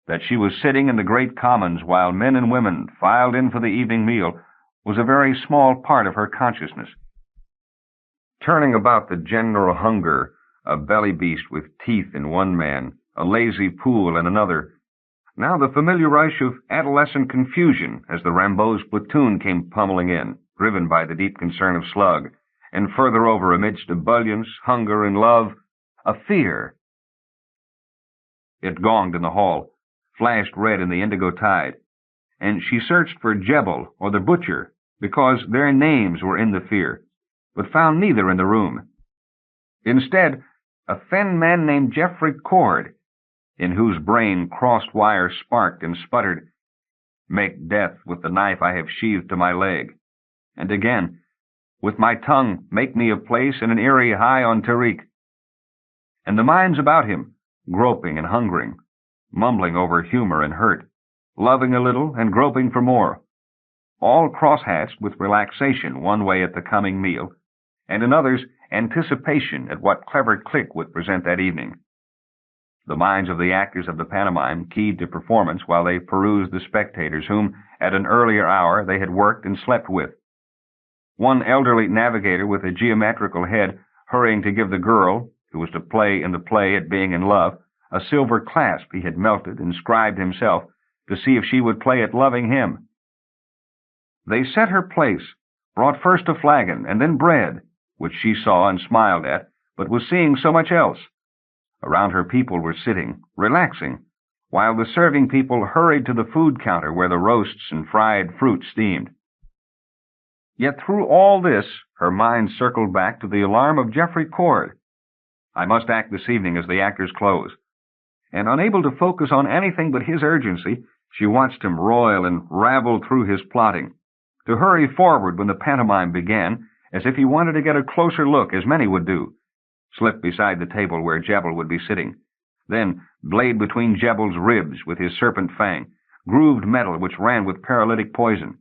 that she was sitting in the great commons while men and women filed in for the evening meal was a very small part of her consciousness. Turning about the general hunger, a belly beast with teeth in one man, a lazy pool in another, now the familiar rush of adolescent confusion as the Rambo's platoon came pummeling in, driven by the deep concern of Slug, and further over amidst ebullience, hunger, and love, a fear. It gonged in the hall, flashed red in the indigo tide, and she searched for Jebel or the Butcher, because their names were in the fear, but found neither in the room. Instead, a thin man named Jeffrey Cord, in whose brain crossed wire sparked and sputtered, "Make death with the knife I have sheathed to my leg," and again, "With my tongue make me a place in an eyrie high on Tarik." And the minds about him, groping and hungering, mumbling over humor and hurt, loving a little and groping for more, all cross-hatched with relaxation one way at the coming meal, and in others anticipation at what clever click would present that evening. The minds of the actors of the pantomime keyed to performance while they perused the spectators whom, at an earlier hour, they had worked and slept with. One elderly navigator with a geometrical head hurrying to give the girl, who was to play in the play at being in love, a silver clasp he had melted and scribed himself to see if she would play at loving him. They set her place, brought first a flagon and then bread, which she saw and smiled at, but was seeing so much else. Around her people were sitting, relaxing, while the serving people hurried to the food counter where the roasts and fried fruit steamed. Yet through all this, her mind circled back to the alarm of Jeffrey Cord. I must act this evening as the actors close. And unable to focus on anything but his urgency, she watched him roil and ravel through his plotting, to hurry forward when the pantomime began, as if he wanted to get a closer look, as many would do, slip beside the table where Jebel would be sitting, then blade between Jebel's ribs with his serpent fang, grooved metal which ran with paralytic poison.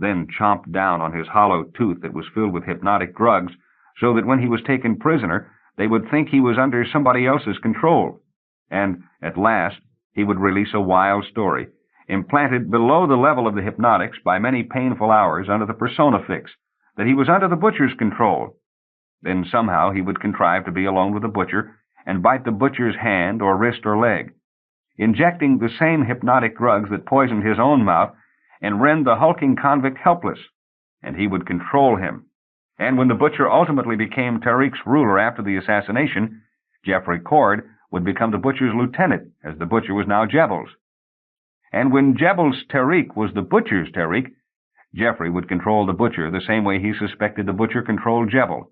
then chomped down on his hollow tooth that was filled with hypnotic drugs, so that when he was taken prisoner, they would think he was under somebody else's control. And, at last, he would release a wild story, implanted below the level of the hypnotics by many painful hours under the persona fix, that he was under the butcher's control. Then somehow he would contrive to be alone with the butcher and bite the butcher's hand or wrist or leg, injecting the same hypnotic drugs that poisoned his own mouth and rend the hulking convict helpless, and he would control him. And when the butcher ultimately became Tarik's ruler after the assassination, Jeffrey Cord would become the butcher's lieutenant, as the butcher was now Jebel's. And when Jebel's Tarik was the butcher's Tarik, Jeffrey would control the butcher the same way he suspected the butcher controlled Jebel.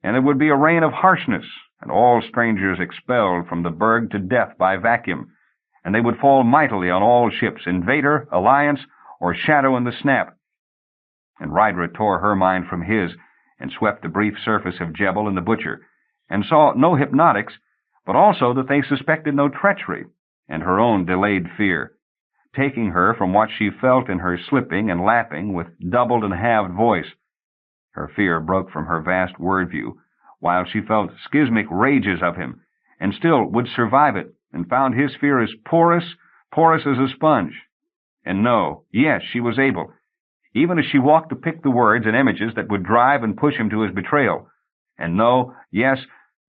And there would be a reign of harshness, and all strangers expelled from the burg to death by vacuum, and they would fall mightily on all ships, invader, alliance, or shadow in the snap. And Rydra tore her mind from his, and swept the brief surface of Jebel and the butcher, and saw no hypnotics, but also that they suspected no treachery, and her own delayed fear, taking her from what she felt in her slipping and lapping with doubled and halved voice. Her fear broke from her vast word view, while she felt schismic rages of him, and still would survive it, and found his fear as porous as a sponge. And no, yes, she was able, even as she walked to pick the words and images that would drive and push him to his betrayal. And no, yes,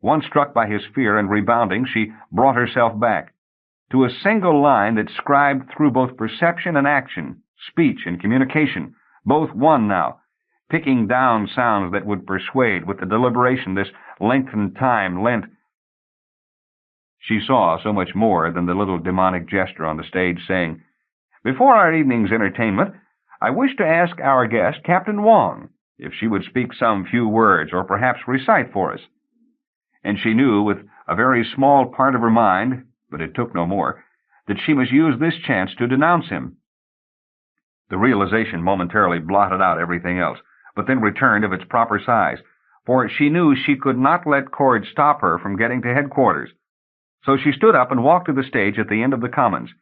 once struck by his fear and rebounding, she brought herself back to a single line that scribed through both perception and action, speech and communication, both one now, picking down sounds that would persuade with the deliberation this lengthened time lent. She saw so much more than the little demonic gesture on the stage, saying, "Before our evening's entertainment, I wish to ask our guest, Captain Wong, if she would speak some few words or perhaps recite for us." And she knew with a very small part of her mind, but it took no more, that she must use this chance to denounce him. The realization momentarily blotted out everything else, but then returned of its proper size, for she knew she could not let Cord stop her from getting to headquarters. So she stood up and walked to the stage at the end of the commons,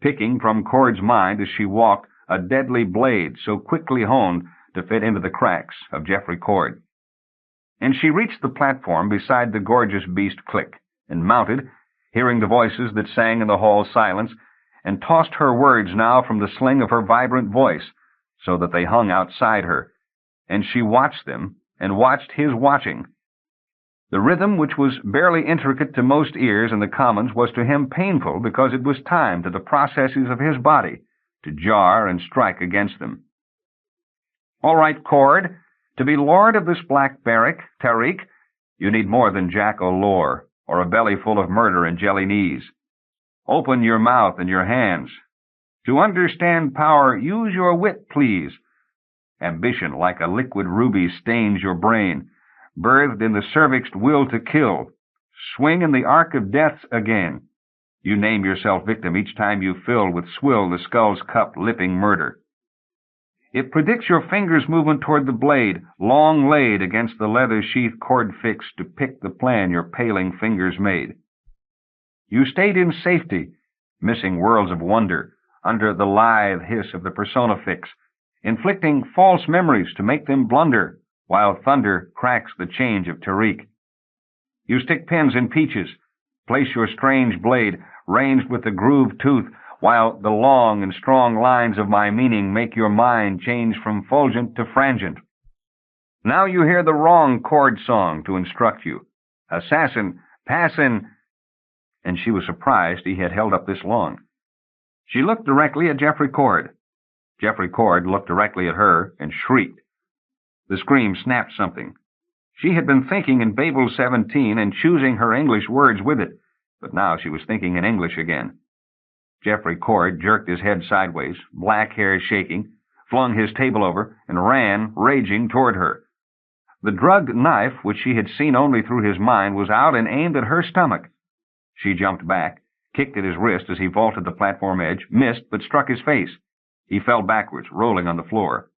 picking from Cord's mind as she walked a deadly blade so quickly honed to fit into the cracks of Jeffrey Cord. And she reached the platform beside the gorgeous beast Click, and mounted, hearing the voices that sang in the hall silence, and tossed her words now from the sling of her vibrant voice, so that they hung outside her, and she watched them, and watched his watching. The rhythm, which was barely intricate to most ears in the commons, was to him painful because it was timed to the processes of his body to jar and strike against them. "All right, Cord, to be lord of this black barrack, Tarik, you need more than jackal lore, or a belly full of murder and jelly knees. Open your mouth and your hands. To understand power, use your wit, please. Ambition, like a liquid ruby, stains your brain, birthed in the cervixed will to kill. Swing in the arc of death again. You name yourself victim each time you fill with swill the skull's cup, lipping murder. It predicts your finger's movement toward the blade, long laid against the leather sheath Cord fixed to pick the plan your paling fingers made. You stayed in safety, missing worlds of wonder, under the lithe hiss of the persona fix, inflicting false memories to make them blunder, while thunder cracks the change of Tarik. You stick pins in peaches, place your strange blade, ranged with the grooved tooth, while the long and strong lines of my meaning make your mind change from fulgent to frangent. Now you hear the wrong chord song to instruct you. Assassin, passin'. And she was surprised he had held up this long. She looked directly at Jeffrey Cord. Jeffrey Cord looked directly at her and shrieked. The scream snapped something. She had been thinking in Babel-17 and choosing her English words with it, but now she was thinking in English again. Jeffrey Cord jerked his head sideways, black hair shaking, flung his table over, and ran, raging, toward her. The drugged knife, which she had seen only through his mind, was out and aimed at her stomach. She jumped back, kicked at his wrist as he vaulted the platform edge, missed, but struck his face. He fell backwards, rolling on the floor.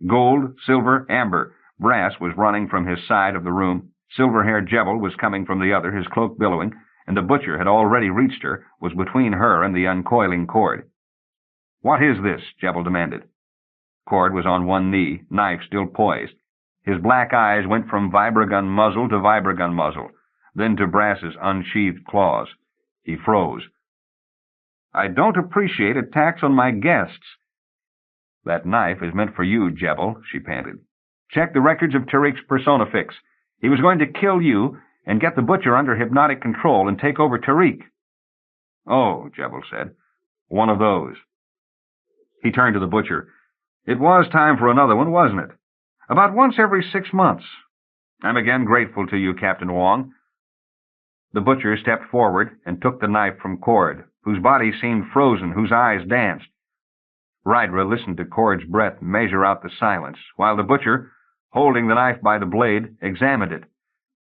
Gold, silver, amber, brass was running from his side of the room. Silver-haired Jebel was coming from the other, his cloak billowing, and the butcher had already reached her, was between her and the uncoiling cord. "What is this?" Jebel demanded. Cord was on one knee, knife still poised. His black eyes went from vibragun muzzle to vibragun muzzle, then to Brass's unsheathed claws. He froze. "I don't appreciate attacks on my guests." "That knife is meant for you, Jebel," she panted. "Check the records of Tarik's persona fix. He was going to kill you and get the butcher under hypnotic control and take over Tarik." "Oh," Jebel said. "One of those." He turned to the butcher. "It was time for another one, wasn't it? About once every 6 months. I'm again grateful to you, Captain Wong." The butcher stepped forward and took the knife from Cord, whose body seemed frozen, whose eyes danced. Rydra listened to Cord's breath measure out the silence, while the butcher, holding the knife by the blade, examined it.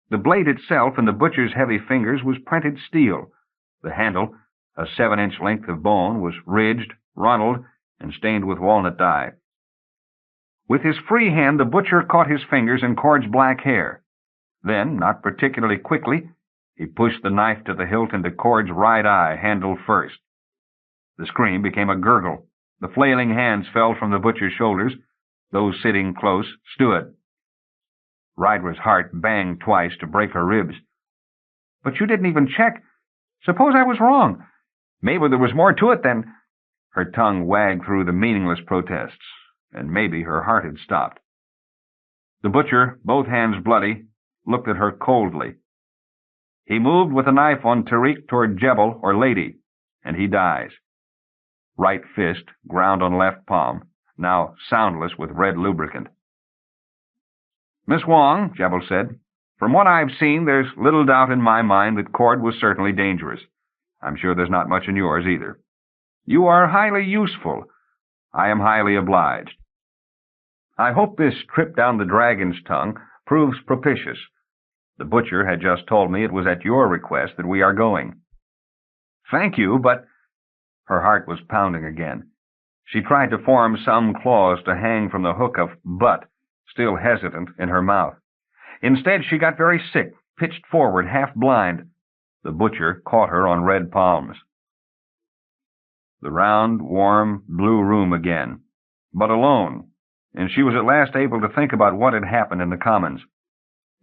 The blade itself in the butcher's heavy fingers was printed steel. The handle, a 7-inch length of bone, was ridged, runneled, and stained with walnut dye. With his free hand, the butcher caught his fingers in Cord's black hair. Then, not particularly quickly, he pushed the knife to the hilt into Cord's right eye, handle first. The scream became a gurgle. The flailing hands fell from the butcher's shoulders. Those sitting close stood. Rydra's heart banged twice to break her ribs. "But you didn't even check. Suppose I was wrong. Maybe there was more to it than—" Her tongue wagged through the meaningless protests, and maybe her heart had stopped. The butcher, both hands bloody, looked at her coldly. "He moved with a knife on Tarik toward Jebel, or Lady, and he dies." Right fist ground on left palm, now soundless with red lubricant. "Miss Wong," Jebel said, "from what I've seen, there's little doubt in my mind that Cord was certainly dangerous. I'm sure there's not much in yours either. You are highly useful. I am highly obliged. I hope this trip down the dragon's tongue proves propitious. The butcher had just told me it was at your request that we are going." "Thank you, but—" Her heart was pounding again. She tried to form some clause to hang from the hook of "but," still hesitant, in her mouth. Instead, she got very sick, pitched forward, half blind. The butcher caught her on red palms. The round, warm, blue room again, but alone, and she was at last able to think about what had happened in the Commons.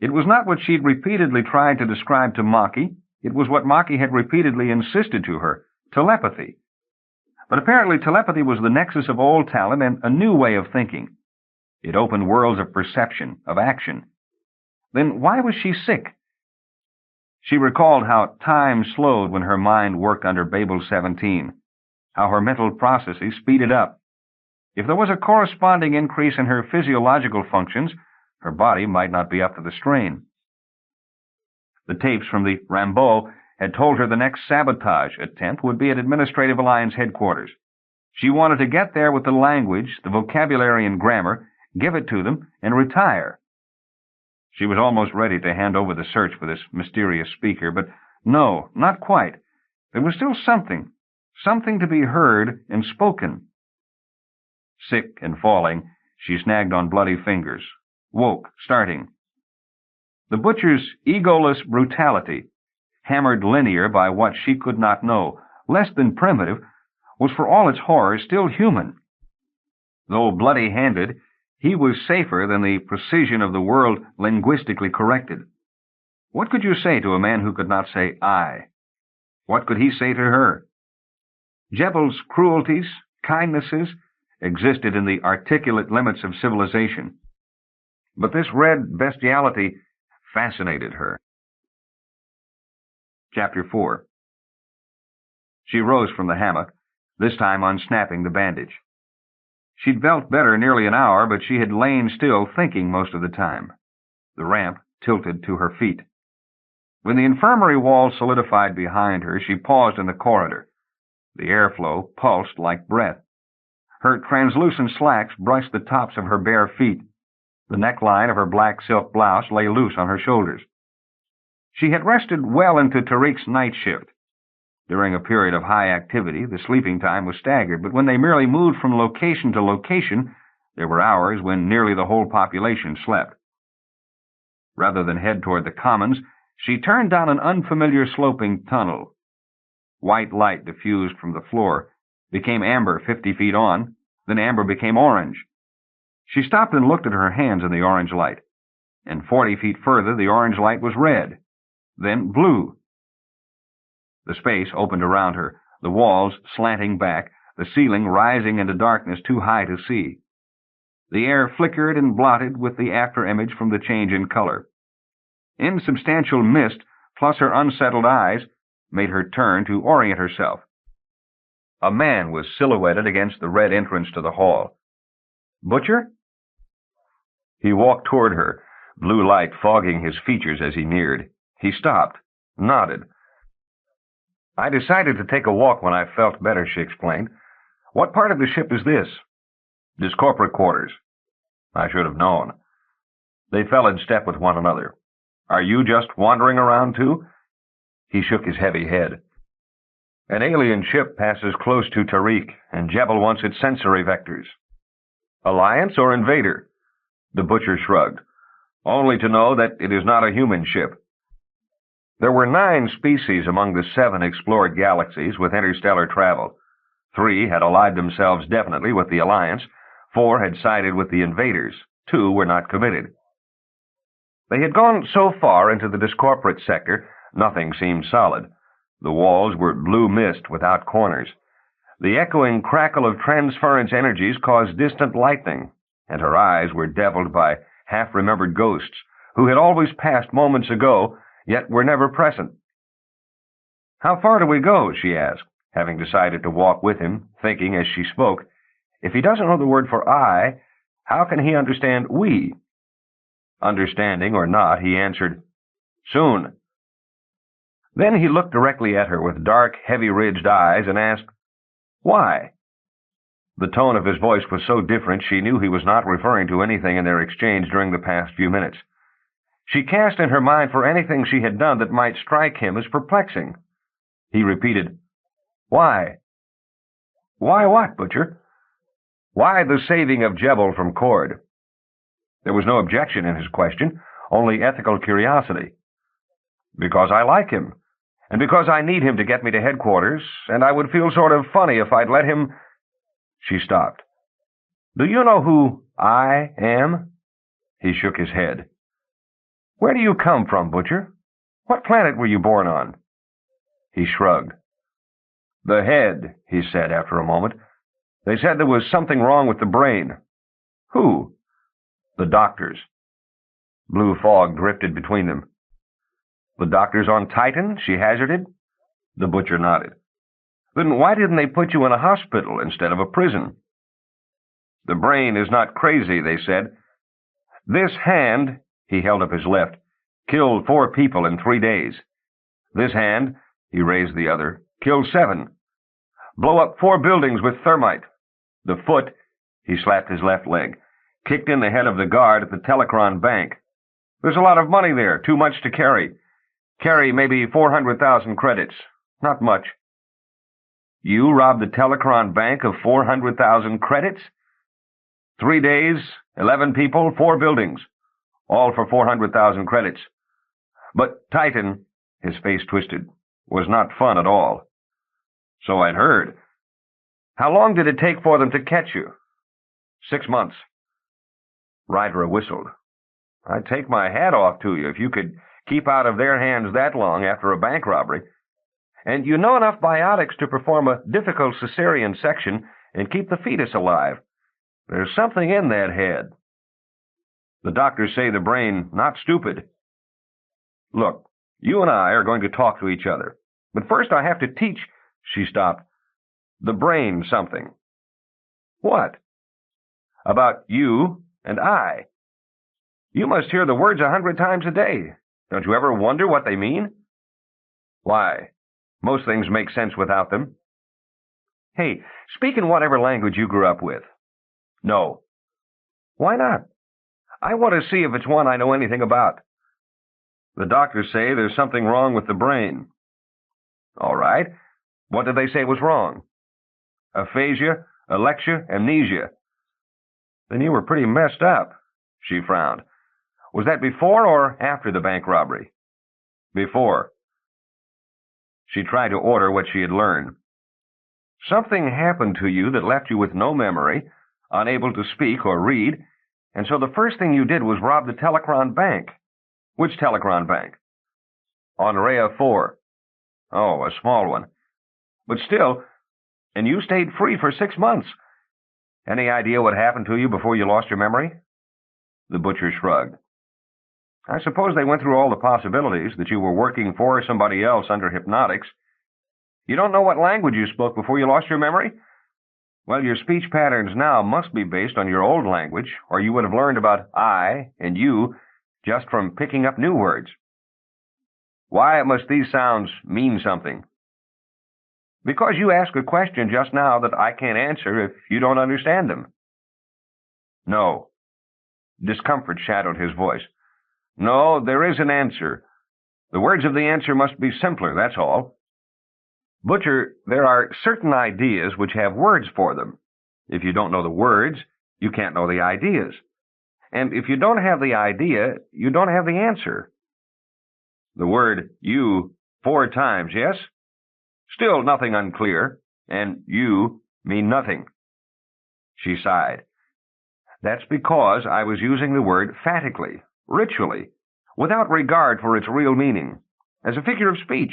It was not what she'd repeatedly tried to describe to Maki. It was what Maki had repeatedly insisted to her, telepathy. But apparently telepathy was the nexus of old talent and a new way of thinking. It opened worlds of perception, of action. Then why was she sick? She recalled how time slowed when her mind worked under Babel-17, how her mental processes speeded up. If there was a corresponding increase in her physiological functions, her body might not be up to the strain. The tapes from the Rambeau had told her the next sabotage attempt would be at Administrative Alliance headquarters. She wanted to get there with the language, the vocabulary and grammar, give it to them, and retire. She was almost ready to hand over the search for this mysterious speaker, but no, not quite. There was still something to be heard and spoken. Sick and falling, she snagged on bloody fingers, woke, starting. The butcher's egoless brutality, hammered linear by what she could not know, less than primitive, was for all its horror still human. Though bloody-handed, he was safer than the precision of the world linguistically corrected. What could you say to a man who could not say I? What could he say to her? Jebel's cruelties, kindnesses, existed in the articulate limits of civilization. But this red bestiality fascinated her. Chapter 4. She rose from the hammock, this time unsnapping the bandage. She'd felt better nearly an hour, but she had lain still, thinking most of the time. The ramp tilted to her feet. When the infirmary wall solidified behind her, she paused in the corridor. The airflow pulsed like breath. Her translucent slacks brushed the tops of her bare feet. The neckline of her black silk blouse lay loose on her shoulders. She had rested well into Tarik's night shift. During a period of high activity, the sleeping time was staggered, but when they merely moved from location to location, there were hours when nearly the whole population slept. Rather than head toward the Commons, she turned down an unfamiliar sloping tunnel. White light diffused from the floor, became amber 50 feet on, then amber became orange, She stopped and looked at her hands in the orange light. And 40 feet further, the orange light was red, then blue. The space opened around her, the walls slanting back, the ceiling rising into darkness too high to see. The air flickered and blotted with the after-image from the change in color. Insubstantial mist, plus her unsettled eyes, made her turn to orient herself. A man was silhouetted against the red entrance to the hall. "Butcher?" He walked toward her, blue light fogging his features as he neared. He stopped, nodded. "I decided to take a walk when I felt better," she explained. "What part of the ship is this?" "This corporate quarters." "I should have known." They fell in step with one another. "Are you just wandering around, too?" He shook his heavy head. "An alien ship passes close to Tarik, and Jebel wants its sensory vectors." "Alliance or invader?" The butcher shrugged. "Only to know that it is not a human ship." There were 9 species among the 7 explored galaxies with interstellar travel. 3 had allied themselves definitely with the Alliance, 4 had sided with the invaders, 2 were not committed. They had gone so far into the discorporate sector, nothing seemed solid. The walls were blue mist without corners. The echoing crackle of transference energies caused distant lightning, and her eyes were deviled by half-remembered ghosts who had always passed moments ago, yet were never present. "How far do we go?" she asked, having decided to walk with him, thinking as she spoke, "If he doesn't know the word for I, how can he understand we?" Understanding or not, he answered, "Soon." Then he looked directly at her with dark, heavy-ridged eyes and asked, "Why?" The tone of his voice was so different she knew he was not referring to anything in their exchange during the past few minutes. She cast in her mind for anything she had done that might strike him as perplexing. He repeated, "Why?" "Why what, Butcher?" "Why the saving of Jebel from Cord?" There was no objection in his question, only ethical curiosity. "Because I like him, and because I need him to get me to headquarters, and I would feel sort of funny if I'd let him—" She stopped. "Do you know who I am?" He shook his head. "Where do you come from, Butcher? What planet were you born on?" He shrugged. "The head," he said after a moment. "They said there was something wrong with the brain." "Who?" "The doctors." Blue fog drifted between them. "The doctors on Titan?" she hazarded. The butcher nodded. "Then why didn't they put you in a hospital instead of a prison?" "The brain is not crazy," they said. "This hand," he held up his left, "killed 4 people in 3 days. This hand," he raised the other, "killed 7. Blow up 4 buildings with thermite. The foot," he slapped his left leg, "kicked in the head of the guard at the Telecron Bank. There's a lot of money there, too much to carry. Carry maybe 400,000 credits. Not much." "You robbed the Telecron Bank of 400,000 credits?" 3 days, 11 people, 4 buildings. All for 400,000 credits. But Titan, his face twisted, was not fun at all. "So I'd heard." "How long did it take for them to catch you?" 6 months. Rydra whistled. "I'd take my hat off to you if you could keep out of their hands that long after a bank robbery. And you know enough biotics to perform a difficult cesarean section and keep the fetus alive. There's something in that head. The doctors say the brain not stupid. Look, you and I are going to talk to each other. But first I have to teach," she stopped, "the brain something." "What?" "About you and I. You must hear the words 100 times a day. Don't you ever wonder what they mean?" "Why? Most things make sense without them." "Hey, speak in whatever language you grew up with." "No." "Why not? I want to see if it's one I know anything about." "The doctors say there's something wrong with the brain." "All right. What did they say was wrong?" "Aphasia, alexia, amnesia." "Then you were pretty messed up." She frowned. "Was that before or after the bank robbery?" "Before." She tried to order what she had learned. "Something happened to you that left you with no memory, unable to speak or read, And so the first thing you did was rob the Telecron Bank. Which Telecron Bank? On Rhea 4. Oh, a small one. But still, and you stayed free for 6 months. Any idea what happened to you before you lost your memory? The butcher shrugged. I suppose they went through all the possibilities, that you were working for somebody else under hypnotics. You don't know what language you spoke before you lost your memory? Well, your speech patterns now must be based on your old language, or you would have learned about I and you just from picking up new words. Why must these sounds mean something? Because you asked a question just now that I can't answer if you don't understand them. No. Discomfort shadowed his voice. No, there is an answer. The words of the answer must be simpler, that's all. Butcher, there are certain ideas which have words for them. If you don't know the words, you can't know the ideas. And if you don't have the idea, you don't have the answer. The word you 4 times, yes? Still nothing unclear, and you mean nothing. She sighed. That's because I was using the word phatically, ritually, without regard for its real meaning, as a figure of speech.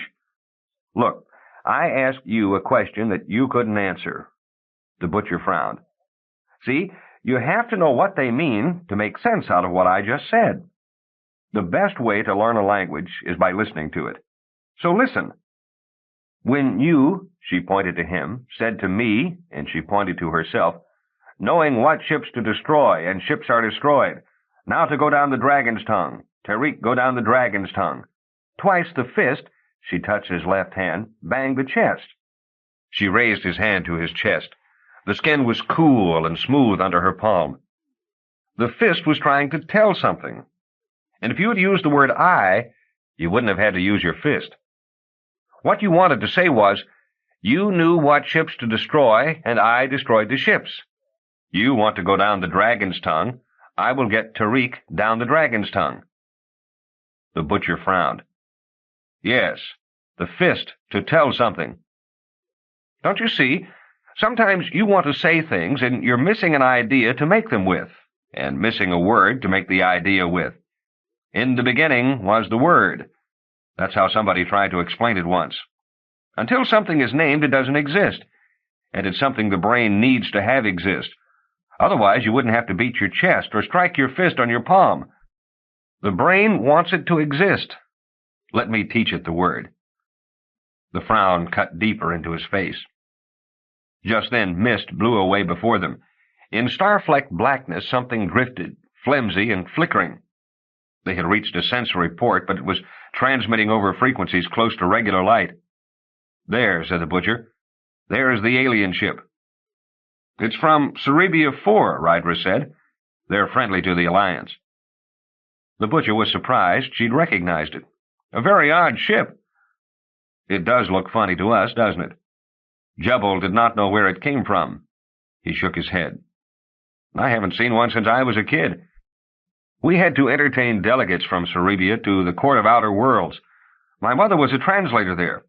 Look, I asked you a question that you couldn't answer. The butcher frowned. See, you have to know what they mean to make sense out of what I just said. The best way to learn a language is by listening to it. So listen. When you, she pointed to him, said to me, and she pointed to herself, knowing what ships to destroy, and ships are destroyed. Now to go down the dragon's tongue. Tarik, go down the dragon's tongue. Twice the fist, she touched his left hand, banged the chest. She raised his hand to his chest. The skin was cool and smooth under her palm. The fist was trying to tell something. And if you had used the word I, you wouldn't have had to use your fist. What you wanted to say was, you knew what ships to destroy, and I destroyed the ships. You want to go down the dragon's tongue. I will get Tarik down the dragon's tongue. The butcher frowned. Yes, the fist to tell something. Don't you see? Sometimes you want to say things, and you're missing an idea to make them with, and missing a word to make the idea with. In the beginning was the Word. That's how somebody tried to explain it once. Until something is named, it doesn't exist, and it's something the brain needs to have exist. Otherwise, you wouldn't have to beat your chest or strike your fist on your palm. The brain wants it to exist. Let me teach it the word. The frown cut deeper into his face. Just then, mist blew away before them. In star-flecked blackness, something drifted, flimsy and flickering. They had reached a sensory port, but it was transmitting over frequencies close to regular light. There, said the butcher. There is the alien ship. It's from Ceribia 4, Rydra said. They're friendly to the Alliance. The butcher was surprised she'd recognized it. A very odd ship. It does look funny to us, doesn't it? Jebel did not know where it came from. He shook his head. I haven't seen one since I was a kid. We had to entertain delegates from Ceribia to the Court of Outer Worlds. My mother was a translator there.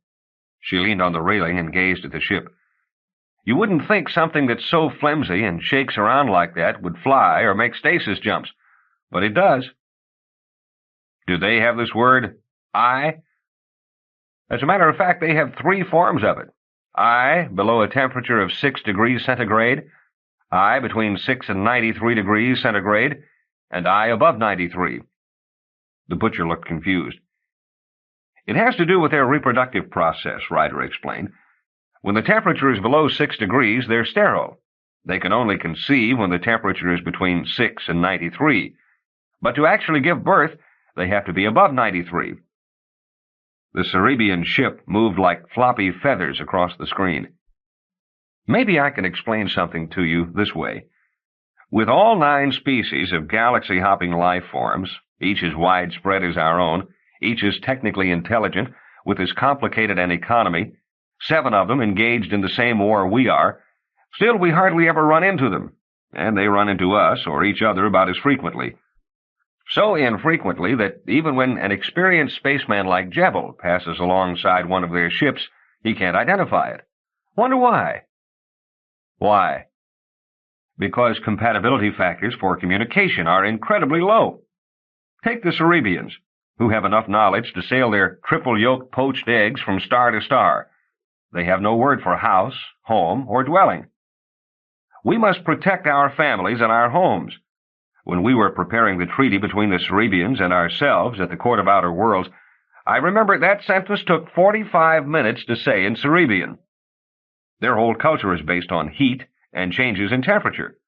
She leaned on the railing and gazed at the ship. You wouldn't think something that's so flimsy and shakes around like that would fly or make stasis jumps, but it does. Do they have this word, I? As a matter of fact, they have 3 forms of it. I, below a temperature of 6 degrees centigrade, I between 6 and 93 degrees centigrade, and I above 93. The butcher looked confused. It has to do with their reproductive process, Rydra explained. When the temperature is below 6 degrees, they're sterile. They can only conceive when the temperature is between 6 and 93. But to actually give birth, they have to be above 93. The Cerebian ship moved like floppy feathers across the screen. Maybe I can explain something to you this way. With all 9 species of galaxy-hopping life forms, each as widespread as our own, each as technically intelligent, with as complicated an economy, 7 of them engaged in the same war we are, still we hardly ever run into them, and they run into us or each other about as frequently. So infrequently that even when an experienced spaceman like Jebel passes alongside one of their ships, he can't identify it. Wonder why? Why? because compatibility factors for communication are incredibly low. Take the Cerebians, who have enough knowledge to sail their triple-yolk poached eggs from star to star. They have no word for house, home, or dwelling. We must protect our families and our homes. When we were preparing the treaty between the Cerebians and ourselves at the Court of Outer Worlds, I remember that sentence took 45 minutes to say in Cerebian. Their whole culture is based on heat and changes in temperature.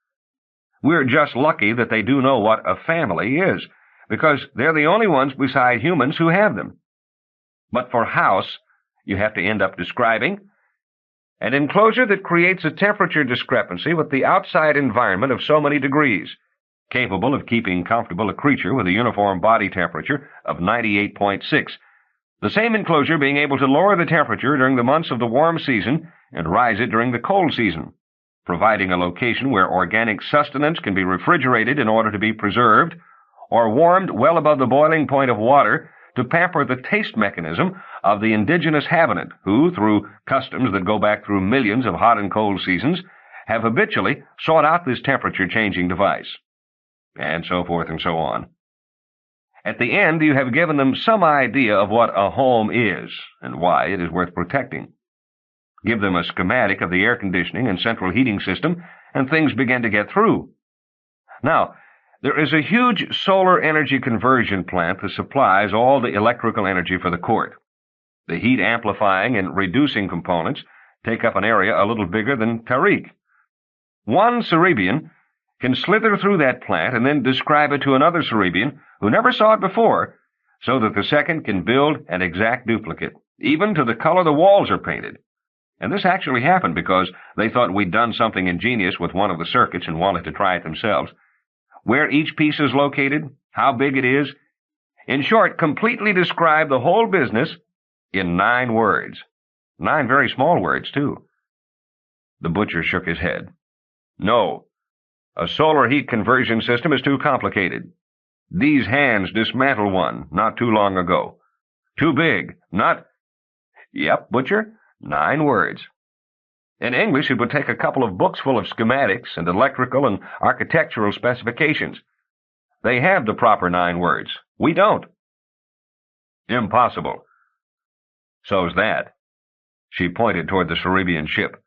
We're just lucky that they do know what a family is, because they're the only ones beside humans who have them. But for house, you have to end up describing an enclosure that creates a temperature discrepancy with the outside environment of so many degrees, capable of keeping comfortable a creature with a uniform body temperature of 98.6, the same enclosure being able to lower the temperature during the months of the warm season and rise it during the cold season, providing a location where organic sustenance can be refrigerated in order to be preserved, or warmed well above the boiling point of water to pamper the taste mechanism of the indigenous habitant who, through customs that go back through millions of hot and cold seasons, have habitually sought out this temperature-changing device, and so forth and so on. At the end, you have given them some idea of what a home is and why it is worth protecting. Give them a schematic of the air conditioning and central heating system, and things begin to get through. Now, there is a huge solar energy conversion plant that supplies all the electrical energy for the court. The heat amplifying and reducing components take up an area a little bigger than Tarik. One Cerebian can slither through that plant and then describe it to another Cerebian who never saw it before, so that the second can build an exact duplicate, even to the color the walls are painted. And this actually happened because they thought we'd done something ingenious with one of the circuits and wanted to try it themselves. Where each piece is located, how big it is. In short, completely describe the whole business in 9 words. 9 very small words, too. The butcher shook his head. No, a solar heat conversion system is too complicated. These hands dismantled one not too long ago. Too big, not... Yep, butcher, 9 words. In English, it would take a couple of books full of schematics and electrical and architectural specifications. They have the proper 9 words. We don't. Impossible. So's that. She pointed toward the Cerebian ship.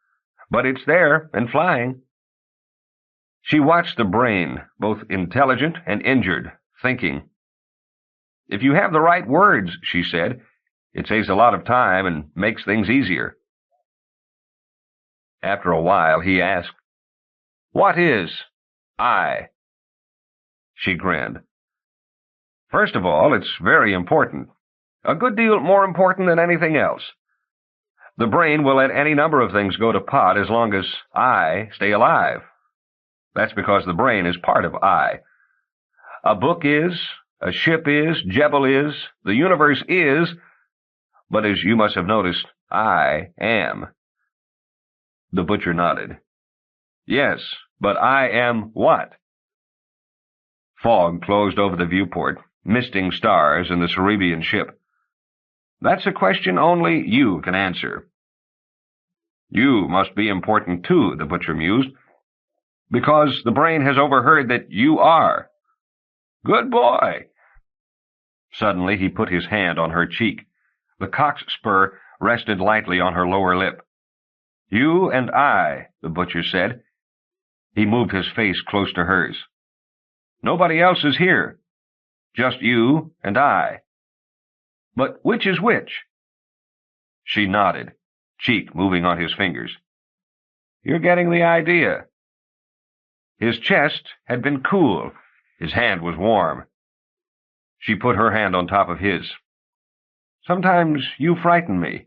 But it's there and flying. She watched the brain, both intelligent and injured, thinking. If you have the right words, she said, it saves a lot of time and makes things easier. After a while, he asked, What is I? She grinned. First of all, it's very important. A good deal more important than anything else. The brain will let any number of things go to pot as long as I stay alive. That's because the brain is part of I. A book is, a ship is, Jebel is, the universe is, but as you must have noticed, I am. The butcher nodded. Yes, but I am what? Fog closed over the viewport, misting stars and the Cerebian ship. That's a question only you can answer. You must be important too, the butcher mused, because the brain has overheard that you are. Good boy. Suddenly he put his hand on her cheek. The cock's spur rested lightly on her lower lip. You and I, the butcher said. He moved his face close to hers. Nobody else is here. Just you and I. But which is which? She nodded, cheek moving on his fingers. You're getting the idea. His chest had been cool. His hand was warm. She put her hand on top of his. Sometimes you frighten me.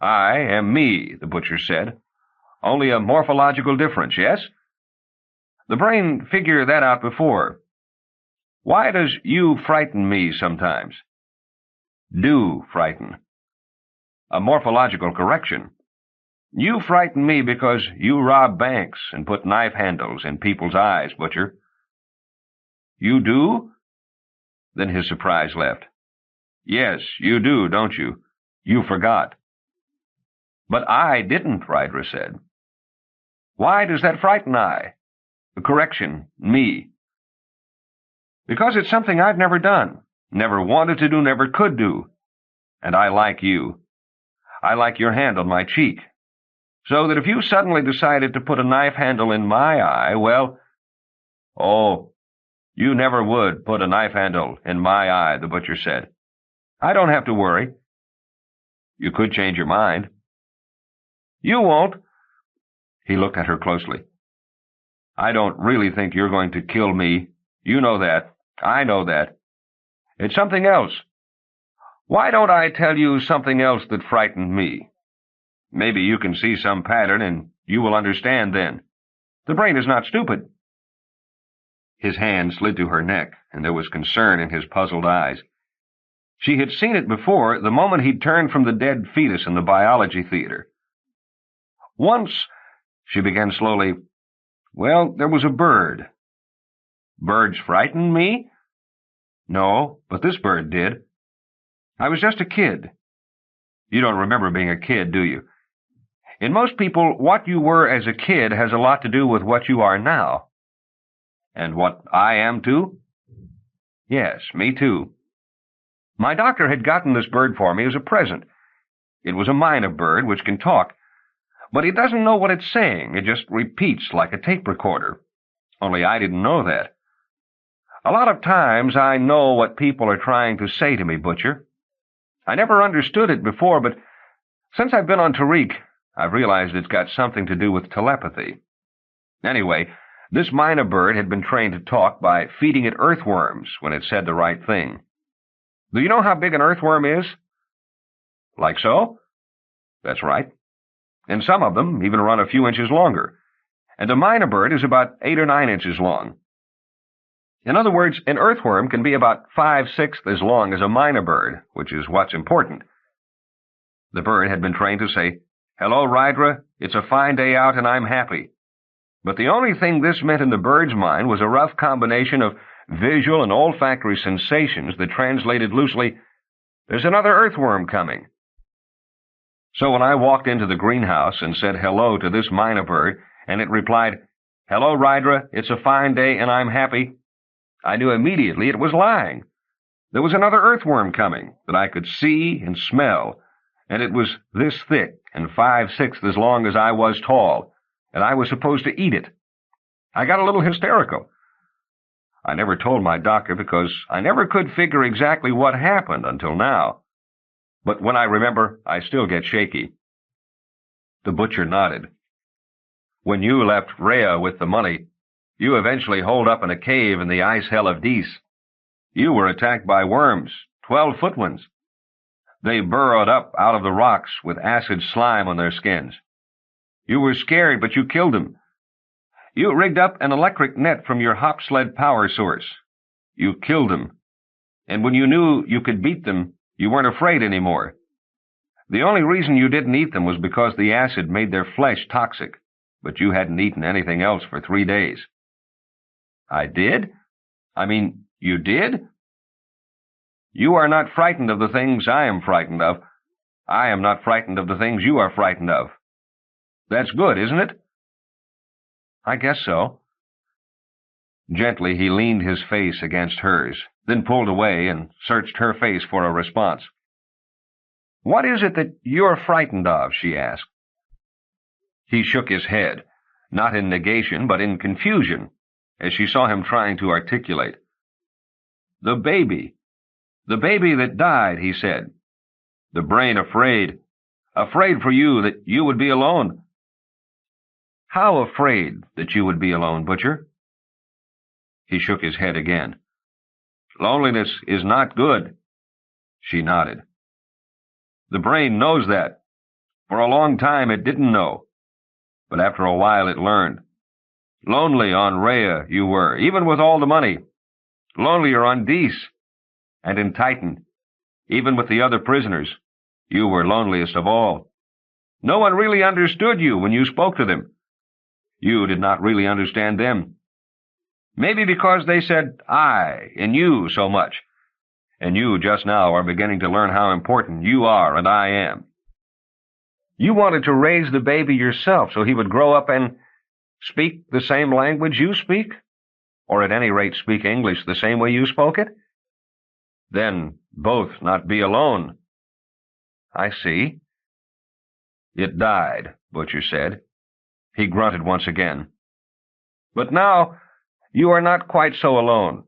I am me, the butcher said. Only a morphological difference, yes? The brain figured that out before. Why does you frighten me sometimes? Do frighten. A morphological correction. You frighten me because you rob banks and put knife handles in people's eyes, butcher. You do? Then his surprise left. Yes, you do, don't you? You forgot. But I didn't, Rydra said. Why does that frighten me? Because it's something I've never done, never wanted to do, never could do. And I like you. I like your hand on my cheek. So that if you suddenly decided to put a knife handle in my eye, well, oh, you never would put a knife handle in my eye, the butcher said. I don't have to worry. You could change your mind. You won't. He looked at her closely. I don't really think you're going to kill me. You know that. I know that. It's something else. Why don't I tell you something else that frightened me? Maybe you can see some pattern and you will understand then. The brain is not stupid. His hand slid to her neck, and there was concern in his puzzled eyes. She had seen it before, the moment he'd turned from the dead fetus in the biology theater. Once, she began slowly, well, there was a bird. Birds frightened me? No, but this bird did. I was just a kid. You don't remember being a kid, do you? In most people, what you were as a kid has a lot to do with what you are now. And what I am too? Yes, me too. My doctor had gotten this bird for me as a present. It was a mynah bird which can talk, but it doesn't know what it's saying. It just repeats like a tape recorder. Only I didn't know that. A lot of times I know what people are trying to say to me, Butcher. I never understood it before, but since I've been on Tarik, I've realized it's got something to do with telepathy. Anyway, this mynah bird had been trained to talk by feeding it earthworms when it said the right thing. Do you know how big an earthworm is? Like so? That's right. And some of them even run a few inches longer. And a mynah bird is about 8 or 9 inches long. In other words, an earthworm can be about 5/6 as long as a mynah bird, which is what's important. The bird had been trained to say, "Hello, Rydra, it's a fine day out and I'm happy." But the only thing this meant in the bird's mind was a rough combination of visual and olfactory sensations that translated loosely, "There's another earthworm coming." So when I walked into the greenhouse and said hello to this mynah bird, and it replied, "Hello, Rydra, it's a fine day and I'm happy," I knew immediately it was lying. There was another earthworm coming that I could see and smell, and it was this thick and 5/6 as long as I was tall, and I was supposed to eat it. I got a little hysterical. I never told my doctor because I never could figure exactly what happened until now. But when I remember, I still get shaky. The butcher nodded. When you left Rhea with the money, you eventually holed up in a cave in the ice hell of Dis. You were attacked by worms, 12-foot ones. They burrowed up out of the rocks with acid slime on their skins. You were scared, but you killed them. You rigged up an electric net from your hop sled power source. You killed them. And when you knew you could beat them, you weren't afraid anymore. The only reason you didn't eat them was because the acid made their flesh toxic, but you hadn't eaten anything else for 3 days. I did? I mean, you did? You are not frightened of the things I am frightened of. I am not frightened of the things you are frightened of. That's good, isn't it? I guess so. Gently he leaned his face against hers, then pulled away and searched her face for a response. What is it that you're frightened of? She asked. He shook his head, not in negation, but in confusion, as she saw him trying to articulate. The baby that died, he said. The brain afraid for you that you would be alone. How afraid that you would be alone, Butcher? He shook his head again. Loneliness is not good. She nodded. The brain knows that. For a long time it didn't know, but after a while it learned. Lonely on Rhea you were, even with all the money. Lonelier on Dis and in Titan. Even with the other prisoners, you were loneliest of all. No one really understood you when you spoke to them. You did not really understand them. Maybe because they said I and you so much, and you just now are beginning to learn how important you are and I am. You wanted to raise the baby yourself so he would grow up and speak the same language you speak? Or at any rate speak English the same way you spoke it? Then both not be alone. I see. It died, Butcher said. He grunted once again. But now you are not quite so alone.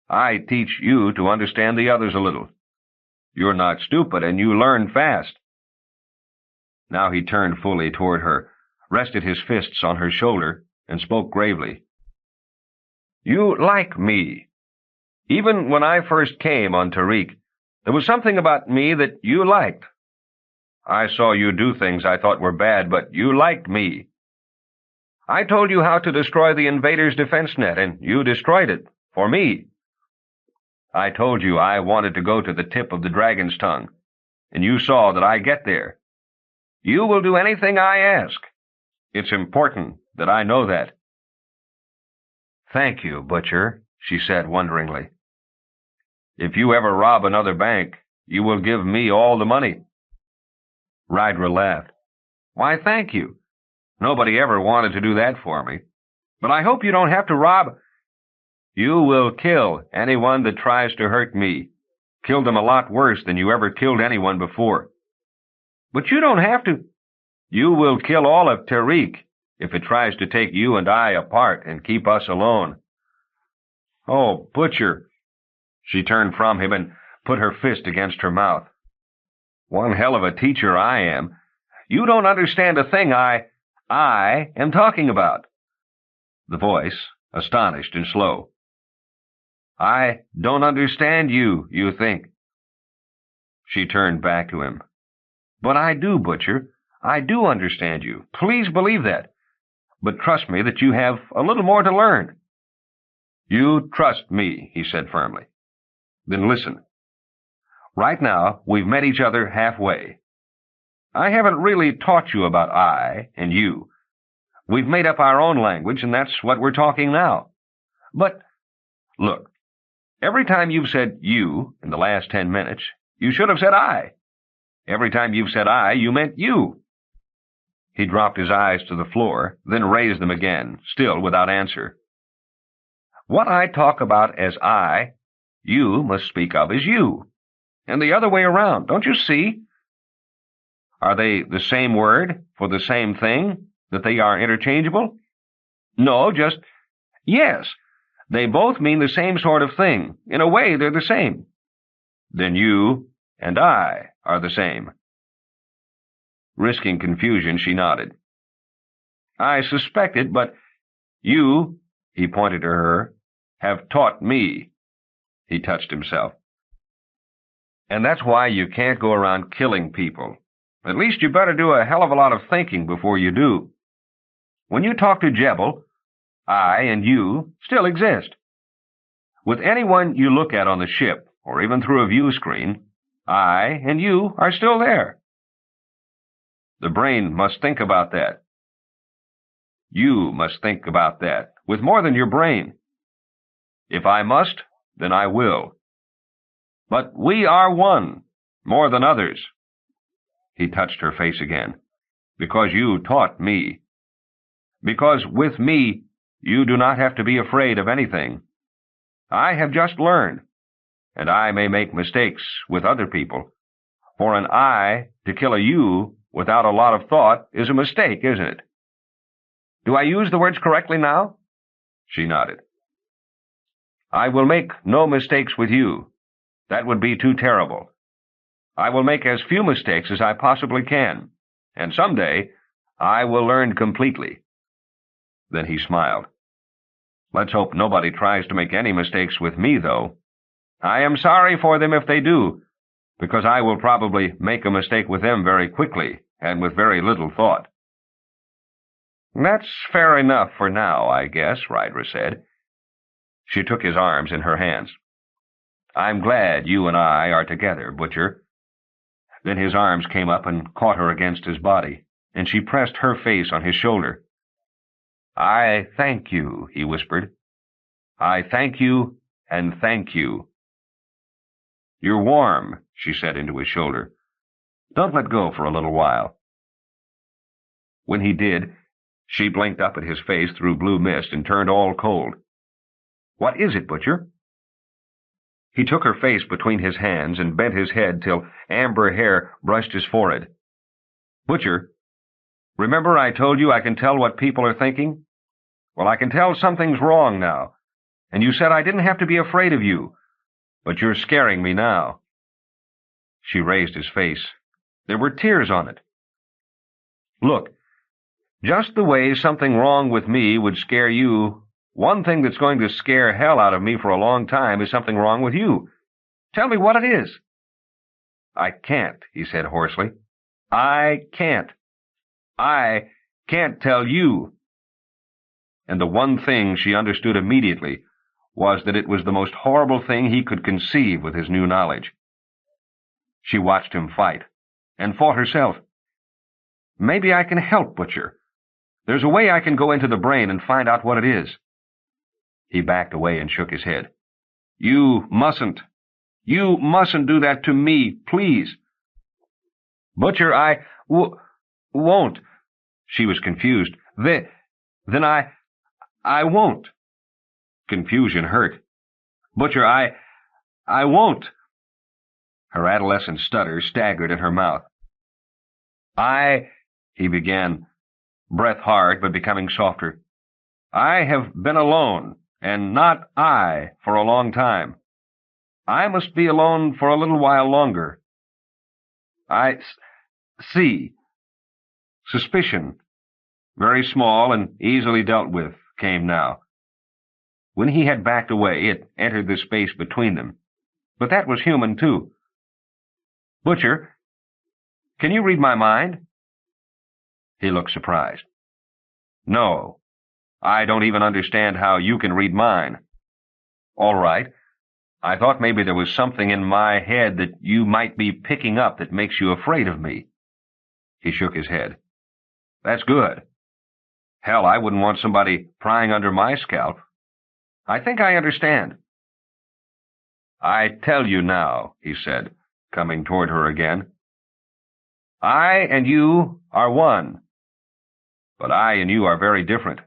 I teach you to understand the others a little. You're not stupid, and you learn fast. Now he turned fully toward her, rested his fists on her shoulder, and spoke gravely. You like me. Even when I first came on Tarik, there was something about me that you liked. I saw you do things I thought were bad, but you liked me. I told you how to destroy the invaders' defense net, and you destroyed it, for me. I told you I wanted to go to the tip of the dragon's tongue, and you saw that I get there. You will do anything I ask. It's important that I know that. Thank you, Butcher, she said wonderingly. If you ever rob another bank, you will give me all the money. Rydra laughed. Why, thank you. Nobody ever wanted to do that for me. But I hope you don't have to rob. You will kill anyone that tries to hurt me. Kill them a lot worse than you ever killed anyone before. But you don't have to. You will kill all of Tarik if it tries to take you and I apart and keep us alone. Oh, Butcher. She turned from him and put her fist against her mouth. One hell of a teacher I am. You don't understand a thing I am talking about. The voice, astonished and slow. I don't understand you, you think. She turned back to him. But I do, Butcher. I do understand you. Please believe that. But trust me that you have a little more to learn. You trust me, he said firmly. Then listen. Right now, we've met each other halfway. I haven't really taught you about I and you. We've made up our own language, and that's what we're talking now. But, look, every time you've said you in the last 10 minutes, you should have said I. Every time you've said I, you meant you. He dropped his eyes to the floor, then raised them again, still without answer. What I talk about as I, you must speak of as you. And the other way around, don't you see? Are they the same word for the same thing, that they are interchangeable? No, just, yes. They both mean the same sort of thing. In a way, they're the same. Then you and I are the same. Risking confusion, she nodded. I suspect it, but you, he pointed to her, have taught me. He touched himself. And that's why you can't go around killing people. At least you better do a hell of a lot of thinking before you do. When you talk to Jebel, I and you still exist. With anyone you look at on the ship, or even through a view screen, I and you are still there. The brain must think about that. You must think about that, with more than your brain. If I must, then I will. But we are one, more than others. He touched her face again. Because you taught me. Because with me, you do not have to be afraid of anything. I have just learned, and I may make mistakes with other people. For an I to kill a you without a lot of thought is a mistake, isn't it? Do I use the words correctly now? She nodded. I will make no mistakes with you. That would be too terrible. I will make as few mistakes as I possibly can, and someday I will learn completely. Then he smiled. Let's hope nobody tries to make any mistakes with me, though. I am sorry for them if they do, because I will probably make a mistake with them very quickly and with very little thought. That's fair enough for now, I guess, Rydra said. She took his arms in her hands. I'm glad you and I are together, Butcher. Then his arms came up and caught her against his body, and she pressed her face on his shoulder. I thank you, he whispered. I thank you and thank you. You're warm, she said into his shoulder. Don't let go for a little while. When he did, She blinked up at his face through blue mist and turned all cold. "What is it, Butcher?" He took her face between his hands and bent his head till amber hair brushed his forehead. "Butcher, remember I told you I can tell what people are thinking? Well, I can tell something's wrong now, and you said I didn't have to be afraid of you, but you're scaring me now." She raised his face. There were tears on it. "Look, just the way something wrong with me would scare you, one thing that's going to scare hell out of me for a long time is something wrong with you. Tell me what it is." "I can't," he said hoarsely. "I can't. I can't tell you." And the one thing she understood immediately was that it was the most horrible thing he could conceive with his new knowledge. She watched him fight, and fought herself. "Maybe I can help, Butcher. There's a way I can go into the brain and find out what it is." He backed away and shook his head. "You mustn't. You mustn't do that to me, please." "Butcher, I won't." She was confused. Then I won't." Confusion hurt. "Butcher, I won't." Her adolescent stutter staggered in her mouth. He began, breath hard but becoming softer. "I have been alone, and not I, for a long time. I must be alone for a little while longer. I see." Suspicion, very small and easily dealt with, came now. When he had backed away, it entered the space between them. But that was human, too. "Butcher, can you read my mind?" He looked surprised. "No, I don't even understand how you can read mine." "All right. I thought maybe there was something in my head that you might be picking up that makes you afraid of me." He shook his head. "That's good. Hell, I wouldn't want somebody prying under my scalp. I think I understand." "I tell you now," he said, coming toward her again. "I and you are one, but I and you are very different.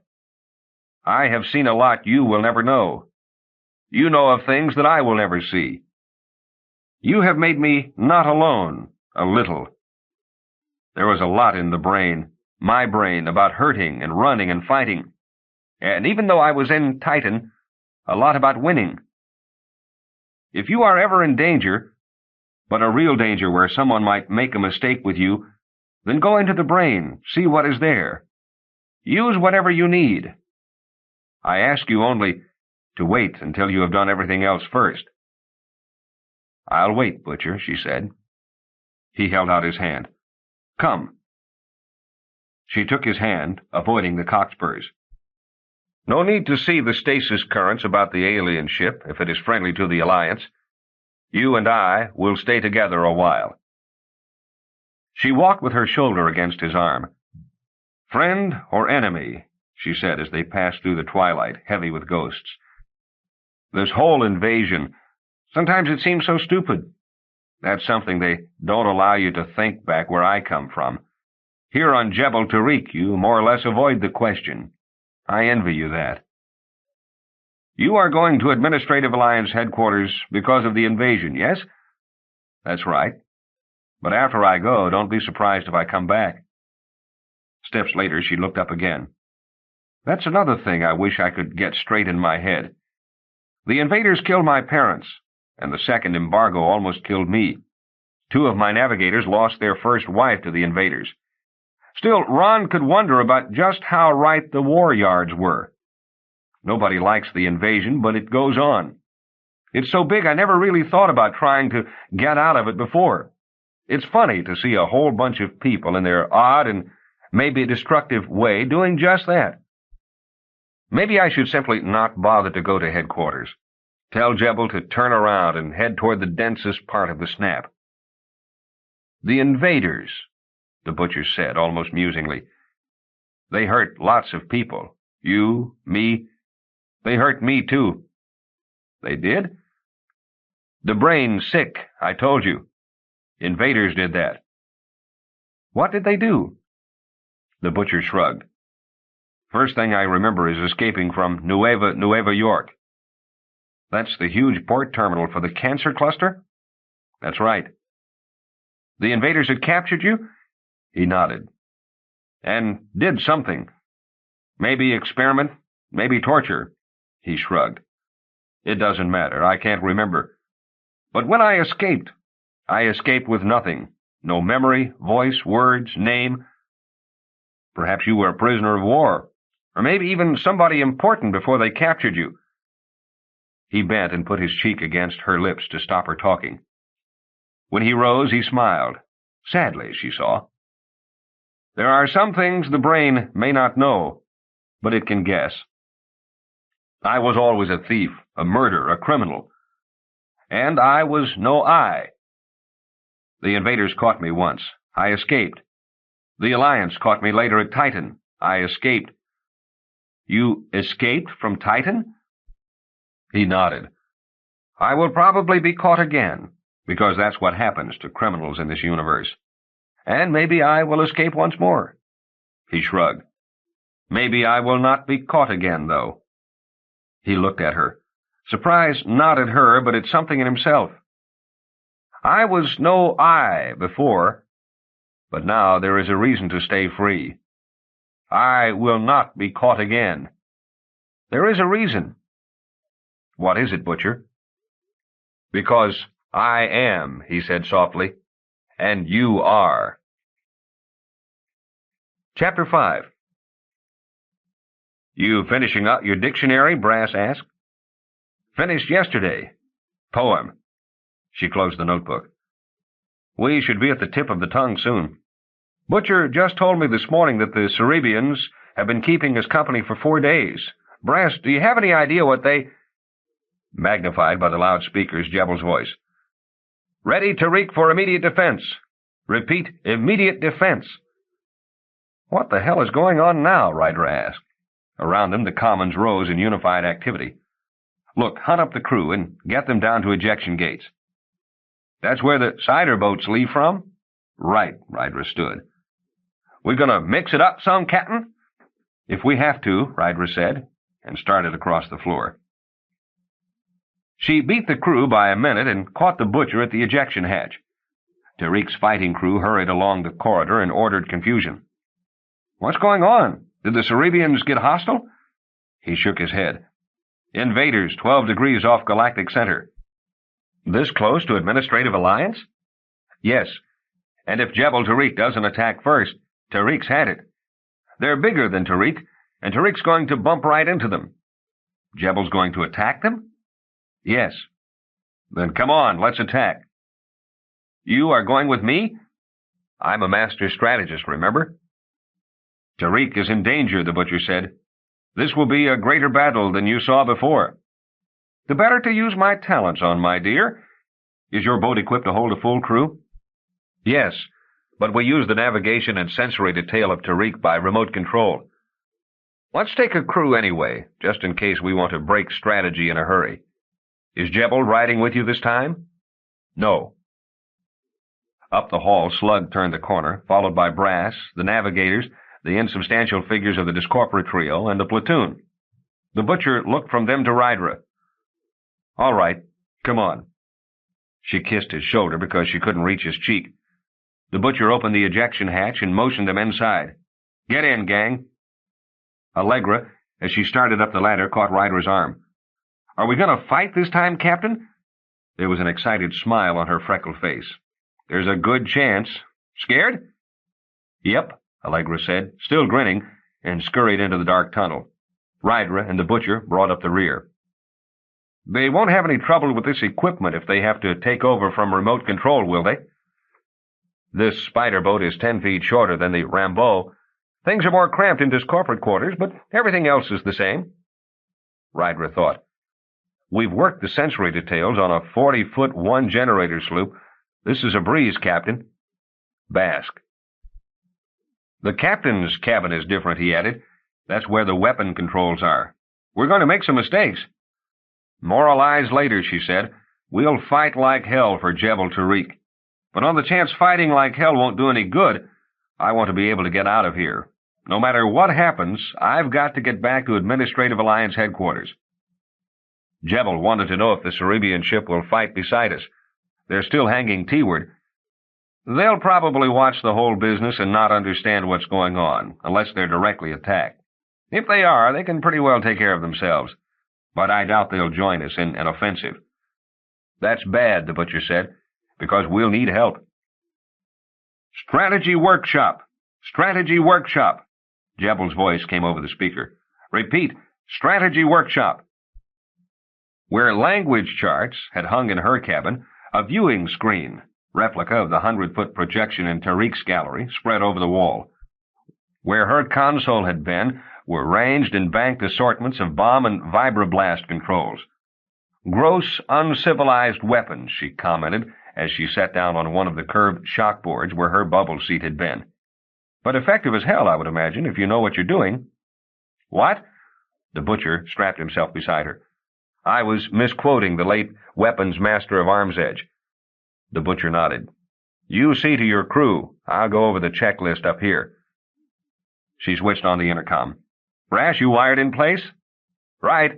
I have seen a lot you will never know. You know of things that I will never see. You have made me not alone, a little. There was a lot in the brain, my brain, about hurting and running and fighting. And even though I was in Titan, a lot about winning. If you are ever in danger, but a real danger where someone might make a mistake with you, then go into the brain, see what is there. Use whatever you need. I ask you only to wait until you have done everything else first." "I'll wait, Butcher," she said. He held out his hand. "Come." She took his hand, avoiding the cockspurs. "No need to see the stasis currents about the alien ship, if it is friendly to the Alliance. You and I will stay together a while." She walked with her shoulder against his arm. "Friend or enemy?" she said as they passed through the twilight, heavy with ghosts. "This whole invasion, sometimes it seems so stupid. That's something they don't allow you to think back where I come from. Here on Jebel Tarik, you more or less avoid the question. I envy you that." "You are going to Administrative Alliance headquarters because of the invasion, yes?" "That's right. But after I go, don't be surprised if I come back." Steps later, she looked up again. "That's another thing I wish I could get straight in my head. The invaders killed my parents, and the second embargo almost killed me. 2 of my navigators lost their first wife to the invaders. Still, Ron could wonder about just how right the war yards were. Nobody likes the invasion, but it goes on. It's so big I never really thought about trying to get out of it before. It's funny to see a whole bunch of people in their odd and maybe destructive way doing just that. Maybe I should simply not bother to go to headquarters. Tell Jebel to turn around and head toward the densest part of the snap." "The invaders," the Butcher said, almost musingly. "They hurt lots of people. You, me. They hurt me, too." "They did?" "The brain's sick, I told you. Invaders did that." "What did they do?" The Butcher shrugged. First thing I remember is escaping from Nueva York. That's the huge port terminal for the cancer cluster? That's right. The invaders had captured you? He nodded. And did something. Maybe experiment, maybe torture. He shrugged. It doesn't matter. I can't remember. But when I escaped with nothing. No memory, voice, words, name. Perhaps you were a prisoner of war, or maybe even somebody important before they captured you. He bent and put his cheek against her lips to stop her talking. When he rose, he smiled. Sadly, she saw. There are some things the brain may not know, but it can guess. I was always a thief, a murderer, a criminal. And I was no I. The invaders caught me once. I escaped. The Alliance caught me later at Titan. I escaped. You escaped from Titan? He nodded. I will probably be caught again, because that's what happens to criminals in this universe. And maybe I will escape once more. He shrugged. Maybe I will not be caught again, though. He looked at her. Surprise not at her, but at something in himself. I was no I before, but now there is a reason to stay free. I will not be caught again. There is a reason. What is it, Butcher? Because I am, he said softly, and you are. Chapter 5. You finishing up your dictionary? Brass asked. Finished yesterday. Poem. She closed the notebook. We should be at the tip of the tongue soon. Butcher just told me this morning that the Cerebians have been keeping us company for 4 days. Brass, do you have any idea what they... Magnified by the loudspeakers, Jebel's voice. Ready, Tarik, for immediate defense. Repeat, immediate defense. What the hell is going on now? Rydra asked. Around them, the commons rose in unified activity. Look, hunt up the crew and get them down to ejection gates. That's where the cider boats leave from? Right, Rydra stood. We're going to mix it up some, Captain? If we have to, Rydra said, and started across the floor. She beat the crew by a minute and caught the Butcher at the ejection hatch. Tarik's fighting crew hurried along the corridor in ordered confusion. What's going on? Did the Cerebians get hostile? He shook his head. Invaders, 12 degrees off galactic center. This close to administrative alliance? Yes. And if Jebel Tarik doesn't attack first, Tarik's had it. They're bigger than Tarik, and Tarik's going to bump right into them. Jebel's going to attack them? Yes. Then come on, let's attack. You are going with me? I'm a master strategist, remember? Tarik is in danger, the Butcher said. This will be a greater battle than you saw before. The better to use my talents on, my dear. Is your boat equipped to hold a full crew? Yes, but we use the navigation and sensory detail of Tarik by remote control. Let's take a crew anyway, just in case we want to break strategy in a hurry. Is Jebel riding with you this time? No. Up the hall, Slug turned the corner, followed by Brass, the navigators, the insubstantial figures of the Discorporate trio, and the platoon. The Butcher looked from them to Rydra. All right, come on. She kissed his shoulder because she couldn't reach his cheek. The Butcher opened the ejection hatch and motioned them inside. Get in, gang. Allegra, as she started up the ladder, caught Rydra's arm. Are we going to fight this time, Captain? There was an excited smile on her freckled face. There's a good chance. Scared? Yep, Allegra said, still grinning, and scurried into the dark tunnel. Rydra and the Butcher brought up the rear. They won't have any trouble with this equipment if they have to take over from remote control, will they? This spider boat is 10 feet shorter than the Rambeau. Things are more cramped in Discorporate quarters, but everything else is the same. Rydra thought. We've worked the sensory details on a 40-foot one-generator sloop. This is a breeze, Captain. Bask. The captain's cabin is different, he added. That's where the weapon controls are. We're going to make some mistakes. More lies later, she said. We'll fight like hell for Jebel Tarik. But on the chance fighting like hell won't do any good, I want to be able to get out of here. No matter what happens, I've got to get back to Administrative Alliance headquarters. Jebel wanted to know if the Cerebian ship will fight beside us. They're still hanging T-ward. They'll probably watch the whole business and not understand what's going on, unless they're directly attacked. If they are, they can pretty well take care of themselves. But I doubt they'll join us in an offensive. That's bad, the butcher said, because we'll need help. Strategy workshop! Strategy workshop! Jebel's voice came over the speaker. Repeat, strategy workshop! Where language charts had hung in her cabin, a viewing screen, replica of the 100-foot projection in Tarik's gallery, spread over the wall. Where her console had been were ranged and banked assortments of bomb and vibroblast controls. Gross, uncivilized weapons, she commented as she sat down on one of the curved shock boards where her bubble seat had been. But effective as hell, I would imagine, if you know what you're doing. What? The butcher strapped himself beside her. I was misquoting the late weapons master of Arm's Edge. The butcher nodded. You see to your crew. I'll go over the checklist up here. She switched on the intercom. Brash, you wired in place? Right.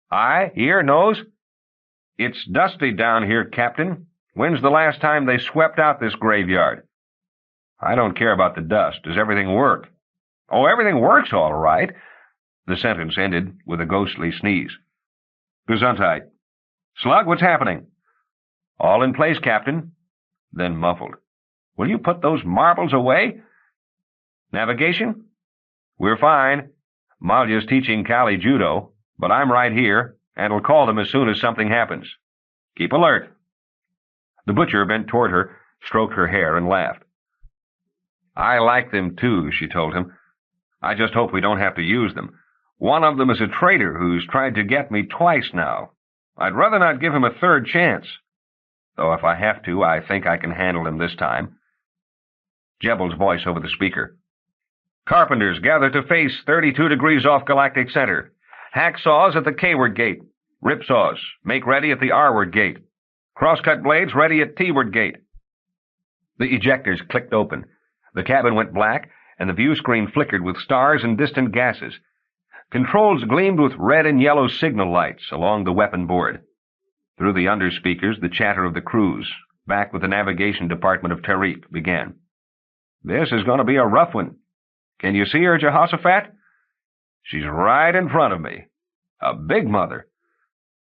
Eye, ear, nose? It's dusty down here, Captain. When's the last time they swept out this graveyard? I don't care about the dust. Does everything work? Oh, everything works all right. The sentence ended with a ghostly sneeze. Gesundheit. Slug, what's happening? All in place, Captain. Then muffled. Will you put those marbles away? Navigation? We're fine. Malya's teaching Kali judo, but I'm right here, and will call them as soon as something happens. Keep alert. The butcher bent toward her, stroked her hair, and laughed. I like them, too, she told him. I just hope we don't have to use them. One of them is a traitor who's tried to get me twice now. I'd rather not give him a third chance. Though if I have to, I think I can handle him this time. Jebel's voice over the speaker. Carpenters, gather to face 32 degrees off galactic center. Hacksaws at the K-ward gate. Ripsaws, make ready at the R-ward gate. Crosscut blades ready at T-ward gate. The ejectors clicked open. The cabin went black, and the view screen flickered with stars and distant gases. Controls gleamed with red and yellow signal lights along the weapon board. Through the underspeakers, the chatter of the crews, back with the navigation department of Tarik, began. This is going to be a rough one. Can you see her, Jehoshaphat? She's right in front of me. A big mother.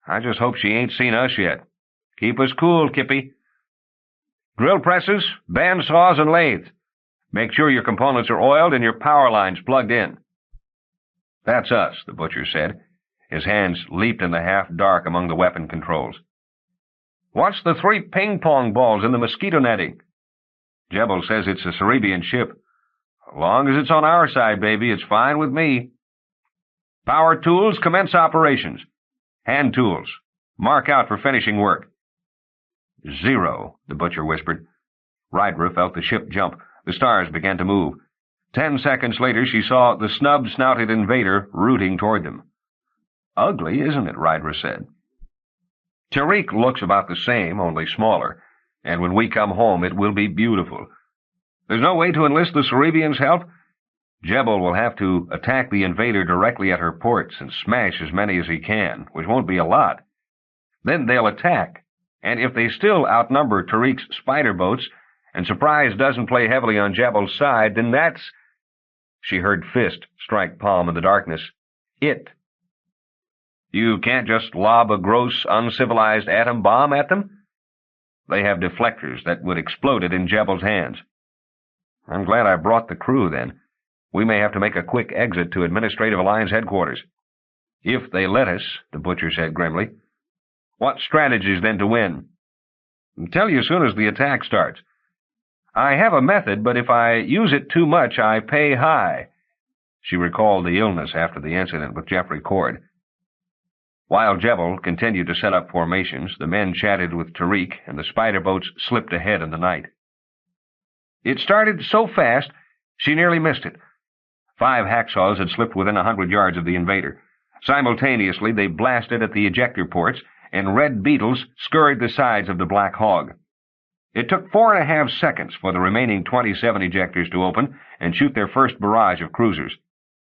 I just hope she ain't seen us yet. Keep us cool, Kippy. Drill presses, band saws, and lathes. Make sure your components are oiled and your power lines plugged in. That's us, the butcher said. His hands leaped in the half-dark among the weapon controls. What's the 3 ping-pong balls in the mosquito netting? Jebel says it's a Cerebian ship. As long as it's on our side, baby, it's fine with me. Power tools, commence operations. Hand tools. Mark out for finishing work. 0, the butcher whispered. Rydra felt the ship jump. The stars began to move. 10 seconds later, she saw the snub-snouted invader rooting toward them. Ugly, isn't it? Rydra said. Tarik looks about the same, only smaller, and when we come home it will be beautiful. There's no way to enlist the Cerebians' help? Jebel will have to attack the invader directly at her ports and smash as many as he can, which won't be a lot. Then they'll attack, and if they still outnumber Tarik's spider boats, and surprise doesn't play heavily on Jebel's side, then that's... She heard fist strike palm in the darkness. It. You can't just lob a gross, uncivilized atom bomb at them? They have deflectors that would explode it in Jebel's hands. I'm glad I brought the crew, then. We may have to make a quick exit to Administrative Alliance headquarters. If they let us, the butcher said grimly. What strategies, then, to win? I'll tell you as soon as the attack starts. I have a method, but if I use it too much, I pay high. She recalled the illness after the incident with Jeffrey Cord. While Jebel continued to set up formations, the men chatted with Tarik, and the spider boats slipped ahead in the night. It started so fast, she nearly missed it. 5 hacksaws had slipped within 100 yards of the invader. Simultaneously, they blasted at the ejector ports, and red beetles scurried the sides of the Black Hog. It took 4.5 seconds for the remaining 27 ejectors to open and shoot their first barrage of cruisers.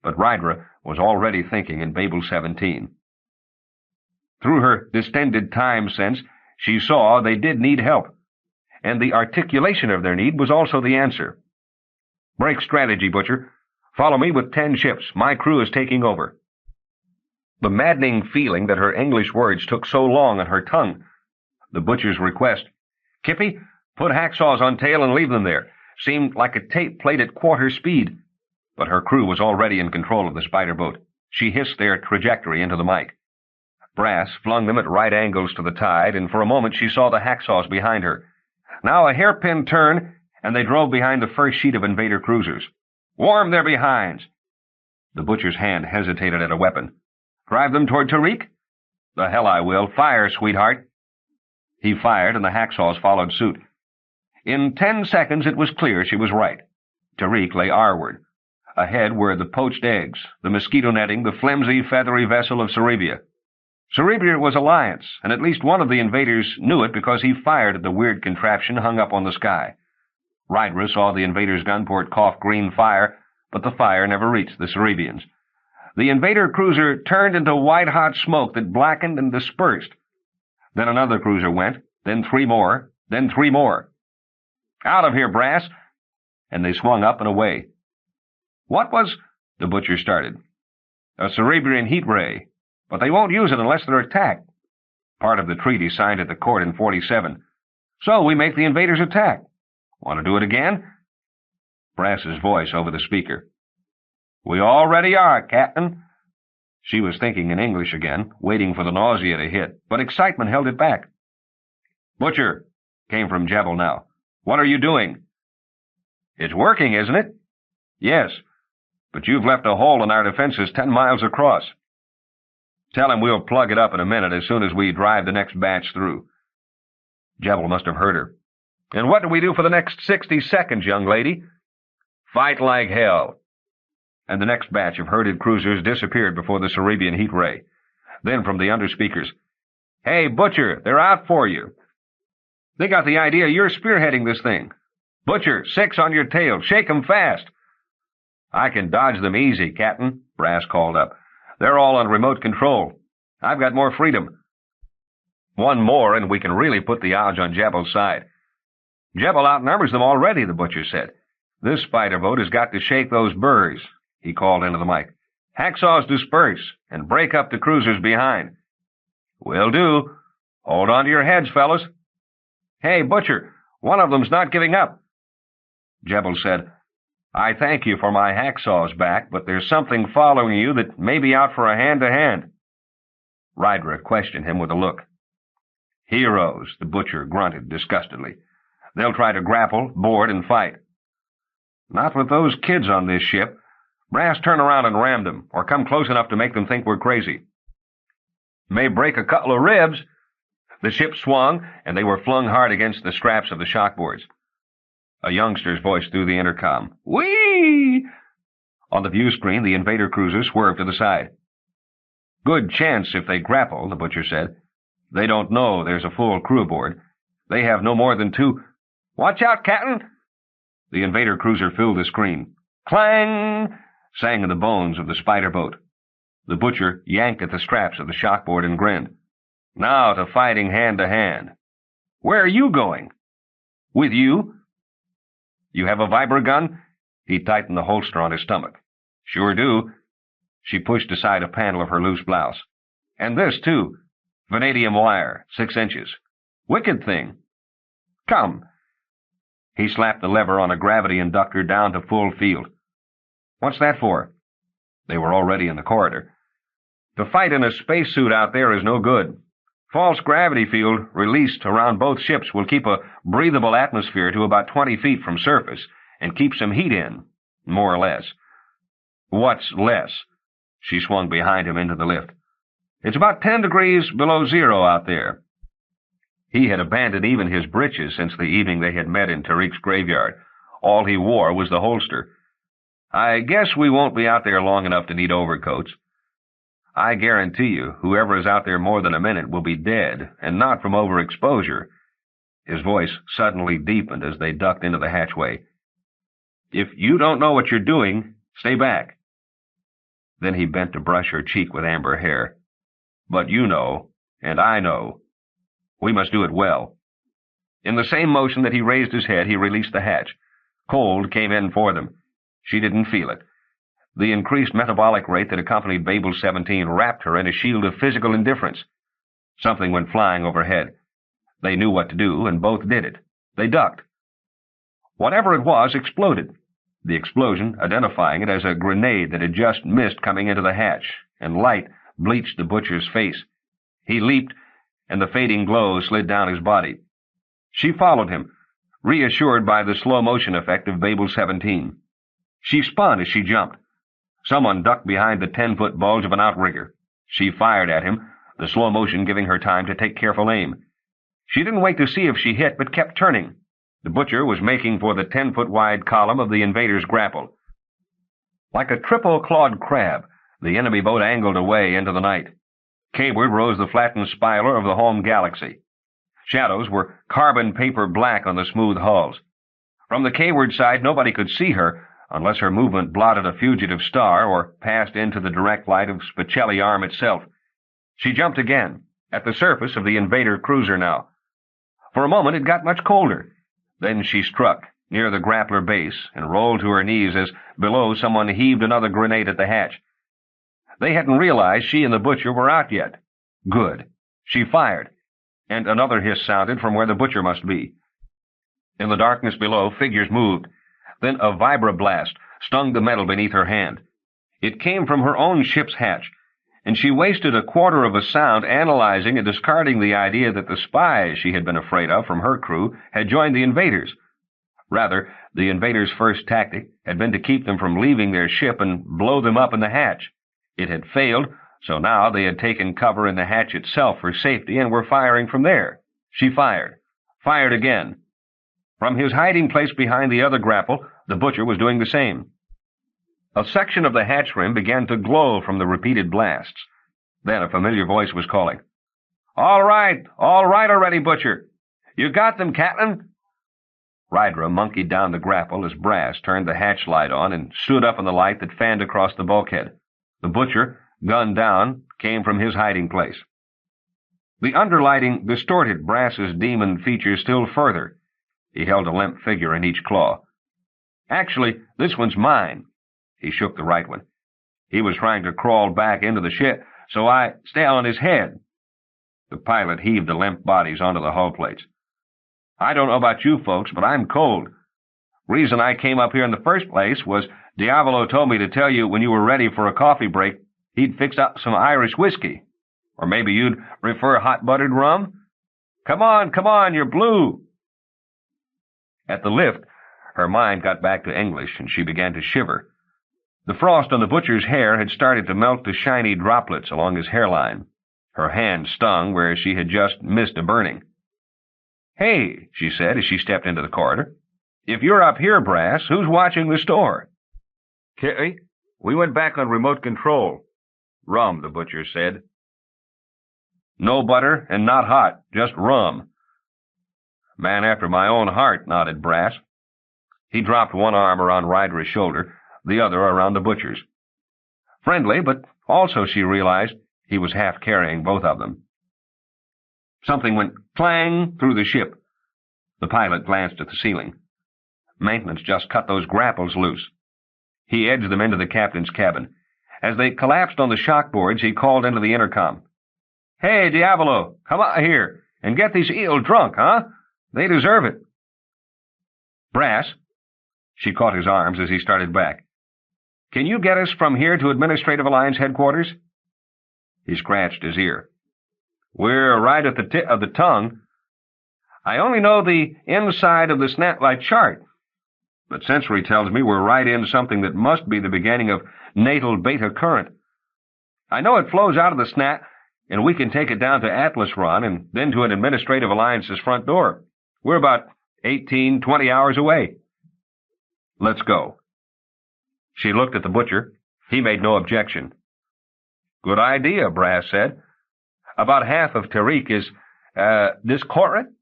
But Rydra was already thinking in Babel-17. Through her distended time sense, she saw they did need help, and the articulation of their need was also the answer. "Break strategy, Butcher. Follow me with 10 ships. My crew is taking over." The maddening feeling that her English words took so long on her tongue. The Butcher's request, "Kippy, put hacksaws on tail and leave them there," seemed like a tape played at quarter speed. But her crew was already in control of the spider boat. She hissed their trajectory into the mic. Brass flung them at right angles to the tide, and for a moment she saw the hacksaws behind her. Now a hairpin turn, and they drove behind the first sheet of invader cruisers. "Warm their behinds." The Butcher's hand hesitated at a weapon. "Drive them toward Tarik?" "The hell I will. Fire, sweetheart." He fired, and the hacksaws followed suit. In 10 seconds it was clear she was right. Tarik lay R-ward. Ahead were the poached eggs, the mosquito netting, the flimsy, feathery vessel of Cerebria. Cerebria was Alliance, and at least one of the invaders knew it because he fired at the weird contraption hung up on the sky. Rydra saw the invader's gunport cough green fire, but the fire never reached the Cerebians. The invader cruiser turned into white-hot smoke that blackened and dispersed. Then another cruiser went, then 3 more, then 3 more. "Out of here, Brass!" And they swung up and away. "What was—" the Butcher started. "A Cerebrian heat ray, but they won't use it unless they're attacked. Part of the treaty signed at the court in 47. So we make the invaders attack. Want to do it again?" Brass's voice over the speaker. "We already are, Captain." She was thinking in English again, waiting for the nausea to hit, but excitement held it back. "Butcher," came from Jebel now. "What are you doing?" "It's working, isn't it?" "Yes, but you've left a hole in our defenses 10 miles across." "Tell him we'll plug it up in a minute as soon as we drive the next batch through." Jebel must have heard her. "And what do we do for the next 60 seconds, young lady?" "Fight like hell." And the next batch of herded cruisers disappeared before the Cerebian heat ray. Then from the underspeakers, "Hey, Butcher, they're out for you. They got the idea you're spearheading this thing. Butcher, 6 on your tail. Shake 'em fast." "I can dodge them easy, Captain," Brass called up. "They're all on remote control. I've got more freedom." "One more, and we can really put the odds on Jebel's side." "Jebel outnumbers them already," the Butcher said. "This spider boat has got to shake those burrs," he called into the mic. "Hacksaws disperse, and break up the cruisers behind." "Will do. Hold on to your heads, fellas." "Hey, Butcher, one of them's not giving up." Jebel said, "I thank you for my hacksaws back, but there's something following you that may be out for a hand-to-hand." Rydra questioned him with a look. "Heroes," the Butcher grunted disgustedly. "They'll try to grapple, board, and fight." "Not with those kids on this ship. Brass, turn around and ram them, or come close enough to make them think we're crazy." "May break a couple of ribs." The ship swung, and they were flung hard against the straps of the shockboards. A youngster's voice through the intercom. "Whee!" On the view screen, the invader cruiser swerved to the side. "Good chance if they grapple," the Butcher said. "They don't know there's a full crew aboard. They have no more than 2. "Watch out, Captain!" The invader cruiser filled the screen. "Clang!" sang in the bones of the spider boat. The Butcher yanked at the straps of the shockboard and grinned. "Now to fighting hand-to-hand. Where are you going?" "With you." "You have a vibra gun?" He tightened the holster on his stomach. "Sure do." She pushed aside a panel of her loose blouse. "And this, too. Vanadium wire, 6 inches. Wicked thing. Come." He slapped the lever on a gravity inductor down to full field. "What's that for?" They were already in the corridor. "To fight in a spacesuit out there is no good. False gravity field released around both ships will keep a breathable atmosphere to about 20 feet from surface and keep some heat in, more or less." "What's less?" She swung behind him into the lift. "It's about 10 degrees below zero out there." He had abandoned even his breeches since the evening they had met in Tarik's graveyard. All he wore was the holster. "I guess we won't be out there long enough to need overcoats. I guarantee you, whoever is out there more than a minute will be dead, and not from overexposure." His voice suddenly deepened as they ducked into the hatchway. "If you don't know what you're doing, stay back." Then he bent to brush her cheek with amber hair. "But you know, and I know. We must do it well." In the same motion that he raised his head, he released the hatch. Cold came in for them. She didn't feel it. The increased metabolic rate that accompanied Babel-17 wrapped her in a shield of physical indifference. Something went flying overhead. They knew what to do, and both did it. They ducked. Whatever it was exploded, the explosion identifying it as a grenade that had just missed coming into the hatch, and light bleached the butcher's face. He leaped, and the fading glow slid down his body. She followed him, reassured by the slow-motion effect of Babel-17. She spun as she jumped. Someone ducked behind the 10-foot bulge of an outrigger. She fired at him, the slow motion giving her time to take careful aim. She didn't wait to see if she hit, but kept turning. The butcher was making for the 10-foot-wide column of the invaders' grapple. Like a triple-clawed crab, the enemy boat angled away into the night. Cayward rose the flattened spire of the home galaxy. Shadows were carbon paper black on the smooth hulls. From the Cayward side, nobody could see her, unless her movement blotted a fugitive star or passed into the direct light of Spacelli Arm itself. She jumped again, at the surface of the invader cruiser now. For a moment it got much colder. Then she struck, near the grappler base, and rolled to her knees as below someone heaved another grenade at the hatch. They hadn't realized she and the butcher were out yet. Good. She fired, and another hiss sounded from where the butcher must be. In the darkness below, figures moved. Then a vibroblast stung the metal beneath her hand. It came from her own ship's hatch, and she wasted a quarter of a sound analyzing and discarding the idea that the spies she had been afraid of from her crew had joined the invaders. Rather, the invaders' first tactic had been to keep them from leaving their ship and blow them up in the hatch. It had failed, so now they had taken cover in the hatch itself for safety and were firing from there. She fired. Fired again. From his hiding place behind the other grapple, the butcher was doing the same. A section of the hatch rim began to glow from the repeated blasts. Then a familiar voice was calling, all right already, Butcher. You got them, Captain." Rydra monkeyed down the grapple as Brass turned the hatch light on and stood up in the light that fanned across the bulkhead. The Butcher, gun down, came from his hiding place. The underlighting distorted Brass's demon features still further. He held a limp figure in each claw. "Actually, this one's mine." He shook the right one. "He was trying to crawl back into the ship, so I stay on his head." The pilot heaved the limp bodies onto the hull plates. "I don't know about you folks, but I'm cold. Reason I came up here in the first place was Diavolo told me to tell you when you were ready for a coffee break, he'd fixed up some Irish whiskey. Or maybe you'd prefer hot-buttered rum? Come on, you're blue." At the lift, her mind got back to English, and she began to shiver. The frost on the butcher's hair had started to melt to shiny droplets along his hairline. Her hand stung where she had just missed a burning. "Hey," she said as she stepped into the corridor. "If you're up here, Brass, who's watching the store?" "Kitty, we went back on remote control." "Rum," the butcher said. "No butter and not hot, just rum." "Man after my own heart," nodded Brass. He dropped one arm around Rydra's shoulder, the other around the butcher's. Friendly, but also, she realized, he was half carrying both of them. Something went clang through the ship. The pilot glanced at the ceiling. Maintenance just cut those grapples loose. He edged them into the captain's cabin. As they collapsed on the shock boards, he called into the intercom. "Hey, Diavolo, come out here and get these eels drunk, huh? They deserve it." "Brass," she caught his arms as he started back. "Can you get us from here to Administrative Alliance headquarters?" He scratched his ear. "We're right at the tip of the tongue. I only know the inside of the snap-light chart, but sensory tells me we're right in something that must be the beginning of natal beta current. I know it flows out of the snap, and we can take it down to Atlas Run and then to an Administrative Alliance's front door. We're about 18-20 hours away." "Let's go." She looked at the butcher. He made no objection. "Good idea," Brass said. "About half of Tarik is, discordant?"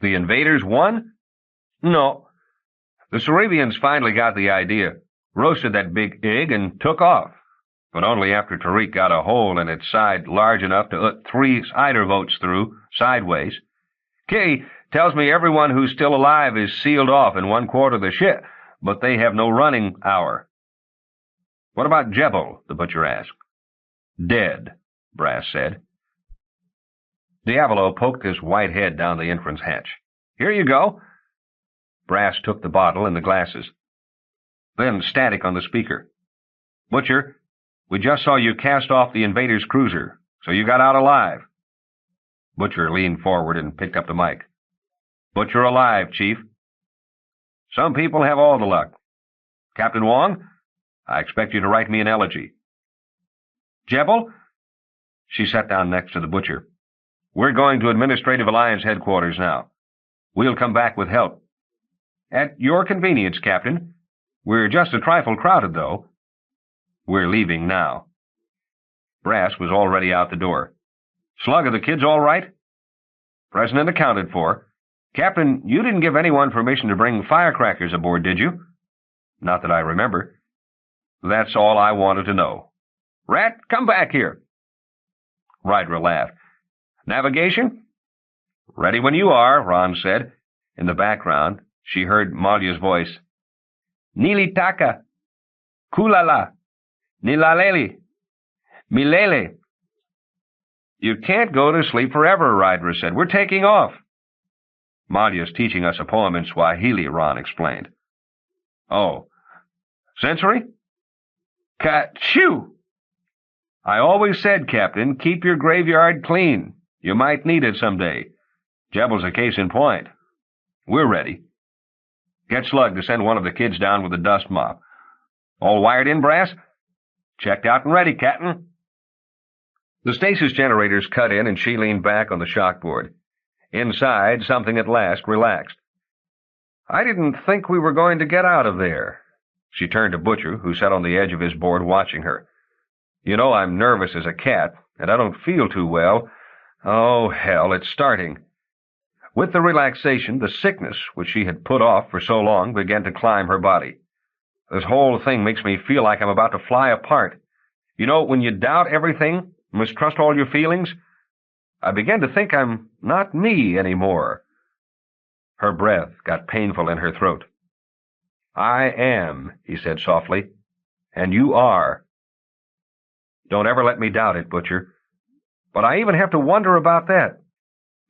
The invaders won? No. The Sarabians finally got the idea, roasted that big egg, and took off. But only after Tarik got a hole in its side large enough to let 3 cider votes through, sideways. Kay tells me everyone who's still alive is sealed off in one quarter of the ship, but they have no running hour. What about Jebel? The butcher asked. Dead, Brass said. Diavolo poked his white head down the entrance hatch. Here you go. Brass took the bottle and the glasses. Then static on the speaker. Butcher, we just saw you cast off the invaders' cruiser, so you got out alive. Butcher leaned forward and picked up the mic. Butcher alive, Chief. Some people have all the luck. Captain Wong, I expect you to write me an elegy. Jebel? She sat down next to the butcher. We're going to Administrative Alliance headquarters now. We'll come back with help. At your convenience, Captain. We're just a trifle crowded, though. We're leaving now. Brass was already out the door. Slug, are the kids all right? Present and accounted for. Captain, you didn't give anyone permission to bring firecrackers aboard, did you? Not that I remember. That's all I wanted to know. Rat, come back here. Rydra laughed. Navigation? Ready when you are, Ron said. In the background, she heard Malya's voice. Nilitaka, Kulala, Nilaleli, Milele. You can't go to sleep forever, Rydra said. We're taking off. Malya's teaching us a poem in Swahili, Ron explained. Oh. Sensory? Ka-chew! I always said, Captain, keep your graveyard clean. You might need it someday. Jebel's a case in point. We're ready. Get Slug to send one of the kids down with a dust mop. All wired in, Brass? Checked out and ready, Captain. The stasis generators cut in, and she leaned back on the shockboard. Inside, something at last relaxed. I didn't think we were going to get out of there. She turned to Butcher, who sat on the edge of his board watching her. You know I'm nervous as a cat, and I don't feel too well. Oh, hell, it's starting. With the relaxation, the sickness, which she had put off for so long, began to climb her body. This whole thing makes me feel like I'm about to fly apart. You know, when you doubt everything, mistrust all your feelings, I began to think I'm not me anymore. Her breath got painful in her throat. I am, he said softly, and you are. Don't ever let me doubt it, Butcher. But I even have to wonder about that.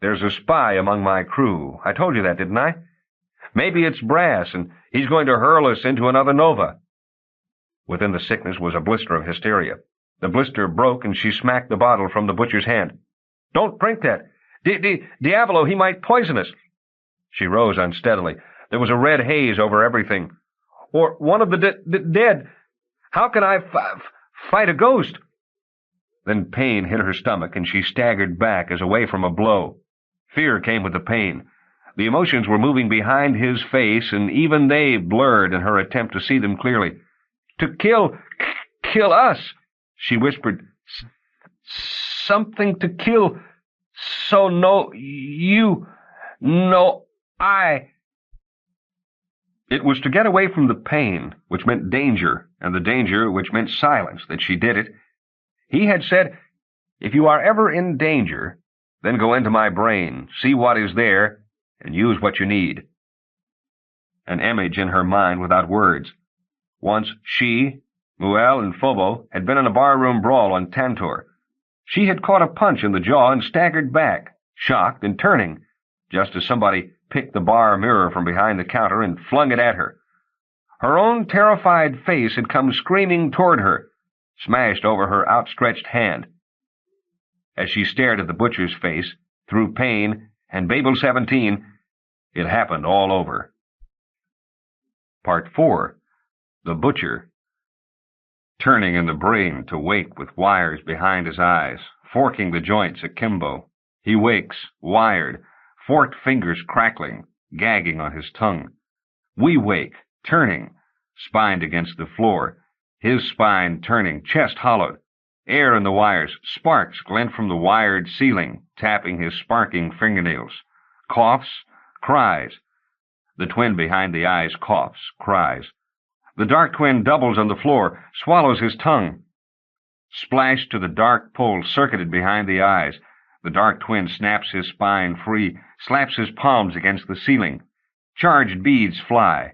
There's a spy among my crew. I told you that, didn't I? Maybe it's Brass, and he's going to hurl us into another nova. Within the sickness was a blister of hysteria. The blister broke, and she smacked the bottle from the butcher's hand. Don't drink that. Diavolo, he might poison us. She rose unsteadily. There was a red haze over everything. Or one of the dead. How can I fight a ghost? Then pain hit her stomach, and she staggered back as away from a blow. Fear came with the pain. The emotions were moving behind his face, and even they blurred in her attempt to see them clearly. To kill us, she whispered. Something to kill. So no, you, no, I. It was to get away from the pain, which meant danger, and the danger, which meant silence, that she did it. He had said, if you are ever in danger, then go into my brain, see what is there, and use what you need. An image in her mind without words. Once she, Muel, and Fobo had been in a barroom brawl on Tantor. She had caught a punch in the jaw and staggered back, shocked and turning, just as somebody picked the bar mirror from behind the counter and flung it at her. Her own terrified face had come screaming toward her, smashed over her outstretched hand. As she stared at the butcher's face, through pain and Babel-17, it happened all over. Part 4. The Butcher. Turning in the brain to wake with wires behind his eyes, forking the joints akimbo. He wakes, wired, forked fingers crackling, gagging on his tongue. We wake, turning, spined against the floor, his spine turning, chest hollowed. Air in the wires, sparks glint from the wired ceiling, tapping his sparking fingernails. Coughs, cries. The twin behind the eyes coughs, cries. The dark twin doubles on the floor, swallows his tongue. Splashed to the dark pole circuited behind the eyes, the dark twin snaps his spine free, slaps his palms against the ceiling. Charged beads fly.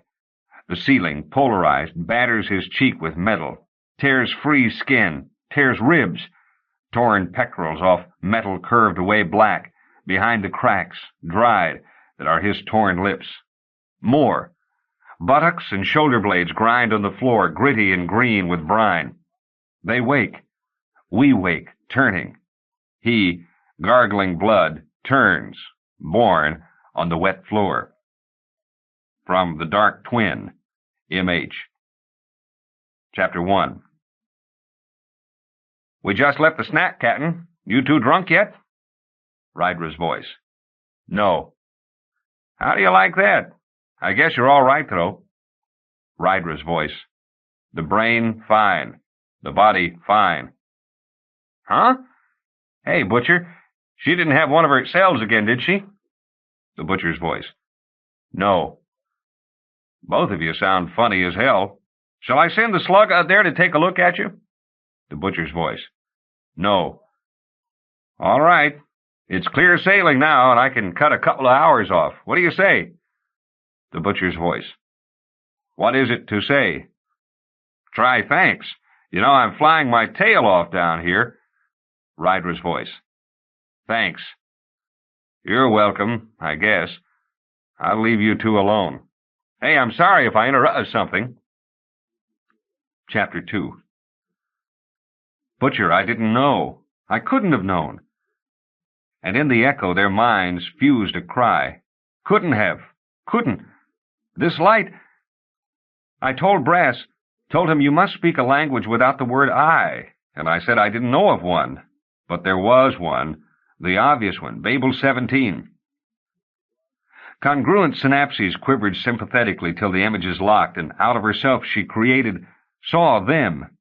The ceiling, polarized, batters his cheek with metal, tears free skin, tears ribs, torn pectorals off metal curved away black, behind the cracks, dried, that are his torn lips. More. Buttocks and shoulder blades grind on the floor, gritty and green with brine. They wake. We wake, turning. He, gargling blood, turns, born on the wet floor. From The Dark Twin, M.H. Chapter 1. We just left the snack, Captain. You two drunk yet? Rydra's voice. No. How do you like that? I guess you're all right, though. Rydra's voice. The brain, fine. The body, fine. Huh? Hey, Butcher, she didn't have one of her cells again, did she? The Butcher's voice. No. Both of you sound funny as hell. Shall I send the slug out there to take a look at you? The Butcher's voice. No. All right. It's clear sailing now, and I can cut a couple of hours off. What do you say? The Butcher's voice. What is it to say? Try thanks. You know, I'm flying my tail off down here. Rydra's voice. Thanks. You're welcome, I guess. I'll leave you two alone. Hey, I'm sorry if I interrupt something. Chapter 2. Butcher, I didn't know. I couldn't have known. And in the echo their minds fused a cry. Couldn't have. Couldn't. This light... I told Brass, told him you must speak a language without the word I, and I said I didn't know of one. But there was one, the obvious one, Babel-17. Congruent synapses quivered sympathetically till the images locked, and out of herself she created, saw them.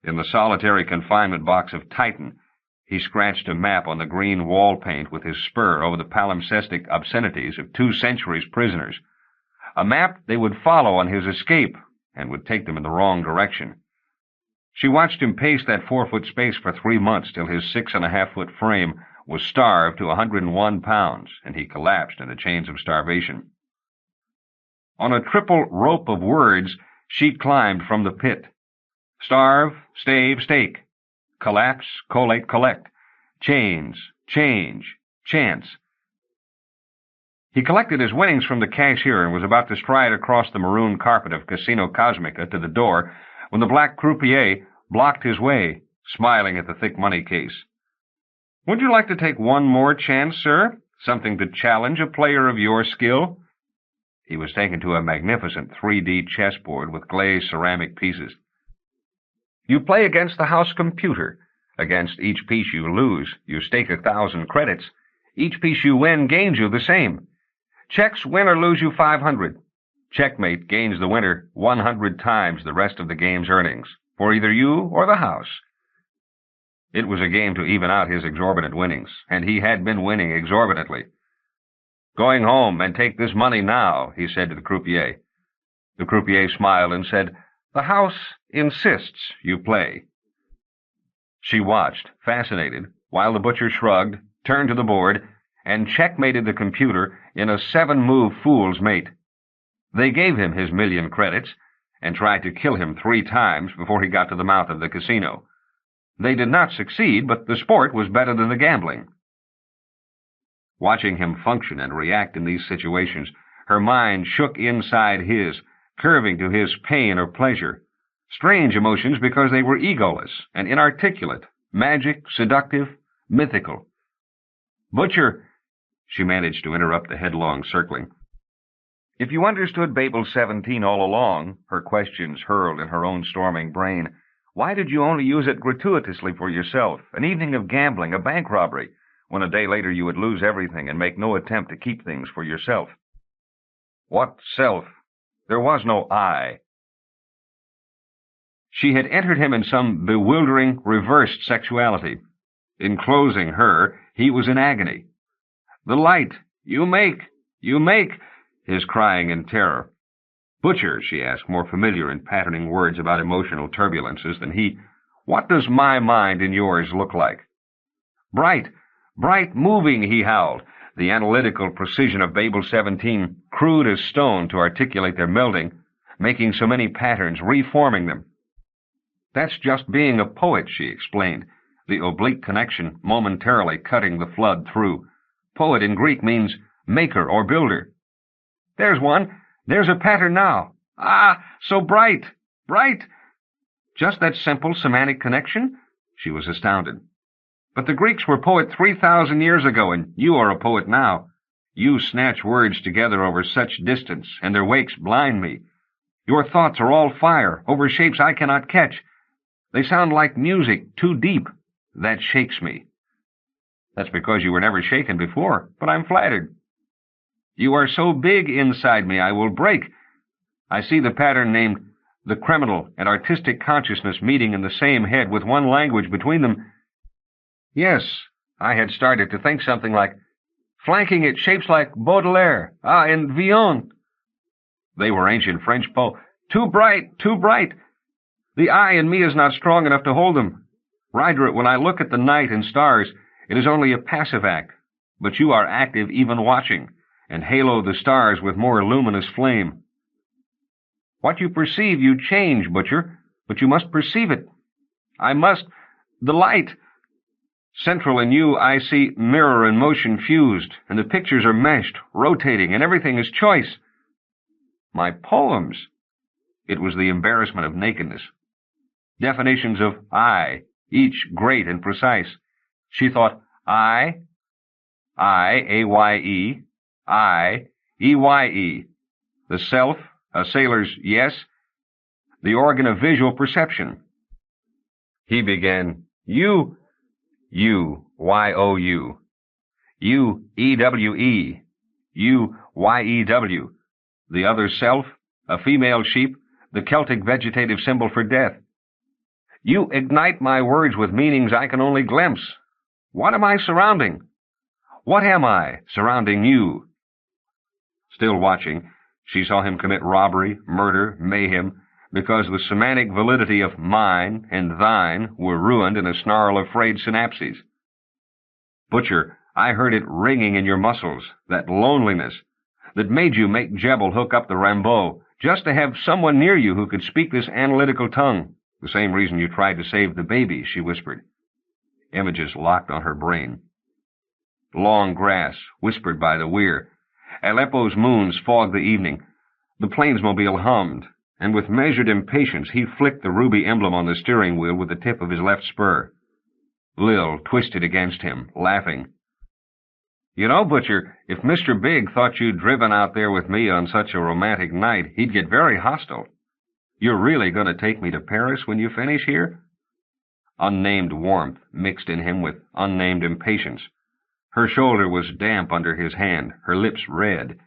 In the solitary confinement box of Titan, he scratched a map on the green wall paint with his spur over the palimpsestic obscenities of 2 centuries prisoners. A map they would follow on his escape, and would take them in the wrong direction. She watched him pace that 4-foot space for 3 months till his 6.5-foot frame was starved to 101 pounds, and he collapsed in the chains of starvation. On a triple rope of words, she climbed from the pit. Starve, stave, stake. Collapse, collate, collect. Chains, change, chance. He collected his winnings from the cashier and was about to stride across the maroon carpet of Casino Cosmica to the door when the black croupier blocked his way, smiling at the thick money case. Would you like to take one more chance, sir? Something to challenge a player of your skill? He was taken to a magnificent 3D chessboard with glazed ceramic pieces. You play against the house computer. Against each piece you lose, you stake 1,000 credits. Each piece you win gains you the same. Checks win or lose you 500. Checkmate gains the winner 100 times the rest of the game's earnings, for either you or the house. It was a game to even out his exorbitant winnings, and he had been winning exorbitantly. Going home and take this money now, he said to the croupier. The croupier smiled and said, The house insists you play. She watched, fascinated, while the butcher shrugged, turned to the board, and checkmated the computer in a 7-move fool's mate. They gave him his 1,000,000 credits and tried to kill him 3 times before he got to the mouth of the casino. They did not succeed, but the sport was better than the gambling. Watching him function and react in these situations, her mind shook inside his, curving to his pain or pleasure. Strange emotions because they were egoless and inarticulate, magic, seductive, mythical. Butcher, she managed to interrupt the headlong circling. If you understood Babel-17 all along, her questions hurled in her own storming brain, why did you only use it gratuitously for yourself, an evening of gambling, a bank robbery, when a day later you would lose everything and make no attempt to keep things for yourself? What self? There was no I. She had entered him in some bewildering, reversed sexuality. Enclosing her, he was in agony. The light, You make, his crying in terror. Butcher, she asked, more familiar in patterning words about emotional turbulences than he, what does my mind and yours look like? Bright, moving, he howled, the analytical precision of Babel-17 crude as stone to articulate their melding, making so many patterns, reforming them. That's just being a poet, she explained, the oblique connection momentarily cutting the flood through. Poet in Greek means maker or builder. There's one. There's a pattern now. Ah, so bright. Just that simple semantic connection? She was astounded. But the Greeks were poet 3,000 years ago, and you are a poet now. You snatch words together over such distance, and their wakes blind me. Your thoughts are all fire, over shapes I cannot catch. They sound like music, too deep. That shakes me. That's because you were never shaken before, but I'm flattered. You are so big inside me I will break. I see the pattern named the criminal and artistic consciousness meeting in the same head with one language between them. Yes, I had started to think something like, flanking it shapes like Baudelaire, and Villon. They were ancient French poets. Too bright. The eye in me is not strong enough to hold them. Rydra, when I look at the night and stars, it is only a passive act, but you are active even watching, and halo the stars with more luminous flame. What you perceive you change, Butcher, but you must perceive it. I must. The light. Central in you I see mirror and motion fused, and the pictures are meshed, rotating, and everything is choice. My poems. It was the embarrassment of nakedness. Definitions of I, each great and precise. She thought, I, A-Y-E, I, E-Y-E. The self, a sailor's yes, the organ of visual perception. He began, you, Y-O-U, you, E-W-E, you, Y-E-W. The other self, a female sheep, the Celtic vegetative symbol for death. You ignite my words with meanings I can only glimpse. What am I surrounding? What am I surrounding you? Still watching, she saw him commit robbery, murder, mayhem, because the semantic validity of mine and thine were ruined in a snarl of frayed synapses. Butcher, I heard it ringing in your muscles, that loneliness, that made you make Jebel hook up the Rambeau, just to have someone near you who could speak this analytical tongue. The same reason you tried to save the baby, she whispered. Images locked on her brain. Long grass, whispered by the weir. Aleppo's moons fogged the evening. The plainsmobile hummed, and with measured impatience he flicked the ruby emblem on the steering wheel with the tip of his left spur. Lil twisted against him, laughing. You know, Butcher, if Mr. Big thought you'd driven out there with me on such a romantic night, he'd get very hostile. You're really going to take me to Paris when you finish here? Unnamed warmth mixed in him with unnamed impatience. Her shoulder was damp under his hand, her lips red.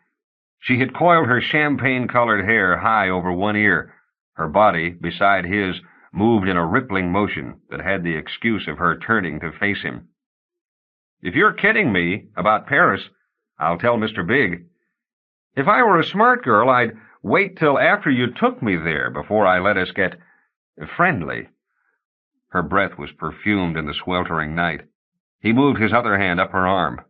She had coiled her champagne-colored hair high over one ear. Her body, beside his, moved in a rippling motion that had the excuse of her turning to face him. If you're kidding me about Paris, I'll tell Mr. Big. If I were a smart girl, I'd wait till after you took me there before I let us get friendly. Her breath was perfumed in the sweltering night. He moved his other hand up her arm.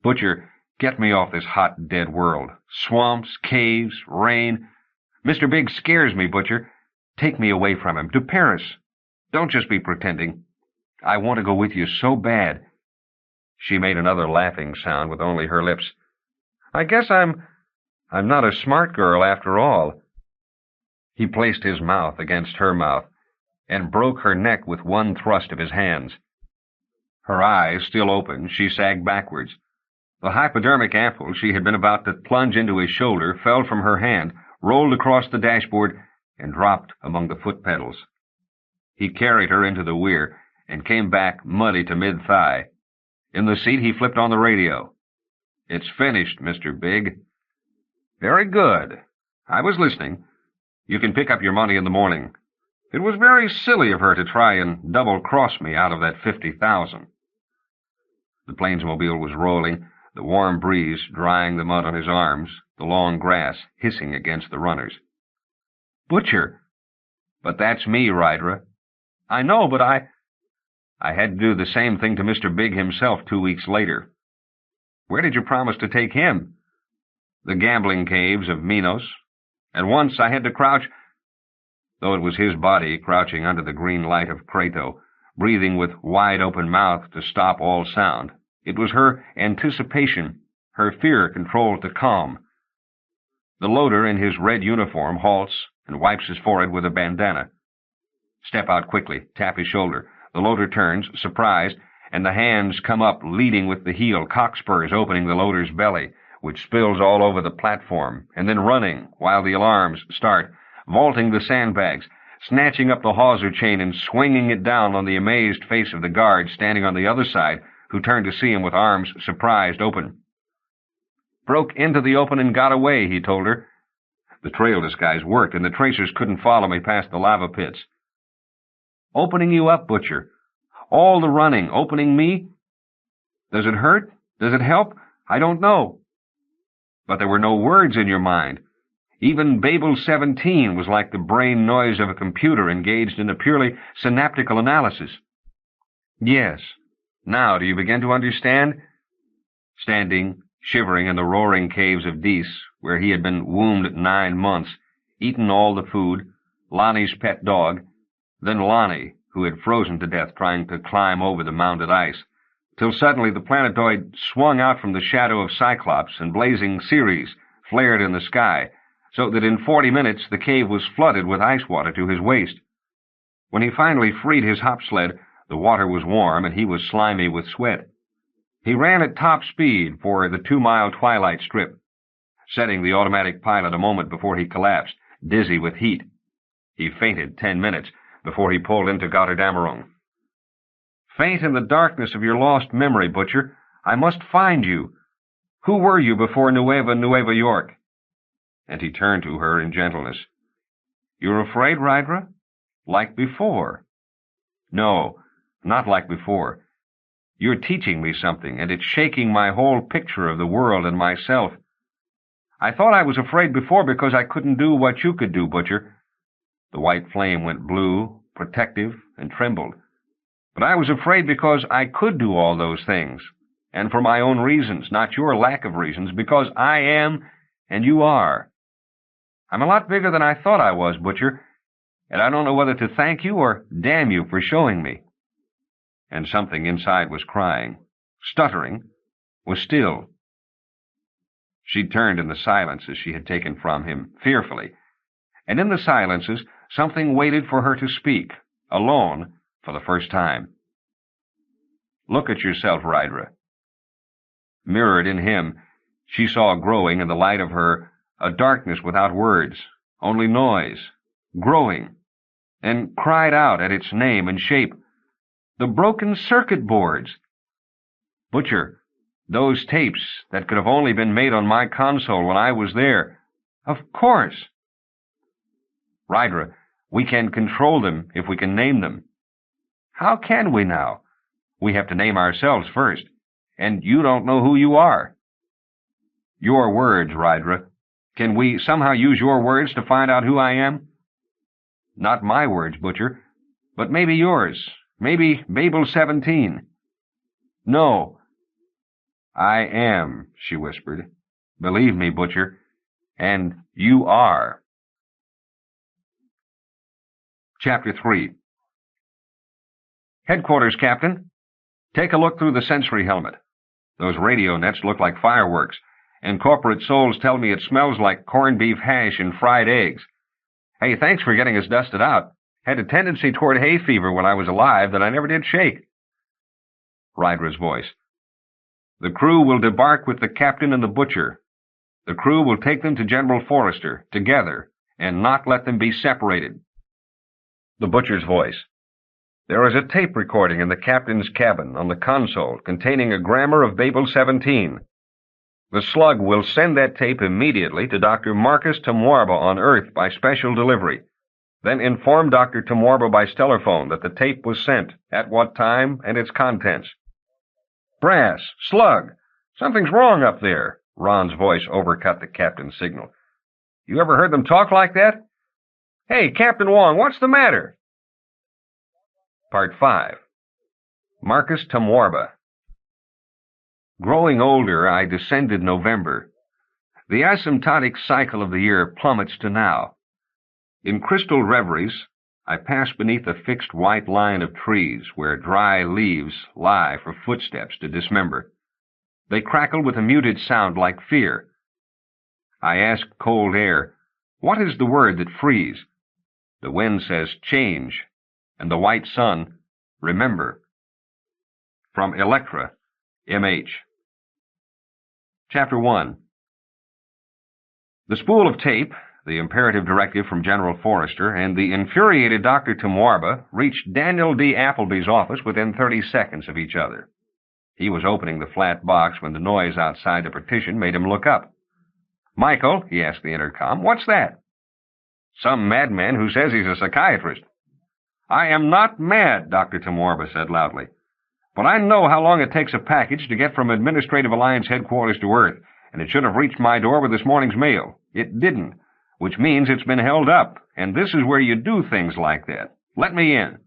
Butcher, get me off this hot, dead world. Swamps, caves, rain. Mr. Big scares me, Butcher. Take me away from him, to Paris. Don't just be pretending. I want to go with you so bad. She made another laughing sound with only her lips. I guess I'm not a smart girl after all. He placed his mouth against her mouth and broke her neck with one thrust of his hands. Her eyes still open, she sagged backwards. The hypodermic ampoule she had been about to plunge into his shoulder fell from her hand, rolled across the dashboard, and dropped among the foot pedals. He carried her into the weir and came back muddy to mid-thigh. In the seat, he flipped on the radio. It's finished, Mr. Big. Very good. I was listening. You can pick up your money in the morning. It was very silly of her to try and double-cross me out of that $50,000. The plainsmobile was rolling, the warm breeze drying the mud on his arms, the long grass hissing against the runners. "Butcher!" "But that's me, Rydra." "I know, but I had to do the same thing to Mr. Big himself 2 weeks later." "Where did you promise to take him?" "The gambling caves of Minos. And once I had to crouch—" Though it was his body crouching under the green light of Crato, breathing with wide-open mouth to stop all sound, it was her anticipation, her fear controlled to calm. The loader in his red uniform halts and wipes his forehead with a bandana. "Step out quickly, tap his shoulder." The loader turns, surprised, and the hands come up, leading with the heel, cockspurs opening the loader's belly, which spills all over the platform, and then running while the alarms start, vaulting the sandbags, snatching up the hawser chain and swinging it down on the amazed face of the guard standing on the other side, who turned to see him with arms surprised open. "Broke into the open and got away," he told her. "The trail disguise worked, and the tracers couldn't follow me past the lava pits." "Opening you up, Butcher. All the running, opening me? Does it hurt? Does it help? I don't know." "But there were no words in your mind. Even Babel-17 was like the brain noise of a computer engaged in a purely synaptical analysis." "Yes. Now do you begin to understand?" Standing, shivering in the roaring caves of Dis, where he had been wombed 9 months, eaten all the food, Lonnie's pet dog, then Lonnie, who had frozen to death trying to climb over the mounded ice, till suddenly the planetoid swung out from the shadow of Cyclops, and blazing Ceres flared in the sky, so that in 40 minutes the cave was flooded with ice water to his waist. When he finally freed his hop sled, the water was warm and he was slimy with sweat. He ran at top speed for the 2-mile twilight strip, setting the automatic pilot a moment before he collapsed, dizzy with heat. He fainted 10 minutes before he pulled into Götterdammerung. "Faint in the darkness of your lost memory, Butcher. I must find you. Who were you before Nueva York?" And he turned to her in gentleness. "You're afraid, Rydra? Like before?" "No, not like before. You're teaching me something, and it's shaking my whole picture of the world and myself. I thought I was afraid before because I couldn't do what you could do, Butcher." The white flame went blue, protective, and trembled. "But I was afraid because I could do all those things, and for my own reasons, not your lack of reasons, because I am and you are. I'm a lot bigger than I thought I was, Butcher, and I don't know whether to thank you or damn you for showing me." And something inside was crying, stuttering, was still. She turned in the silences she had taken from him, fearfully, and in the silences something waited for her to speak, alone, for the first time. "Look at yourself, Rydra." Mirrored in him, she saw growing in the light of her a darkness without words, only noise, growing, and cried out at its name and shape. The broken circuit boards. "Butcher, those tapes that could have only been made on my console when I was there. Of course." "Rydra, we can control them if we can name them." "How can we now? We have to name ourselves first, and you don't know who you are." "Your words, Rydra. Can we somehow use your words to find out who I am?" "Not my words, Butcher, but maybe yours. Maybe Babel-17. "No." "I am," she whispered. "Believe me, Butcher. And you are." Chapter 3. "Headquarters, Captain. Take a look through the sensory helmet. Those radio nets look like fireworks, and corporate souls tell me it smells like corned beef hash and fried eggs. Hey, thanks for getting us dusted out. Had a tendency toward hay fever when I was alive that I never did shake." Rydra's voice. "The crew will debark with the captain and the butcher. The crew will take them to General Forrester, together, and not let them be separated." The butcher's voice. "There is a tape recording in the captain's cabin on the console containing a grammar of Babel-17. The slug will send that tape immediately to Dr. Markus T'mwarba on Earth by special delivery. Then inform Dr. T'mwarba by stellarphone that the tape was sent, at what time, and its contents. Brass, slug, Something's wrong up there. Ron's voice overcut the captain's signal. You ever heard them talk like that? Hey, Captain Wong, what's the matter? Part 5. Markus T'mwarba. Growing older, I descended November. The asymptotic cycle of the year plummets to now. In crystal reveries, I pass beneath a fixed white line of trees where dry leaves lie for footsteps to dismember. They crackle with a muted sound like fear. I ask cold air, what is the word that frees? The wind says change, and the white sun, remember. From Electra, M.H. Chapter 1. The spool of tape, the imperative directive from General Forrester, and the infuriated Dr. T'mwarba reached Daniel D. Appleby's office within 30 seconds of each other. He was opening the flat box when the noise outside the partition made him look up. "Michael," he asked the intercom, "what's that?" "Some madman who says he's a psychiatrist." "I am not mad," Dr. T'mwarba said loudly. "But I know how long it takes a package to get from Administrative Alliance headquarters to Earth, and it should have reached my door with this morning's mail. It didn't, which means it's been held up, and this is where you do things like that. Let me in."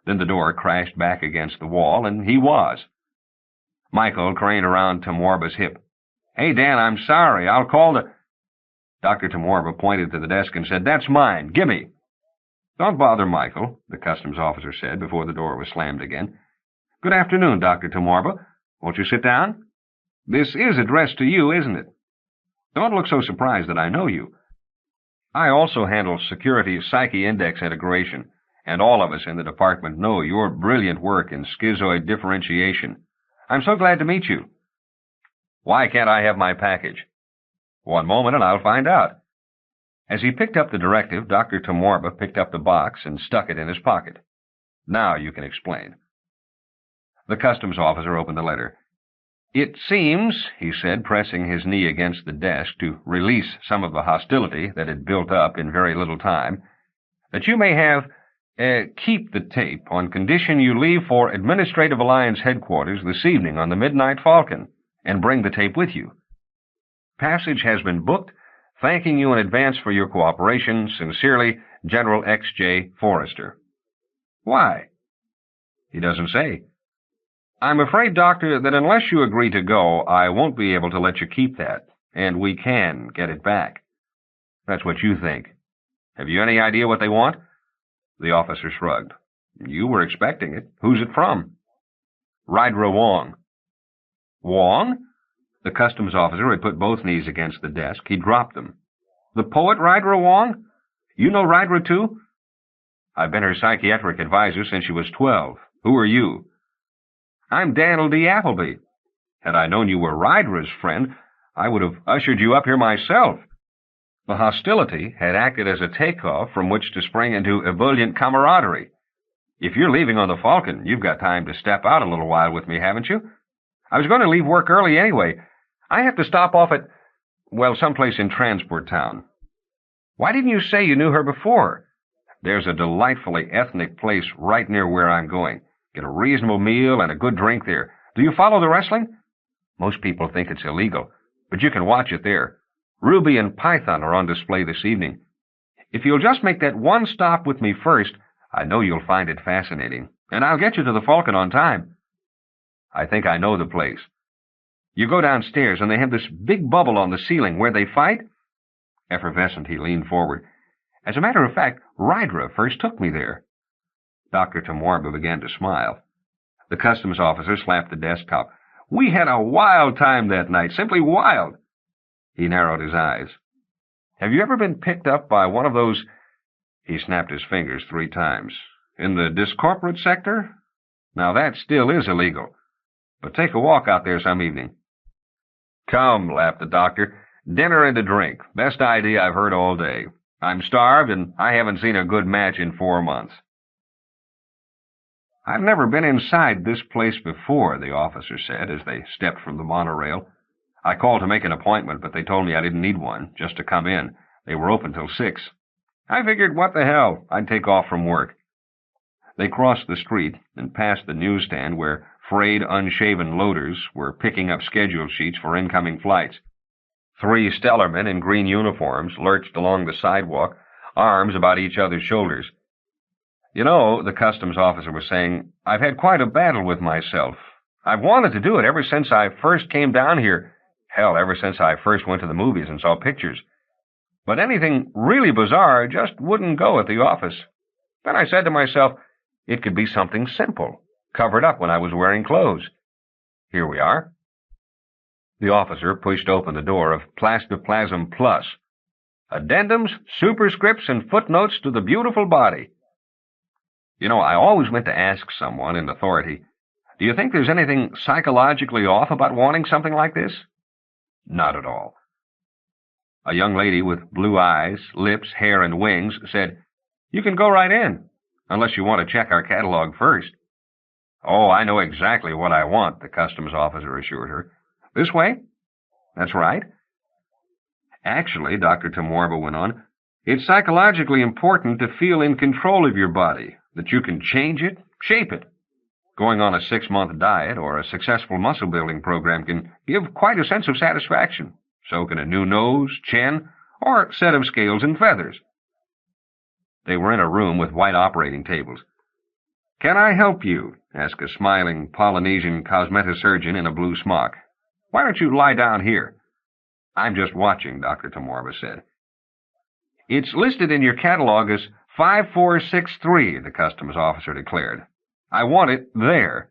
Then the door crashed back against the wall, and he was. Michael craned around T'mwarba's hip. "Hey, Dan, I'm sorry. I'll call the—" Dr. T'mwarba pointed to the desk and said, "That's mine. Gimme." "Don't bother, Michael," the customs officer said before the door was slammed again. "Good afternoon, Dr. T'mwarba. Won't you sit down? This is addressed to you, isn't it? Don't look so surprised that I know you. I also handle security psyche index integration, and all of us in the department know your brilliant work in schizoid differentiation. I'm so glad to meet you. Why can't I have my package?" "One moment and I'll find out." As he picked up the directive, Dr. T'mwarba picked up the box and stuck it in his pocket. "Now you can explain." The customs officer opened the letter. "It seems," he said, pressing his knee against the desk to release some of the hostility that had built up in very little time, "that you may have, keep the tape on condition you leave for Administrative Alliance headquarters this evening on the Midnight Falcon, and bring the tape with you. Passage has been booked, thanking you in advance for your cooperation. Sincerely, General X.J. Forrester." "Why?" "He doesn't say. I'm afraid, Doctor, that unless you agree to go, I won't be able to let you keep that, and we can get it back." "That's what you think. Have you any idea what they want?" The officer shrugged. "You were expecting it. Who's it from?" "Rydra Wong." "Wong?" The customs officer had put both knees against the desk. He dropped them. "The poet Rydra Wong? You know Rydra, too?" "I've been her psychiatric advisor since she was 12. Who are you?" "I'm Daniel D. Appleby. Had I known you were Rydra's friend, I would have ushered you up here myself." The hostility had acted as a takeoff from which to spring into ebullient camaraderie. "If you're leaving on the Falcon, you've got time to step out a little while with me, haven't you? I was going to leave work early anyway. I have to stop off at, well, someplace in Transport Town." "Why didn't you say you knew her before?" "There's a delightfully ethnic place right near where I'm going. Get a reasonable meal and a good drink there. Do you follow the wrestling?" "Most people think it's illegal, but you can watch it there. Ruby and Python are on display this evening. If you'll just make that one stop with me first, I know you'll find it fascinating, and I'll get you to the Falcon on time." "I think I know the place." "You go downstairs, and they have this big bubble on the ceiling where they fight." Effervescent, he leaned forward. "As a matter of fact, Rydra first took me there." Dr. T'mwarba began to smile. The customs officer slapped the desktop. "We had a wild time that night, simply wild." He narrowed his eyes. "Have you ever been picked up by one of those—" He snapped his fingers 3 times. "In the discorporate sector? Now that still is illegal. But take a walk out there some evening." "Come," laughed the doctor. "Dinner and a drink. Best idea I've heard all day. I'm starved, and I haven't seen a good match in 4 months. "I've never been inside this place before," the officer said as they stepped from the monorail. "I called to make an appointment, but they told me I didn't need one, just to come in. They were open till 6. I figured, what the hell, I'd take off from work." They crossed the street and passed the newsstand where frayed, unshaven loaders were picking up schedule sheets for incoming flights. 3 stellarmen in green uniforms lurched along the sidewalk, arms about each other's shoulders. "You know," the customs officer was saying, "I've had quite a battle with myself. I've wanted to do it ever since I first came down here. Hell, ever since I first went to the movies and saw pictures. But anything really bizarre just wouldn't go at the office. Then I said to myself, it could be something simple, covered up when I was wearing clothes. Here we are." The officer pushed open the door of Plastoplasm Plus. "Addendums, superscripts, and footnotes to the beautiful body." You know, I always meant to ask someone in authority, do you think there's anything psychologically off about wanting something like this? Not at all. A young lady with blue eyes, lips, hair, and wings said, "You can go right in, unless you want to check our catalog first." "Oh, I know exactly what I want," the customs officer assured her. "This way?" "That's right." "Actually," Dr. T'mwarba went on, "it's psychologically important to feel in control of your body, that you can change it, shape it. Going on a 6-month diet or a successful muscle-building program can give quite a sense of satisfaction. So can a new nose, chin, or set of scales and feathers." They were in a room with white operating tables. "Can I help you?" asked a smiling Polynesian cosmetosurgeon in a blue smock. "Why don't you lie down here?" "I'm just watching," Dr. T'mwarba said. "It's listed in your catalog as 5463, the customs officer declared. "I want it there."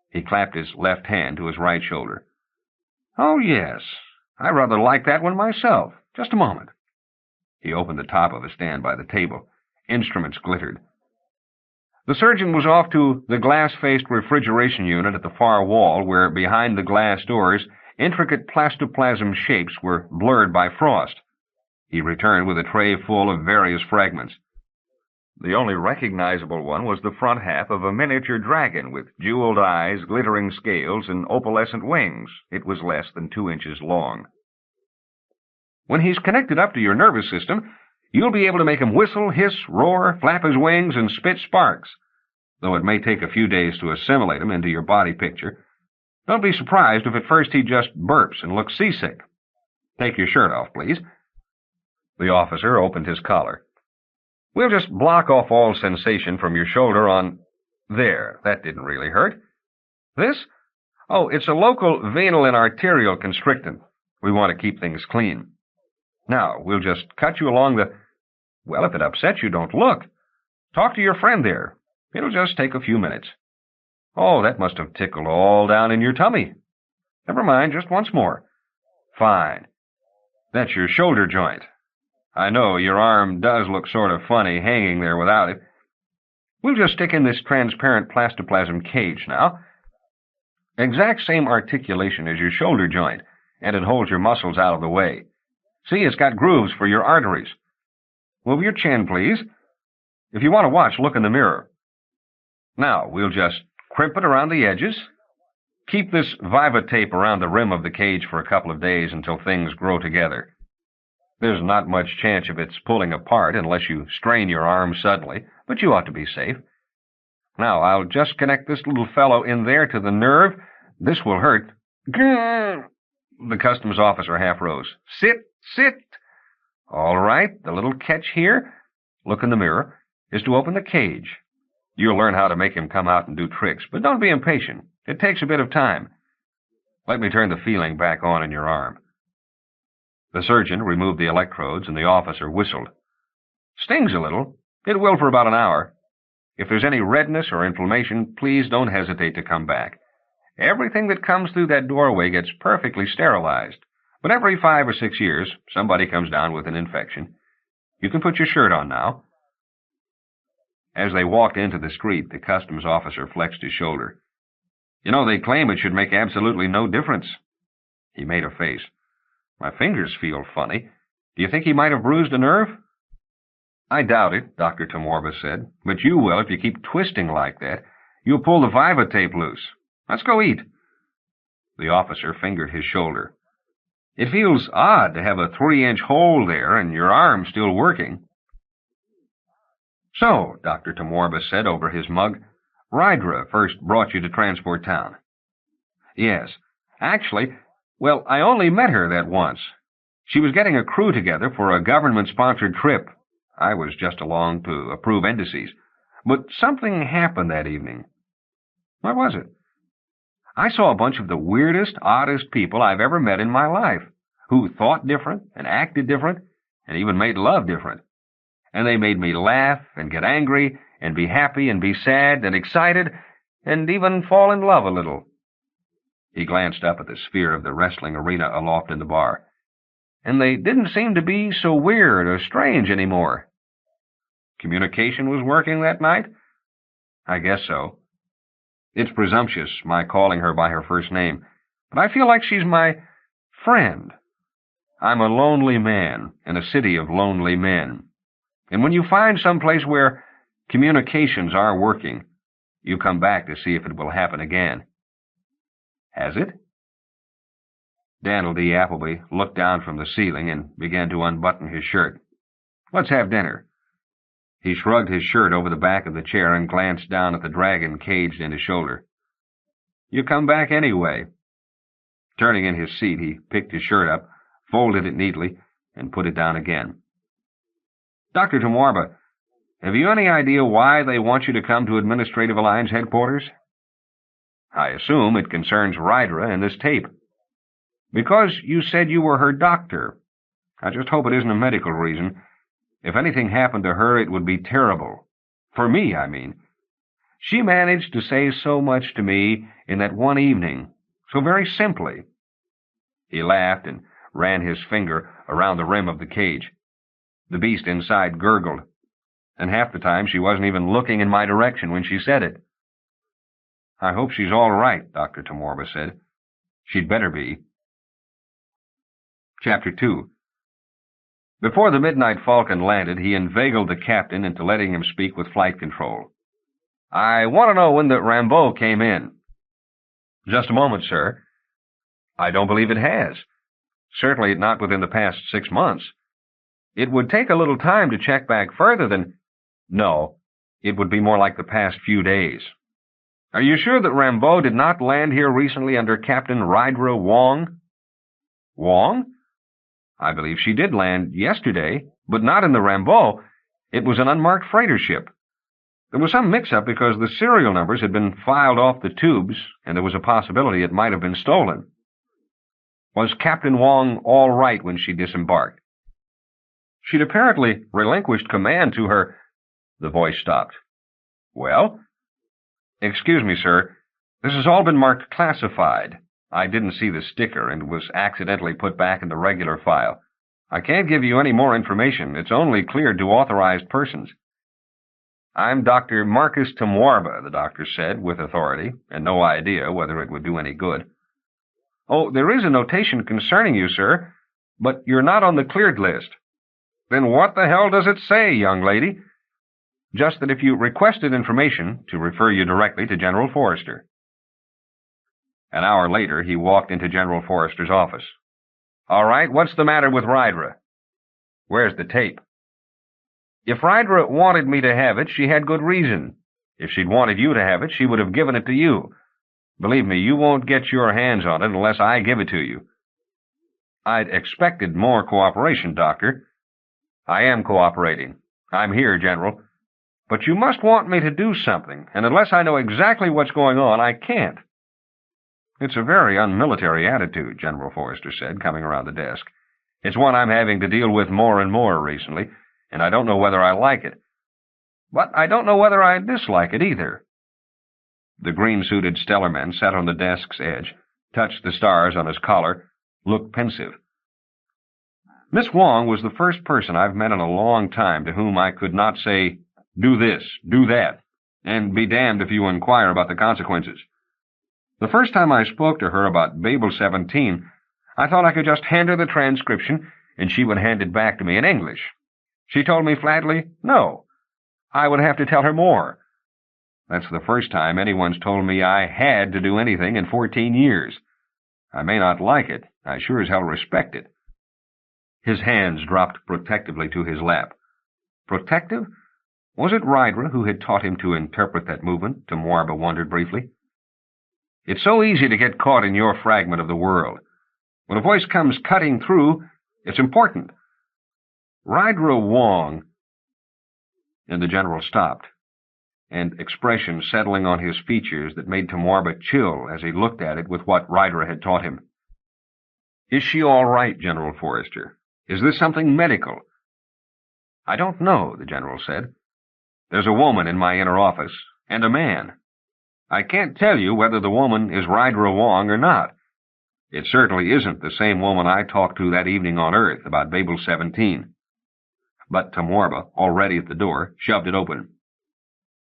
He clapped his left hand to his right shoulder. "Oh, yes. I rather like that one myself. Just a moment." He opened the top of a stand by the table. Instruments glittered. The surgeon was off to the glass-faced refrigeration unit at the far wall, where behind the glass doors intricate plastoplasm shapes were blurred by frost. He returned with a tray full of various fragments. The only recognizable one was the front half of a miniature dragon with jeweled eyes, glittering scales, and opalescent wings. It was less than 2 inches long. "When he's connected up to your nervous system, you'll be able to make him whistle, hiss, roar, flap his wings, and spit sparks, though it may take a few days to assimilate him into your body picture. Don't be surprised if at first he just burps and looks seasick. Take your shirt off, please." The officer opened his collar. "We'll just block off all sensation from your shoulder on... There, that didn't really hurt. This? Oh, it's a local venal and arterial constrictant. We want to keep things clean. Now, we'll just cut you along the... Well, if it upsets you, don't look. Talk to your friend there. It'll just take a few minutes. Oh, that must have tickled all down in your tummy. Never mind, just once more. Fine. That's your shoulder joint. I know your arm does look sort of funny hanging there without it. We'll just stick in this transparent plastoplasm cage now. Exact same articulation as your shoulder joint, and it holds your muscles out of the way. See, it's got grooves for your arteries. Move your chin, please. If you want to watch, look in the mirror. Now, we'll just crimp it around the edges. Keep this Viva tape around the rim of the cage for a couple of days until things grow together. There's not much chance of its pulling apart unless you strain your arm suddenly, but you ought to be safe. Now, I'll just connect this little fellow in there to the nerve. This will hurt. Grrr! The customs officer half rose. Sit, sit. All right, the little catch here, look in the mirror, is to open the cage. You'll learn how to make him come out and do tricks, but don't be impatient. It takes a bit of time. Let me turn the feeling back on in your arm. The surgeon removed the electrodes, and the officer whistled. Stings a little. It will for about an hour. If there's any redness or inflammation, please don't hesitate to come back. Everything that comes through that doorway gets perfectly sterilized, but every 5 or 6 years, somebody comes down with an infection. You can put your shirt on now. As they walked into the street, the customs officer flexed his shoulder. You know, they claim it should make absolutely no difference. He made a face. My fingers feel funny. Do you think he might have bruised a nerve? I doubt it, Dr. T'mwarba said, but you will if you keep twisting like that. You'll pull the Viva tape loose. Let's go eat. The officer fingered his shoulder. It feels odd to have a 3-inch hole there and your arm still working. So, Dr. T'mwarba said over his mug, Rydra first brought you to Transport Town. Yes. Actually, well, I only met her that once. She was getting a crew together for a government-sponsored trip. I was just along to approve indices. But something happened that evening. What was it? I saw a bunch of the weirdest, oddest people I've ever met in my life, who thought different and acted different and even made love different. And they made me laugh and get angry and be happy and be sad and excited and even fall in love a little. He glanced up at the sphere of the wrestling arena aloft in the bar. And they didn't seem to be so weird or strange anymore. Communication was working that night? I guess so. It's presumptuous, my calling her by her first name, but I feel like she's my friend. I'm a lonely man in a city of lonely men. And when you find some place where communications are working, you come back to see if it will happen again. Has it? Daniel D. Appleby looked down from the ceiling and began to unbutton his shirt. Let's have dinner. He shrugged his shirt over the back of the chair and glanced down at the dragon caged in his shoulder. You come back anyway. Turning in his seat, he picked his shirt up, folded it neatly, and put it down again. Dr. T'mwarba, have you any idea why they want you to come to Administrative Alliance headquarters? I assume it concerns Rydra and this tape. Because you said you were her doctor. I just hope it isn't a medical reason. If anything happened to her, it would be terrible. For me, I mean. She managed to say so much to me in that one evening, so very simply. He laughed and ran his finger around the rim of the cage. The beast inside gurgled, and half the time she wasn't even looking in my direction when she said it. I hope she's all right, Dr. T'mwarba said. She'd better be. Chapter 2. Before the Midnight Falcon landed, he inveigled the captain into letting him speak with flight control. I want to know when the Rambeau came in. Just a moment, sir. I don't believe it has. Certainly not within the past 6 months. It would take a little time to check back further than... No, it would be more like the past few days. Are you sure that Rambeau did not land here recently under Captain Rydra Wong? Wong? I believe she did land yesterday, but not in the Rambeau. It was an unmarked freighter ship. There was some mix-up because the serial numbers had been filed off the tubes, and there was a possibility it might have been stolen. Was Captain Wong all right when she disembarked? She'd apparently relinquished command to her... The voice stopped. Well? Excuse me, sir. This has all been marked classified. I didn't see the sticker and was accidentally put back in the regular file. I can't give you any more information. It's only cleared to authorized persons. I'm Dr. Markus T'mwarba, the doctor said, with authority, and no idea whether it would do any good. Oh, there is a notation concerning you, sir, but you're not on the cleared list. Then what the hell does it say, young lady? Just that if you requested information, to refer you directly to General Forrester. An hour later, he walked into General Forrester's office. All right, what's the matter with Rydra? Where's the tape? If Rydra wanted me to have it, she had good reason. If she'd wanted you to have it, she would have given it to you. Believe me, you won't get your hands on it unless I give it to you. I'd expected more cooperation, Doctor. I am cooperating. I'm here, General. But you must want me to do something, and unless I know exactly what's going on, I can't. It's a very unmilitary attitude, General Forrester said, coming around the desk. It's one I'm having to deal with more and more recently, and I don't know whether I like it. But I don't know whether I dislike it either. The green-suited Stellarman sat on the desk's edge, touched the stars on his collar, looked pensive. Miss Wong was the first person I've met in a long time to whom I could not say, do this, do that, and be damned if you inquire about the consequences. The first time I spoke to her about Babel-17, I thought I could just hand her the transcription and she would hand it back to me in English. She told me flatly, no, I would have to tell her more. That's the first time anyone's told me I had to do anything in 14 years. I may not like it, I sure as hell respect it. His hands dropped protectively to his lap. Protective? Was it Rydra who had taught him to interpret that movement? T'mwarba wondered briefly. It's so easy to get caught in your fragment of the world. When a voice comes cutting through, it's important. Rydra Wong. And the general stopped, and expression settling on his features that made T'mwarba chill as he looked at it with what Rydra had taught him. Is she all right, General Forrester? Is this something medical? I don't know, the general said. There's a woman in my inner office, and a man. I can't tell you whether the woman is Rydra Wong or not. It certainly isn't the same woman I talked to that evening on Earth about Babel-17. But T'mwarba, already at the door, shoved it open.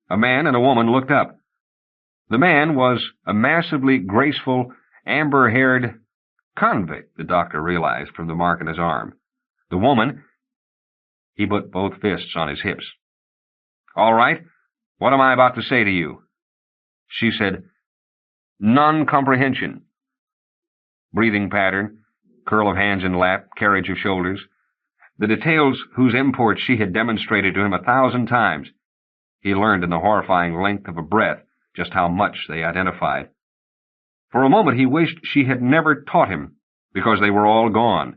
A man and a woman looked up. The man was a massively graceful, amber-haired convict, the doctor realized from the mark on his arm. The woman, he put both fists on his hips. All right, what am I about to say to you? She said, non-comprehension. Breathing pattern, curl of hands in lap, carriage of shoulders, the details whose import she had demonstrated to him 1,000 times. He learned in the horrifying length of a breath just how much they identified. For a moment he wished she had never taught him, because they were all gone,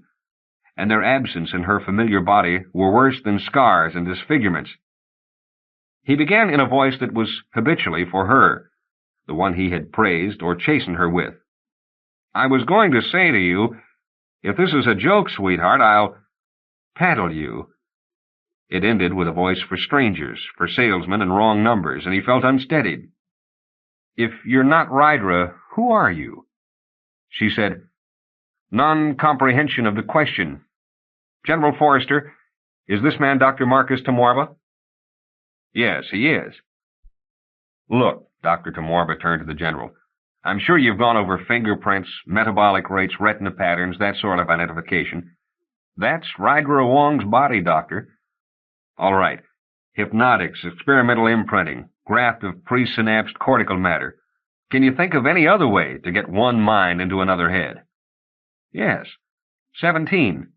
and their absence in her familiar body were worse than scars and disfigurements. He began in a voice that was habitually for her, the one he had praised or chastened her with. I was going to say to you, if this is a joke, sweetheart, I'll paddle you. It ended with a voice for strangers, for salesmen and wrong numbers, and he felt unsteadied. If you're not Rydra, who are you? She said, non-comprehension of the question. General Forrester, is this man Dr. Markus T'mwarba? Yes, he is. Look, Dr. T'mwarba turned to the general. I'm sure you've gone over fingerprints, metabolic rates, retina patterns, that sort of identification. That's Rydra Wong's body, Doctor. All right. Hypnotics, experimental imprinting, graft of presynapsed cortical matter. Can you think of any other way to get one mind into another head? Yes. 17.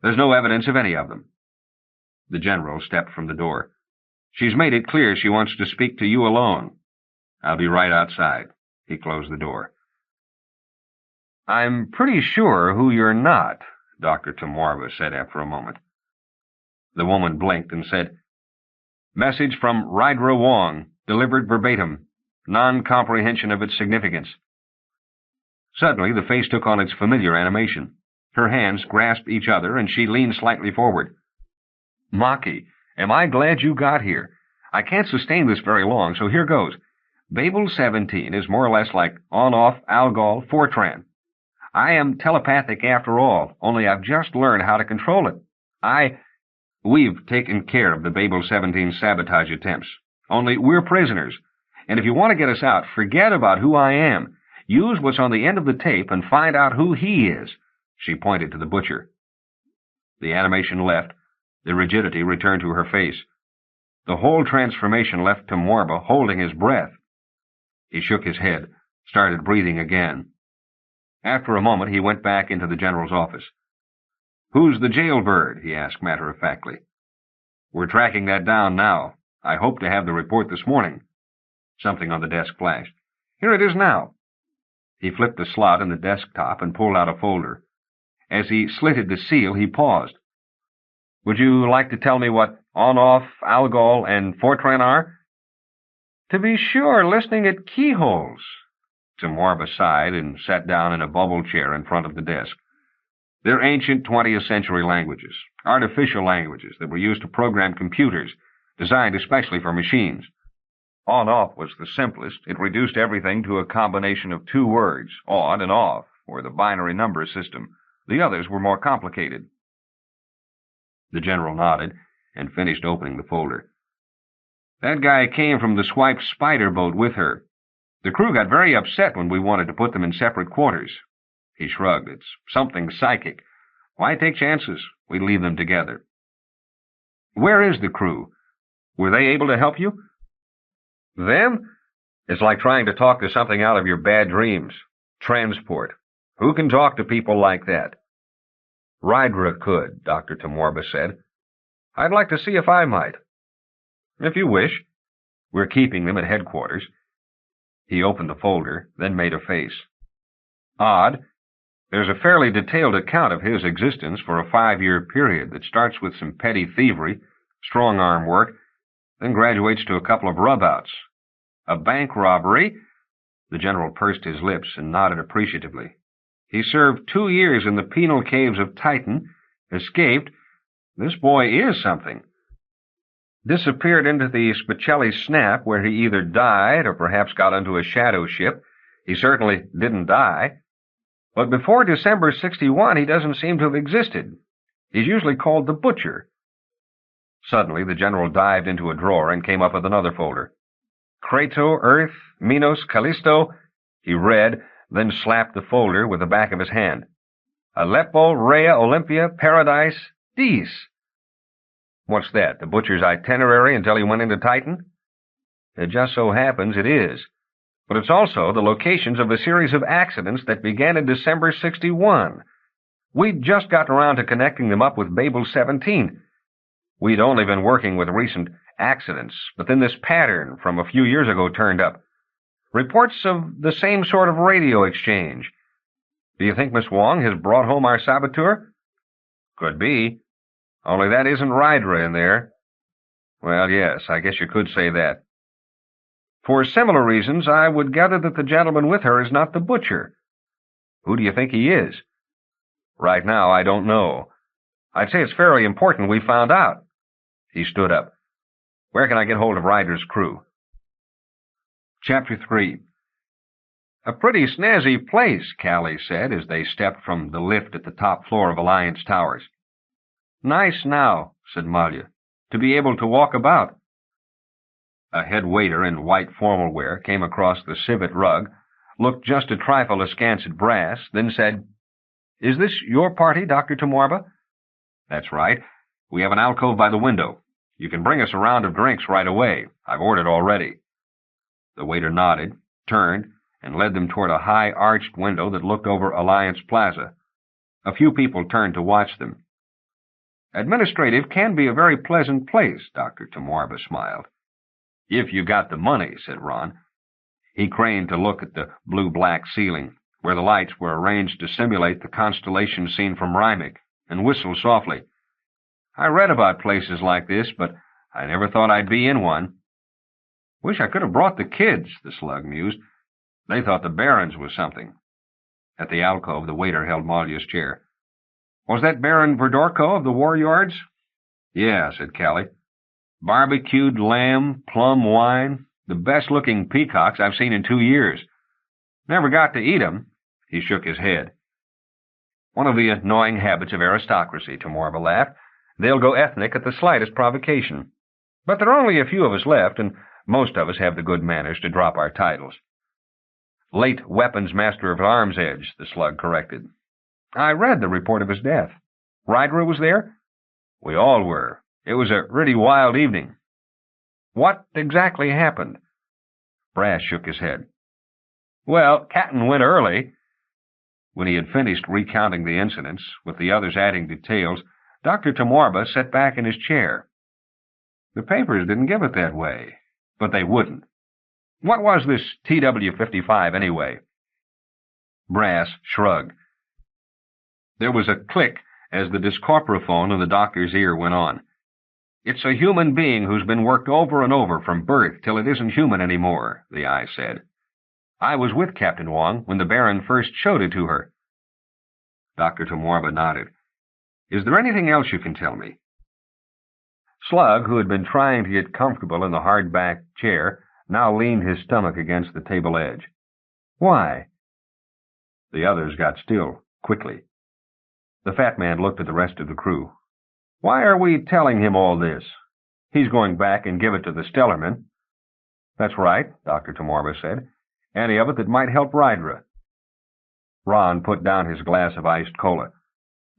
There's no evidence of any of them. The general stepped from the door. She's made it clear she wants to speak to you alone. I'll be right outside. He closed the door. I'm pretty sure who you're not, Dr. T'mwarba said after a moment. The woman blinked and said, Message from Rydra Wong, delivered verbatim. Non-comprehension of its significance. Suddenly the face took on its familiar animation. Her hands grasped each other, and she leaned slightly forward. Maki, am I glad you got here. I can't sustain this very long, so here goes. Babel-17 is more or less like on-off, Algol, Fortran. I am telepathic after all, only I've just learned how to control it. We've taken care of the Babel-17 sabotage attempts. Only we're prisoners. And if you want to get us out, forget about who I am. Use what's on the end of the tape and find out who he is. She pointed to the butcher. The animation left. The rigidity returned to her face. The whole transformation left T'mwarba holding his breath. He shook his head, started breathing again. After a moment, he went back into the general's office. Who's the jailbird? He asked matter-of-factly. We're tracking that down now. I hope to have the report this morning. Something on the desk flashed. Here it is now. He flipped a slot in the desktop and pulled out a folder. As he slitted the seal, he paused. Would you like to tell me what on-off, Algol, and Fortran are? To be sure, listening at keyholes. T'mwarba sighed and sat down in a bubble chair in front of the desk. They're ancient 20th century languages, artificial languages that were used to program computers, designed especially for machines. On-off was the simplest. It reduced everything to a combination of two words, on and off, or the binary number system. The others were more complicated. The general nodded and finished opening the folder. That guy came from the Swipe Spider boat with her. The crew got very upset when we wanted to put them in separate quarters. He shrugged. It's something psychic. Why take chances? We leave them together. Where is the crew? Were they able to help you? Them? It's like trying to talk to something out of your bad dreams. Transport. Who can talk to people like that? Rydra could, Dr. T'mwarba said. I'd like to see if I might. If you wish. We're keeping them at headquarters. He opened the folder, then made a face. Odd. There's a fairly detailed account of his existence for a 5-year period that starts with some petty thievery, strong-arm work, then graduates to a couple of rub-outs. A bank robbery. The general pursed his lips and nodded appreciatively. He served 2 years in the penal caves of Titan, escaped. This boy is something. Disappeared into the Spacelli snap, where he either died or perhaps got into a shadow ship. He certainly didn't die. But before December 61, he doesn't seem to have existed. He's usually called the Butcher. Suddenly, the general dived into a drawer and came up with another folder. Crato, Earth, Minos, Callisto. He read, then slapped the folder with the back of his hand. Aleppo, Rhea, Olympia, Paradise, Dis. What's that, the Butcher's itinerary until he went into Titan? It just so happens it is. But it's also the locations of a series of accidents that began in December 61. We'd just gotten around to connecting them up with Babel-17. We'd only been working with recent accidents, but then this pattern from a few years ago turned up. Reports of the same sort of radio exchange. Do you think Miss Wong has brought home our saboteur? Could be. Only that isn't Rydra in there. Well, yes, I guess you could say that. For similar reasons, I would gather that the gentleman with her is not the Butcher. Who do you think he is? Right now, I don't know. I'd say it's fairly important we found out. He stood up. Where can I get hold of Ryder's crew? Chapter 3. A pretty snazzy place, Callie said as they stepped from the lift at the top floor of Alliance Towers. Nice now, said Malia, to be able to walk about. A head waiter in white formal wear came across the civet rug, looked just a trifle askance at Brass, then said, Is this your party, Dr. T'mwarba? That's right. We have an alcove by the window. You can bring us a round of drinks right away. I've ordered already. The waiter nodded, turned, and led them toward a high arched window that looked over Alliance Plaza. A few people turned to watch them. Administrative can be a very pleasant place, Dr. T'mwarba smiled. If you got the money, said Ron. He craned to look at the blue-black ceiling, where the lights were arranged to simulate the constellation scene from Rymek, and whistled softly. I read about places like this, but I never thought I'd be in one. Wish I could have brought the kids, the slug mused. They thought the Barons was something. At the alcove, the waiter held Malia's chair. Was that Baron Dorco of the War Yards? Yeah, said Callie. Barbecued lamb, plum wine, the best-looking peacocks I've seen in 2 years. Never got to eat 'em. He shook his head. One of the annoying habits of aristocracy, T'mwarba laughed. They'll go ethnic at the slightest provocation. But there are only a few of us left, and most of us have the good manners to drop our titles. Late weapons master of Arm's Edge, the slug corrected. I read the report of his death. Rydra was there? We all were. It was a really wild evening. What exactly happened? Brass shook his head. Well, Captain went early. When he had finished recounting the incidents, with the others adding details, Dr. T'mwarba sat back in his chair. The papers didn't give it that way, but they wouldn't. What was this TW-55 anyway? Brass shrugged. There was a click as the discorporophone in the doctor's ear went on. It's a human being who's been worked over and over from birth till it isn't human anymore, the eye said. I was with Captain Wong when the Baron first showed it to her. Dr. T'mwarba nodded. Is there anything else you can tell me? Slug, who had been trying to get comfortable in the hard-backed chair, now leaned his stomach against the table edge. Why? The others got still, quickly. The fat man looked at the rest of the crew. Why are we telling him all this? He's going back and give it to the Stellarmen. That's right, Dr. T'mwarba said. Any of it that might help Rydra. Ron put down his glass of iced cola.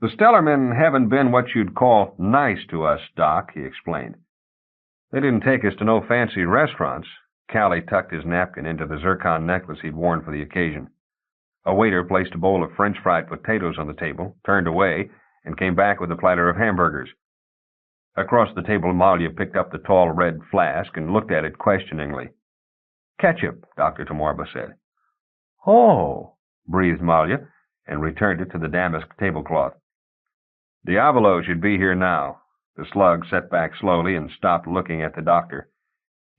The Stellarmen haven't been what you'd call nice to us, Doc, he explained. They didn't take us to no fancy restaurants. Callie tucked his napkin into the zircon necklace he'd worn for the occasion. A waiter placed a bowl of French fried potatoes on the table, turned away, and came back with a platter of hamburgers. Across the table, Malia picked up the tall red flask and looked at it questioningly. "Ketchup," Dr. T'mwarba said. "Oh," breathed Malia, and returned it to the damask tablecloth. "Diavolo should be here now." The slug sat back slowly and stopped looking at the doctor.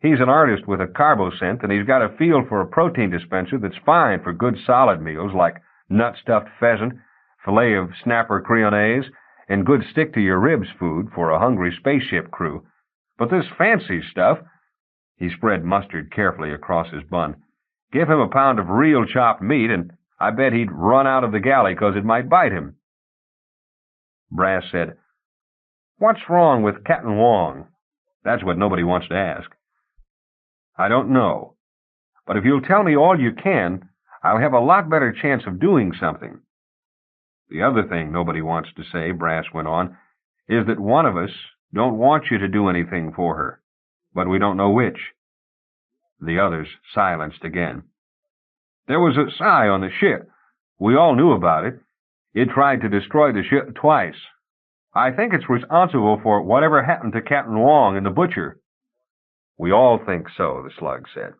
"He's an artist with a carbosynth, and he's got a feel for a protein dispenser that's fine for good solid meals like nut-stuffed pheasant, filet of snapper crayonnaise, and good stick-to-your-ribs food for a hungry spaceship crew. But this fancy stuff—" He spread mustard carefully across his bun. "Give him a pound of real chopped meat, and I bet he'd run out of the galley 'cause it might bite him." Brass said, "What's wrong with Captain Wong?" That's what nobody wants to ask. "I don't know. But if you'll tell me all you can, I'll have a lot better chance of doing something." "The other thing nobody wants to say," Brass went on, "is that one of us don't want you to do anything for her, but we don't know which." The others silenced again. "There was a Psi on the ship. We all knew about it. It tried to destroy the ship twice. I think it's responsible for whatever happened to Captain Wong and the Butcher." "We all think so," the slug said.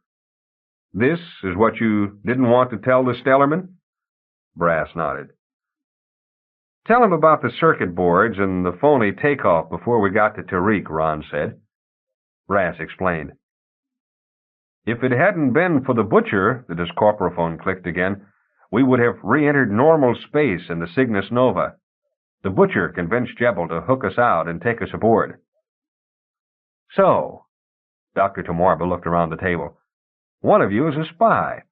"This is what you didn't want to tell the Stellarman?" Brass nodded. "Tell him about the circuit boards and the phony takeoff before we got to Tarik," Ron said. Brass explained. "If it hadn't been for the Butcher," the discorporophone clicked again, "we would have re-entered normal space in the Cygnus Nova. The Butcher convinced Jebel to hook us out and take us aboard." "So," Dr. T'mwarba looked around the table, "one of you is a spy."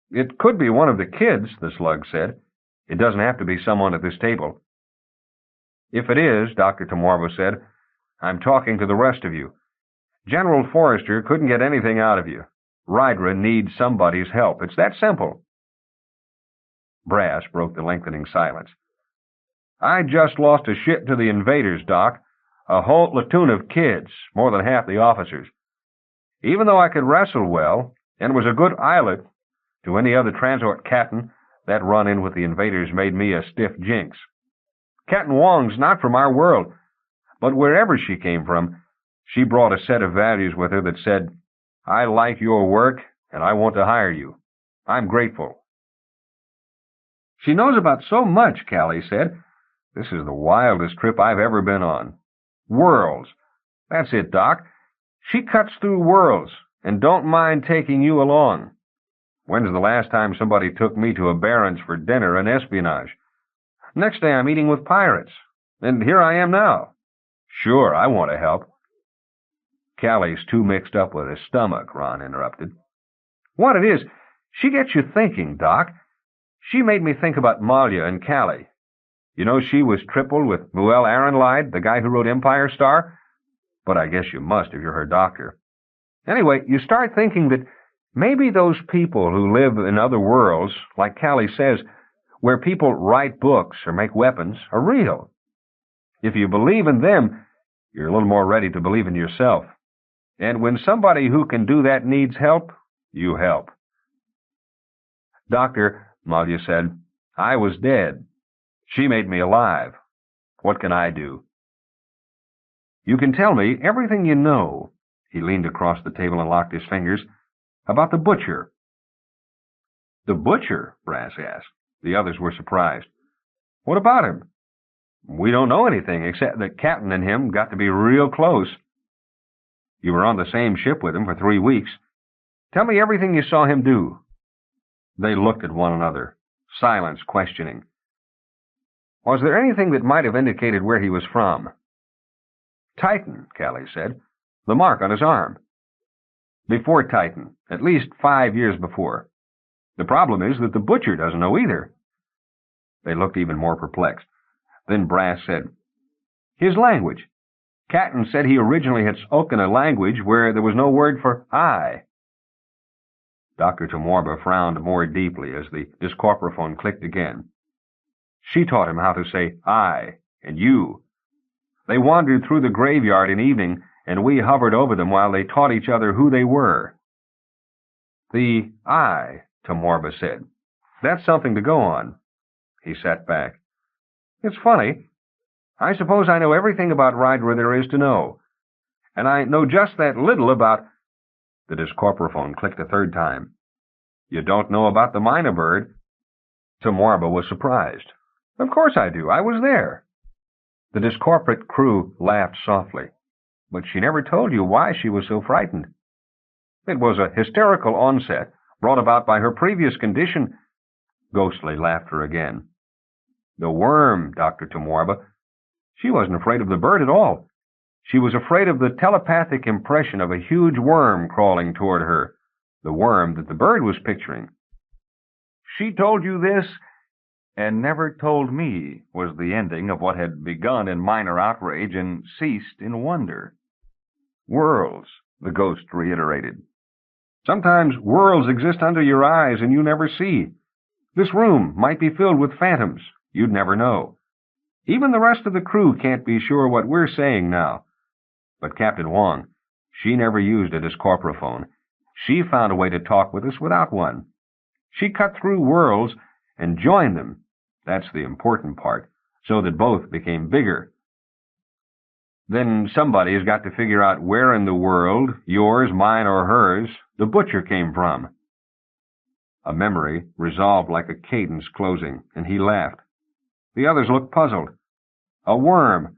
"It could be one of the kids," the slug said. "It doesn't have to be someone at this table." "If it is," Dr. T'mwarba said, "I'm talking to the rest of you. General Forrester couldn't get anything out of you. Rydra needs somebody's help. It's that simple." Brass broke the lengthening silence. "I just lost a ship to the invaders, Doc. A whole platoon of kids, more than half the officers. Even though I could wrestle well, and was a good eyelet to any other transport captain, that run-in with the invaders made me a stiff jinx. Captain Wong's not from our world, but wherever she came from, she brought a set of values with her that said, 'I like your work, and I want to hire you. I'm grateful.'" "She knows about so much," Callie said. "This is the wildest trip I've ever been on. Worlds. That's it, Doc. She cuts through worlds, and don't mind taking you along. When's the last time somebody took me to a Baron's for dinner and espionage? Next day I'm eating with pirates, and here I am now. Sure, I want to help." "Callie's too mixed up with her stomach," Ron interrupted. "What it is, she gets you thinking, Doc. She made me think about Malia and Callie. You know she was tripled with Muel Arenlide, the guy who wrote Empire Star? But I guess you must if you're her doctor. Anyway, you start thinking that maybe those people who live in other worlds, like Callie says, where people write books or make weapons, are real. If you believe in them, you're a little more ready to believe in yourself. And when somebody who can do that needs help, you help." "Doctor," Malia said, "I was dead. She made me alive. What can I do?" "You can tell me everything you know." He leaned across the table and locked his fingers. "About the Butcher." "The Butcher?" Brass asked. The others were surprised. "What about him?" "We don't know anything, except that Captain and him got to be real close." "You were on the same ship with him for 3 weeks. Tell me everything you saw him do." They looked at one another, silence questioning. "Was there anything that might have indicated where he was from?" "Titan," Callie said. "The mark on his arm." "Before Titan, at least 5 years before. The problem is that the Butcher doesn't know either." They looked even more perplexed. Then Brass said, "His language. Captain said he originally had spoken a language where there was no word for I." Dr. T'mwarba frowned more deeply as the discorporophone clicked again. "She taught him how to say I and you. They wandered through the graveyard in evening, and we hovered over them while they taught each other who they were." "The I," T'mwarba said. "That's something to go on." He sat back. "It's funny. I suppose I know everything about Rydra there is to know. And I know just that little about—" The discorporaphone clicked a third time. "You don't know about the mynah bird?" T'mwarba was surprised. "Of course I do. I was there." The discorporate crew laughed softly. "But she never told you why she was so frightened." "It was a hysterical onset, brought about by her previous condition." Ghostly laughter again. "The worm, Dr. T'mwarba. She wasn't afraid of the bird at all. She was afraid of the telepathic impression of a huge worm crawling toward her, the worm that the bird was picturing." "She told you this?" "And never told me," was the ending of what had begun in minor outrage and ceased in wonder. "Worlds," the ghost reiterated. "Sometimes worlds exist under your eyes and you never see. This room might be filled with phantoms. You'd never know. Even the rest of the crew can't be sure what we're saying now. But Captain Wong, she never used a discorporaphone. She found a way to talk with us without one. She cut through worlds and joined them. That's the important part, so that both became bigger." "Then somebody's got to figure out where in the world, yours, mine, or hers, the butcher came from." A memory resolved like a cadence closing, and he laughed. The others looked puzzled. "A worm.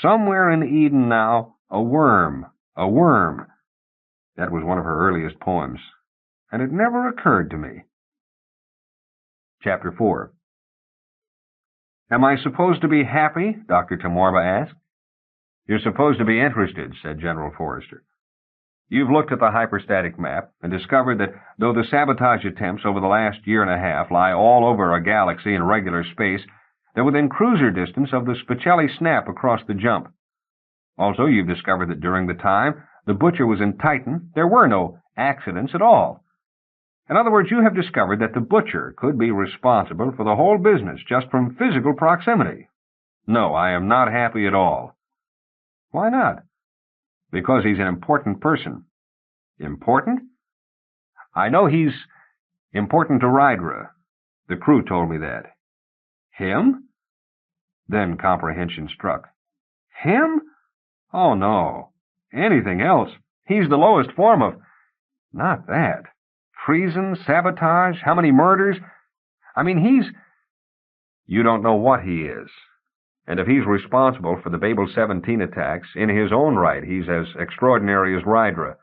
Somewhere in Eden now, a worm, a worm." That was one of her earliest poems, and it never occurred to me. Chapter 4. "Am I supposed to be happy?" Dr. T'mwarba asked. "You're supposed to be interested," said General Forrester. "You've looked at the hyperstatic map and discovered that though the sabotage attempts over the last year and a half lie all over a galaxy in regular space, they're within cruiser distance of the Spacelli snap across the jump. Also, you've discovered that during the time the butcher was in Titan, there were no accidents at all. In other words, you have discovered that the butcher could be responsible for the whole business just from physical proximity. No, I am not happy at all." "Why not?" "Because he's an important person." "Important?" "I know he's important to Rydra. The crew told me that." "Him?" Then comprehension struck. "Him? Oh, no. Anything else. He's the lowest form of—" "Not that. Treason, sabotage, how many murders? I mean, he's—" "You don't know what he is. And if he's responsible for the Babel-17 attacks, in his own right, he's as extraordinary as Rydra."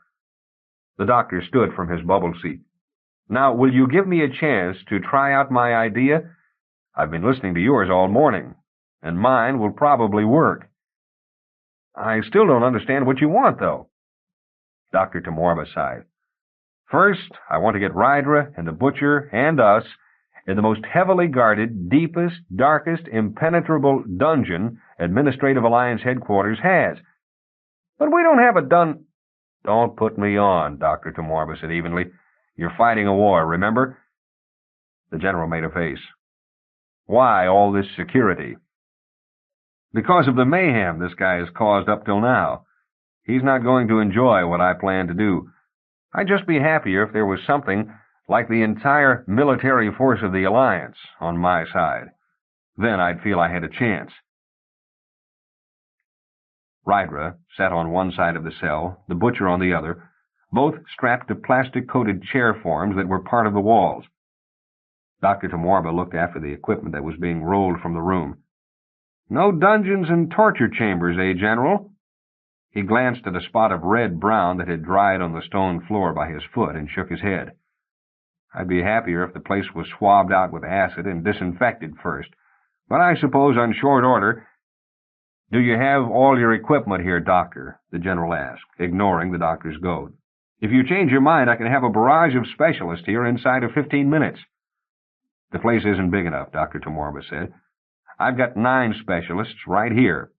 The doctor stood from his bubble seat. "Now, will you give me a chance to try out my idea? I've been listening to yours all morning, and mine will probably work." "I still don't understand what you want, though." Dr. T'mwarba sighed. "First, I want to get Rydra and the butcher and us in the most heavily guarded, deepest, darkest, impenetrable dungeon Administrative Alliance Headquarters has." "But we don't have a "Don't put me on," Dr. T'mwarba said evenly. "You're fighting a war, remember?" The general made a face. "Why all this security?" "Because of the mayhem this guy has caused up till now. He's not going to enjoy what I plan to do. I'd just be happier if there was something like the entire military force of the Alliance on my side. Then I'd feel I had a chance." Rydra sat on one side of the cell, the butcher on the other, both strapped to plastic-coated chair forms that were part of the walls. Dr. T'mwarba looked after the equipment that was being rolled from the room. "No dungeons and torture chambers, eh, General?" He glanced at a spot of red-brown that had dried on the stone floor by his foot and shook his head. "I'd be happier if the place was swabbed out with acid and disinfected first, but I suppose on short order—" "Do you have all your equipment here, Doctor?" the general asked, ignoring the doctor's goad. "If you change your mind, I can have a barrage of specialists here inside of 15 minutes. "The place isn't big enough," Dr. T'mwarba said. "I've got 9 specialists right here."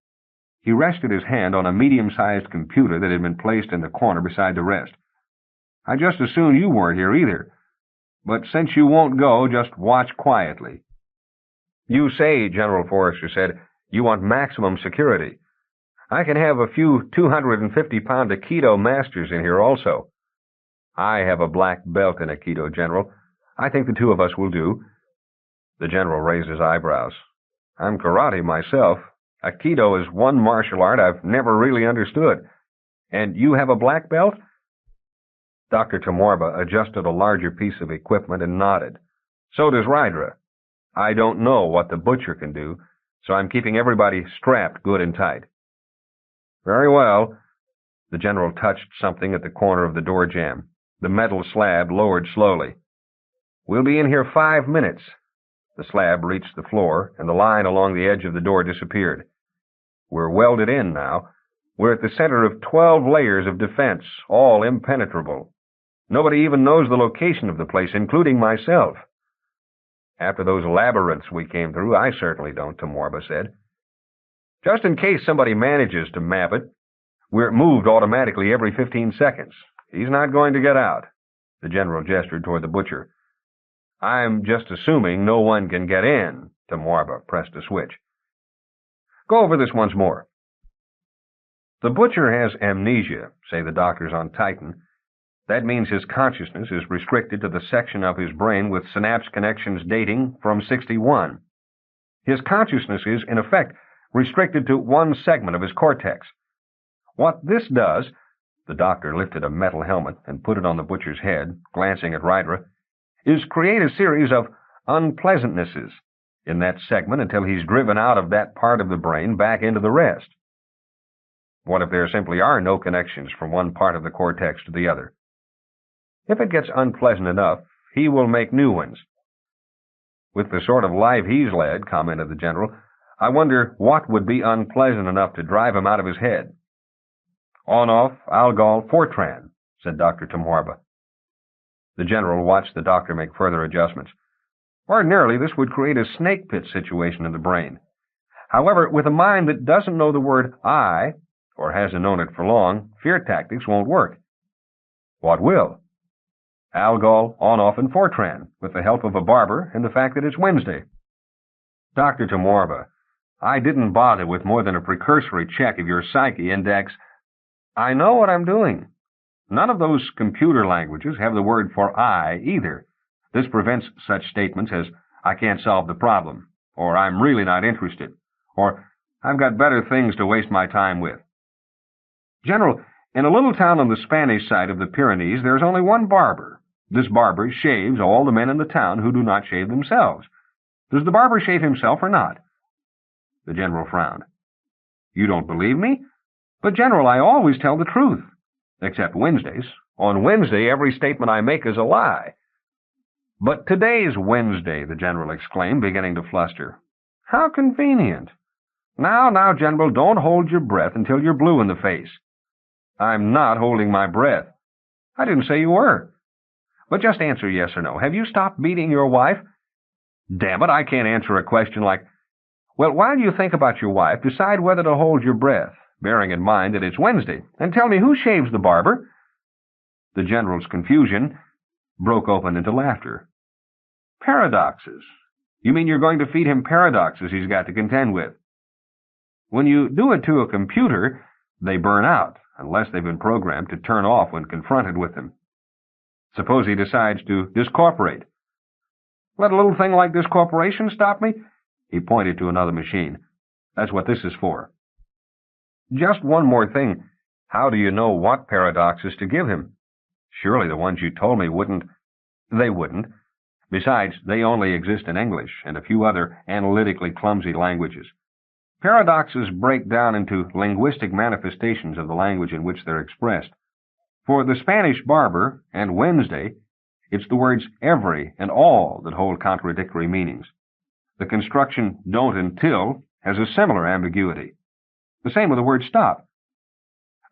He rested his hand on a medium-sized computer that had been placed in the corner beside the rest. "I'd just as soon you weren't here either. But since you won't go, just watch quietly." "You say," General Forrester said, "you want maximum security. I can have a few 250-pound Aikido masters in here also." "I have a black belt in Aikido, General. I think the 2 of us will do." The general raised his eyebrows. "I'm karate myself, Aikido is one martial art I've never really understood. And you have a black belt? Dr. T'mwarba adjusted a larger piece of equipment and nodded. So does Rydra. I don't know what the butcher can do, so I'm keeping everybody strapped good and tight. Very well. The general touched something at the corner of the door jamb. The metal slab lowered slowly. We'll be in here 5 minutes. The slab reached the floor, and the line along the edge of the door disappeared. We're welded in now. We're at the center of 12 layers of defense, all impenetrable. Nobody even knows the location of the place, including myself. After those labyrinths we came through, I certainly don't, T'mwarba said. Just in case somebody manages to map it, we're moved automatically every 15 seconds. He's not going to get out. The general gestured toward the butcher. I'm just assuming no one can get in. T'mwarba pressed a switch. Go over this once more. The butcher has amnesia, say the doctors on Titan. That means his consciousness is restricted to the section of his brain with synapse connections dating from 61. His consciousness is, in effect, restricted to one segment of his cortex. What this does, the doctor lifted a metal helmet and put it on the butcher's head, glancing at Rydra, is create a series of unpleasantnesses in that segment until he's driven out of that part of the brain back into the rest. What if there simply are no connections from one part of the cortex to the other? If it gets unpleasant enough, he will make new ones. With the sort of life he's led, commented the general, I wonder what would be unpleasant enough to drive him out of his head. On-off, Algol, Fortran, said Dr. T'mwarba. The general watched the doctor make further adjustments. Ordinarily, this would create a snake pit situation in the brain. However, with a mind that doesn't know the word I, or hasn't known it for long, fear tactics won't work. What will? Algol, on-off, and Fortran, with the help of a barber and the fact that it's Wednesday. Dr. T'mwarba, I didn't bother with more than a precursory check of your psyche index. I know what I'm doing. None of those computer languages have the word for I either. This prevents such statements as, I can't solve the problem, or I'm really not interested, or I've got better things to waste my time with. General, in a little town on the Spanish side of the Pyrenees, there's only one barber. This barber shaves all the men in the town who do not shave themselves. Does the barber shave himself or not? The general frowned. You don't believe me? But, General, I always tell the truth. Except Wednesdays. On Wednesday, every statement I make is a lie. But today's Wednesday, the general exclaimed, beginning to fluster. How convenient. Now, General, don't hold your breath until you're blue in the face. I'm not holding my breath. I didn't say you were. But just answer yes or no. Have you stopped beating your wife? Damn it, I can't answer a question like, well, while you think about your wife, decide whether to hold your breath, bearing in mind that it's Wednesday, and tell me who shaves the barber. The general's confusion broke open into laughter. Paradoxes. You mean you're going to feed him paradoxes he's got to contend with? When you do it to a computer, they burn out, unless they've been programmed to turn off when confronted with them. Suppose he decides to discorporate. Let a little thing like discorporation stop me? He pointed to another machine. That's what this is for. Just one more thing. How do you know what paradoxes to give him? Surely the ones you told me wouldn't. They wouldn't. Besides, they only exist in English and a few other analytically clumsy languages. Paradoxes break down into linguistic manifestations of the language in which they're expressed. For the Spanish barber and Wednesday, it's the words every and all that hold contradictory meanings. The construction don't until has a similar ambiguity. The same with the word stop.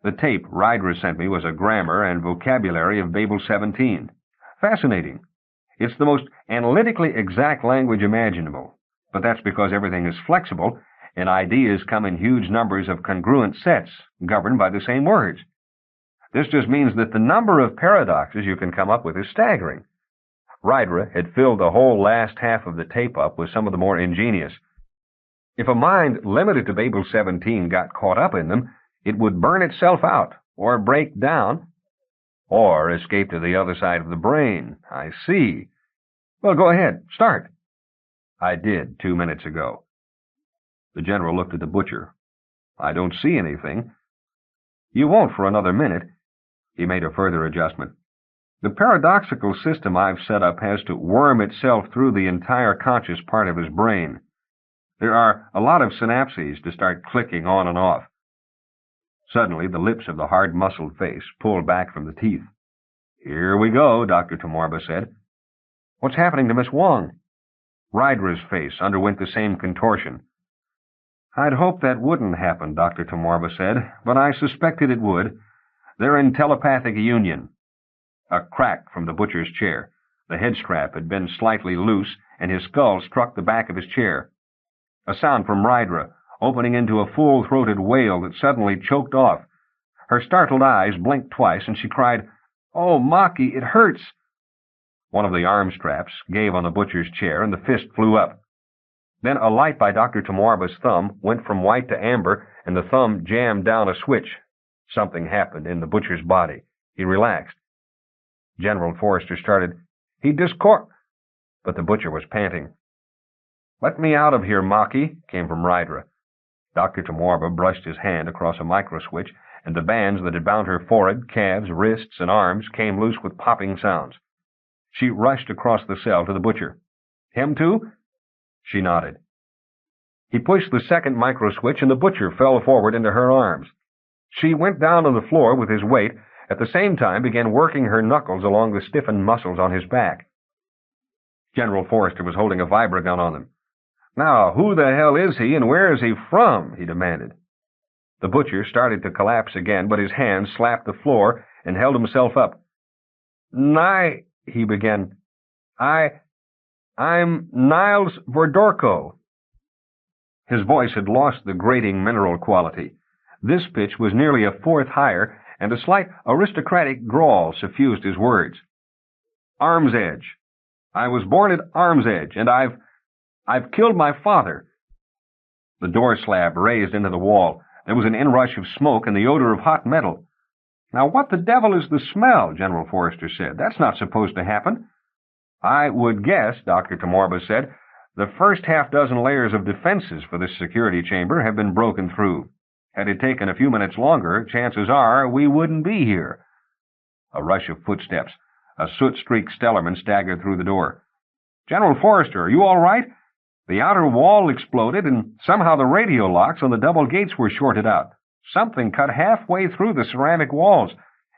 The tape Rydra sent me was a grammar and vocabulary of Babel-17. Fascinating. It's the most analytically exact language imaginable, but that's because everything is flexible and ideas come in huge numbers of congruent sets governed by the same words. This just means that the number of paradoxes you can come up with is staggering. Rydra had filled the whole last half of the tape up with some of the more ingenious. If a mind limited to Babel-17 got caught up in them, it would burn itself out, or break down, or escape to the other side of the brain. I see. Well, go ahead. Start. I did 2 minutes ago. The general looked at the butcher. "I don't see anything." "You won't for another minute." He made a further adjustment. "The paradoxical system I've set up has to worm itself through the entire conscious part of his brain. There are a lot of synapses to start clicking on and off." Suddenly, the lips of the hard-muscled face pulled back from the teeth. "Here we go," Dr. T'mwarba said. "What's happening to Miss Wong?" Rydra's face underwent the same contortion. "I'd hoped that wouldn't happen," Dr. T'mwarba said, "but I suspected it would. They're in telepathic union." A crack from the butcher's chair. The head strap had been slightly loose, and his skull struck the back of his chair. A sound from Rydra, opening into a full-throated wail that suddenly choked off. Her startled eyes blinked twice, and she cried, "Oh, Maki, it hurts!" One of the arm straps gave on the butcher's chair, and the fist flew up. Then a light by Dr. T'mwarba's thumb went from white to amber, and the thumb jammed down a switch. Something happened in the butcher's body. He relaxed. General Forrester started, "He But the butcher was panting. "Let me out of here, Maki," came from Rydra. Dr. T'mwarba brushed his hand across a microswitch, and the bands that had bound her forehead, calves, wrists, and arms came loose with popping sounds. She rushed across the cell to the butcher. "Him too?" She nodded. He pushed the second microswitch, and the butcher fell forward into her arms. She went down on the floor with his weight, at the same time began working her knuckles along the stiffened muscles on his back. General Forrester was holding a vibragun on them. "Now, who the hell is he, and where is he from?" he demanded. The butcher started to collapse again, but his hands slapped the floor and held himself up. He began. I'm Niles Dorco." His voice had lost the grating mineral quality. This pitch was nearly a fourth higher, and a slight aristocratic drawl suffused his words. "Arm's Edge. I was born at Arm's Edge, and I've killed my father." The door slab raised into the wall. There was an inrush of smoke and the odor of hot metal. "Now what the devil is the smell?" General Forrester said. "That's not supposed to happen." "I would guess," Dr. T'mwarba said, "the first half-dozen layers of defenses for this security chamber have been broken through. Had it taken a few minutes longer, chances are we wouldn't be here." A rush of footsteps. A soot-streaked Stellarman staggered through the door. "General Forrester, are you all right? The outer wall exploded, and somehow the radio locks on the double gates were shorted out. Something cut halfway through the ceramic walls.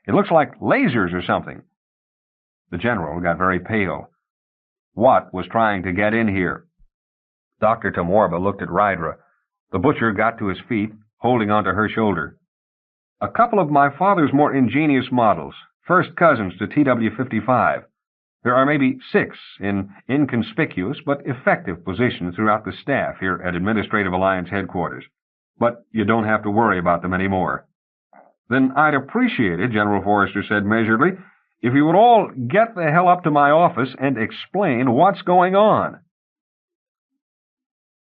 It looks like lasers or something." The general got very pale. What was trying to get in here? Dr. T'mwarba looked at Rydra. The butcher got to his feet, holding onto her shoulder. "A couple of my father's more ingenious models, first cousins to TW-55. There are maybe 6 in inconspicuous but effective positions throughout the staff here at Administrative Alliance headquarters. But you don't have to worry about them anymore." "Then I'd appreciate it," General Forrester said measuredly, "if you would all get the hell up to my office and explain what's going on."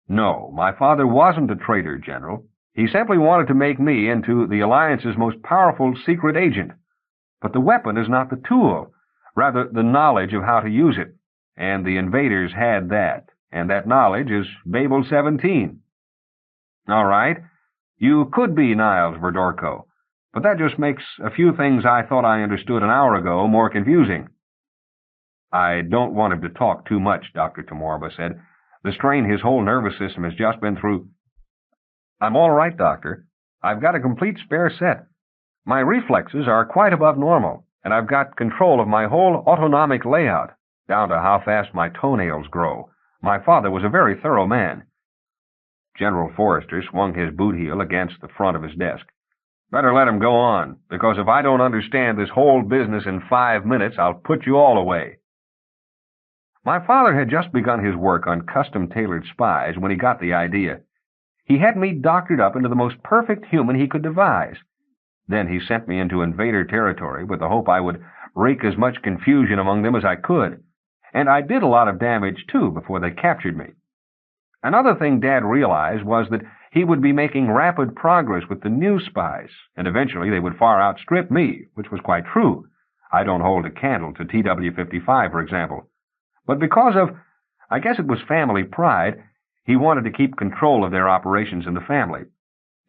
"No, my father wasn't a traitor, General. He simply wanted to make me into the Alliance's most powerful secret agent. But the weapon is not the tool, rather the knowledge of how to use it. And the invaders had that, and that knowledge is Babel-17. All right, you could be Niles Dorco, but that just makes a few things I thought I understood an hour ago more confusing." "I don't want him to talk too much," Dr. T'mwarba said. "The strain his whole nervous system has just been through." "I'm all right, Doctor. I've got a complete spare set. My reflexes are quite above normal, and I've got control of my whole autonomic layout, down to how fast my toenails grow. My father was a very thorough man." General Forrester swung his boot heel against the front of his desk. "Better let him go on, because if I don't understand this whole business in 5 minutes, I'll put you all away." "My father had just begun his work on custom-tailored spies when he got the idea. He had me doctored up into the most perfect human he could devise. Then he sent me into invader territory with the hope I would wreak as much confusion among them as I could. And I did a lot of damage, too, before they captured me. Another thing Dad realized was that he would be making rapid progress with the new spies, and eventually they would far outstrip me, which was quite true. I don't hold a candle to TW-55, for example. But because of, I guess it was family pride, He wanted to keep control of their operations in the family.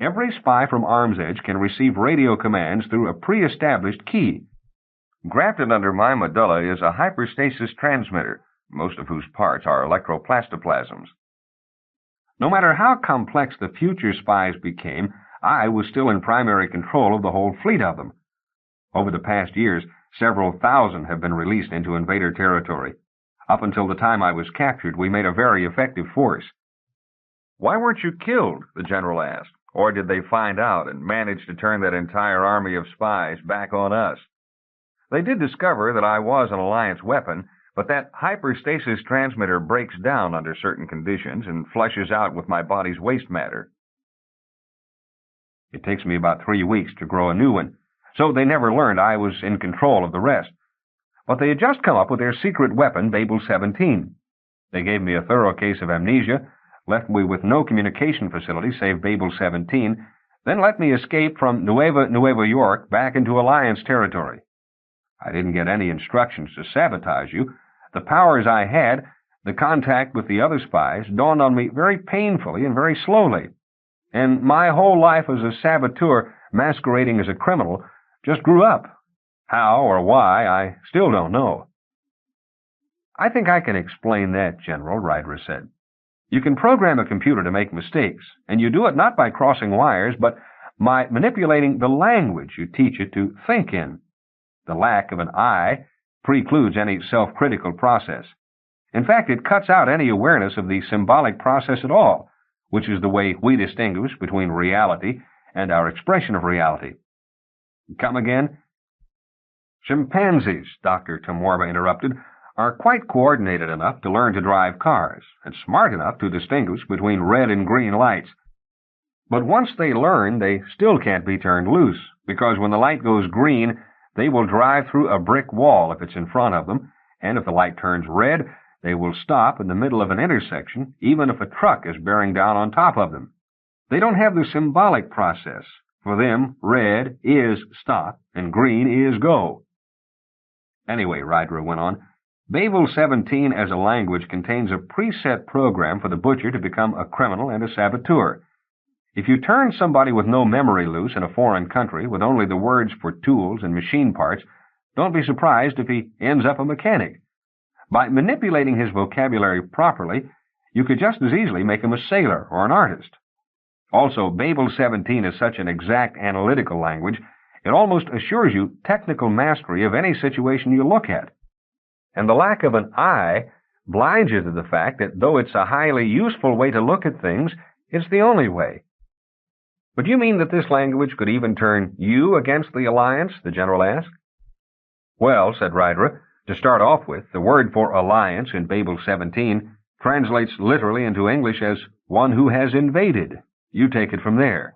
Every spy from Arm's Edge can receive radio commands through a pre-established key. Grafted under my medulla is a hyperstasis transmitter, most of whose parts are electroplastoplasms. No matter how complex the future spies became, I was still in primary control of the whole fleet of them. Over the past years, several thousand have been released into invader territory. Up until the time I was captured, we made a very effective force. "Why weren't you killed?" the general asked. "Or did they find out and manage to turn that entire army of spies back on us?" "They did discover that I was an Alliance weapon, but that hyperstasis transmitter breaks down under certain conditions and flushes out with my body's waste matter. It takes me about 3 weeks to grow a new one, so they never learned I was in control of the rest. But they had just come up with their secret weapon, Babel-17. They gave me a thorough case of amnesia, left me with no communication facility save Babel-17, then let me escape from Nueva York back into Alliance territory. I didn't get any instructions to sabotage you. The powers I had, the contact with the other spies, dawned on me very painfully and very slowly. And my whole life as a saboteur masquerading as a criminal just grew up. How or why, I still don't know." "I think I can explain that, General," Rydra said. "You can program a computer to make mistakes, and you do it not by crossing wires, but by manipulating the language you teach it to think in. The lack of an I precludes any self-critical process. In fact, it cuts out any awareness of the symbolic process at all, which is the way we distinguish between reality and our expression of reality." "Come again?" "Chimpanzees," Dr. T'mwarba interrupted, "are quite coordinated enough to learn to drive cars, and smart enough to distinguish between red and green lights. But once they learn, they still can't be turned loose, because when the light goes green, they will drive through a brick wall if it's in front of them, and if the light turns red, they will stop in the middle of an intersection, even if a truck is bearing down on top of them. They don't have the symbolic process. For them, red is stop, and green is go." "Anyway," Rydra went on, "Babel-17 as a language contains a preset program for the butcher to become a criminal and a saboteur. If you turn somebody with no memory loose in a foreign country with only the words for tools and machine parts, don't be surprised if he ends up a mechanic. By manipulating his vocabulary properly, you could just as easily make him a sailor or an artist. Also, Babel-17 is such an exact analytical language, it almost assures you technical mastery of any situation you look at. And the lack of an I blinds you to the fact that though it's a highly useful way to look at things, it's the only way." "But you mean that this language could even turn you against the Alliance?" the general asked. "Well," said Rydra, "to start off with, the word for alliance in Babel-17 translates literally into English as one who has invaded. You take it from there.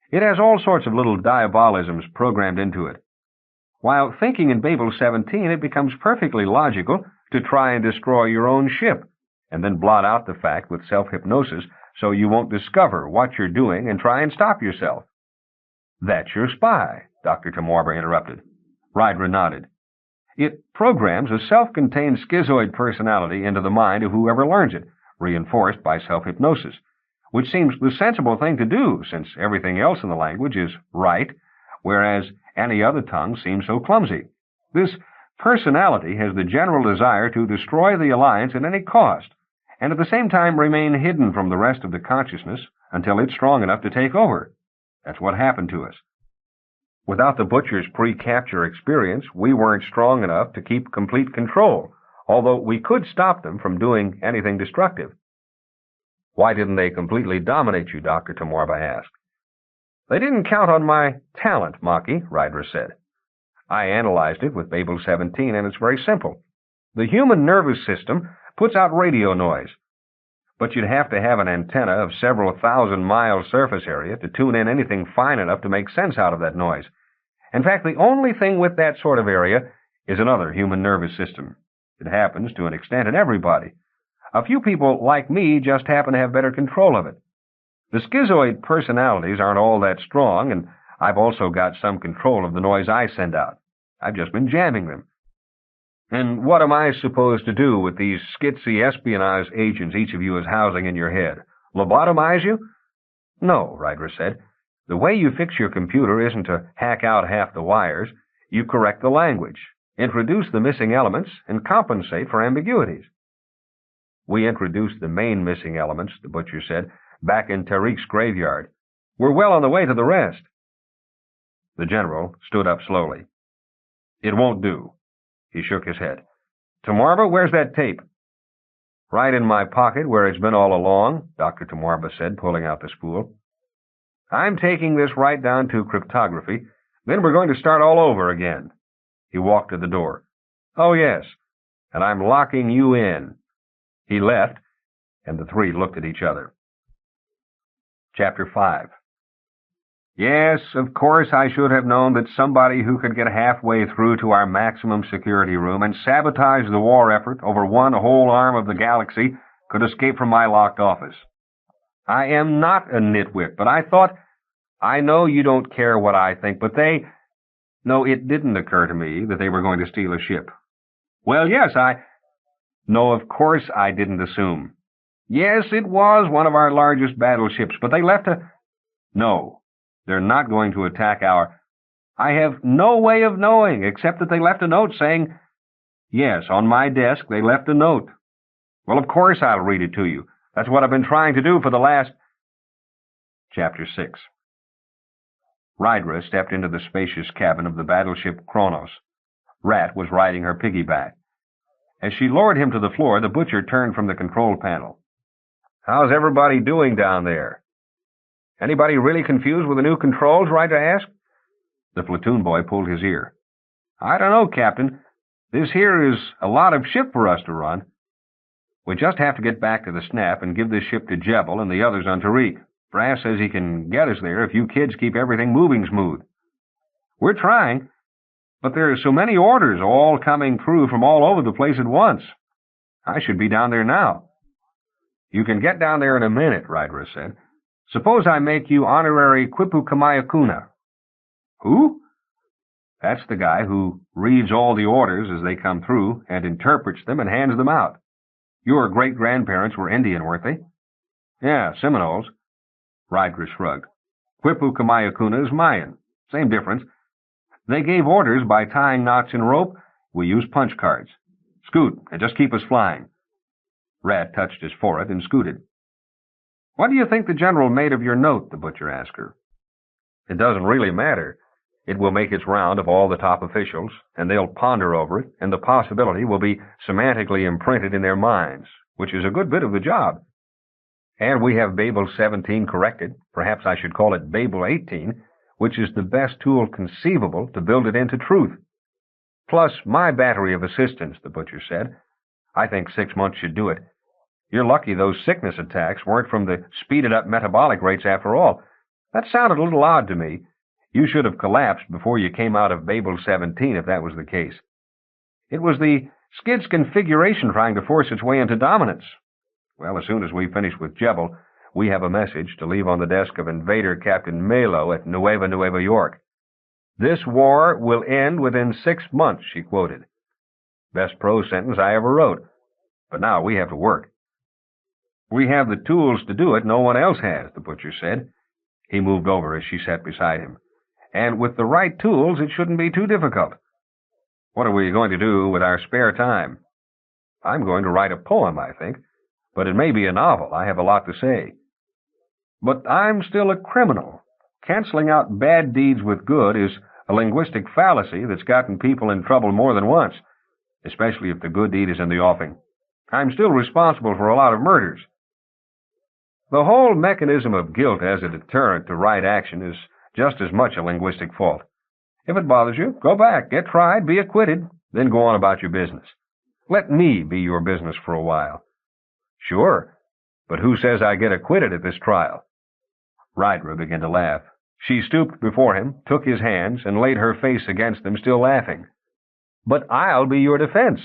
It has all sorts of little diabolisms programmed into it. While thinking in Babel-17, it becomes perfectly logical to try and destroy your own ship, and then blot out the fact with self-hypnosis so you won't discover what you're doing and try and stop yourself." "That's your spy," Dr. T'mwarba interrupted. Rydra nodded. "It programs a self-contained schizoid personality into the mind of whoever learns it, reinforced by self-hypnosis, which seems the sensible thing to do since everything else in the language is right, whereas any other tongue seems so clumsy. This personality has the general desire to destroy the Alliance at any cost, and at the same time remain hidden from the rest of the consciousness until it's strong enough to take over. That's what happened to us. Without the Butcher's pre-capture experience, we weren't strong enough to keep complete control, although we could stop them from doing anything destructive." "Why didn't they completely dominate you?" Dr. T'mwarba asked. "They didn't count on my talent, Maki," Rydra said. "I analyzed it with Babel-17, and it's very simple. The human nervous system puts out radio noise, but you'd have to have an antenna of several thousand-mile surface area to tune in anything fine enough to make sense out of that noise. In fact, the only thing with that sort of area is another human nervous system. It happens to an extent in everybody. A few people like me just happen to have better control of it. The schizoid personalities aren't all that strong, and I've also got some control of the noise I send out. I've just been jamming them." And what am I supposed to do with these skitsy espionage agents each of you is housing in your head? Lobotomize you? No, Rydra said. The way you fix your computer isn't to hack out half the wires. You correct the language, introduce the missing elements, and compensate for ambiguities. We introduced the main missing elements, the butcher said, back in Tarik's graveyard. We're well on the way to the rest. The general stood up slowly. It won't do. He shook his head. T'mwarba, where's that tape? Right in my pocket, where it's been all along, Dr. T'mwarba said, pulling out the spool. I'm taking this right down to cryptography, then we're going to start all over again. He walked to the door. Oh, yes, and I'm locking you in. He left, and the three looked at each other. Chapter 5. Yes, of course I should have known that somebody who could get halfway through to our maximum security room and sabotage the war effort over one whole arm of the galaxy could escape from my locked office. I am not a nitwit, but I thought, I know you don't care what I think, but No, it didn't occur to me that they were going to steal a ship. Well, yes, No, of course I didn't assume. Yes, it was one of our largest battleships, but they left No, they're not going to attack I have no way of knowing, except that they left a note saying, Yes, on my desk they left a note. Well, of course I'll read it to you. That's what I've been trying to do for the last... Chapter 6. Rydra stepped into the spacious cabin of the battleship Kronos. Rat was riding her piggyback. As she lowered him to the floor, the butcher turned from the control panel. How's everybody doing down there? Anybody really confused with the new controls, Rydra asked? The platoon boy pulled his ear. I don't know, Captain. This here is a lot of ship for us to run. We just have to get back to the Snap and give this ship to Jebel and the others on Tarik. Brass says he can get us there if you kids keep everything moving smooth. We're trying, but there are so many orders all coming through from all over the place at once. I should be down there now. You can get down there in a minute, Rydra said. Suppose I make you honorary Quipu Kamayakuna. Who? That's the guy who reads all the orders as they come through and interprets them and hands them out. Your great-grandparents were Indian, weren't they? Yeah, Seminoles. Rydra shrugged. Quipu Kamayakuna is Mayan. Same difference. They gave orders by tying knots in rope. We use punch cards. Scoot, and just keep us flying. Rat touched his forehead and scooted. What do you think the general made of your note? The butcher asked her. It doesn't really matter. It will make its round of all the top officials, and they'll ponder over it, and the possibility will be semantically imprinted in their minds, which is a good bit of the job. And we have Babel-17 corrected, perhaps I should call it Babel-18, which is the best tool conceivable to build it into truth. Plus my battery of assistants, the butcher said. I think 6 months should do it. You're lucky those sickness attacks weren't from the speeded-up metabolic rates after all. That sounded a little odd to me. You should have collapsed before you came out of Babel-17 if that was the case. It was the skid's configuration trying to force its way into dominance. Well, as soon as we finish with Jebel, we have a message to leave on the desk of Invader Captain Melo at Nueva York. This war will end within 6 months, she quoted. Best prose sentence I ever wrote. But now we have to work. We have the tools to do it no one else has, the butcher said. He moved over as she sat beside him. And with the right tools, it shouldn't be too difficult. What are we going to do with our spare time? I'm going to write a poem, I think. But it may be a novel. I have a lot to say. But I'm still a criminal. Canceling out bad deeds with good is a linguistic fallacy that's gotten people in trouble more than once, especially if the good deed is in the offing. I'm still responsible for a lot of murders. The whole mechanism of guilt as a deterrent to right action is just as much a linguistic fault. If it bothers you, go back, get tried, be acquitted, then go on about your business. Let me be your business for a while. Sure, but who says I get acquitted at this trial? Rydra began to laugh. She stooped before him, took his hands, and laid her face against them, still laughing. But I'll be your defense.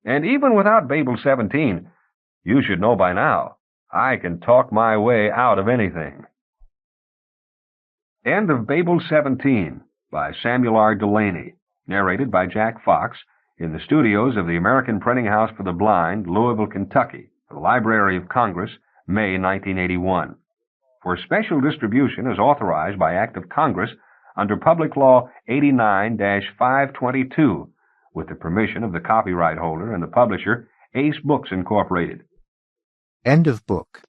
And even without Babel-17, you should know by now, I can talk my way out of anything. End of Babel-17 by Samuel R. Delany, narrated by Jack Fox, in the studios of the American Printing House for the Blind, Louisville, Kentucky, for the Library of Congress, May 1981. For special distribution as authorized by Act of Congress under Public Law 89-522, with the permission of the copyright holder and the publisher, Ace Books Incorporated. End of book.